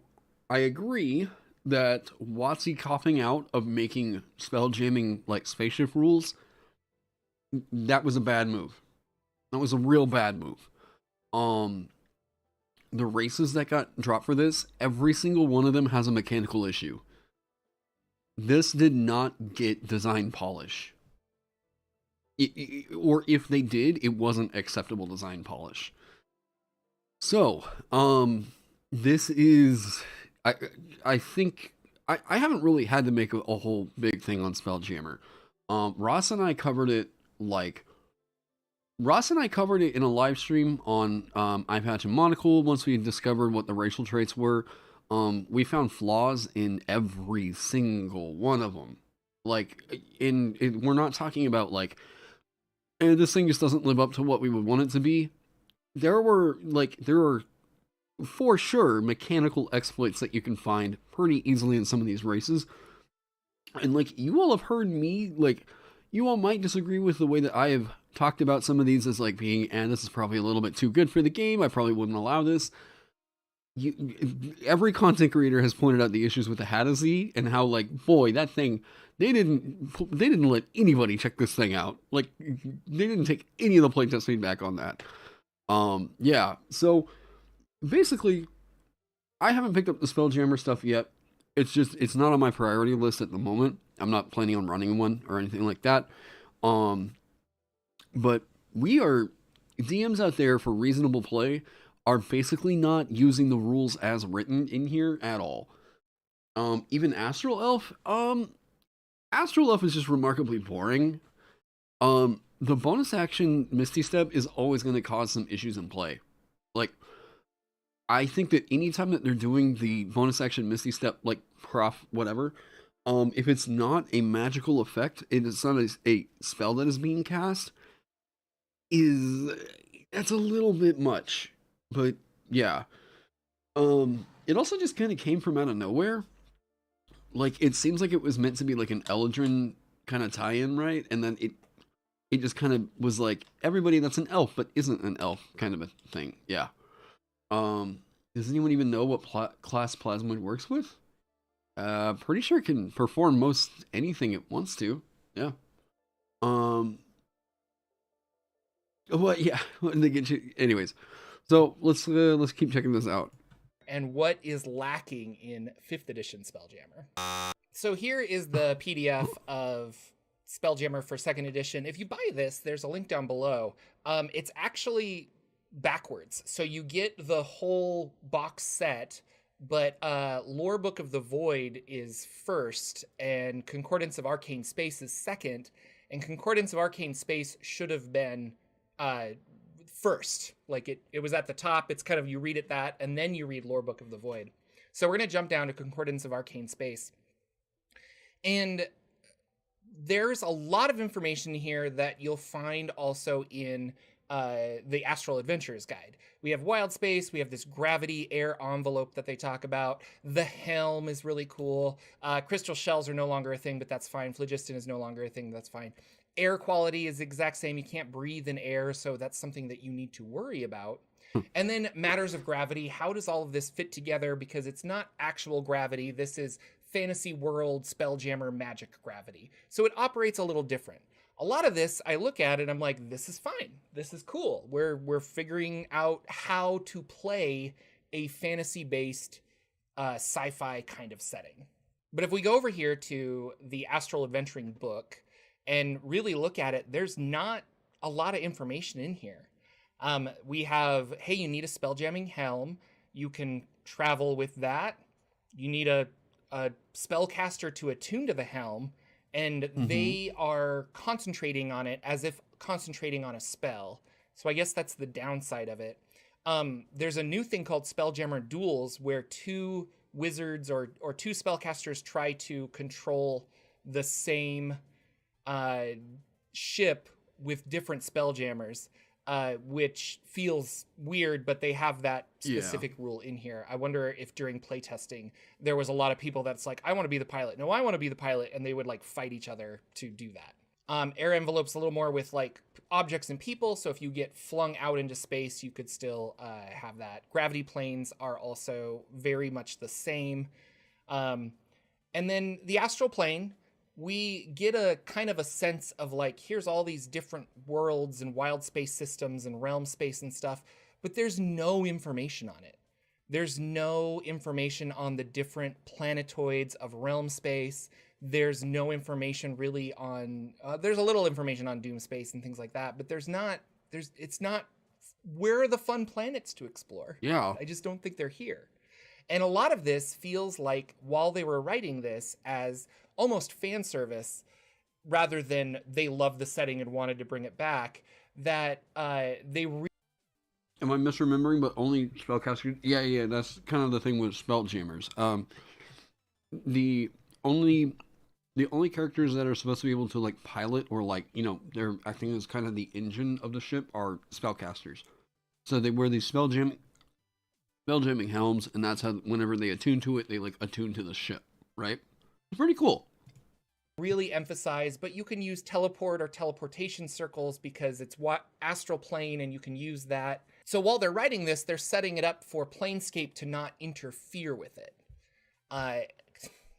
S1: I agree that WotC coughing out of making spelljamming like spaceship rules, that was a bad move. That was a real bad move. The races that got dropped for this, every single one of them has a mechanical issue. This did not get design polish. Or if they did, it wasn't acceptable design polish. So, this is... I think... I haven't really had to make a whole big thing on Spelljammer. Ross and I covered it in a live stream on iPatch and Monocle once we discovered what the racial traits were. We found flaws in every single one of them. Like, we're not talking about, like, this thing just doesn't live up to what we would want it to be. There are, for sure, mechanical exploits that you can find pretty easily in some of these races. And, like, you all have heard me, like, you all might disagree with the way that I have talked about some of these as, like, being, this is probably a little bit too good for the game, I probably wouldn't allow this. Every content creator has pointed out the issues with the Hadazee and how, like, boy, that thing, they didn't let anybody check this thing out. Like, they didn't take any of the playtest feedback on that. So basically, I haven't picked up the Spelljammer stuff yet. It's not on my priority list at the moment. I'm not planning on running one or anything like that. But we are, DMs out there for reasonable play are basically not using the rules as written in here at all. Even Astral Elf is just remarkably boring. The bonus action Misty Step is always going to cause some issues in play. Like, I think that anytime that they're doing the bonus action Misty Step, like, prof, whatever, if it's not a magical effect, it's not a spell that is being cast, that's a little bit much. But, yeah. It also just kind of came from out of nowhere. Like, it seems like it was meant to be, like, an Eldrin kind of tie-in, right? And then it just kind of was like, everybody that's an elf but isn't an elf kind of a thing. Yeah. Does anyone even know what class Plasmoid works with? Pretty sure it can perform most anything it wants to. Yeah. What? Yeah. They get you. Anyways, so let's keep checking this out.
S2: And what is lacking in 5th edition Spelljammer? So here is the PDF of Spelljammer for 2nd edition. If you buy this, there's a link down below. It's actually backwards. So you get the whole box set, but Lore Book of the Void is first, and Concordance of Arcane Space is second, and Concordance of Arcane Space should have been first. Like, it was at the top. It's kind of, you read it that, and then you read Lore Book of the Void. So we're going to jump down to Concordance of Arcane Space. And there's a lot of information here that you'll find also in the Astral Adventures Guide. We have wild space, we have this gravity air envelope that they talk about. The helm is really cool. Crystal shells are no longer a thing, but that's fine. Phlogiston is no longer a thing, that's fine. Air quality is the exact same. You can't breathe in air, so that's something that you need to worry about. And then matters of gravity. How does all of this fit together? Because it's not actual gravity. This is fantasy world Spelljammer magic gravity. So it operates a little different. A lot of this, I look at it, I'm like, this is fine. This is cool. We're figuring out how to play a fantasy-based sci-fi kind of setting. But if we go over here to the Astral Adventuring book and really look at it, there's not a lot of information in here. We have, hey, you need a spelljamming helm. You can travel with that. You need a spellcaster to attune to the helm, and they are concentrating on it as if concentrating on a spell. So I guess that's the downside of it. There's a new thing called Spelljammer Duels, where two wizards or two spellcasters try to control the same ship with different spelljammers, which feels weird, but they have that specific rule in here. I wonder if during playtesting there was a lot of people that's like, I want to be the pilot. No, I want to be the pilot. And they would like fight each other to do that. Air envelope's a little more with like objects and people. So if you get flung out into space, you could still have that. Gravity planes are also very much the same. And then the astral plane, we get a kind of a sense of like, here's all these different worlds and wild space systems and realm space and stuff, but there's no information on it. There's no information on the different planetoids of realm space. There's no information really on, there's a little information on Doom space and things like that, but it's not, where are the fun planets to explore?
S1: Yeah.
S2: I just don't think they're here. And a lot of this feels like while they were writing this as almost fan service, rather than they loved the setting and wanted to bring it back, that they
S1: Am I misremembering? But only spellcasters? Yeah, that's kind of the thing with spelljammers. The only characters that are supposed to be able to like pilot or like, you know, they're acting as kind of the engine of the ship are spellcasters. So they wear these spelljamming helms, and that's how whenever they attune to it, they like attune to the ship, right? It's pretty cool.
S2: Really emphasize, but you can use teleport or teleportation circles because it's astral plane and you can use that. So while they're writing this, they're setting it up for Planescape to not interfere with it.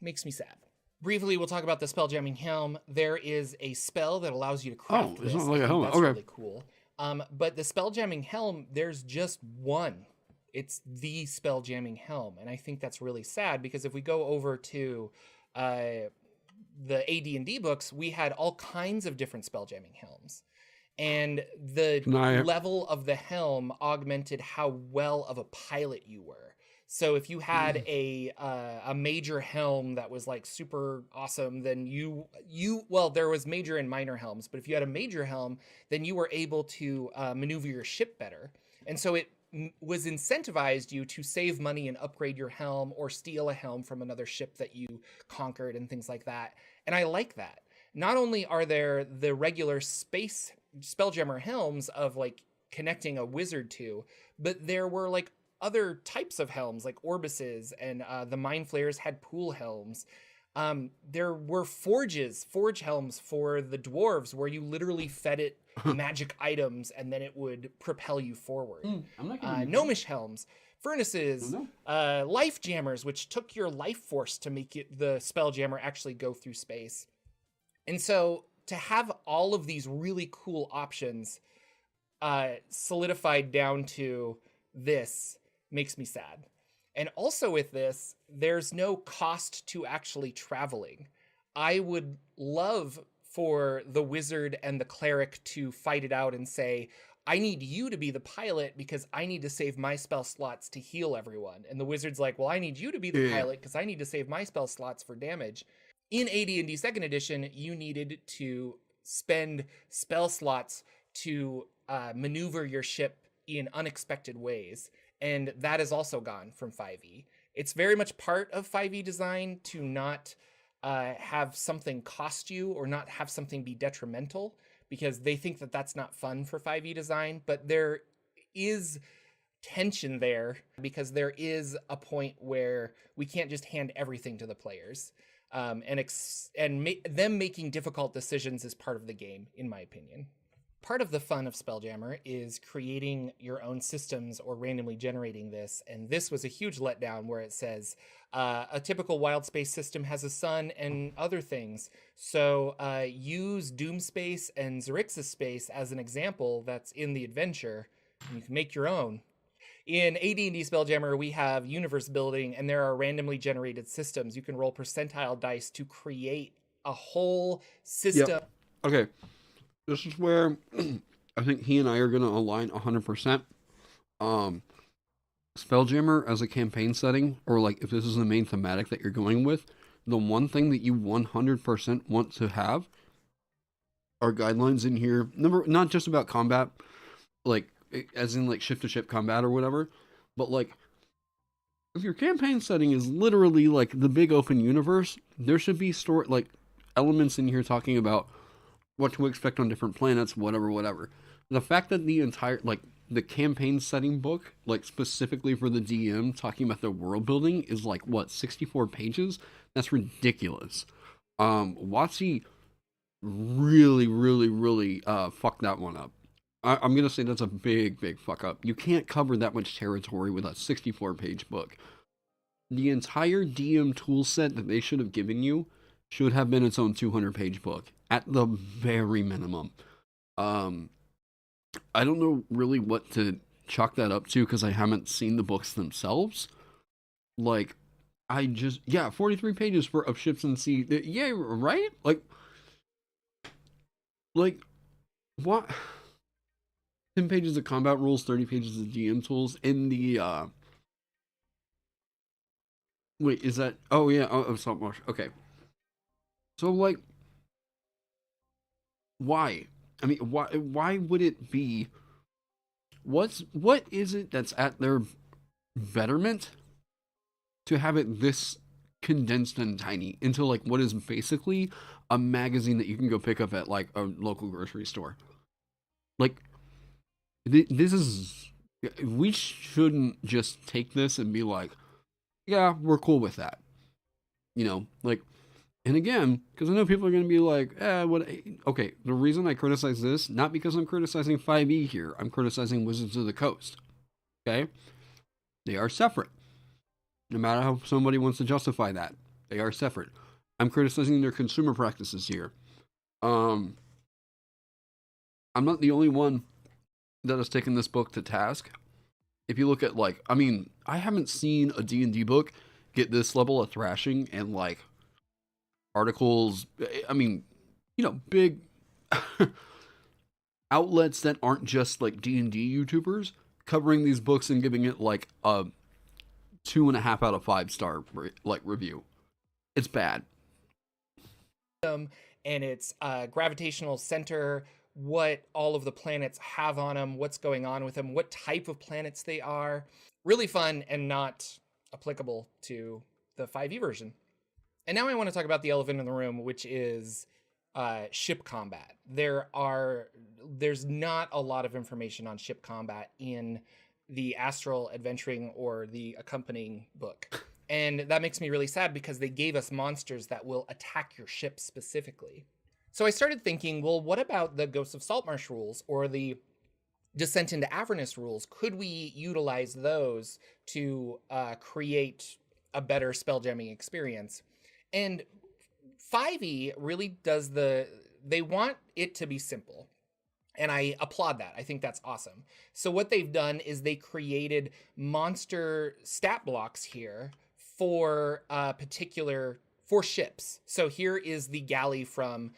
S2: Makes me sad. Briefly, we'll talk about the spelljamming helm. There is a spell that allows you to craft this.
S1: It's not like a helmet.
S2: That's
S1: Okay.
S2: really cool. But the spelljamming helm, there's just one. It's the spelljamming helm, and I think that's really sad because if we go over to the AD&D books, we had all kinds of different spelljamming helms, and the level of the helm augmented how well of a pilot you were. So if you had a major helm that was like super awesome, then well, there was major and minor helms, but if you had a major helm, then you were able to maneuver your ship better. And so it was incentivized you to save money and upgrade your helm or steal a helm from another ship that you conquered and things like that. And I like that. Not only are there the regular space spelljammer helms of like connecting a wizard to, but there were like other types of helms like Orbises, and the Mind Flayers had pool helms. There were forge helms for the dwarves where you literally fed it magic items and then it would propel you forward. Gnomish helms, furnaces, life jammers, which took your life force to make the spelljammer actually go through space. And so to have all of these really cool options solidified down to this makes me sad. And also with this, there's no cost to actually traveling. I would love for the wizard and the cleric to fight it out and say, I need you to be the pilot because I need to save my spell slots to heal everyone. And the wizard's like, well, I need you to be the pilot because I need to save my spell slots for damage. In AD&D 2nd edition, you needed to spend spell slots to maneuver your ship in unexpected ways. And that is also gone from 5e. It's very much part of 5e design to not have something cost you or not have something be detrimental, because they think that that's not fun for 5e design. But there is tension there because there is a point where we can't just hand everything to the players. Them making difficult decisions is part of the game, in my opinion. Part of the fun of Spelljammer is creating your own systems or randomly generating this. And this was a huge letdown where it says a typical wild space system has a sun and other things. So use Doom Space and Xerixis Space as an example that's in the adventure. You can make your own. In AD&D Spelljammer, we have universe building, and there are randomly generated systems. You can roll percentile dice to create a whole system.
S1: Yep. Okay. This is where I think he and I are going to align 100%. Spelljammer as a campaign setting, or like if this is the main thematic that you're going with, the one thing that you 100% want to have are guidelines in here. Not just about combat, like as in like ship to ship combat or whatever, but like if your campaign setting is literally like the big open universe, there should be story like elements in here talking about what to expect on different planets, whatever. The fact that the entire like the campaign setting book, like specifically for the DM, talking about the world building is like what 64 pages. That's ridiculous. WotC really fucked that one up. I'm gonna say that's a big fuck up. You can't cover that much territory with a 64-page book. The entire DM toolset that they should have given you should have been its own 200-page book at the very minimum. I don't know really what to chalk that up to because I haven't seen the books themselves. Like, 43 pages of ships and sea. Yeah, right? Like, what? 10 pages of combat rules, 30 pages of DM tools. In the, wait, is that, oh yeah, Saltmarsh. Okay. So, like, why? I mean, why would it be, what is it that's at their betterment to have it this condensed and tiny into, like, what is basically a magazine that you can go pick up at, like, a local grocery store? Like, this is, we shouldn't just take this and be like, yeah, we're cool with that. You know, like, and again, because I know people are going to be like, what? Okay, the reason I criticize this, not because I'm criticizing 5e here, I'm criticizing Wizards of the Coast. Okay? They are separate. No matter how somebody wants to justify that, they are separate. I'm criticizing their consumer practices here. I'm not the only one that has taken this book to task. If you look at, like, I mean, I haven't seen a D&D book get this level of thrashing and, like, articles, I mean, you know, big outlets that aren't just like D&D YouTubers covering these books and giving it like a 2.5 out of 5 star like review. It's bad.
S2: And its gravitational center, what all of the planets have on them, what's going on with them, what type of planets they are. Really fun and not applicable to the 5e version. And now I want to talk about the elephant in the room, which is ship combat. There's not a lot of information on ship combat in the Astral Adventuring or the accompanying book. And that makes me really sad because they gave us monsters that will attack your ship specifically. So I started thinking, well, what about the Ghosts of Saltmarsh rules or the Descent into Avernus rules? Could we utilize those to create a better spelljamming experience? And 5e really does they want it to be simple. And I applaud that. I think that's awesome. So what they've done is they created monster stat blocks here for for ships. So here is the galley from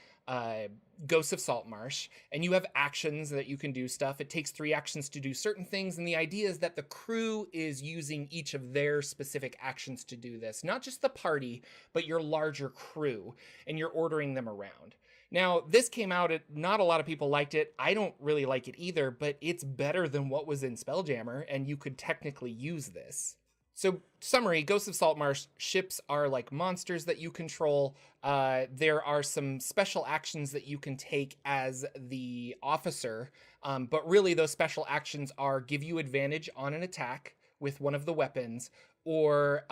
S2: Ghosts of Saltmarsh, and you have actions that you can do stuff. It takes 3 actions to do certain things, and the idea is that the crew is using each of their specific actions to do this. Not just the party, but your larger crew, and you're ordering them around. Now, this came out, not a lot of people liked it. I don't really like it either, but it's better than what was in Spelljammer, and you could technically use this. So, summary, Ghosts of Saltmarsh, ships are like monsters that you control. There are some special actions that you can take as the officer, but really those special actions are give you advantage on an attack with one of the weapons, or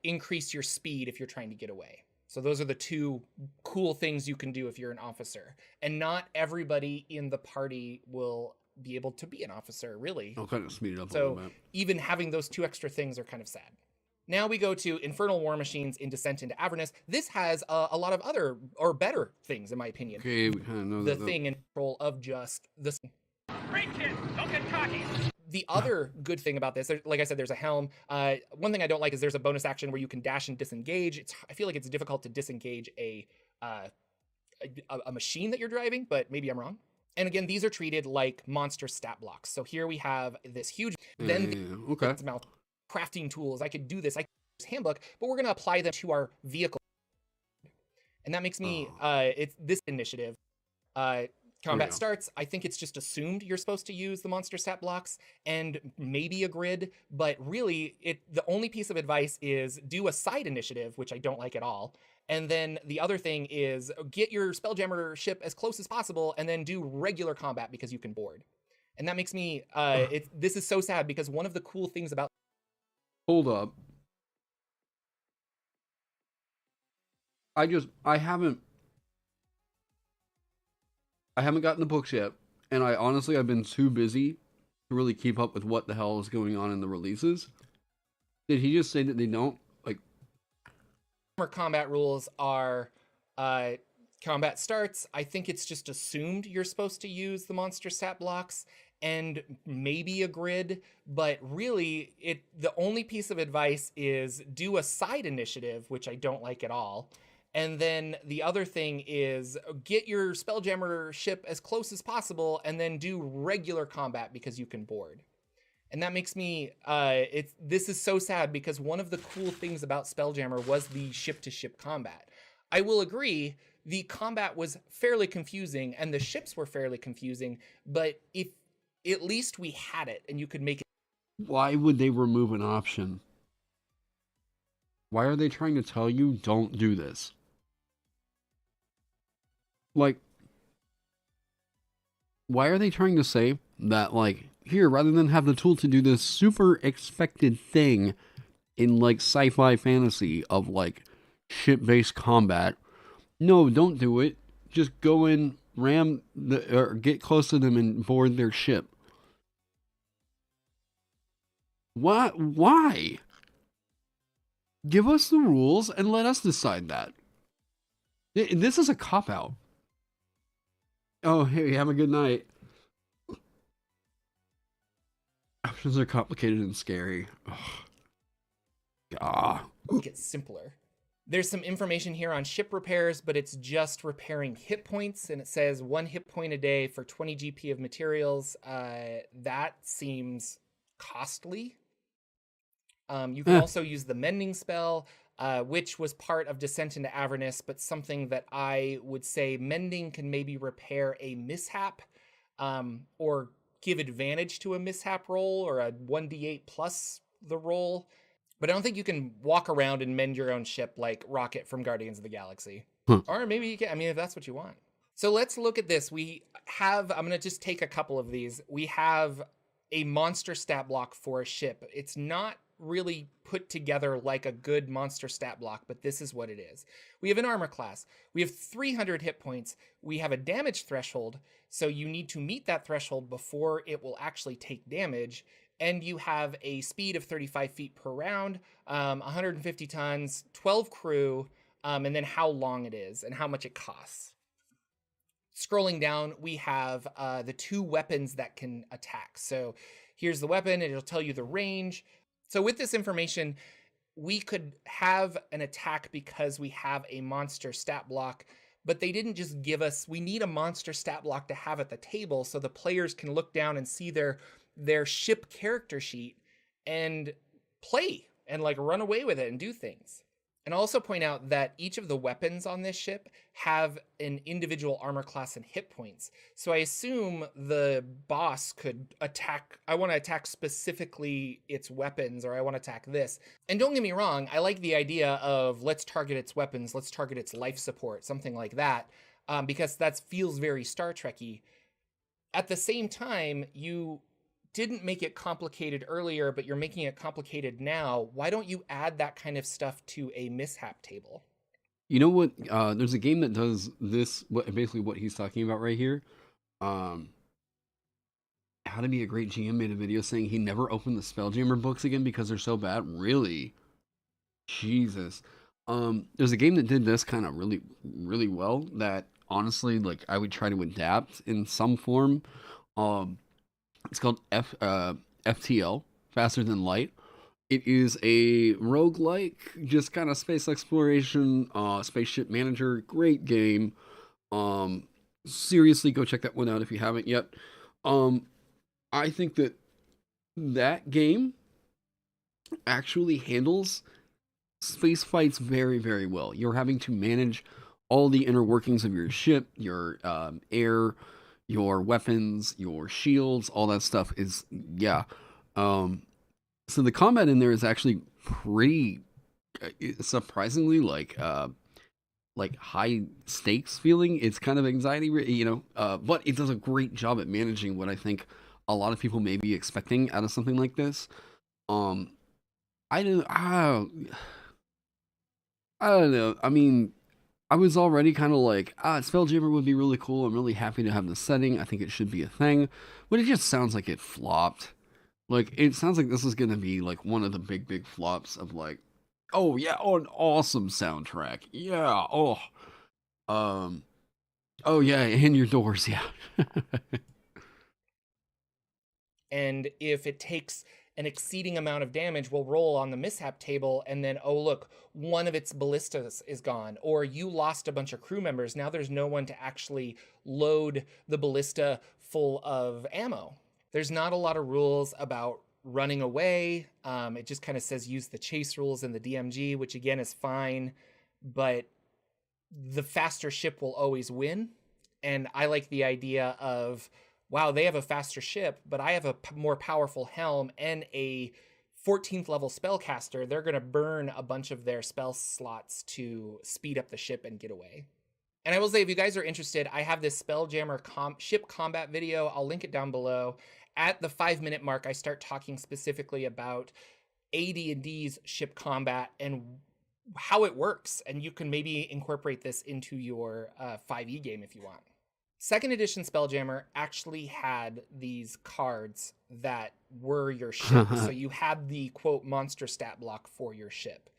S2: increase your speed if you're trying to get away. So those are the 2 cool things you can do if you're an officer. And not everybody in the party will be able to be an officer, really.
S1: I'll kind of speed it up a little bit.
S2: Even having those 2 extra things are kind of sad. Now we go to Infernal War Machines in Descent into Avernus. This has a lot of other, or better things, in my opinion.
S1: Okay, we kind of know
S2: the thing in control of just the...
S3: Great kid, don't get cocky.
S2: The other good thing about this, like I said, there's a helm. One thing I don't like is there's a bonus action where you can dash and disengage. I feel like it's difficult to disengage a machine that you're driving, but maybe I'm wrong. And again, these are treated like monster stat blocks. So here we have this huge, then
S1: okay.
S2: mouth crafting tools. I could do this. I could use handbook, but we're going to apply them to our vehicle. And that makes me, it's this initiative. Combat starts. I think it's just assumed you're supposed to use the monster stat blocks and maybe a grid, but really the only piece of advice is do a side initiative, which I don't like at all. And then the other thing is get your Spelljammer ship as close as possible and then do regular combat because you can board. And that makes me, this is so sad because one of the cool things about...
S1: Hold up. I haven't gotten the books yet, and I've been too busy to really keep up with what the hell is going on in the releases. Did he just say that they don't, like...
S2: Combat rules are, combat starts. I think it's just assumed you're supposed to use the monster stat blocks and maybe a grid, but really, the only piece of advice is do a side initiative, which I don't like at all. And then the other thing is get your Spelljammer ship as close as possible and then do regular combat because you can board. And that makes me, this is so sad because one of the cool things about Spelljammer was the ship-to-ship combat. I will agree, the combat was fairly confusing and the ships were fairly confusing, but if at least we had it and you could make it...
S1: Why would they remove an option? Why are they trying to tell you don't do this? Like, why are they trying to say that, like, here, rather than have the tool to do this super expected thing in, like, sci-fi fantasy of, like, ship-based combat, no, don't do it. Just go in, or get close to them and board their ship. What? Why? Give us the rules and let us decide that. This is a cop-out. Oh, hey, have a good night. Options are complicated and scary.
S2: Make it simpler. There's some information here on ship repairs, but it's just repairing hit points, and it says 1 hit point a day for 20 GP of materials. That seems costly. You can also use the mending spell, which was part of Descent into Avernus, but something that I would say mending can maybe repair a mishap, or give advantage to a mishap roll or a 1d8 plus the roll. But I don't think you can walk around and mend your own ship like Rocket from Guardians of the Galaxy. Or maybe you can, I mean, if that's what you want. So let's look at this. We have, I'm going to just take a couple of these. We have a monster stat block for a ship. It's not really put together like a good monster stat block, but this is what it is. We have an armor class. We have 300 hit points. We have a damage threshold, so you need to meet that threshold before it will actually take damage. And you have a speed of 35 feet per round, 150 tons, 12 crew, and then how long it is and how much it costs. Scrolling down, we have the 2 weapons that can attack. So here's the weapon, it'll tell you the range. So with this information, we could have an attack because we have a monster stat block, but they didn't just give us, we need a monster stat block to have at the table so the players can look down and see their ship character sheet and play and like run away with it and do things. And I'll also point out that each of the weapons on this ship have an individual armor class and hit points. So I assume the boss could attack, I want to attack specifically its weapons, or I want to attack this. And don't get me wrong, I like the idea of let's target its weapons, let's target its life support, something like that, because that feels very Star Trek-y. At the same time, you didn't make it complicated earlier, but you're making it complicated now. Why don't you add that kind of stuff to a mishap table?
S1: You know what? There's a game that does this, basically what he's talking about right here. How to Be a Great GM made a video saying he never opened the Spelljammer books again because they're so bad. Really? Jesus. There's a game that did this kind of really, really well that honestly, I would try to adapt in some form. It's called FTL, Faster Than Light. It is a roguelike, just kind of space exploration, spaceship manager. Great game. Um, Seriously, go check that one out if you haven't yet. Um, I think that that game actually handles space fights very, very well. You're having to manage all the inner workings of your ship, your air, your weapons, your shields, all that stuff is, yeah. Um, so the combat in there is actually pretty surprisingly like high stakes feeling. It's kind of anxiety, but it does a great job at managing what I think a lot of people may be expecting out of something like this. Um, I don't, I don't know. I mean, I was already kind of like, Spelljammer would be really cool. I'm really happy to have the setting. I think it should be a thing, but it just sounds like it flopped. Like it sounds like this is gonna be like one of the big flops of like, oh yeah, oh an awesome soundtrack, yeah, um, oh yeah, and your doors, yeah.
S2: And if it takes an exceeding amount of damage, we'll roll on the mishap table, and then, oh, look, one of its ballistas is gone, or you lost a bunch of crew members. Now there's no one to actually load the ballista full of ammo. There's not a lot of rules about running away. It just kind of says use the chase rules in the DMG, which again is fine, but the faster ship will always win. And I like the idea of, wow, they have a faster ship, but I have a more powerful helm and a 14th level spellcaster. They're going to burn a bunch of their spell slots to speed up the ship and get away. And I will say, if you guys are interested, I have this Spelljammer ship combat video. I'll link it down below. At the 5-minute mark, I start talking specifically about AD&D's ship combat and how it works. And you can maybe incorporate this into your 5e game if you want. Second edition Spelljammer actually had these cards that were your ship. So you had the, quote, monster stat block for your ship.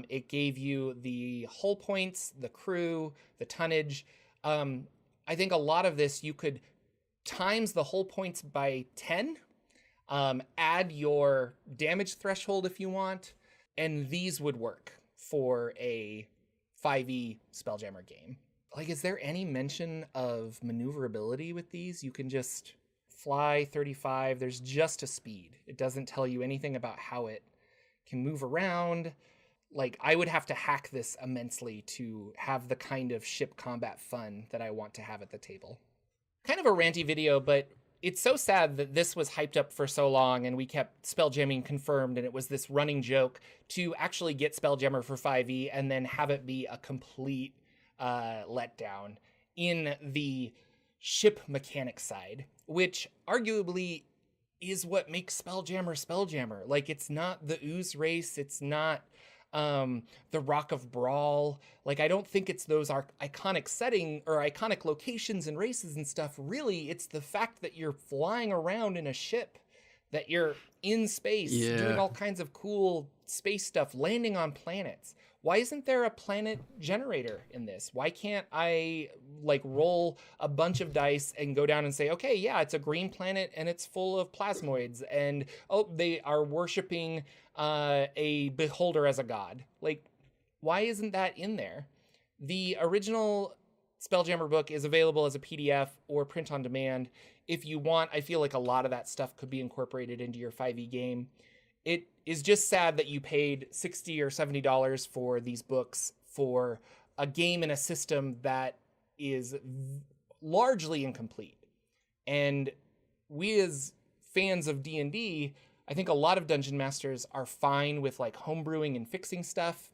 S2: It gave you the hull points, the crew, the tonnage. I think a lot of this you could times the hull points by 10, add your damage threshold if you want, and these would work for a 5e Spelljammer game. Like, is there any mention of maneuverability with these? You can just fly 35. There's just a speed. It doesn't tell you anything about how it can move around. Like, I would have to hack this immensely to have the kind of ship combat fun that I want to have at the table. Kind of a ranty video, but it's so sad that this was hyped up for so long and we kept Spelljamming confirmed, and it was this running joke to actually get Spelljammer for 5e and then have it be a complete letdown in the ship mechanic side, which arguably is what makes Spelljammer. Like, it's not the Ooze race, it's not the Rock of Brawl. Like, I don't think it's those iconic setting or iconic locations and races and stuff. Really, it's the fact that you're flying around in a ship, that you're in space, doing all kinds of cool space stuff, landing on planets. Why isn't there a planet generator in this? Why can't I like roll a bunch of dice and go down and say, okay, yeah, it's a green planet and it's full of plasmoids, and oh, they are worshiping a beholder as a god. Like, why isn't that in there? The original Spelljammer book is available as a PDF or print on demand. If you want, I feel like a lot of that stuff could be incorporated into your 5e game. It is just sad that you paid $60 or $70 for these books for a game and a system that is largely incomplete. And we as fans of D&D, I think a lot of dungeon masters are fine with like homebrewing and fixing stuff,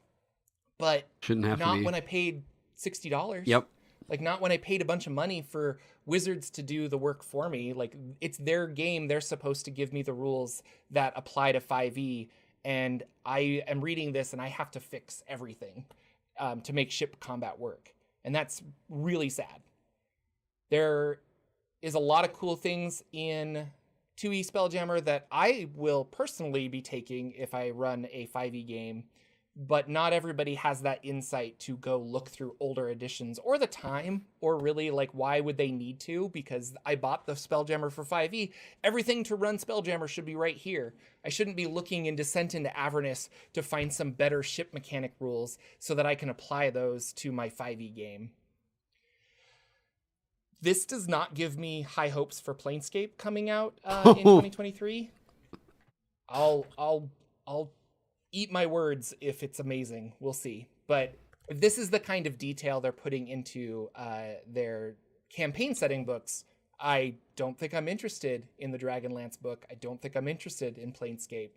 S2: but
S1: Shouldn't have
S2: not
S1: to be.
S2: when I paid $60.
S1: Yep.
S2: Like, not when I paid a bunch of money for wizards to do the work for me. Like, it's their game. They're supposed to give me the rules that apply to 5e. And I am reading this and I have to fix everything to make ship combat work. And that's really sad. There is a lot of cool things in 2e Spelljammer that I will personally be taking if I run a 5e game. but not everybody has that insight to go look through older editions or the time, or really like why would they need to, because I bought the Spelljammer for 5e. Everything to run Spelljammer should be right here. I shouldn't be looking in Descent into Avernus to find some better ship mechanic rules so that I can apply those to my 5e game. This does not give me high hopes for Planescape coming out in 2023. I'll eat my words if it's amazing. We'll see. But if this is the kind of detail they're putting into their campaign setting books, I don't think I'm interested in the Dragonlance book. I don't think I'm interested in Planescape.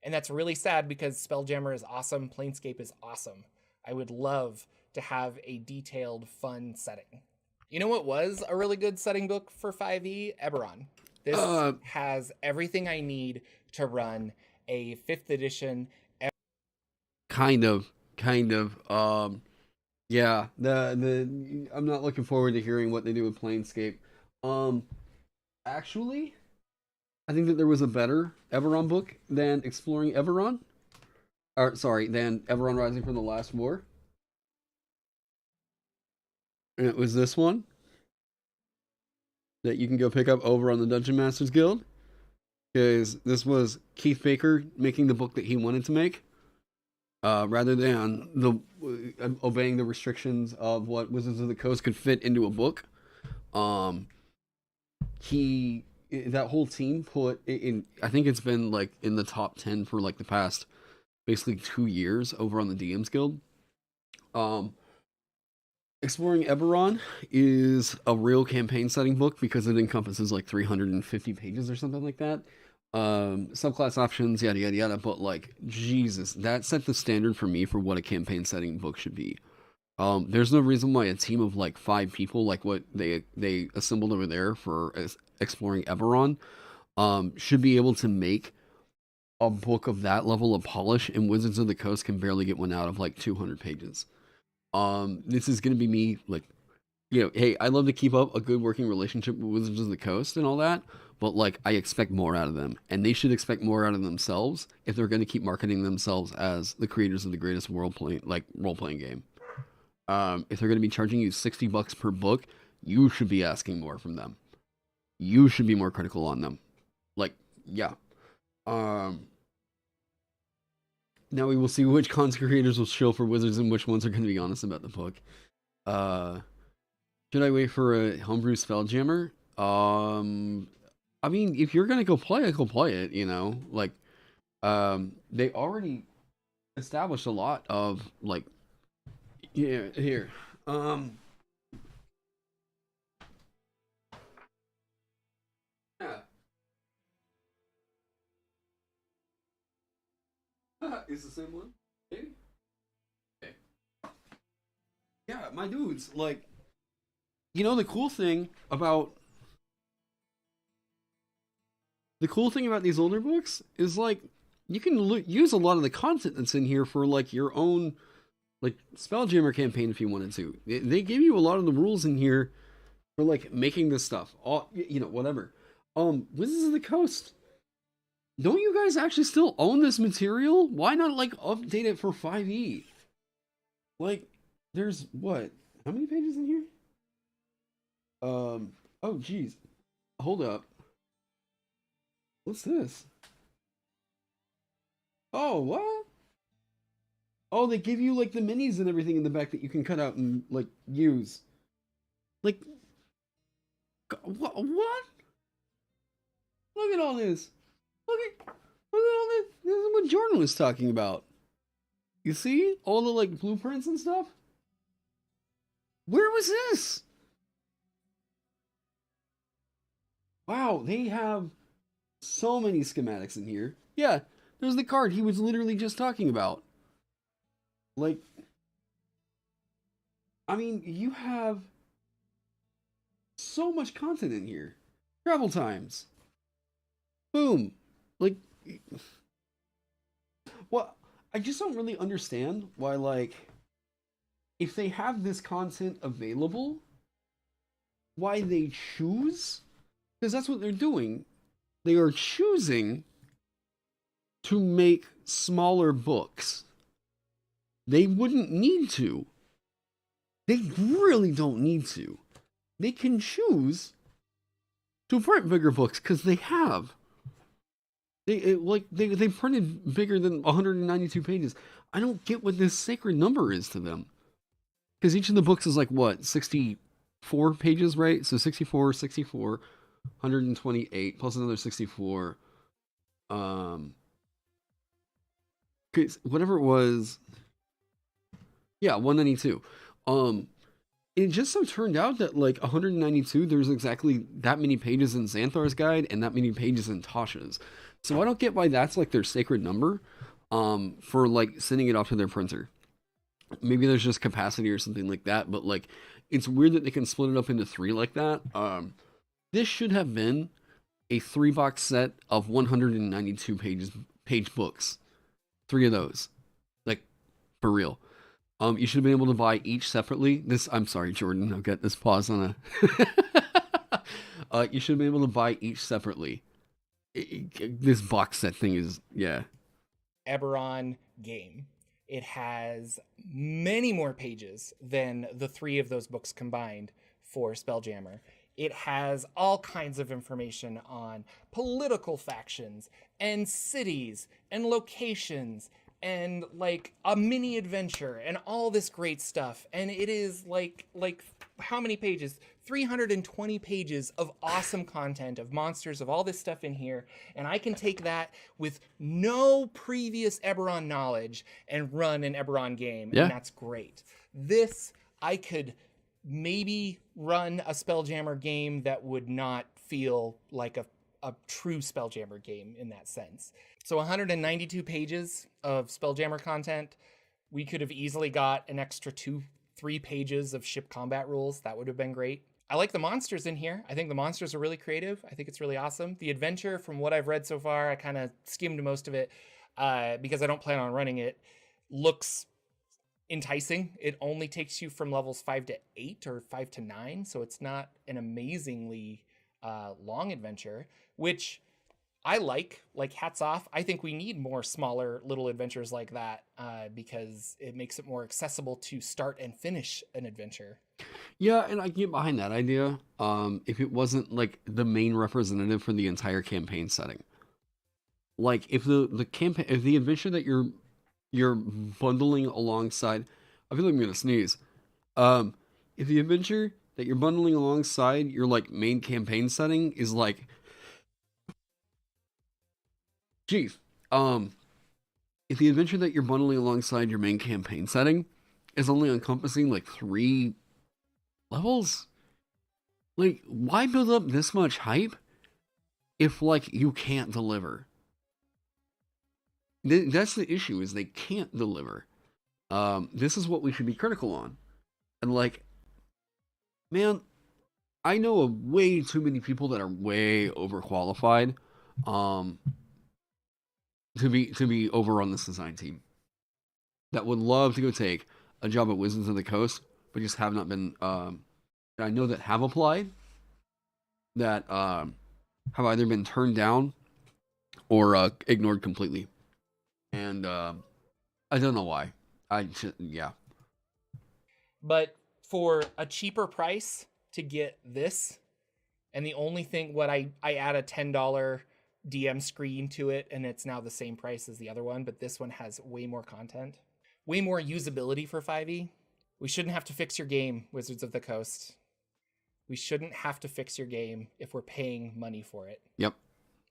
S2: And that's really sad because Spelljammer is awesome. Planescape is awesome. I would love to have a detailed, fun setting. You know what was a really good setting book for 5e? Eberron. This has everything I need to run a 5th edition.
S1: Kind of. Yeah. I'm not looking forward to hearing what they do with Planescape. Actually, I think that there was a better Eberron book than Exploring Eberron. Than Eberron Rising from the Last War. And it was this one that you can go pick up over on the Dungeon Masters Guild. Because this was Keith Baker making the book that he wanted to make. Rather than obeying the restrictions of what Wizards of the Coast could fit into a book. That whole team put in, I think it's been like in the top 10 for like the past basically 2 years over on the DMs Guild. Exploring Eberron is a real campaign setting book because it encompasses like 350 pages or something like that. Subclass options, yada yada yada, but like Jesus, that set the standard for me for what a campaign setting book should be. There's no reason why a team of like 5 people, like what they assembled over there for Exploring Eberron, should be able to make a book of that level of polish, and Wizards of the Coast can barely get one out of like 200 pages. This is gonna be me, like, hey, I love to keep up a good working relationship with Wizards of the Coast and all that, but like I expect more out of them, and they should expect more out of themselves if they're going to keep marketing themselves as the creators of the greatest role playing game. If they're going to be charging you $60 per book, you should be asking more from them. You should be more critical on them. Like, yeah. Now we will see which cons creators will shill for Wizards and which ones are going to be honest about the book. Should I wait for a homebrew Spelljammer? I mean, if you're gonna go play it, Like, they already established a lot of like, yeah, here. Yeah. It's the same one, maybe. Okay. Yeah, my dudes, like, the cool thing about these older books is like you can use a lot of the content that's in here for like your own like Spelljammer campaign if you wanted to. They give you a lot of the rules in here for like making this stuff. All whatever. Wizards of the Coast. Don't you guys actually still own this material? Why not like update it for 5e? Like, there's what? How many pages in here? Oh geez. Hold up. What's this? Oh, what? Oh, they give you like the minis and everything in the back that you can cut out and like use. Like, what? Look at all this. Look at all this. This is what Jordan was talking about. You see all the like blueprints and stuff? Where was this? Wow, they have so many schematics in here. Yeah, there's the card he was literally just talking about. Like, I mean, you have so much content in here. Travel times. Boom. Like, well, I just don't really understand why, like, if they have this content available, why they choose, because that's what they're doing. They are choosing to make smaller books. They wouldn't need to. They really don't need to. They can choose to print bigger books because they have. They printed bigger than 192 pages. I don't get what this sacred number is to them. Because each of the books is like what, 64 pages, right? So 64, 128 plus another 64. Cause whatever it was, yeah, 192. It just so turned out that like 192, there's exactly that many pages in Xanthar's guide and that many pages in Tasha's. So I don't get why that's like their sacred number, for like sending it off to their printer. Maybe there's just capacity or something like that, but like it's weird that they can split it up into 3 like that. This should have been a 3-box set of 192 page books. 3 of those. Like, for real. You should have been able to buy each separately. I'm sorry, Jordan, I'll get this pause on a... you should have been able to buy each separately. This box set thing is, yeah.
S2: Eberron game. It has many more pages than the 3 of those books combined for Spelljammer. It has all kinds of information on political factions and cities and locations and like a mini adventure and all this great stuff. And it is like how many pages? 320 pages of awesome content, of monsters, of all this stuff in here. And I can take that with no previous Eberron knowledge and run an Eberron game.
S1: Yeah.
S2: And that's great. This, I could maybe run a Spelljammer game that would not feel like a true Spelljammer game in that sense. So 192 pages of Spelljammer content. We could have easily got an extra 2-3 pages of ship combat rules. That would have been great. I like the monsters in here. I think the monsters are really creative. I think it's really awesome. The adventure, from what I've read so far, I kind of skimmed most of it because I don't plan on running it, looks enticing. It only takes you from levels 5 to 8 or 5 to 9, so it's not an amazingly long adventure, which I like hats off. I think we need more smaller little adventures like that because it makes it more accessible to start and finish an adventure.
S1: Yeah, and I get behind that idea. If it wasn't like the main representative for the entire campaign setting, like if the campaign, if the adventure that you're bundling alongside, I feel like I'm gonna sneeze. If the adventure that you're bundling alongside your like main campaign setting is like, geez, if the adventure that you're bundling alongside your main campaign setting is only encompassing like 3 levels, like why build up this much hype if like you can't deliver? That's the issue, is they can't deliver. This is what we should be critical on. And like, man, I know of way too many people that are way overqualified to be over on this design team, that would love to go take a job at Wizards of the Coast, but just have not been, I know that have applied, that have either been turned down or ignored completely. And I don't know why. Yeah.
S2: But for a cheaper price to get this, and the only thing, I add a $10 DM screen to it, and it's now the same price as the other one, but this one has way more content, way more usability for 5e. We shouldn't have to fix your game, Wizards of the Coast. We shouldn't have to fix your game if we're paying money for it.
S1: Yep.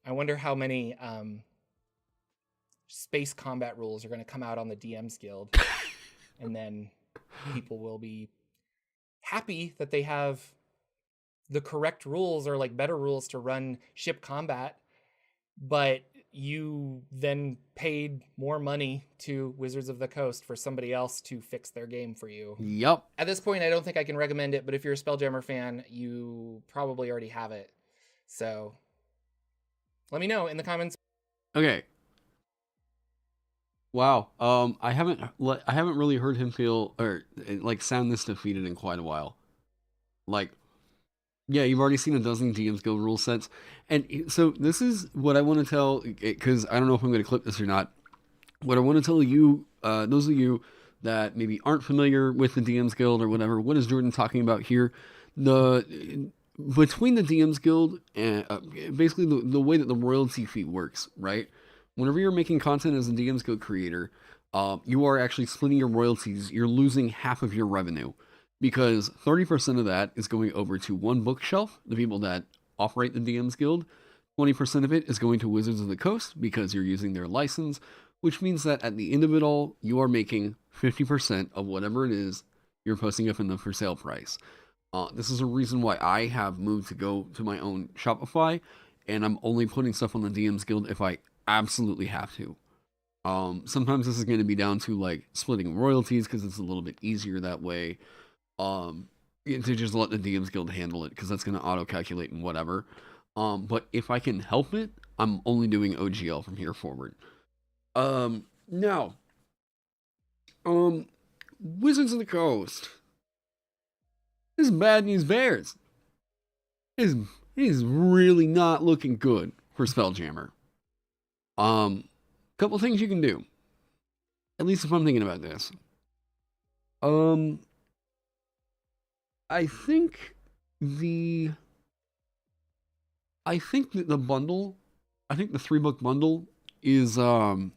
S2: I wonder how many space combat rules are going to come out on the DM's Guild, and then people will be happy that they have the correct rules, or like better rules to run ship combat, but you then paid more money to Wizards of the Coast for somebody else to fix their game for you.
S1: Yep.
S2: At this point, I don't think I can recommend it, but if you're a Spelljammer fan, you probably already have it. So let me know in the comments.
S1: Okay. Wow. I haven't really heard him feel or like sound this defeated in quite a while. Like, yeah, you've already seen a dozen DM's Guild rule sets, and so this is what I want to tell, because I don't know if I'm going to clip this or not. What I want to tell you, those of you that maybe aren't familiar with the DMs Guild or whatever, what is Jordan talking about here? The between the DMs Guild and basically the way that the royalty fee works, right? Whenever you're making content as a DMs Guild creator, you are actually splitting your royalties. You're losing half of your revenue because 30% of that is going over to one bookshelf, the people that operate the DMs Guild. 20% of it is going to Wizards of the Coast because you're using their license, which means that at the end of it all, you are making 50% of whatever it is you're posting up in the for sale price. This is a reason why I have moved to go to my own Shopify, and I'm only putting stuff on the DMs Guild if I absolutely have to. Sometimes this is going to be down to like splitting royalties because it's a little bit easier that way. To just let the DMs Guild handle it because that's going to auto calculate and whatever. But if I can help it, I'm only doing OGL from here forward. Now, Wizards of the Coast. This is bad news bears. He's really not looking good for Spelljammer. Couple things you can do. At least if I'm thinking about this. I think that the bundle, I think the 3-book bundle is you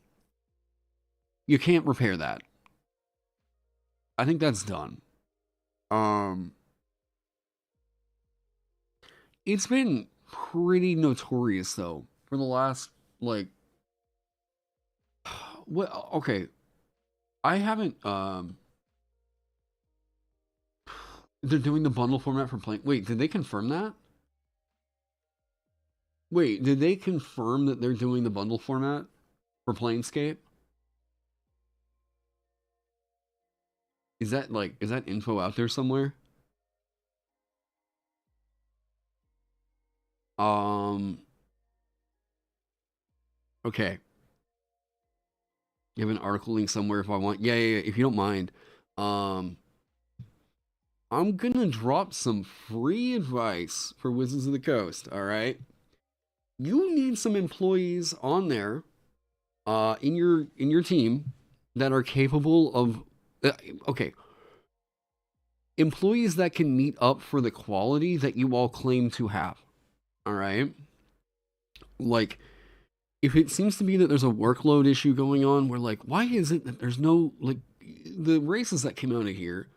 S1: can't repair that. I think that's done. It's been pretty notorious though for the last like well, okay. I haven't they're doing the bundle format for playing. Wait, did they confirm that? Wait, did they confirm that they're doing the bundle format for Planescape? Is that info out there somewhere? Okay. You have an article link somewhere if I want. Yeah, if you don't mind. I'm gonna drop some free advice for Wizards of the Coast, alright? You need some employees on there, in your team that are capable of okay. Employees that can meet up for the quality that you all claim to have. Alright? Like, if it seems to be that there's a workload issue going on, we're like, why is it that there's no, like, the races that came out of here,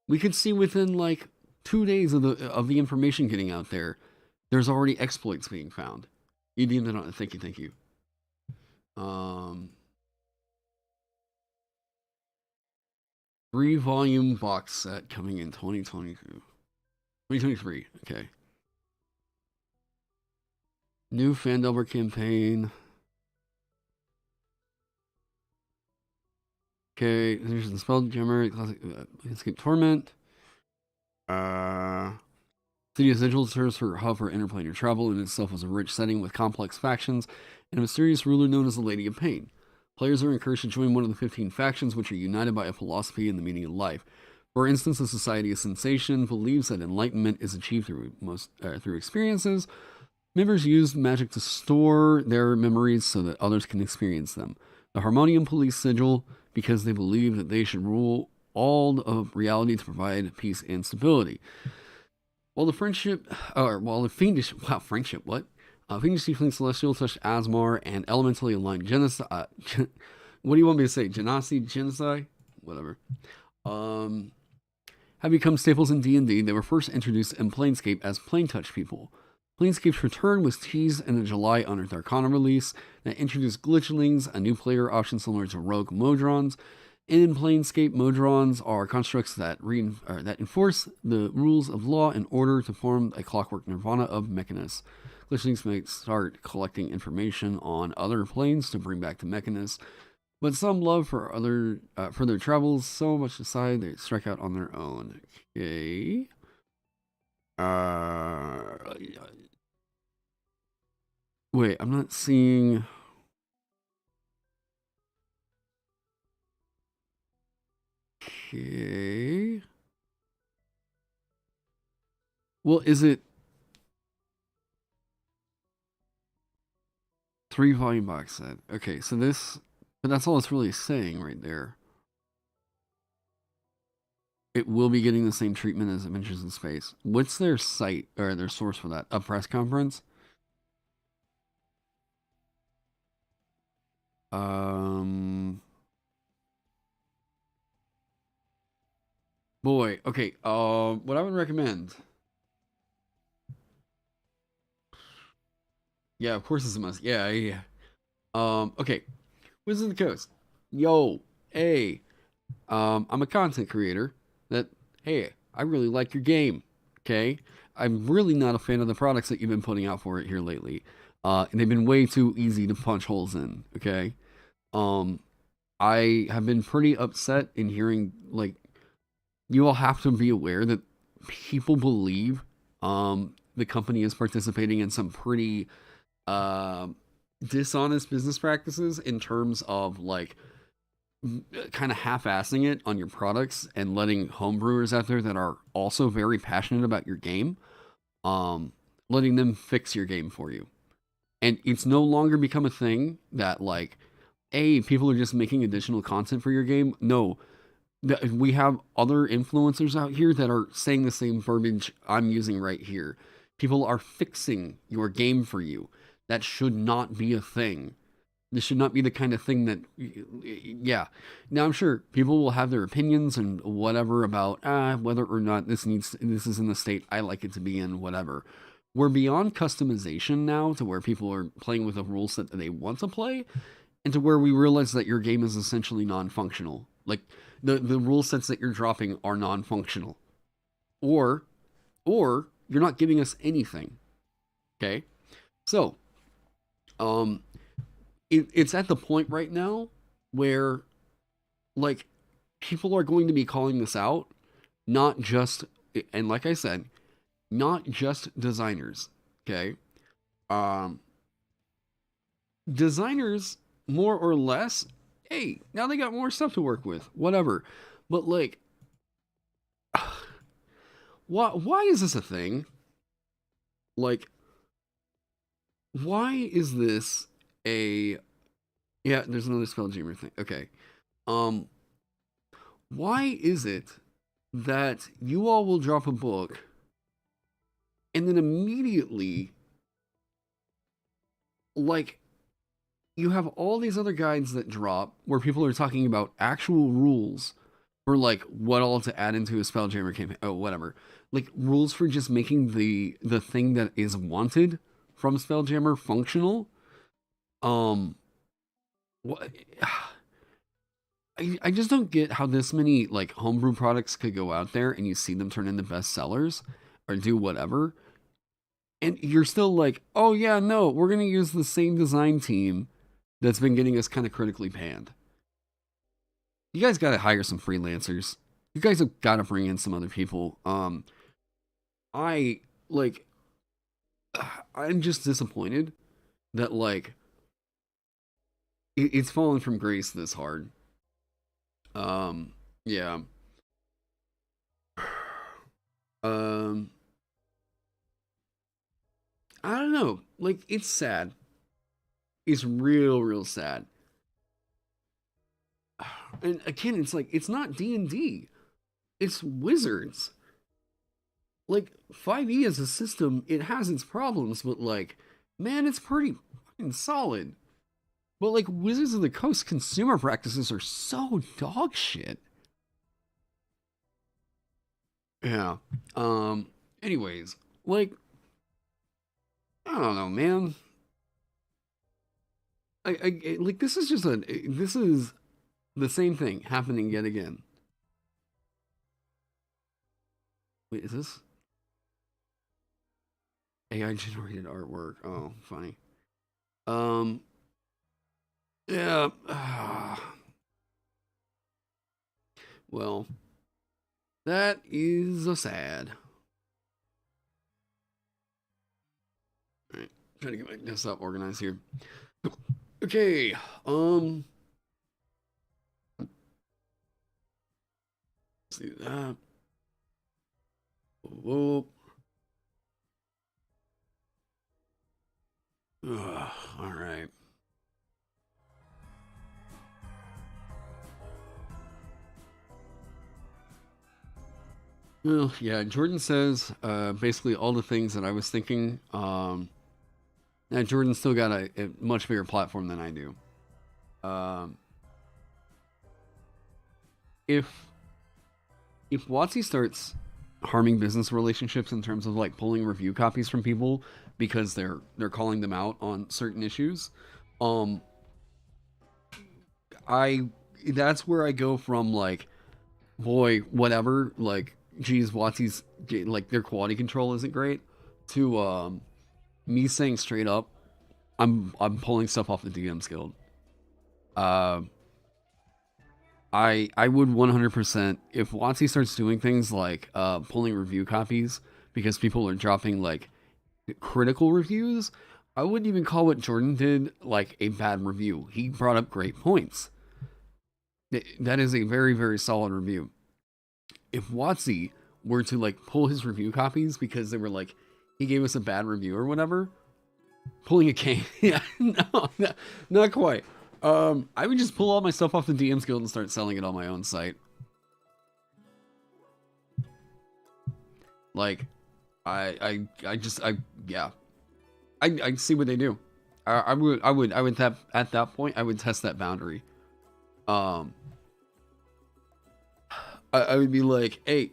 S1: we could see within, like, 2 days of the information getting out there, there's already exploits being found. You deemed it on, thank you. 3-volume box set coming in 2023, okay. New Fandelver campaign. Okay, there's the Spelljammer, Classic Escape Torment. City of Sigil serves for a hub for interplanar travel and itself as a rich setting with complex factions and a mysterious ruler known as the Lady of Pain. Players are encouraged to join one of the 15 factions which are united by a philosophy and the meaning of life. For instance, the Society of Sensation believes that enlightenment is achieved through experiences. Members use magic to store their memories so that others can experience them. The Harmonium Police Sigil because they believe that they should rule all of reality to provide peace and stability. While the fiendish tiefling celestial such as Asmar and elementally aligned genocide, what do you want me to say? Genocide? Whatever. Have become staples in D&D. They were first introduced in Planescape as Plane Touch people. Planescape's return was teased in a July Unearthed Arcana release that introduced Glitchlings, a new player option similar to Rogue Modrons. In Planescape, Modrons are constructs that enforce the rules of law and order to form a clockwork nirvana of Mechanus. Glitchlings may start collecting information on other planes to bring back to Mechanus, but some love for their travels so much aside they strike out on their own. Okay. Wait, I'm not seeing. Okay. Well, is it 3-volume box set? Okay, so this, but that's all it's really saying right there. it will be getting the same treatment as Adventures in Space. What's their site or their source for that? A press conference? Boy, okay. What I would recommend. Yeah, of course it's a must. Yeah, yeah. Okay. Wizards of the Coast. Yo, hey. I'm a content creator that, hey, I really like your game. Okay. I'm really not a fan of the products that you've been putting out for it here lately. And they've been way too easy to punch holes in. Okay. Um, I have been pretty upset in hearing, like, you all have to be aware that people believe the company is participating in some pretty uh, dishonest business practices in terms of like kind of half-assing it on your products and letting homebrewers out there that are also very passionate about your game, um, letting them fix your game for you. And it's no longer become a thing that like, hey, people are just making additional content for your game. No, we have other influencers out here that are saying the same verbiage I'm using right here. People are fixing your game for you. That should not be a thing. This should not be the kind of thing that, yeah. Now I'm sure people will have their opinions and whatever about whether or not this is in the state I like it to be in, whatever. We're beyond customization now to where people are playing with a rule set that they want to play, and to where we realize that your game is essentially non-functional. Like the rule sets that you're dropping are non-functional, or you're not giving us anything. Okay, so um it's at the point right now where like people are going to be calling this out, not just, and like I said, not just designers. Okay, um designers more or less, hey, now they got more stuff to work with, whatever. But like, why is this a thing? Like, why is this a, yeah, there's another Spelljammer thing. Okay. Um, why is it that you all will drop a book and then immediately, like, you have all these other guides that drop where people are talking about actual rules for like what all to add into a Spelljammer campaign, oh whatever, like rules for just making the thing that is wanted from Spelljammer functional. Um, what? I just don't get how this many like homebrew products could go out there and you see them turn into bestsellers or do whatever, and you're still like, oh yeah, no, we're gonna use the same design team that's been getting us kind of critically panned. You guys got to hire some freelancers. You guys have got to bring in some other people. I like, I'm just disappointed that like it's fallen from grace this hard. Yeah. Um, I don't know. Like, it's sad. It's real sad. And again, it's like it's not D&D. It's Wizards. Like 5e as a system, it has its problems, but like, man, it's pretty fucking solid. But like Wizards of the Coast consumer practices are so dog shit. Yeah. Anyways, like, I don't know, man. Like this is the same thing happening yet again. Wait, is this AI generated artwork? Oh, funny. Um, yeah. Well, that is a sad. All right, trying to get my desktop organized here. Okay. See that. Whoa. All right. Well, yeah, Jordan says basically all the things that I was thinking. Now Jordan's still got a much bigger platform than I do. Um, if WotC starts harming business relationships in terms of like pulling review copies from people because they're calling them out on certain issues, um, I that's where I go from like, boy, whatever, like, geez, WotC's like their quality control isn't great, to me saying straight up, I'm pulling stuff off the DMs Guild. Uh, I would 100%, if WotC starts doing things like pulling review copies because people are dropping like critical reviews, I wouldn't even call what Jordan did like a bad review. He brought up great points. That is a very, very solid review. If WotC were to like pull his review copies because they were like, he gave us a bad review or whatever, pulling a cane, yeah, no, not quite. I would just pull all my stuff off the DMs Guild and start selling it on my own site. Like, yeah, I see what they do. I would tap at that point. I would test that boundary. I would be like, hey,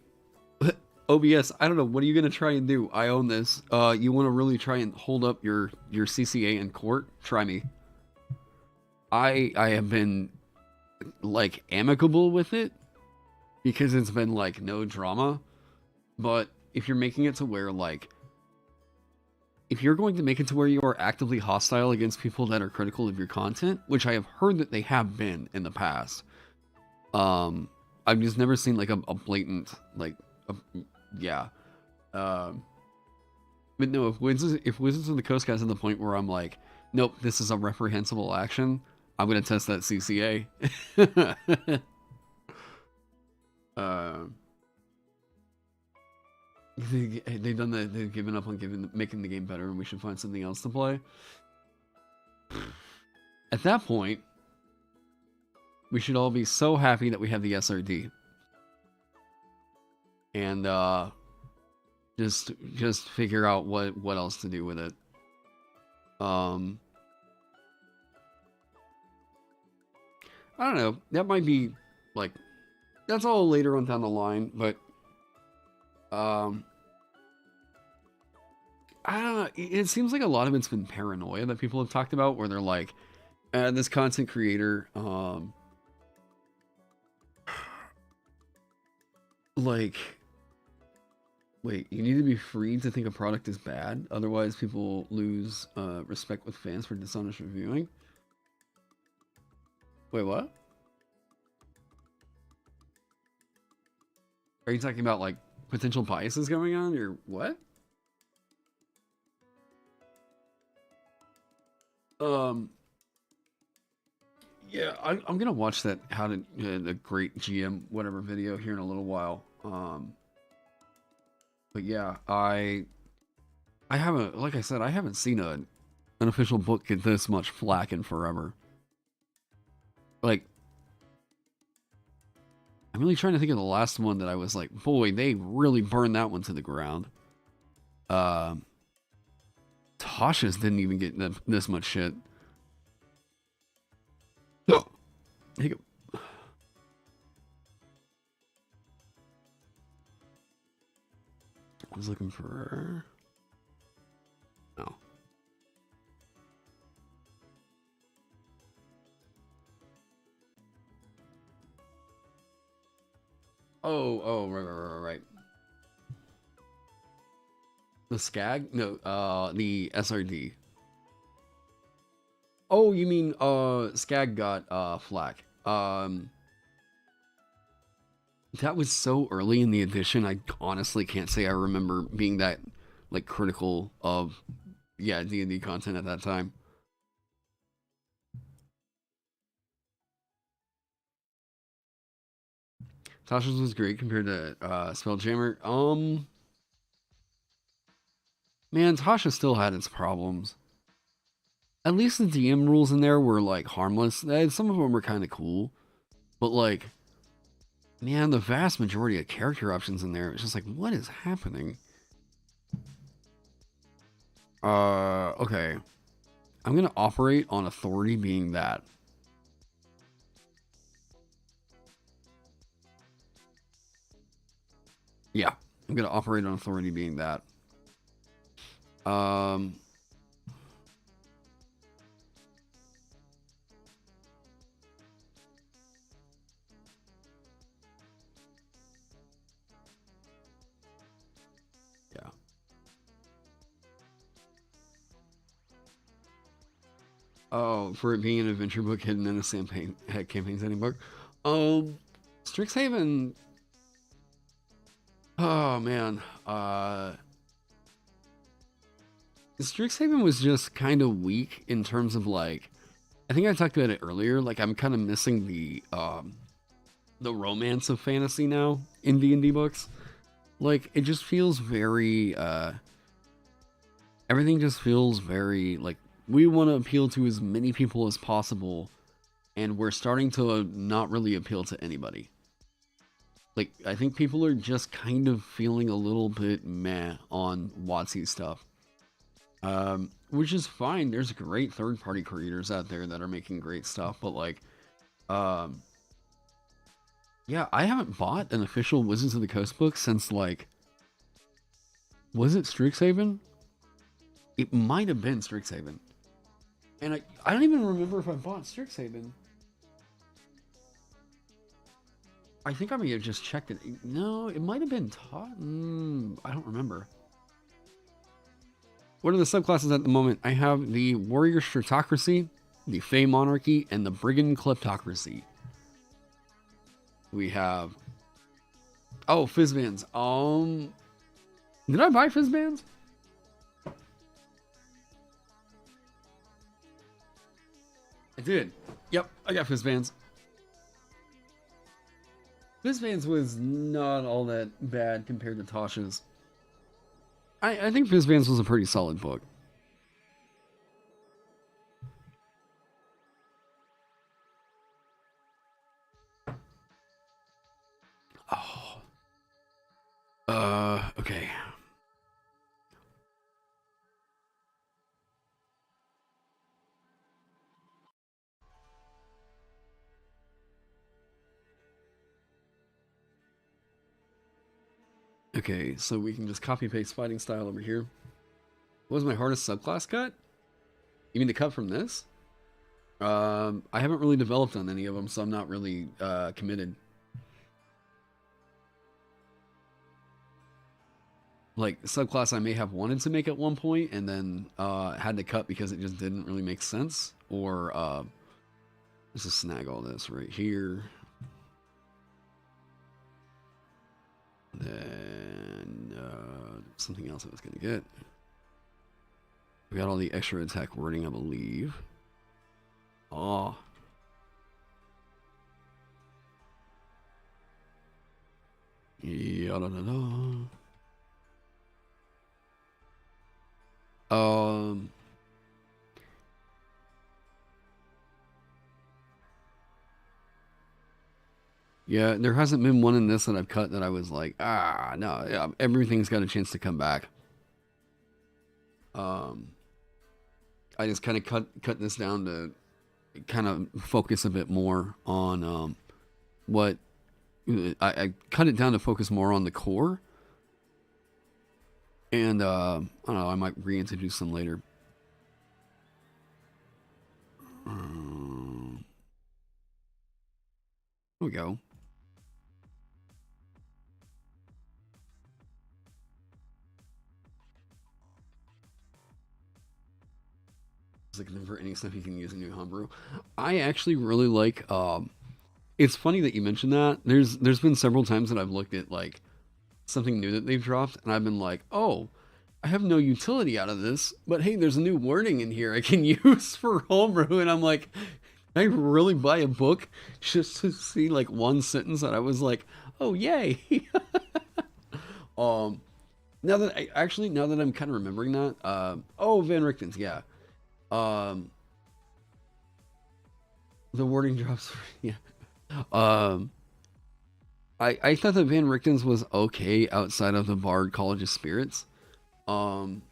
S1: OBS, I don't know, what are you gonna try and do? I own this. You want to really try and hold up your CCA in court? Try me. I have been like amicable with it because it's been like no drama. But if you're making it to where like, if you're going to make it to where you are actively hostile against people that are critical of your content, which I have heard that they have been in the past, I've just never seen like a blatant like, yeah. But no, if Wizards of the Coast got to the point where I'm like, nope, this is a reprehensible action, I'm gonna test that CCA. They've given up on making the game better, and we should find something else to play. At that point, we should all be so happy that we have the SRD, and just figure out what else to do with it. I don't know. That might be like, that's all later on down the line, but I don't know. It seems like a lot of it's been paranoia that people have talked about, where they're like, this content creator, like, wait, you need to be free to think a product is bad, otherwise people lose respect with fans for dishonest reviewing. Wait, what? Are you talking about like potential biases going on, or what? Yeah, I'm gonna watch that how to the great GM whatever video here in a little while. But yeah, I haven't, like I said, I haven't seen an official book get this much flack in forever. Like, I'm really trying to think of the last one that I was like, boy, they really burned that one to the ground. Tasha's didn't even get this much shit. Oh, here you go. I was looking for... No. Oh, right. The SCAG? No, the SRD. Oh, you mean, SCAG got, flack. That was so early in the edition, I honestly can't say I remember being that, like, critical of, yeah, D&D content at that time. Tasha's was great compared to, Spelljammer. Man, Tasha still had its problems. At least the DM rules in there were, like, harmless. Some of them were kind of cool. But, like, Man, the vast majority of character options in there, it's just like, what is happening? Okay. I'm gonna operate on authority being that. Yeah, I'm gonna operate on authority being that. Um, yeah. Oh, for it being an adventure book hidden in a campaign setting book. Um, Strixhaven. Oh man. Strixhaven was just kind of weak in terms of like. I think I talked about it earlier. Like I'm kind of missing the romance of fantasy now in D&D books. Like it just feels very everything just feels very like we want to appeal to as many people as possible, and we're starting to not really appeal to anybody. Like I think people are just kind of feeling a little bit meh on WotC stuff. Which is fine. There's great third-party creators out there that are making great stuff, but like um yeah, I haven't bought an official Wizards of the Coast book since like, was it Strixhaven? It might have been Strixhaven. And I don't even remember if I bought Strixhaven. I think I may have just checked it. No, it might have been taught. I don't remember. What are the subclasses at the moment? I have the Warrior Stratocracy, the Fey Monarchy, and the Brigand Kleptocracy. We have... Oh, Fizzbands. Did I buy Fizzbands? I did. Yep, I got Fizzbands. Fizzbands was not all that bad compared to Tasha's. I think Fizzbands was a pretty solid book. Oh. Okay. Okay, so we can just copy paste fighting style over here. What was my hardest subclass cut? You mean the cut from this? I haven't really developed on any of them, so I'm not really committed. Like subclass I may have wanted to make at one point and then had to cut because it just didn't really make sense. Or let's just snag all this right here. Then something else I was gonna get. We got all the extra attack wording, I believe. Oh. Yeah, da, da, da. Yeah, there hasn't been one in this that I've cut that I was like, no, yeah, everything's got a chance to come back. I just kind of cut this down to kind of focus a bit more on what I cut it down to focus more on the core. And I don't know, I might reintroduce them later. Here we go. Like for any stuff you can use in New Homebrew. I actually really like. It's funny that you mentioned that. There's been several times that I've looked at like something new that they've dropped, and I've been like, oh, I have no utility out of this, but hey, there's a new wording in here I can use for homebrew, and I'm like, I really buy a book just to see like one sentence that I was like, oh yay. Now that I'm kind of remembering that, oh, Van Richten's, yeah. The wording drops. Yeah. I thought that Van Richten's was okay outside of the Bard College of Spirits. Um,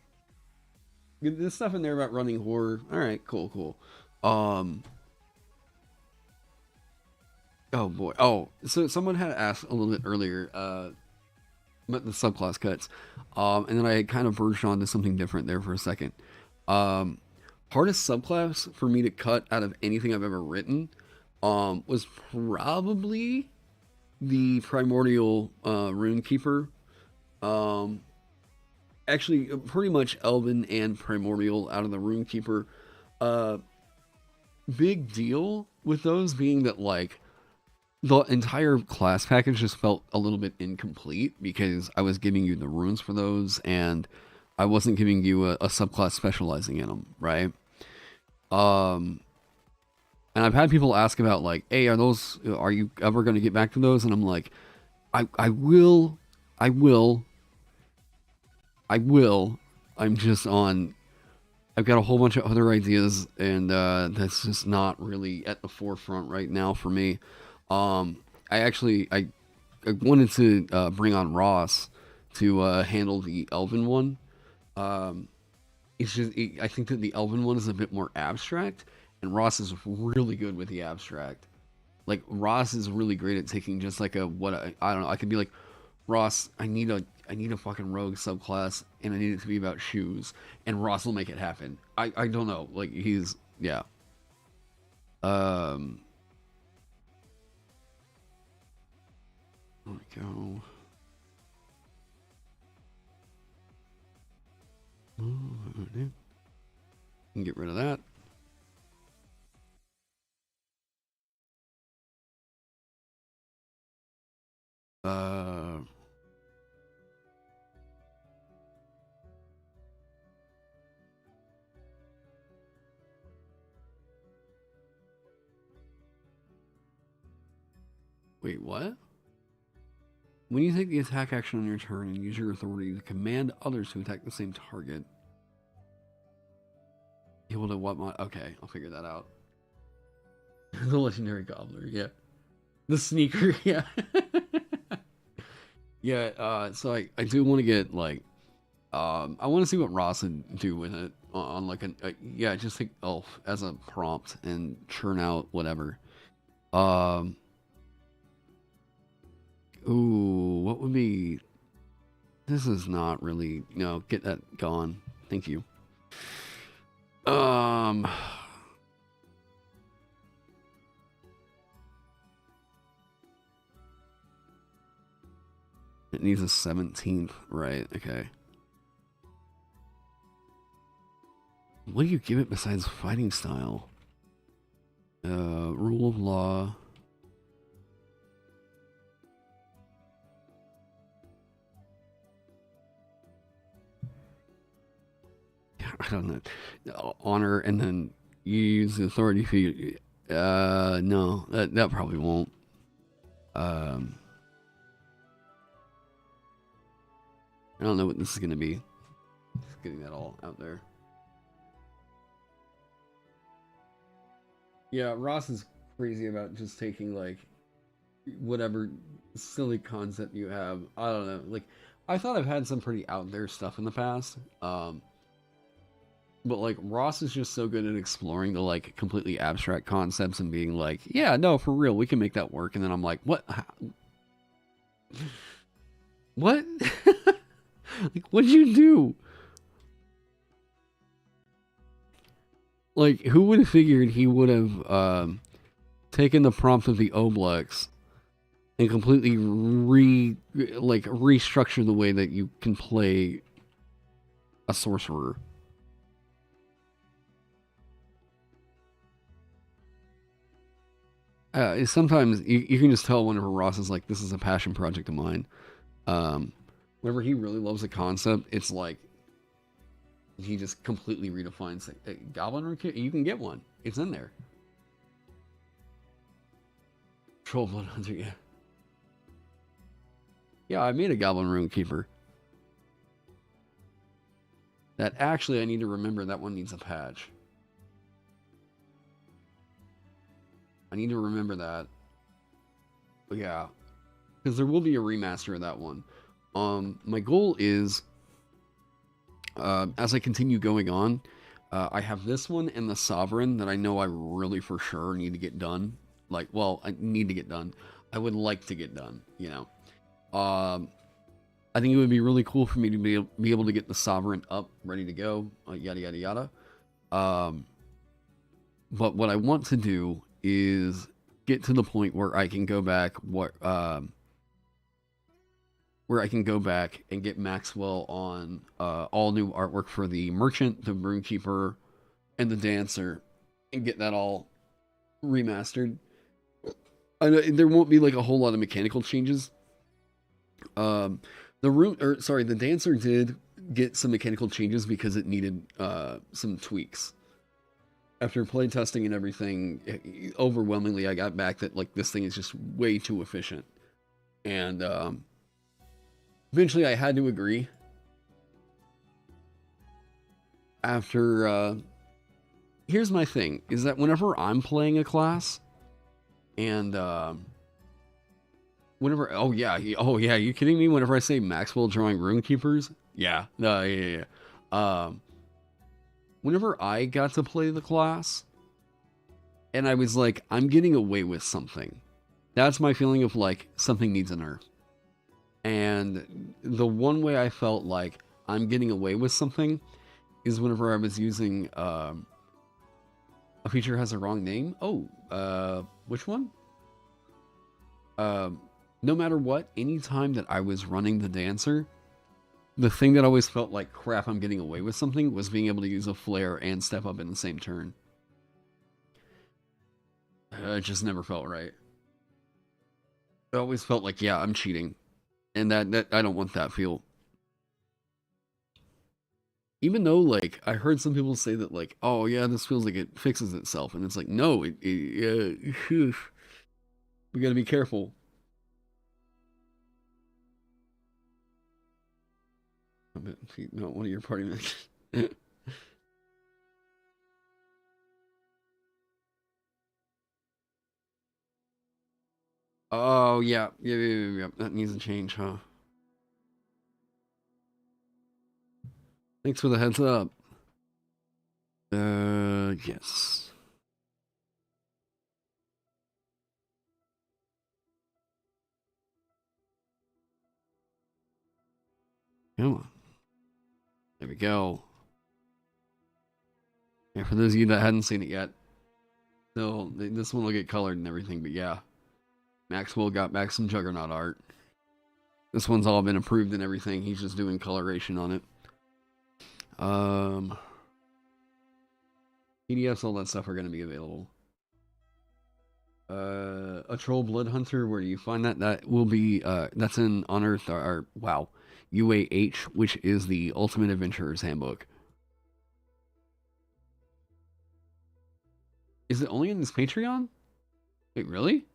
S1: there's stuff in there about running horror. All right, cool, cool. Um, oh boy. Oh, so someone had asked a little bit earlier about the subclass cuts, and then I kind of verged on to something different there for a second. Um, hardest subclass for me to cut out of anything I've ever written, was probably the Primordial Runekeeper. Um, actually, pretty much Elven and Primordial out of the Runekeeper. Uh, big deal with those being that, like, the entire class package just felt a little bit incomplete because I was giving you the runes for those and I wasn't giving you a subclass specializing in them, right? Um, and I've had people ask about, like, hey, are you ever going to get back to those? And I'm like, I will, I will, I will. I'm just on. I've got a whole bunch of other ideas, and that's just not really at the forefront right now for me. I actually I wanted to bring on Ross to handle the Elven one. Um, it's just I think that the Elven one is a bit more abstract, and Ross is really good with the abstract. Like Ross is really great at taking just like I don't know. I could be like, Ross, I need a fucking rogue subclass, and I need it to be about shoes, and Ross will make it happen. I don't know. Like he's yeah. Um, there we go. Can get rid of that. Uh, wait, what? When you take the attack action on your turn and use your authority to command others to attack the same target, able to what mod? Okay, I'll figure that out. The legendary gobbler, yeah. The sneaker, yeah. Yeah, so I do want to get like I want to see what Ross would do with it on like yeah, just take elf as a prompt and churn out whatever. Um ooh, what would be this is not really no, get that gone. Thank you. Um it needs a 17th, right? Okay. What do you give it besides fighting style? Rule of law. I don't know. Honor, and then you use the authority fee. No, that probably won't. Um, I don't know what this is gonna be. Just getting that all out there. Yeah, Ross is crazy about just taking like whatever silly concept you have. I don't know. Like, I thought I've had some pretty out there stuff in the past. But like Ross is just so good at exploring the like completely abstract concepts and being like, yeah, no, for real, we can make that work. And then I'm like, what? What? Like, what'd you do? Like, who would have figured he would have taken the prompt of the Oblex and completely restructure the way that you can play a sorcerer? Sometimes you can just tell whenever Ross is like, this is a passion project of mine. Whenever he really loves a concept, it's like he just completely redefines it. Hey, Goblin Rune Kit, you can get one. It's in there. Troll Blood Hunter, yeah. Yeah, I made a Goblin Rune Keeper. That actually, I need to remember that one needs a patch. I need to remember that. But yeah. because there will be a remaster of that one. My goal is, as I continue going on, I have this one and the Sovereign that I know I really for sure need to get done. Like, well, I need to get done. I would like to get done, you know. I think it would be really cool for me to be able to get the Sovereign up, ready to go, yada, yada, yada. But what I want to do is get to the point where I can go back, where I can go back and get Maxwell on all new artwork for the Merchant, the Runekeeper, and the Dancer, and get that all remastered. There won't be like a whole lot of mechanical changes. The Dancer did get some mechanical changes because it needed some tweaks. After playtesting and everything, overwhelmingly I got back that like this thing is just way too efficient. And eventually I had to agree. After here's my thing, is that whenever I'm playing a class and whenever you kidding me? Whenever I say Maxwell drawing Runekeepers? Yeah. Whenever I got to play the class, and I was like, I'm getting away with something. That's my feeling of like, something needs a nerf. And the one way I felt like I'm getting away with something is whenever I was using, a feature has a wrong name. Which one? No matter what, anytime that I was running the Dancer, the thing that always felt like crap, I'm getting away with something, was being able to use a flare and step up in the same turn. It just never felt right. It always felt like, yeah, I'm cheating. And that I don't want that feel. Even though, like, I heard some people say that, like, oh, yeah, this feels like it fixes itself. And it's like, no, we gotta be careful. No, one of your party members. Oh, yeah. Yeah. That needs to change, huh? Thanks for the heads up. Yes. Come on. There we go. Yeah, for those of you that hadn't seen it yet, so this one will get colored and everything, but yeah. Maxwell got back some Juggernaut art. This one's all been approved and everything. He's just doing coloration on it. PDFs, all that stuff are going to be available. A Troll Blood Hunter, where do you find that? That will be, that's in Unearthed, UAH, which is the Ultimate Adventurer's Handbook. Is it only in this Patreon? Wait, really?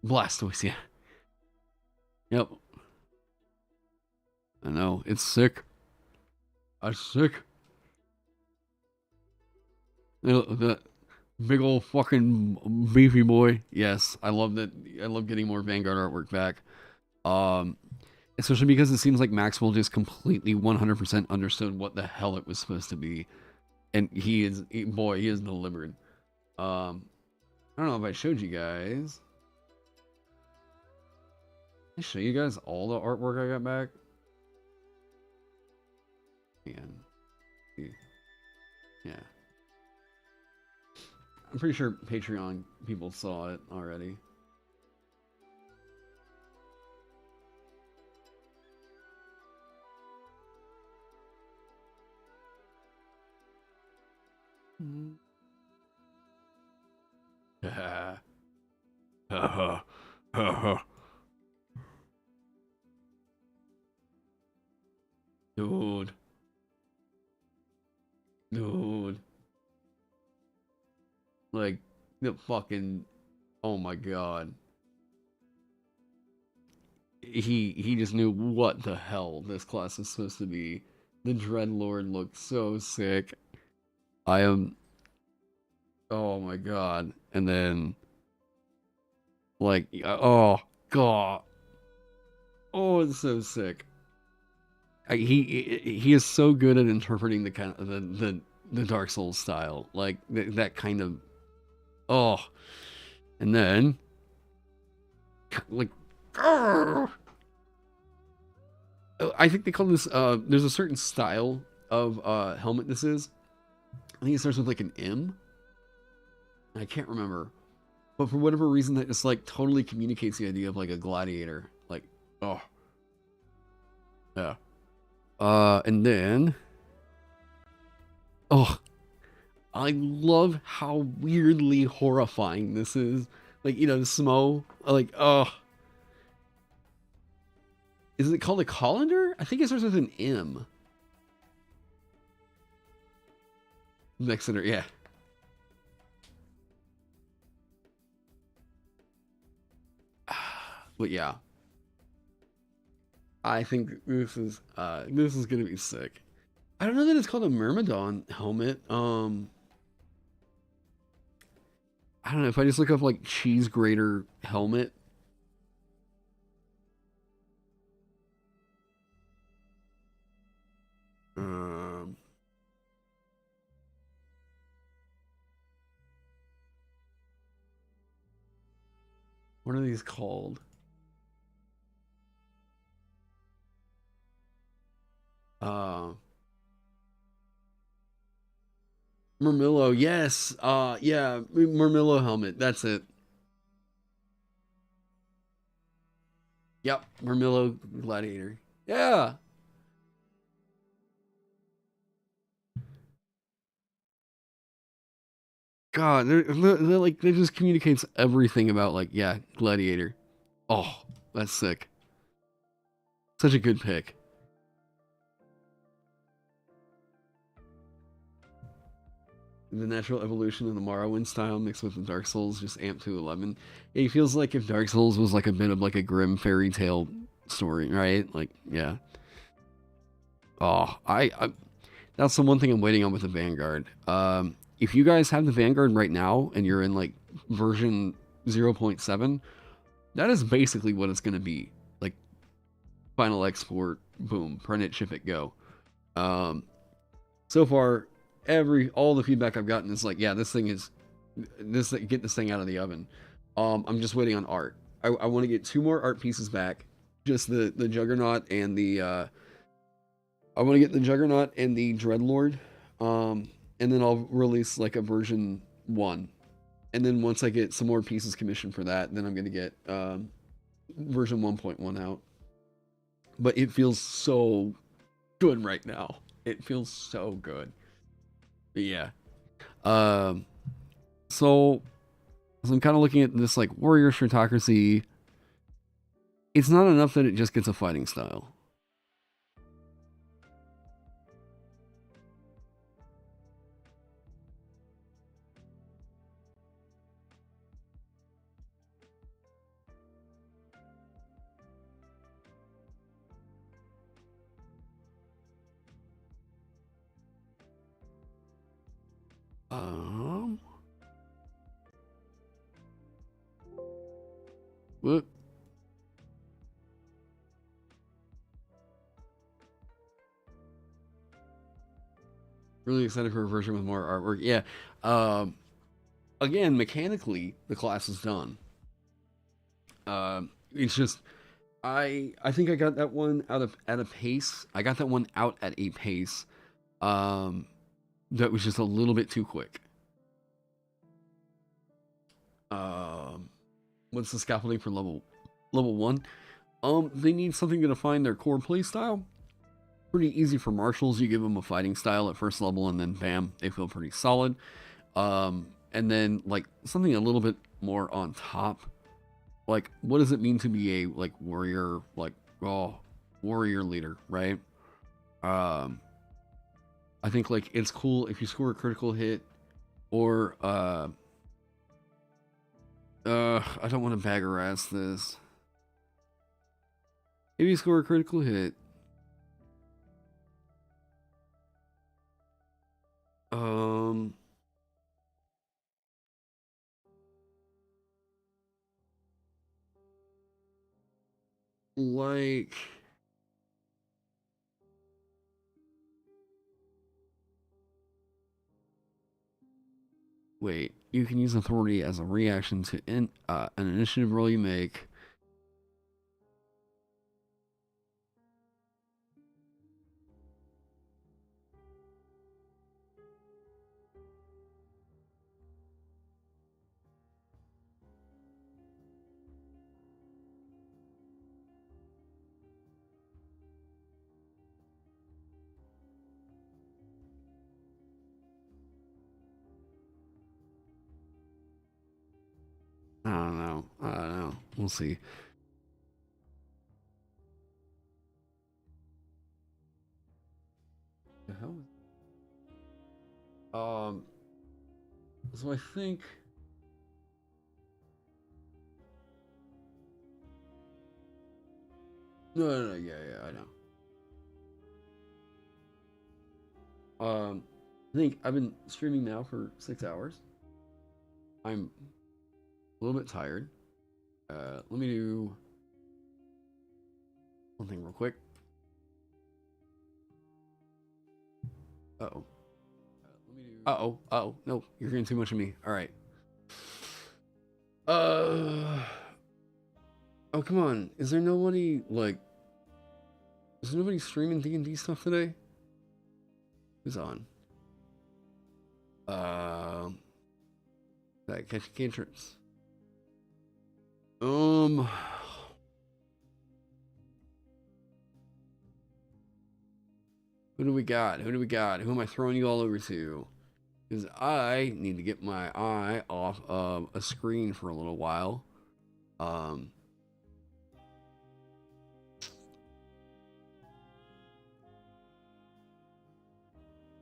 S1: Blastoise, yeah. Yep. I know, it's sick. I'm sick. That big old fucking beefy boy. Yes, I love that. I love getting more Vanguard artwork back. Especially because it seems like Maxwell just completely 100% understood what the hell it was supposed to be. And he is delivered. I don't know if I showed you guys. Did I show you guys all the artwork I got back? Man. Yeah. I'm pretty sure Patreon people saw it already. Dude. Like, the fucking, oh my god. He just knew what the hell this class is supposed to be. The Dreadlord looked so sick. I am, oh my god. And then, like, oh, God. Oh, it's so sick. He is so good at interpreting the kind of the Dark Souls style, like that kind of oh, and then like I think they call this there's a certain style of helmet this is. I think it starts with like an M. I can't remember, but for whatever reason that just like totally communicates the idea of like a gladiator. Like oh yeah. And then oh, I love how weirdly horrifying this is. Like, you know, Smo, like, oh. Is it called a colander? I think it starts with an M. Mexiter, yeah. But yeah. I think this is gonna be sick. I don't know that it's called a Myrmidon helmet. I don't know if I just look up like cheese grater helmet. Um, what are these called? Uh, Murmillo, yes. Yeah, Murmillo helmet. That's it. Yep, Murmillo Gladiator. Yeah. God, they're like they just communicates everything about like yeah, Gladiator. Oh, that's sick. Such a good pick. The natural evolution of the Morrowind style mixed with the Dark Souls just amped to 11. It feels like if Dark Souls was like a bit of like a grim fairy tale story, right? Like yeah. Oh, I that's the one thing I'm waiting on with the Vanguard. If you guys have the Vanguard right now and you're in like version 0.7, that is basically what it's gonna be. Like final export, boom, print it, ship it, go. Um, so far, all the feedback I've gotten is like, yeah, this thing is get this thing out of the oven. I'm just waiting on art. I want to get 2 more art pieces back, just the Juggernaut and the I want to get the Juggernaut and the Dreadlord, and then I'll release like a version 1. And then once I get some more pieces commissioned for that, then I'm gonna get version 1.1 out. But it feels so good right now. It feels so good. But yeah. Um, so, so I'm kind of looking at this like warrior shirtocracy. It's not enough that it just gets a fighting style. Um, what? Really excited for a version with more artwork. Yeah. Um, again, mechanically, the class is done. It's just I think I got that one out of at a pace. I got that one out at a pace. Um, that was just a little bit too quick. Um, what's the scaffolding for level 1? They need something to define their core play style. Pretty easy for marshals. You give them a fighting style at first level, and then bam, they feel pretty solid. And then like something a little bit more on top. Like, what does it mean to be a like warrior, like warrior leader, right? Um, I think like it's cool if you score a critical hit, or I don't want to bagger ass this. If you score a critical hit, um, like, wait, you can use authority as a reaction to an initiative roll you make. I don't know. I don't know. We'll see. The hell? So I think. No, yeah, I know. I think I've been streaming now for 6 hours. I'm a little bit tired. Let me do one thing real quick. Uh-oh. Uh-oh. No, you're getting too much of me. All right. Oh, come on. Is there nobody, like... Is there nobody streaming D&D stuff today? Who's on? That catch cantrips. Who do we got? Who am I throwing you all over to? Because I need to get my eye off of a screen for a little while. I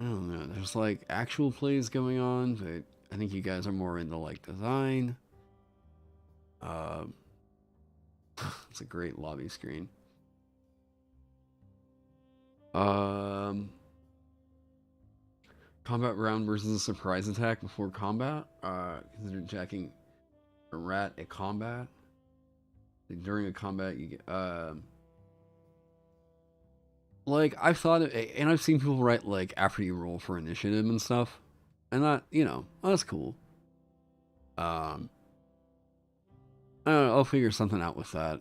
S1: don't know. There's like actual plays going on, but I think you guys are more into like design. It's a great lobby screen. Combat round versus a surprise attack before combat. Consider jacking a rat at combat. During a combat, you get like I've thought of, and I've seen people write like after you roll for initiative and stuff, and that that's cool. I don't know, I'll figure something out with that.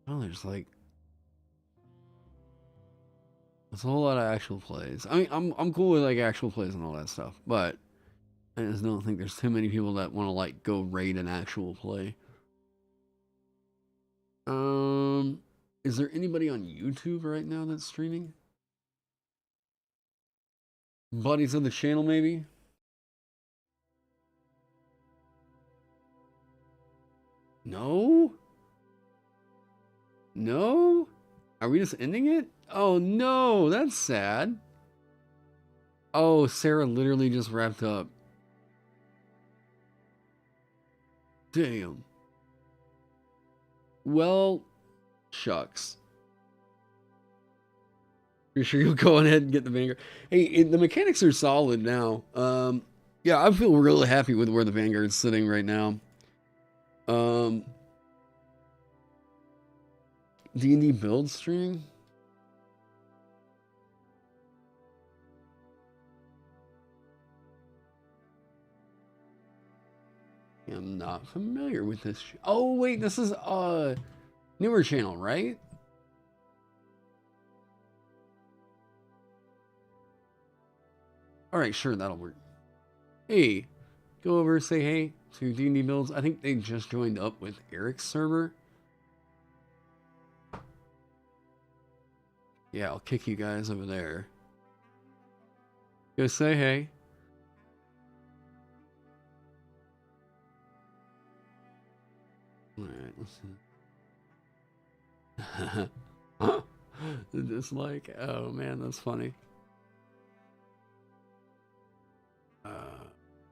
S1: Oh, there's like there's a whole lot of actual plays. I mean, I'm cool with like actual plays and all that stuff, but I just don't think there's too many people that want to like go raid an actual play. Is there anybody on YouTube right now that's streaming? Buddies of the channel, maybe? No? No? Are we just ending it? Oh no, that's sad. Oh, Sarah literally just wrapped up. Damn. Well, shucks. You're sure you'll go ahead and get the Vanguard? Hey, the mechanics are solid now. Yeah, I feel really happy with where the Vanguard's sitting right now. D&D build streaming? I'm not familiar with this. Oh, wait, this is a newer channel, right? All right, sure, that'll work. Hey, go over, say hey to D&D Builds. I think they just joined up with Eric's server. Yeah, I'll kick you guys over there. Go say hey. All right, listen. Just like, oh man, that's funny.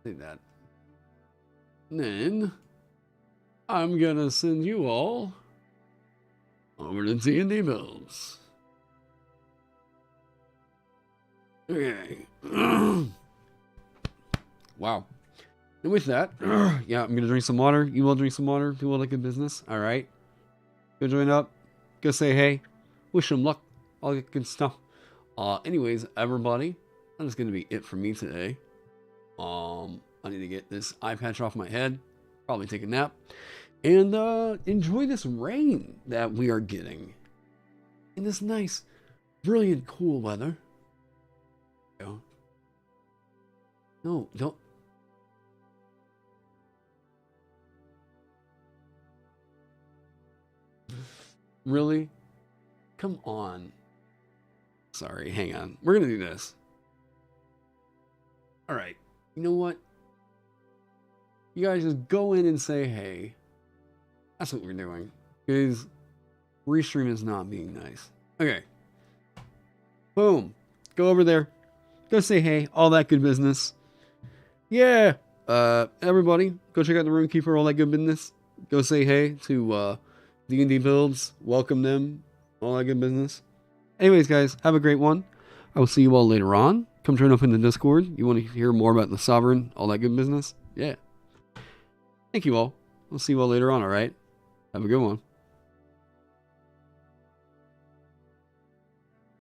S1: Say that. And then I'm gonna send you all Over to D&D builds. Okay. Wow. And with that, yeah, I'm gonna drink some water. You will drink some water. Do all that good business. All right. Go join up. Go say hey. Wish them luck. All that good stuff. Anyways, everybody, that is gonna be it for me today. I need to get this eye patch off my head. Probably take a nap. And enjoy this rain that we are getting. In this nice, brilliant, cool weather. No, don't. Really? Come on. Sorry, hang on. We're gonna do this. Alright. You know what? You guys just go in and say hey. That's what we're doing. Because restream is not being nice. Okay. Boom. Go over there. Go say hey. All that good business. Yeah. Everybody, go check out the Runekeeper. All that good business. Go say hey to D&D builds. Welcome them. All that good business. Anyways, guys, have a great one. I will see you all later on. Come join up in the Discord. You want to hear more about the Sovereign, all that good business? Yeah. Thank you all. We'll see you all later on, alright? Have a good one.